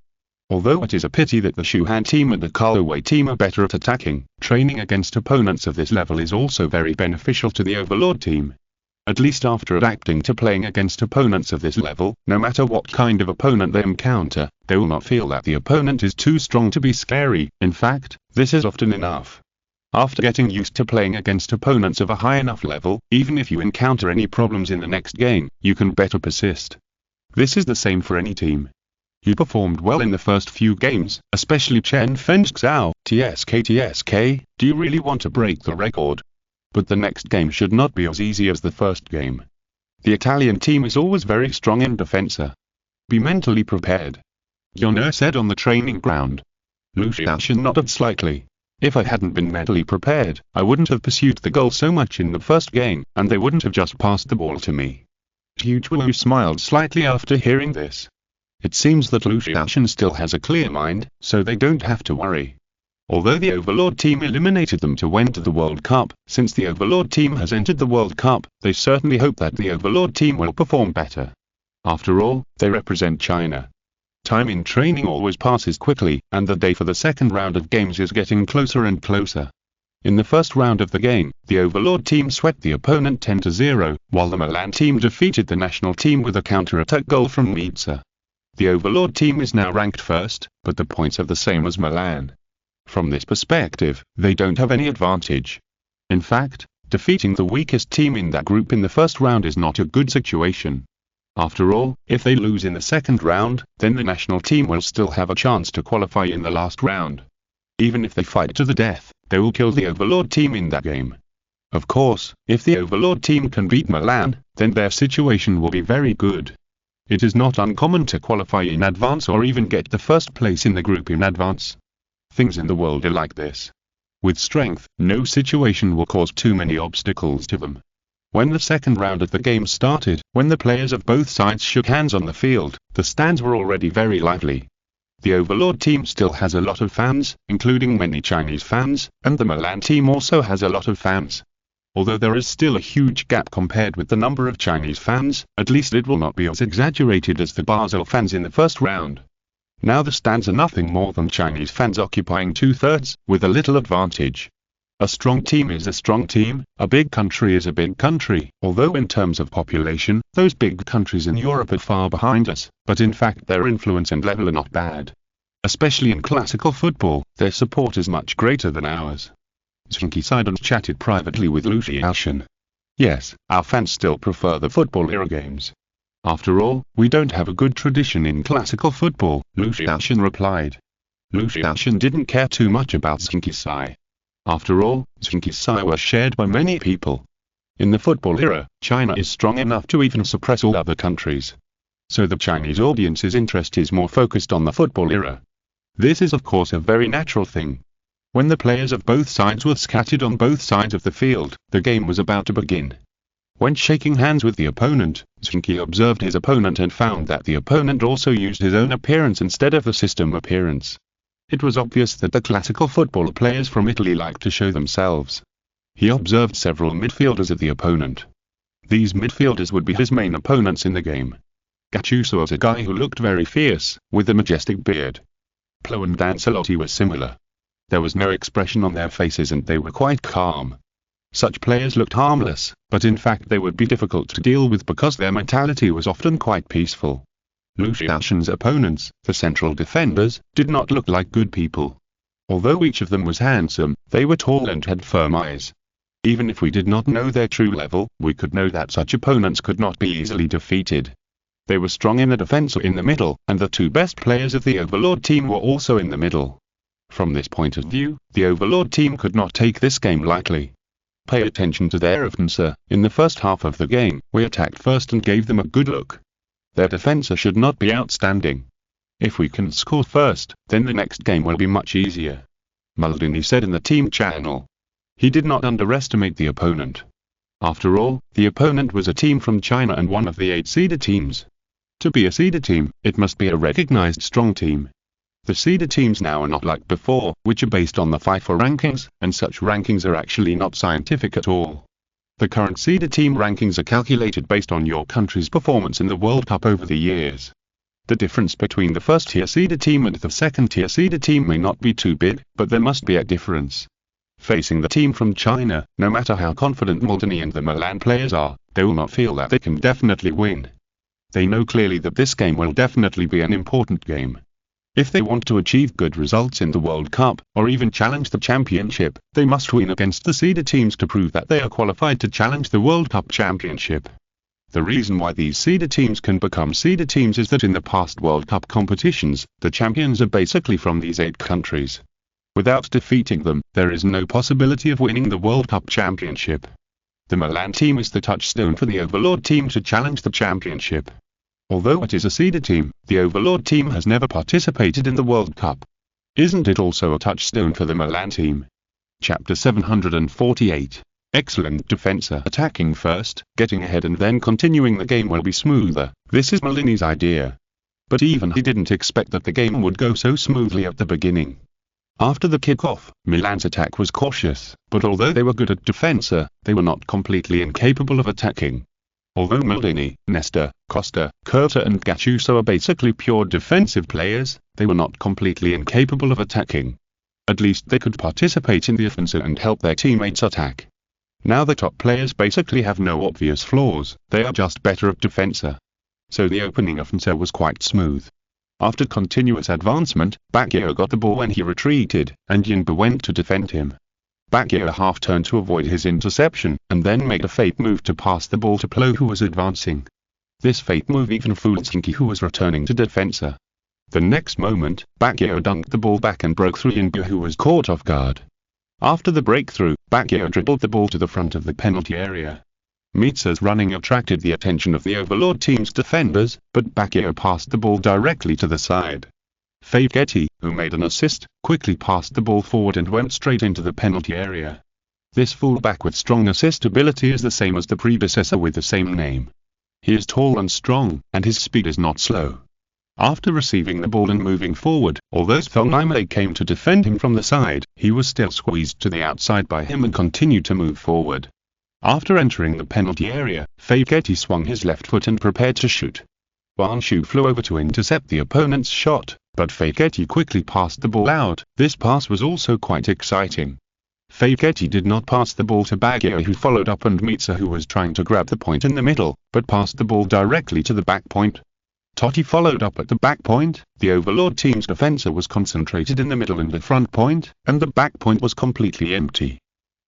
Although it is a pity that the Shuhan team and the Kalaway team are better at attacking, training against opponents of this level is also very beneficial to the Overlord team. At least after adapting to playing against opponents of this level, no matter what kind of opponent they encounter, they will not feel that the opponent is too strong to be scary. In fact, this is often enough. After getting used to playing against opponents of a high enough level, even if you encounter any problems in the next game, you can better persist. This is the same for any team. You performed well in the first few games, especially Chen Fengxiao, TSK. Do you really want to break the record? But the next game should not be as easy as the first game. The Italian team is always very strong in defensa. Be mentally prepared. Yonner said on the training ground. Lu Xiaoshan nodded slightly. If I hadn't been mentally prepared, I wouldn't have pursued the goal so much in the first game, and they wouldn't have just passed the ball to me. Hu Chuo smiled slightly after hearing this. It seems that Lu Xiaoshan still has a clear mind, so they don't have to worry. Although the Overlord team eliminated them to enter the World Cup, since the Overlord team has entered the World Cup, they certainly hope that the Overlord team will perform better. After all, they represent China. Time in training always passes quickly, and the day for the second round of games is getting closer and closer. In the first round of the game, the Overlord team swept the opponent 10-0, while the Milan team defeated the national team with a counter-attack goal from Mitsa. The Overlord team is now ranked first, but the points are the same as Milan. From this perspective, they don't have any advantage. In fact, defeating the weakest team in that group in the first round is not a good situation. After all, if they lose in the second round, then the national team will still have a chance to qualify in the last round. Even if they fight to the death, they will kill the Overlord team in that game. Of course, if the Overlord team can beat Milan, then their situation will be very good. It is not uncommon to qualify in advance or even get the first place in the group in advance. Things in the world are like this. With strength, no situation will cause too many obstacles to them. When the second round of the game started, when the players of both sides shook hands on the field, the stands were already very lively. The Overlord team still has a lot of fans, including many Chinese fans, and the Milan team also has a lot of fans. Although there is still a huge gap compared with the number of Chinese fans, at least it will not be as exaggerated as the Basel fans in the first round. Now the stands are nothing more than Chinese fans occupying 2/3, with a little advantage. A strong team is a strong team, a big country is a big country, although in terms of population, those big countries in Europe are far behind us, but in fact their influence and level are not bad. Especially in classical football, their support is much greater than ours. Zheng Qi sighed and chatted privately with Lu Xiaoshan. Yes, our fans still prefer the football era games. After all, we don't have a good tradition in classical football, Lu Xiaoshan replied. Liu Xiaoshan didn't care too much about Zheng Qi. After all, Zheng Qi was shared by many people. In the football era, China is strong enough to even suppress all other countries. So the Chinese audience's interest is more focused on the football era. This is of course a very natural thing. When the players of both sides were scattered on both sides of the field, the game was about to begin. When shaking hands with the opponent, Zheng Qi observed his opponent and found that the opponent also used his own appearance instead of the system appearance. It was obvious that the classical football players from Italy liked to show themselves. He observed several midfielders of the opponent. These midfielders would be his main opponents in the game. Gattuso was a guy who looked very fierce, with a majestic beard. Pirlo and Ancelotti were similar. There was no expression on their faces and they were quite calm. Such players looked harmless, but in fact they would be difficult to deal with because their mentality was often quite peaceful. Liu Xiaoshan's opponents, the central defenders, did not look like good people. Although each of them was handsome, they were tall and had firm eyes. Even if we did not know their true level, we could know that such opponents could not be easily defeated. They were strong in the defense or in the middle, and the two best players of the Overlord team were also in the middle. From this point of view, the Overlord team could not take this game lightly. Pay attention to their offense. In the first half of the game, we attacked first and gave them a good look. Their defense should not be outstanding. If we can score first, then the next game will be much easier. Maldini said in the team channel. He did not underestimate the opponent. After all, the opponent was a team from China and one of the 8 seeded teams. To be a seeded team, it must be a recognized strong team. The seeded teams now are not like before, which are based on the FIFA rankings, and such rankings are actually not scientific at all. The current seeded team rankings are calculated based on your country's performance in the World Cup over the years. The difference between the first-tier seeded team and the second-tier seeded team may not be too big, but there must be a difference. Facing the team from China, no matter how confident Maldini and the Milan players are, they will not feel that they can definitely win. They know clearly that this game will definitely be an important game. If they want to achieve good results in the World Cup, or even challenge the championship, they must win against the seeded teams to prove that they are qualified to challenge the World Cup championship. The reason why these seeded teams can become seeded teams is that in the past World Cup competitions, the champions are basically from these 8 countries. Without defeating them, there is no possibility of winning the World Cup championship. The Milan team is the touchstone for the Overlord team to challenge the championship. Although it is a seeded team, the Overlord team has never participated in the World Cup. Isn't it also a touchstone for the Milan team? Chapter 748. Excellent defense. Attacking first, getting ahead and then continuing the game will be smoother. This is Maldini's idea. But even he didn't expect that the game would go so smoothly at the beginning. After the kickoff, Milan's attack was cautious, but although they were good at defense, they were not completely incapable of attacking. Although Maldini, Nesta, Costa, Curta and Gattuso are basically pure defensive players, they were not completely incapable of attacking. At least they could participate in the offensive and help their teammates attack. Now the top players basically have no obvious flaws, they are just better at defense. So the opening offensive was quite smooth. After continuous advancement, Baggio got the ball when he retreated, and Yinba went to defend him. Baggio half-turned to avoid his interception, and then made a fake move to pass the ball to Pirlo who was advancing. This fake move even fooled Zheng Qi who was returning to defense. The next moment, Baggio dunked the ball back and broke through Yinba who was caught off guard. After the breakthrough, Baggio dribbled the ball to the front of the penalty area. Mietza's running attracted the attention of the Overlord team's defenders, but Baggio passed the ball directly to the side. Faghetti, who made an assist, quickly passed the ball forward and went straight into the penalty area. This fullback with strong assist ability is the same as the predecessor with the same name. He is tall and strong, and his speed is not slow. After receiving the ball and moving forward, although Thongimale came to defend him from the side, he was still squeezed to the outside by him and continued to move forward. After entering the penalty area, Faghetti swung his left foot and prepared to shoot. Wanshu flew over to intercept the opponent's shot, but Faghetti quickly passed the ball out. This pass was also quite exciting. Faghetti did not pass the ball to Baggio who followed up and Mietza who was trying to grab the point in the middle, but passed the ball directly to the back point. Totti followed up at the back point. The Overlord team's defender was concentrated in the middle and the front point, and the back point was completely empty.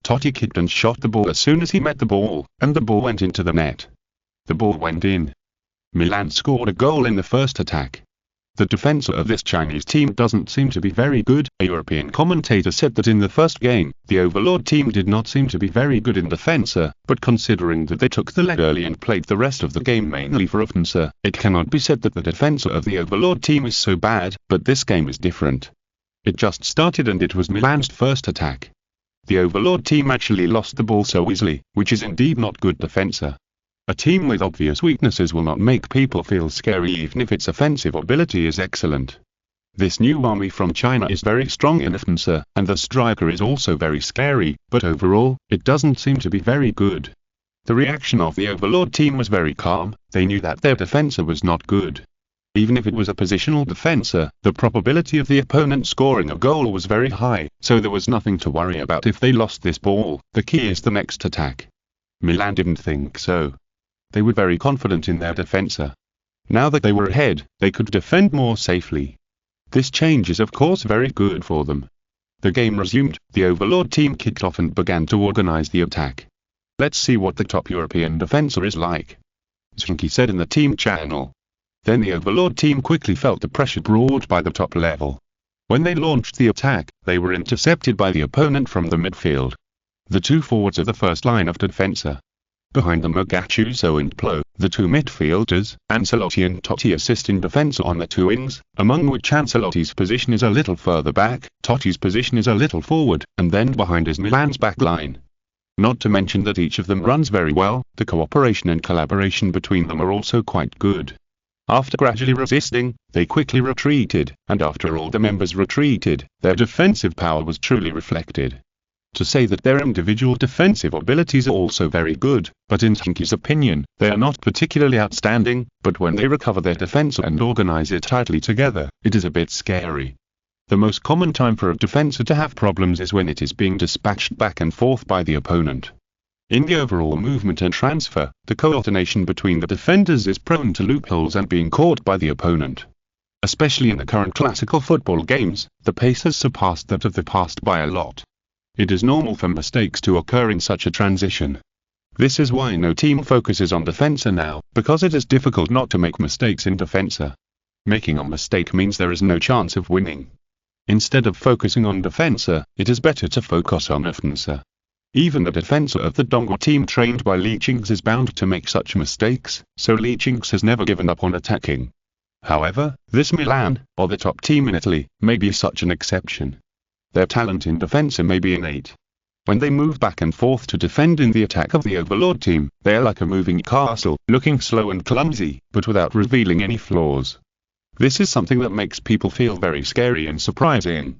Totti kicked and shot the ball as soon as he met the ball, and the ball went into the net. The ball went in. Milan scored a goal in the first attack. The defense of this Chinese team doesn't seem to be very good. A European commentator said that in the first game, the Overlord team did not seem to be very good in defense, but considering that they took the lead early and played the rest of the game mainly for offense, it cannot be said that the defense of the Overlord team is so bad, but this game is different. It just started and it was Milan's first attack. The Overlord team actually lost the ball so easily, which is indeed not good defense. A team with obvious weaknesses will not make people feel scary even if its offensive ability is excellent. This new army from China is very strong in offense, and the striker is also very scary, but overall, it doesn't seem to be very good. The reaction of the Overlord team was very calm. They knew that their defense was not good. Even if it was a positional defense, the probability of the opponent scoring a goal was very high, so there was nothing to worry about if they lost this ball. The key is the next attack. Milan didn't think so. They were very confident in their defense. Now that they were ahead, they could defend more safely. This change is of course very good for them. The game resumed, the Overlord team kicked off and began to organize the attack. Let's see what the top European defender is like, Zheng Qi said in the team channel. Then the Overlord team quickly felt the pressure brought by the top level. When they launched the attack, they were intercepted by the opponent from the midfield. The two forwards are the first line of defense. Behind them are Gattuso and Plo, the two midfielders. Ancelotti and Totti assist in defense on the two wings, among which Ancelotti's position is a little further back, Totti's position is a little forward, and then behind is Milan's back line. Not to mention that each of them runs very well, the cooperation and collaboration between them are also quite good. After gradually resisting, they quickly retreated, and after all the members retreated, their defensive power was truly reflected. To say that their individual defensive abilities are also very good, but in Zheng Qi's opinion, they are not particularly outstanding, but when they recover their defense and organize it tightly together, it is a bit scary. The most common time for a defender to have problems is when it is being dispatched back and forth by the opponent. In the overall movement and transfer, the coordination between the defenders is prone to loopholes and being caught by the opponent. Especially in the current classical football games, the pace has surpassed that of the past by a lot. It is normal for mistakes to occur in such a transition. This is why no team focuses on defense now, because it is difficult not to make mistakes in defense. Making a mistake means there is no chance of winning. Instead of focusing on defense, it is better to focus on offense. Even the defense of the Dongguo team trained by Li Qing's is bound to make such mistakes, so Li Qing's has never given up on attacking. However, this Milan, or the top team in Italy, may be such an exception. Their talent in defense may be innate. When they move back and forth to defend in the attack of the Overlord team, they are like a moving castle, looking slow and clumsy, but without revealing any flaws. This is something that makes people feel very scary and surprising.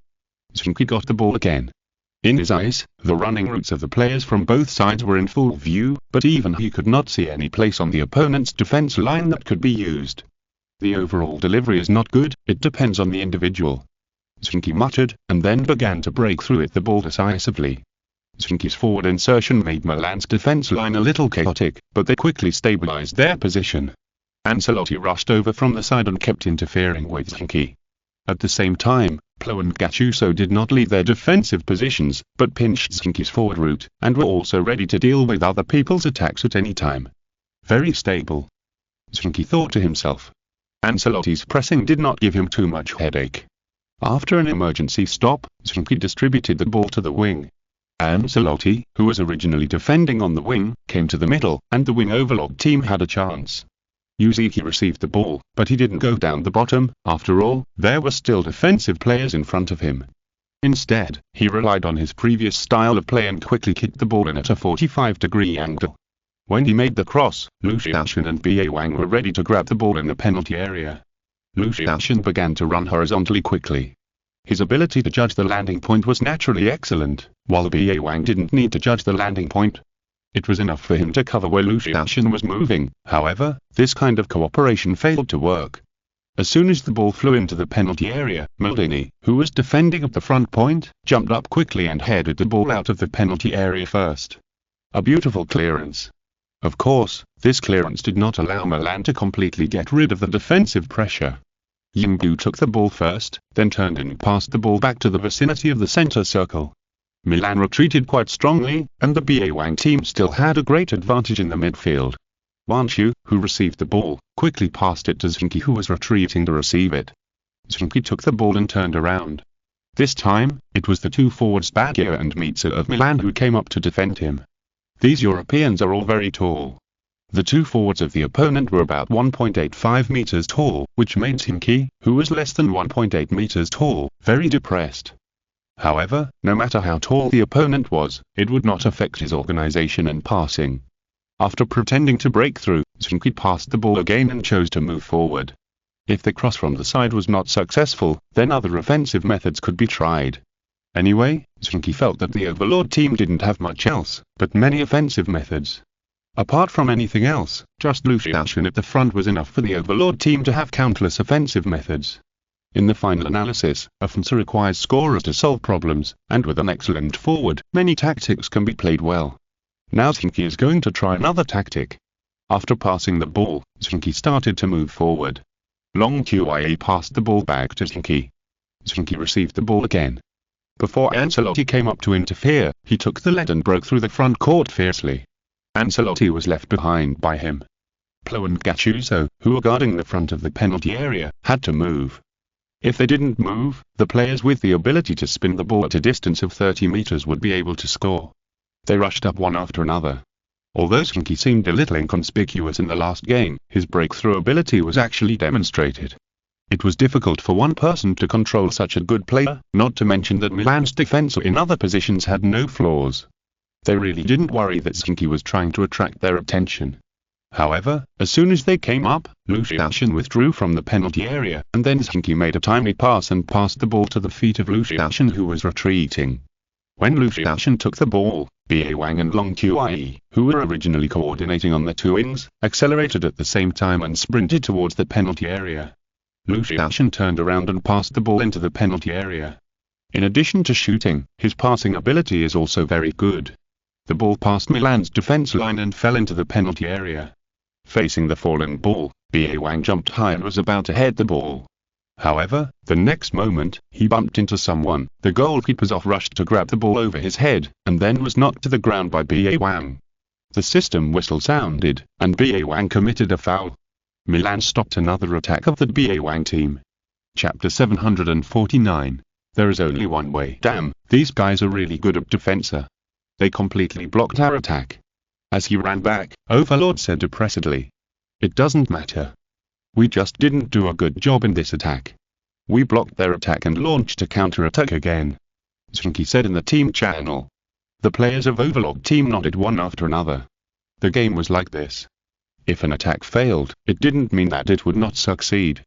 Zheng Qi got the ball again. In his eyes, the running routes of the players from both sides were in full view, but even he could not see any place on the opponent's defense line that could be used. The overall delivery is not good, it depends on the individual. Zheng Qi muttered, and then began to break through the ball decisively. Zheng Qi's forward insertion made Milan's defense line a little chaotic, but they quickly stabilized their position. Ancelotti rushed over from the side and kept interfering with Zheng Qi. At the same time, Plo and Gattuso did not leave their defensive positions, but pinched Zheng Qi's forward route, and were also ready to deal with other people's attacks at any time. Very stable. Zheng Qi thought to himself. Ancelotti's pressing did not give him too much headache. After an emergency stop, Zheng Qi distributed the ball to the wing. Ancelotti, who was originally defending on the wing, came to the middle, and the wing Overlord team had a chance. Uziki received the ball, but he didn't go down the bottom. After all, there were still defensive players in front of him. Instead, he relied on his previous style of play and quickly kicked the ball in at a 45-degree angle. When he made the cross, Lu Xiaoshan and Ba Wang were ready to grab the ball in the penalty area. Lu Xiaoshan began to run horizontally quickly. His ability to judge the landing point was naturally excellent, while Ba Wang didn't need to judge the landing point. It was enough for him to cover where Lu Xiaoshan was moving. However, this kind of cooperation failed to work. As soon as the ball flew into the penalty area, Maldini, who was defending at the front point, jumped up quickly and headed the ball out of the penalty area first. A beautiful clearance. Of course, this clearance did not allow Milan to completely get rid of the defensive pressure. Yingbu took the ball first, then turned and passed the ball back to the vicinity of the center circle. Milan retreated quite strongly, and the Ba Wang team still had a great advantage in the midfield. Wanshu, who received the ball, quickly passed it to Zheng Qi, who was retreating to receive it. Zheng Qi took the ball and turned around. This time, it was the two forwards Baggio and Mitsa of Milan who came up to defend him. These Europeans are all very tall. The two forwards of the opponent were about 1.85 meters tall, which made Zheng Qi, who was less than 1.8 meters tall, very depressed. However, no matter how tall the opponent was, it would not affect his organization and passing. After pretending to break through, Zheng Qi passed the ball again and chose to move forward. If the cross from the side was not successful, then other offensive methods could be tried. Anyway, Zheng Qi felt that the Overlord team didn't have much else, but many offensive methods. Apart from anything else, just Lucian at the front was enough for the Overlord team to have countless offensive methods. In the final analysis, offense requires scorers to solve problems, and with an excellent forward, many tactics can be played well. Now Zheng Qi is going to try another tactic. After passing the ball, Zheng Qi started to move forward. Long Qia passed the ball back to Zheng Qi. Zheng Qi received the ball again. Before Ancelotti came up to interfere, he took the lead and broke through the front court fiercely. Ancelotti was left behind by him. Plo and Gattuso, who were guarding the front of the penalty area, had to move. If they didn't move, the players with the ability to spin the ball at a distance of 30 meters would be able to score. They rushed up one after another. Although Zheng Qi seemed a little inconspicuous in the last game, his breakthrough ability was actually demonstrated. It was difficult for one person to control such a good player, not to mention that Milan's defense in other positions had no flaws. They really didn't worry that Zheng Qi was trying to attract their attention. However, as soon as they came up, Lucian withdrew from the penalty area, and then Zheng Qi made a timely pass and passed the ball to the feet of Lucian, who was retreating. When Lucian took the ball, Wang and Long Qi, who were originally coordinating on the two wings, accelerated at the same time and sprinted towards the penalty area. Lucian turned around and passed the ball into the penalty area. In addition to shooting, his passing ability is also very good. The ball passed Milan's defense line and fell into the penalty area. Facing the falling ball, Wang jumped high and was about to head the ball. However, the next moment, he bumped into someone. The goalkeeper's off rushed to grab the ball over his head, and then was knocked to the ground by Wang. The system whistle sounded, and Wang committed a foul. Milan stopped another attack of the Wang team. Chapter 749. There is only one way. Damn, these guys are really good at defense. They completely blocked our attack. As he ran back, Overlord said depressedly. It doesn't matter. We just didn't do a good job in this attack. We blocked their attack and launched a counter-attack again. Zheng Qi said in the team channel. The players of Overlord team nodded one after another. The game was like this. If an attack failed, it didn't mean that it would not succeed.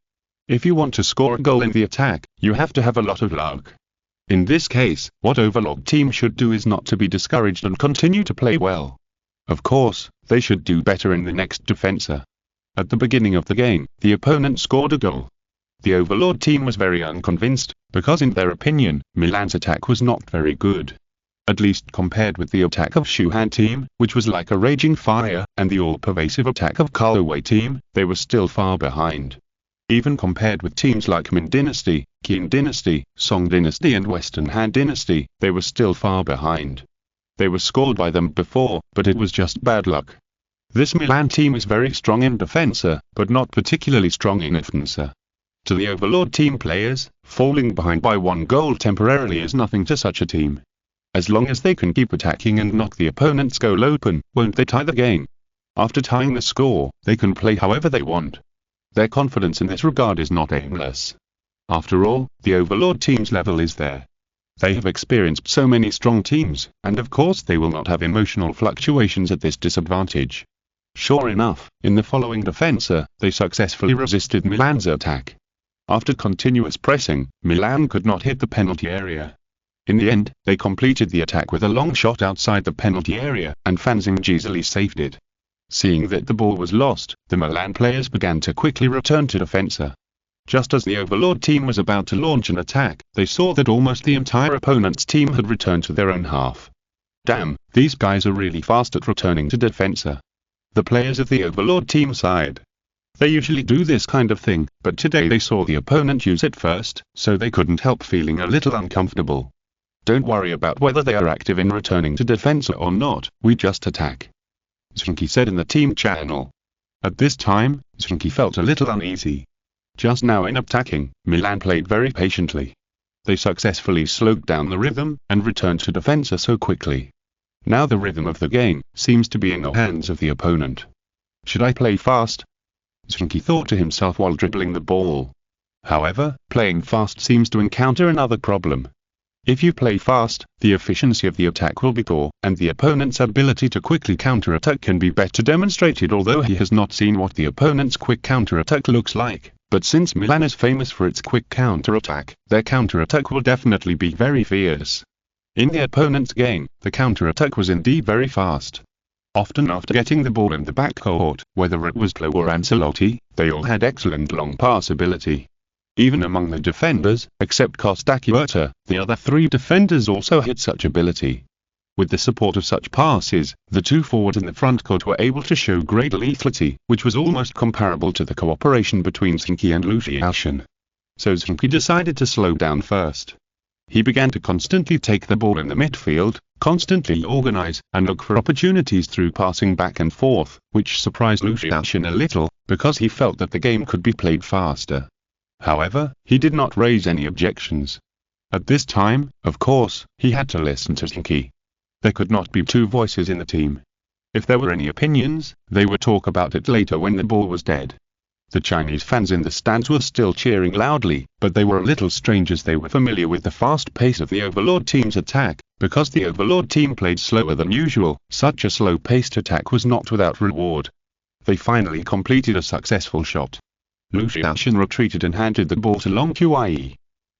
If you want to score a goal in the attack, you have to have a lot of luck. In this case, what Overlord team should do is not to be discouraged and continue to play well. Of course, they should do better in the next defense. At the beginning of the game, the opponent scored a goal. The Overlord team was very unconvinced, because in their opinion, Milan's attack was not very good. At least compared with the attack of Shuhan team, which was like a raging fire, and the all-pervasive attack of Kalaway team, they were still far behind. Even compared with teams like Ming Dynasty, Qin Dynasty, Song Dynasty and Western Han Dynasty, they were still far behind. They were scored by them before, but it was just bad luck. This Milan team is very strong in defense, but not particularly strong in offense. To the Overlord team players, falling behind by one goal temporarily is nothing to such a team. As long as they can keep attacking and knock the opponent's goal open, won't they tie the game? After tying the score, they can play however they want. Their confidence in this regard is not aimless. After all, the Overlord team's level is there. They have experienced so many strong teams, and of course they will not have emotional fluctuations at this disadvantage. Sure enough, in the following defense, they successfully resisted Milan's attack. After continuous pressing, Milan could not hit the penalty area. In the end, they completed the attack with a long shot outside the penalty area, and Fanzing easily saved it. Seeing that the ball was lost, the Milan players began to quickly return to defense. Just as the Overlord team was about to launch an attack, they saw that almost the entire opponent's team had returned to their own half. Damn, these guys are really fast at returning to defense. The players of the Overlord team sighed. They usually do this kind of thing, but today they saw the opponent use it first, so they couldn't help feeling a little uncomfortable. Don't worry about whether they are active in returning to defense or not, we just attack. Zheng Qi said in the team channel. At this time, Zheng Qi felt a little uneasy. Just now in attacking, Milan played very patiently. They successfully slowed down the rhythm, and returned to defense so quickly. Now the rhythm of the game seems to be in the hands of the opponent. Should I play fast? Zheng Qi thought to himself while dribbling the ball. However, playing fast seems to encounter another problem. If you play fast, the efficiency of the attack will be poor, and the opponent's ability to quickly counterattack can be better demonstrated, although he has not seen what the opponent's quick counterattack looks like. But since Milan is famous for its quick counterattack, their counterattack will definitely be very fierce. In the opponent's game, the counterattack was indeed very fast. Often after getting the ball in the backcourt, whether it was Klo or Ancelotti, they all had excellent long pass ability. Even among the defenders, except Costacchiuerta, the other three defenders also had such ability. With the support of such passes, the two forwards in the front court were able to show great lethality, which was almost comparable to the cooperation between Zheng Qi and Lucian. So Zheng Qi decided to slow down first. He began to constantly take the ball in the midfield, constantly organize, and look for opportunities through passing back and forth, which surprised Lucian a little, because he felt that the game could be played faster. However, he did not raise any objections. At this time, of course, he had to listen to Zheng Qi. There could not be two voices in the team. If there were any opinions, they would talk about it later when the ball was dead. The Chinese fans in the stands were still cheering loudly, but they were a little strange as they were familiar with the fast pace of the Overlord team's attack. Because the Overlord team played slower than usual, such a slow-paced attack was not without reward. They finally completed a successful shot. Lucian retreated and handed the ball to Zheng Qi.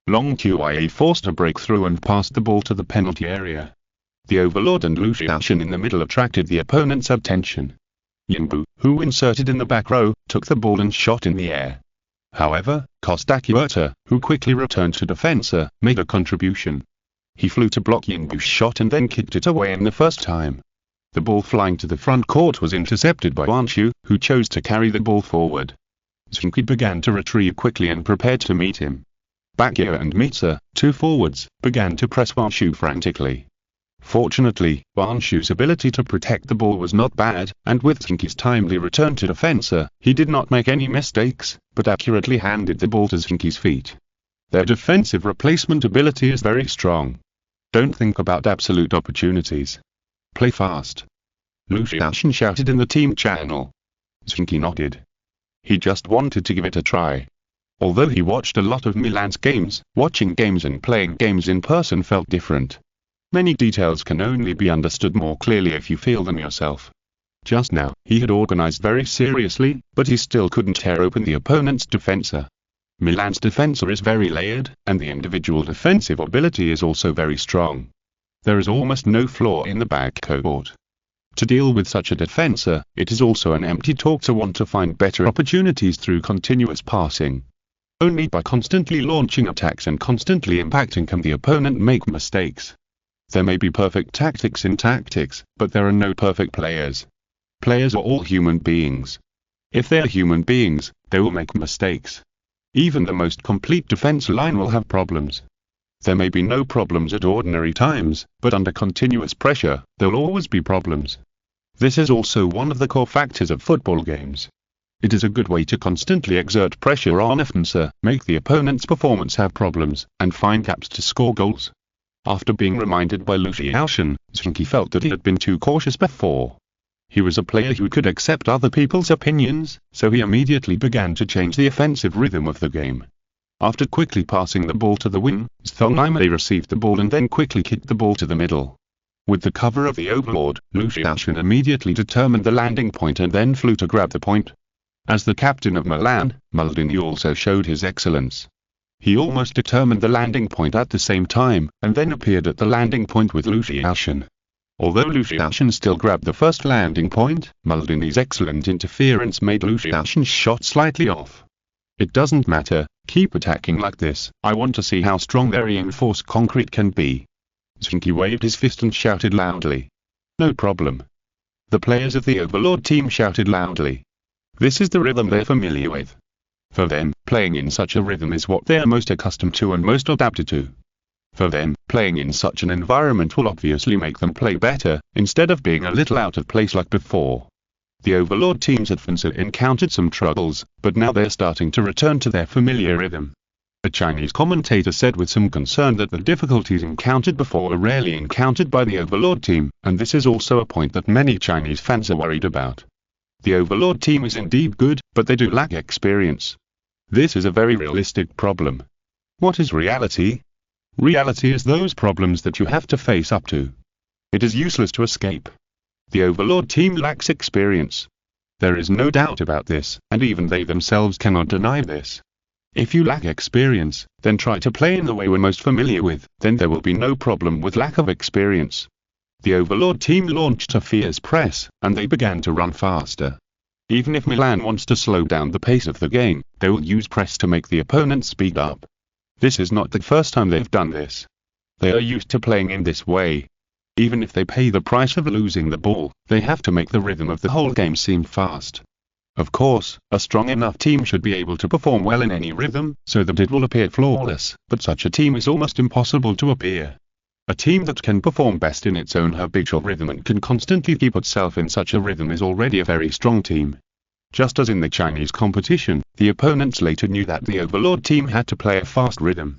Zheng Qi forced a breakthrough and passed the ball to the penalty area. The Overlord and Lucian in the middle attracted the opponent's attention. Yinbu, who inserted in the back row, took the ball and shot in the air. However, Costacchiuerta, who quickly returned to defense, made a contribution. He flew to block Yinbu's shot and then kicked it away in the first time. The ball flying to the front court was intercepted by Zheng Qi, who chose to carry the ball forward. Zheng Qi began to retrieve quickly and prepared to meet him. Bakia and Mitsa, two forwards, began to press Zheng Qi frantically. Fortunately, Zheng Qi's ability to protect the ball was not bad, and with Zheng Qi's timely return to defense, he did not make any mistakes, but accurately handed the ball to Zheng Qi's feet. Their defensive replacement ability is very strong. Don't think about absolute opportunities. Play fast. Lucian shouted in the team channel. Zheng Qi nodded. He just wanted to give it a try. Although he watched a lot of Milan's games, watching games and playing games in person felt different. Many details can only be understood more clearly if you feel them yourself. Just now, he had organized very seriously, but he still couldn't tear open the opponent's defensa. Milan's defensa is very layered, and the individual defensive ability is also very strong. There is almost no flaw in the backcourt. To deal with such a defensa, it is also an empty talk to want to find better opportunities through continuous passing. Only by constantly launching attacks and constantly impacting can the opponent make mistakes. There may be perfect tactics in tactics, but there are no perfect players. Players are all human beings. If they are human beings, they will make mistakes. Even the most complete defense line will have problems. There may be no problems at ordinary times, but under continuous pressure, there will always be problems. This is also one of the core factors of football games. It is a good way to constantly exert pressure on offense, make the opponent's performance have problems, and find gaps to score goals. After being reminded by Lucian, Zheng Qi felt that he had been too cautious before. He was a player who could accept other people's opinions, so he immediately began to change the offensive rhythm of the game. After quickly passing the ball to the wing, Zheng Qi received the ball and then quickly kicked the ball to the middle. With the cover of the Overlord, Lucian immediately determined the landing point and then flew to grab the point. As the captain of Milan, Maldini also showed his excellence. He almost determined the landing point at the same time, and then appeared at the landing point with Lucian. Although Lucian still grabbed the first landing point, Maldini's excellent interference made Lucian's shot slightly off. It doesn't matter, keep attacking like this, I want to see how strong their reinforced concrete can be. Zheng Qi waved his fist and shouted loudly. No problem. The players of the Overlord team shouted loudly. This is the rhythm they're familiar with. For them, playing in such a rhythm is what they are most accustomed to and most adapted to. For them, playing in such an environment will obviously make them play better, instead of being a little out of place like before. The Overlord team's defense encountered some troubles, but now they're starting to return to their familiar rhythm. A Chinese commentator said with some concern that the difficulties encountered before were rarely encountered by the Overlord team, and this is also a point that many Chinese fans are worried about. The Overlord team is indeed good, but they do lack experience. This is a very realistic problem. What is reality? Reality is those problems that you have to face up to. It is useless to escape. The Overlord team lacks experience. There is no doubt about this, and even they themselves cannot deny this. If you lack experience, then try to play in the way we're most familiar with, then there will be no problem with lack of experience. The Overlord team launched a fierce press, and they began to run faster. Even if Milan wants to slow down the pace of the game, they will use press to make the opponent speed up. This is not the first time they've done this. They are used to playing in this way. Even if they pay the price of losing the ball, they have to make the rhythm of the whole game seem fast. Of course, a strong enough team should be able to perform well in any rhythm, so that it will appear flawless, but such a team is almost impossible to appear. A team that can perform best in its own habitual rhythm and can constantly keep itself in such a rhythm is already a very strong team. Just as in the Chinese competition, the opponents later knew that the Overlord team had to play a fast rhythm.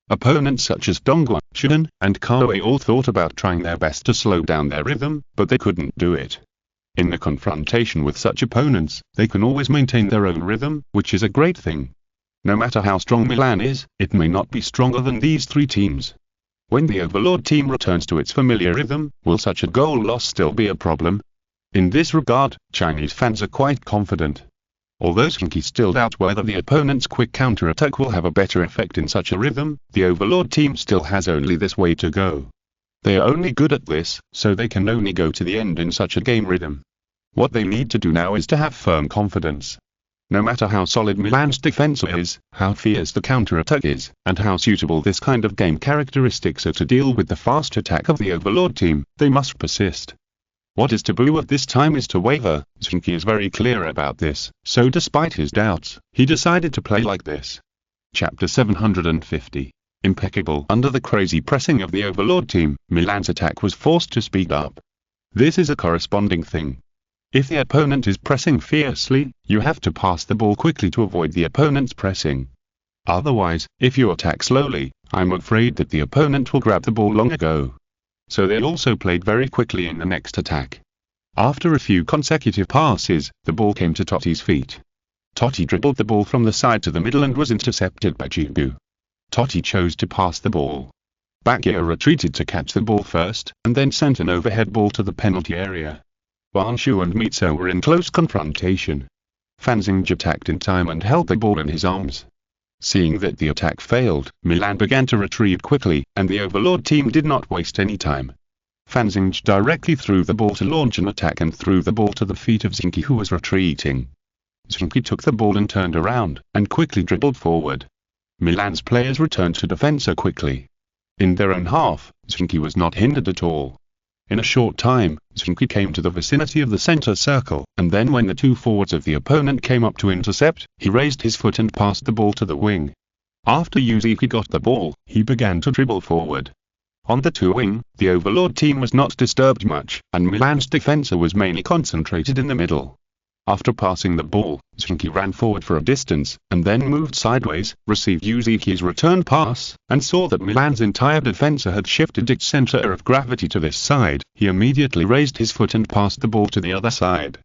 Opponents such as Dongguan, Shudan, and Kaowei all thought about trying their best to slow down their rhythm, but they couldn't do it. In the confrontation with such opponents, they can always maintain their own rhythm, which is a great thing. No matter how strong Milan is, it may not be stronger than these three teams. When the Overlord team returns to its familiar rhythm, will such a goal loss still be a problem? In this regard, Chinese fans are quite confident. Although Zheng Qi still doubts whether the opponent's quick counter-attack will have a better effect in such a rhythm, the Overlord team still has only this way to go. They are only good at this, so they can only go to the end in such a game rhythm. What they need to do now is to have firm confidence. No matter how solid Milan's defense is, how fierce the counter-attack is, and how suitable this kind of game characteristics are to deal with the fast attack of the Overlord team, they must persist. What is taboo at this time is to waver. Zheng Qi is very clear about this, so despite his doubts, he decided to play like this. Chapter 750. Impeccable. Under the crazy pressing of the Overlord team, Milan's attack was forced to speed up. This is a corresponding thing. If the opponent is pressing fiercely, you have to pass the ball quickly to avoid the opponent's pressing. Otherwise, if you attack slowly, I'm afraid that the opponent will grab the ball long ago. So they also played very quickly in the next attack. After a few consecutive passes, the ball came to Totti's feet. Totti dribbled the ball from the side to the middle and was intercepted by Jibu. Totti chose to pass the ball. Bakia retreated to catch the ball first, and then sent an overhead ball to the penalty area. Wanshu and Mitsu were in close confrontation. Fan Zheng attacked in time and held the ball in his arms. Seeing that the attack failed, Milan began to retreat quickly, and the Overlord team did not waste any time. Fan Zheng directly threw the ball to launch an attack and threw the ball to the feet of Zheng Qi, who was retreating. Zheng Qi took the ball and turned around, and quickly dribbled forward. Milan's players returned to defense quickly. In their own half, Zheng Qi was not hindered at all. In a short time, Zheng Qi came to the vicinity of the center circle, and then when the two forwards of the opponent came up to intercept, he raised his foot and passed the ball to the wing. After Zheng Qi got the ball, he began to dribble forward. On the two wing, the Overlord team was not disturbed much, and Milan's defense was mainly concentrated in the middle. After passing the ball, Zheng Qi ran forward for a distance, and then moved sideways, received Zheng Qi's return pass, and saw that Milan's entire defense had shifted its center of gravity to this side. He immediately raised his foot and passed the ball to the other side.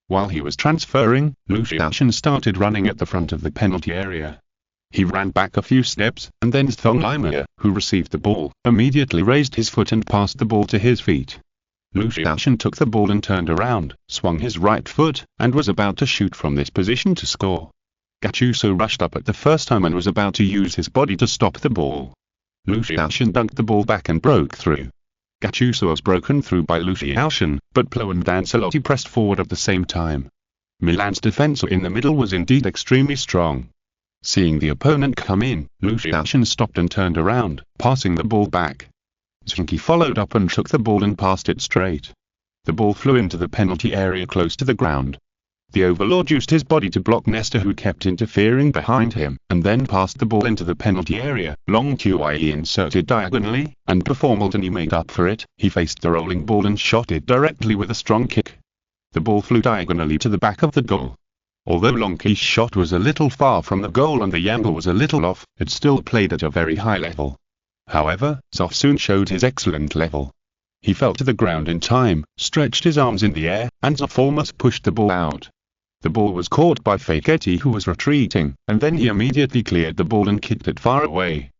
While he was transferring, Lu Xiaoshan started running at the front of the penalty area. He ran back a few steps, and then Thong Limia, who received the ball, immediately raised his foot and passed the ball to his feet. Lu Xiaoshan took the ball and turned around, swung his right foot, and was about to shoot from this position to score. Gattuso rushed up at the first time and was about to use his body to stop the ball. Lu Xiaoshan dunked the ball back and broke through. Gattuso was broken through by Lu Xiaoshan, but Plo and Ancelotti pressed forward at the same time. Milan's defense in the middle was indeed extremely strong. Seeing the opponent come in, Lu Xiaoshan stopped and turned around, passing the ball back. Zheng Qi followed up and took the ball and passed it straight. The ball flew into the penalty area close to the ground. The Overlord used his body to block Nesta, who kept interfering behind him, and then passed the ball into the penalty area. Long Qie inserted diagonally, and before Maldini made up for it, he faced the rolling ball and shot it directly with a strong kick. The ball flew diagonally to the back of the goal. Although Zheng Qi's shot was a little far from the goal and the angle was a little off, it still played at a very high level. However, Zhou soon showed his excellent level. He fell to the ground in time, stretched his arms in the air, and Zhou almost pushed the ball out. The ball was caught by Zheng Qi, who was retreating, and then he immediately cleared the ball and kicked it far away.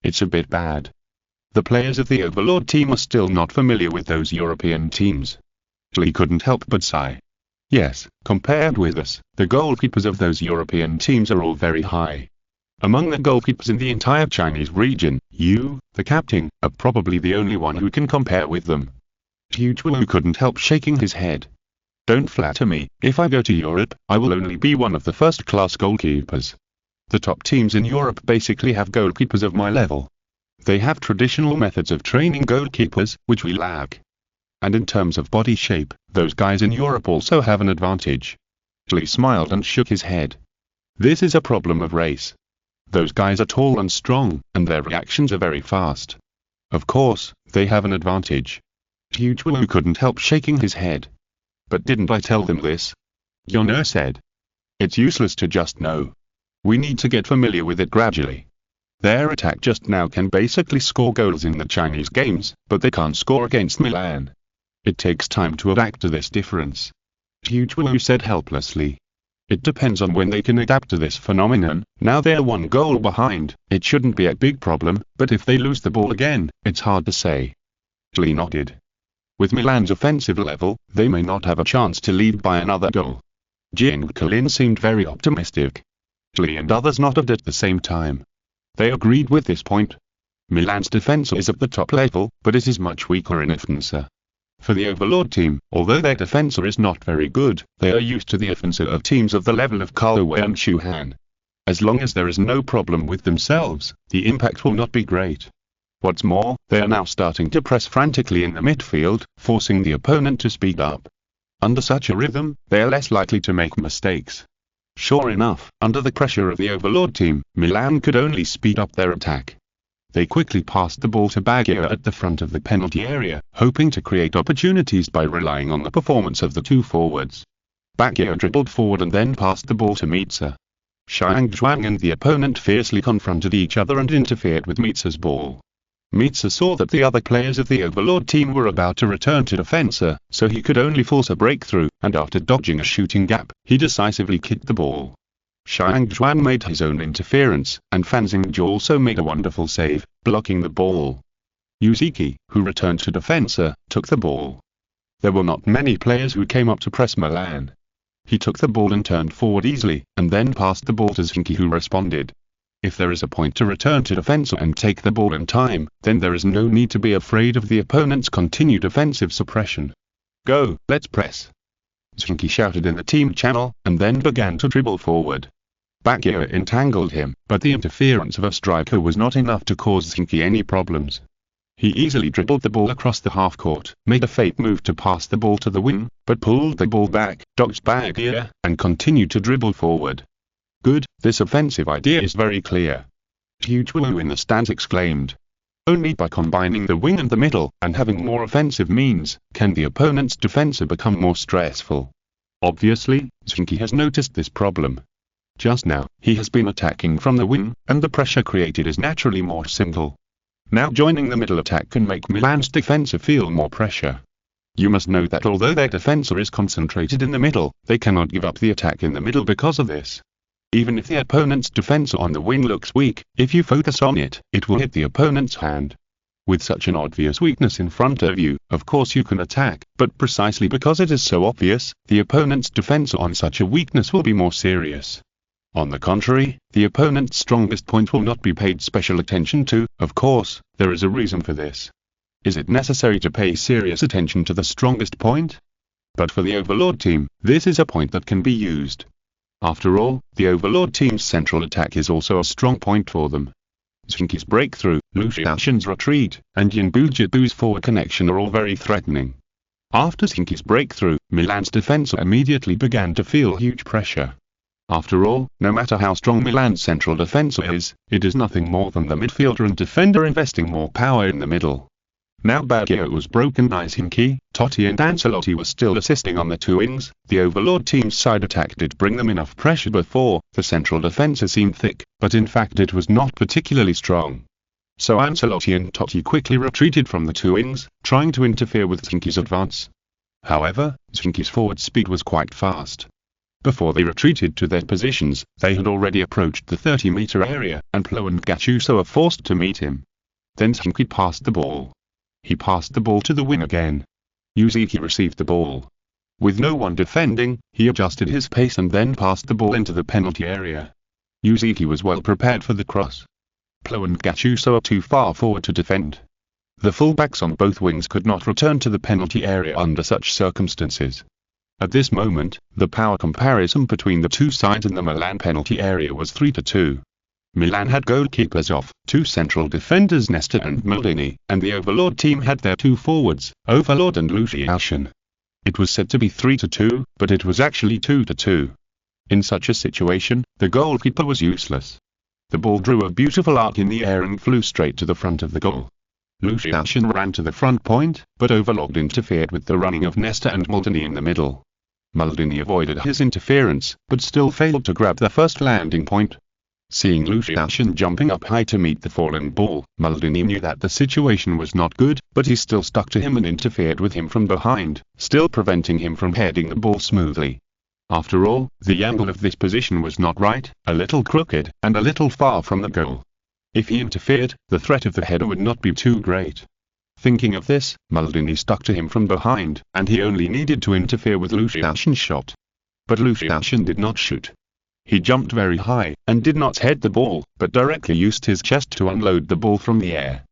It's a bit bad. The players of the Overlord team are still not familiar with those European teams. He couldn't help but sigh. Yes, compared with us, the goalkeepers of those European teams are all very high. Among the goalkeepers in the entire Chinese region, you, the captain, are probably the only one who can compare with them. Hu couldn't help shaking his head. Don't flatter me. If I go to Europe, I will only be one of the first-class goalkeepers. The top teams in Europe basically have goalkeepers of my level. They have traditional methods of training goalkeepers, which we lack. And in terms of body shape, those guys in Europe also have an advantage. He smiled and shook his head. This is a problem of race. Those guys are tall and strong, and their reactions are very fast. Of course, they have an advantage. Hu couldn't help shaking his head. But didn't I tell them this? Yono said. It's useless to just know. We need to get familiar with it gradually. Their attack just now can basically score goals in the Chinese games, but they can't score against Milan. It takes time to adapt to this difference. Hu said helplessly. It depends on when they can adapt to this phenomenon. Now they're 1 goal behind, it shouldn't be a big problem, but if they lose the ball again, it's hard to say. Lee nodded. With Milan's offensive level, they may not have a chance to lead by another goal. Zheng Qi seemed very optimistic. Lee and others nodded at the same time. They agreed with this point. Milan's defense is at the top level, but it is much weaker in offense. For the Overlord team, although their defense is not very good, they are used to the offensive of teams of the level of Kalwei and Shuhan. As long as there is no problem with themselves, the impact will not be great. What's more, they are now starting to press frantically in the midfield, forcing the opponent to speed up. Under such a rhythm, they are less likely to make mistakes. Sure enough, under the pressure of the Overlord team, Milan could only speed up their attack. They quickly passed the ball to Baggio at the front of the penalty area, hoping to create opportunities by relying on the performance of the 2 forwards. Baggio dribbled forward and then passed the ball to Mitsa. Zhang and the opponent fiercely confronted each other and interfered with Mitsa's ball. Mitsa saw that the other players of the Overlord team were about to return to defense, so he could only force a breakthrough, and after dodging a shooting gap, he decisively kicked the ball. Zhang made his own interference, and Fan Xingzhou also made a wonderful save, blocking the ball. Zheng, who returned to defense, took the ball. There were not many players who came up to press Milan. He took the ball and turned forward easily, and then passed the ball to Zheng Qi, who responded. If there is a point to return to defense and take the ball in time, then there is no need to be afraid of the opponent's continued offensive suppression. Go, let's press! Zheng Qi shouted in the team channel, and then began to dribble forward. Baggio entangled him, but the interference of a striker was not enough to cause Zheng Qi any problems. He easily dribbled the ball across the half-court, made a fake move to pass the ball to the wing, but pulled the ball back, dodged Baggio, and continued to dribble forward. Good, this offensive idea is very clear. Hu in the stands exclaimed. Only by combining the wing and the middle, and having more offensive means, can the opponent's defense become more stressful. Obviously, Zheng Qi has noticed this problem. Just now, he has been attacking from the wing, and the pressure created is naturally more simple. Now joining the middle attack can make Milan's defense feel more pressure. You must know that although their defense is concentrated in the middle, they cannot give up the attack in the middle because of this. Even if the opponent's defense on the wing looks weak, if you focus on it, it will hit the opponent's hand. With such an obvious weakness in front of you, of course you can attack, but precisely because it is so obvious, the opponent's defense on such a weakness will be more serious. On the contrary, the opponent's strongest point will not be paid special attention to. Of course, there is a reason for this. Is it necessary to pay serious attention to the strongest point? But for the Overlord team, this is a point that can be used. After all, the Overlord team's central attack is also a strong point for them. Zheng Qi's breakthrough, Lu Xiaoshan's retreat, and Yan Bujibu's forward connection are all very threatening. After Zheng Qi's breakthrough, Milan's defense immediately began to feel huge pressure. After all, no matter how strong Milan's central defense is, it is nothing more than the midfielder and defender investing more power in the middle. Now Baguio was broken. Zheng Qi, Totti and Ancelotti were still assisting on the two wings. The Overlord team's side attack did bring them enough pressure before. The central defense seemed thick, but in fact it was not particularly strong. So Ancelotti and Totti quickly retreated from the two wings, trying to interfere with Zheng Qi's advance. However, Zheng Qi's forward speed was quite fast. Before they retreated to their positions, they had already approached the 30-meter area, and Plo and Gattuso were forced to meet him. Then Zheng Qi passed the ball. He passed the ball to the wing again. Zheng Qi received the ball. With no one defending, he adjusted his pace and then passed the ball into the penalty area. Zheng Qi was well prepared for the cross. Plo and Gattuso are too far forward to defend. The fullbacks on both wings could not return to the penalty area under such circumstances. At this moment, the power comparison between the two sides in the Milan penalty area was 3-2. Milan had goalkeepers off, two central defenders Nesta and Maldini, and the Overlord team had their two forwards, Overlord and Lucian. It was said to be 3-2, but it was actually 2-2. In such a situation, the goalkeeper was useless. The ball drew a beautiful arc in the air and flew straight to the front of the goal. Lucian ran to the front point, but Overlord interfered with the running of Nesta and Maldini in the middle. Maldini avoided his interference, but still failed to grab the first landing point. Seeing Lucian jumping up high to meet the fallen ball, Maldini knew that the situation was not good, but he still stuck to him and interfered with him from behind, still preventing him from heading the ball smoothly. After all, the angle of this position was not right, a little crooked, and a little far from the goal. If he interfered, the threat of the header would not be too great. Thinking of this, Maldini stuck to him from behind, and he only needed to interfere with Lucian's shot. But Lucian did not shoot. He jumped very high, and did not head the ball, but directly used his chest to unload the ball from the air.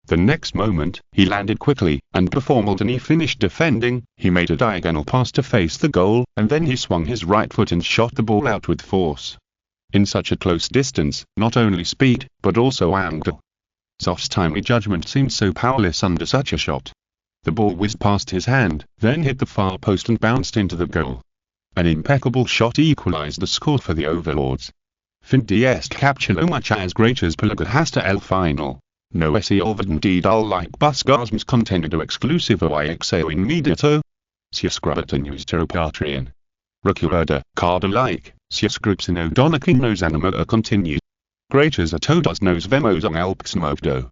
The next moment, he landed quickly, and before Maldini finished defending, he made a diagonal pass to face the goal, and then he swung his right foot and shot the ball out with force. In such a close distance, not only speed, but also angle. Zoff's timely judgment seemed so powerless under such a shot. The ball whizzed past his hand, then hit the far post and bounced into the goal. An impeccable shot equalized the score for the Overlords. Fin d'est capture much as great as Pelaga hasta el final. No se olviden dull like busgasms contenido exclusivo y exeo inmediato. Si escribita news to Patreon. Recuerda, cada like, si escribes no dona que nos anima a continuar. Great as a todos nos vemos en el próximo video.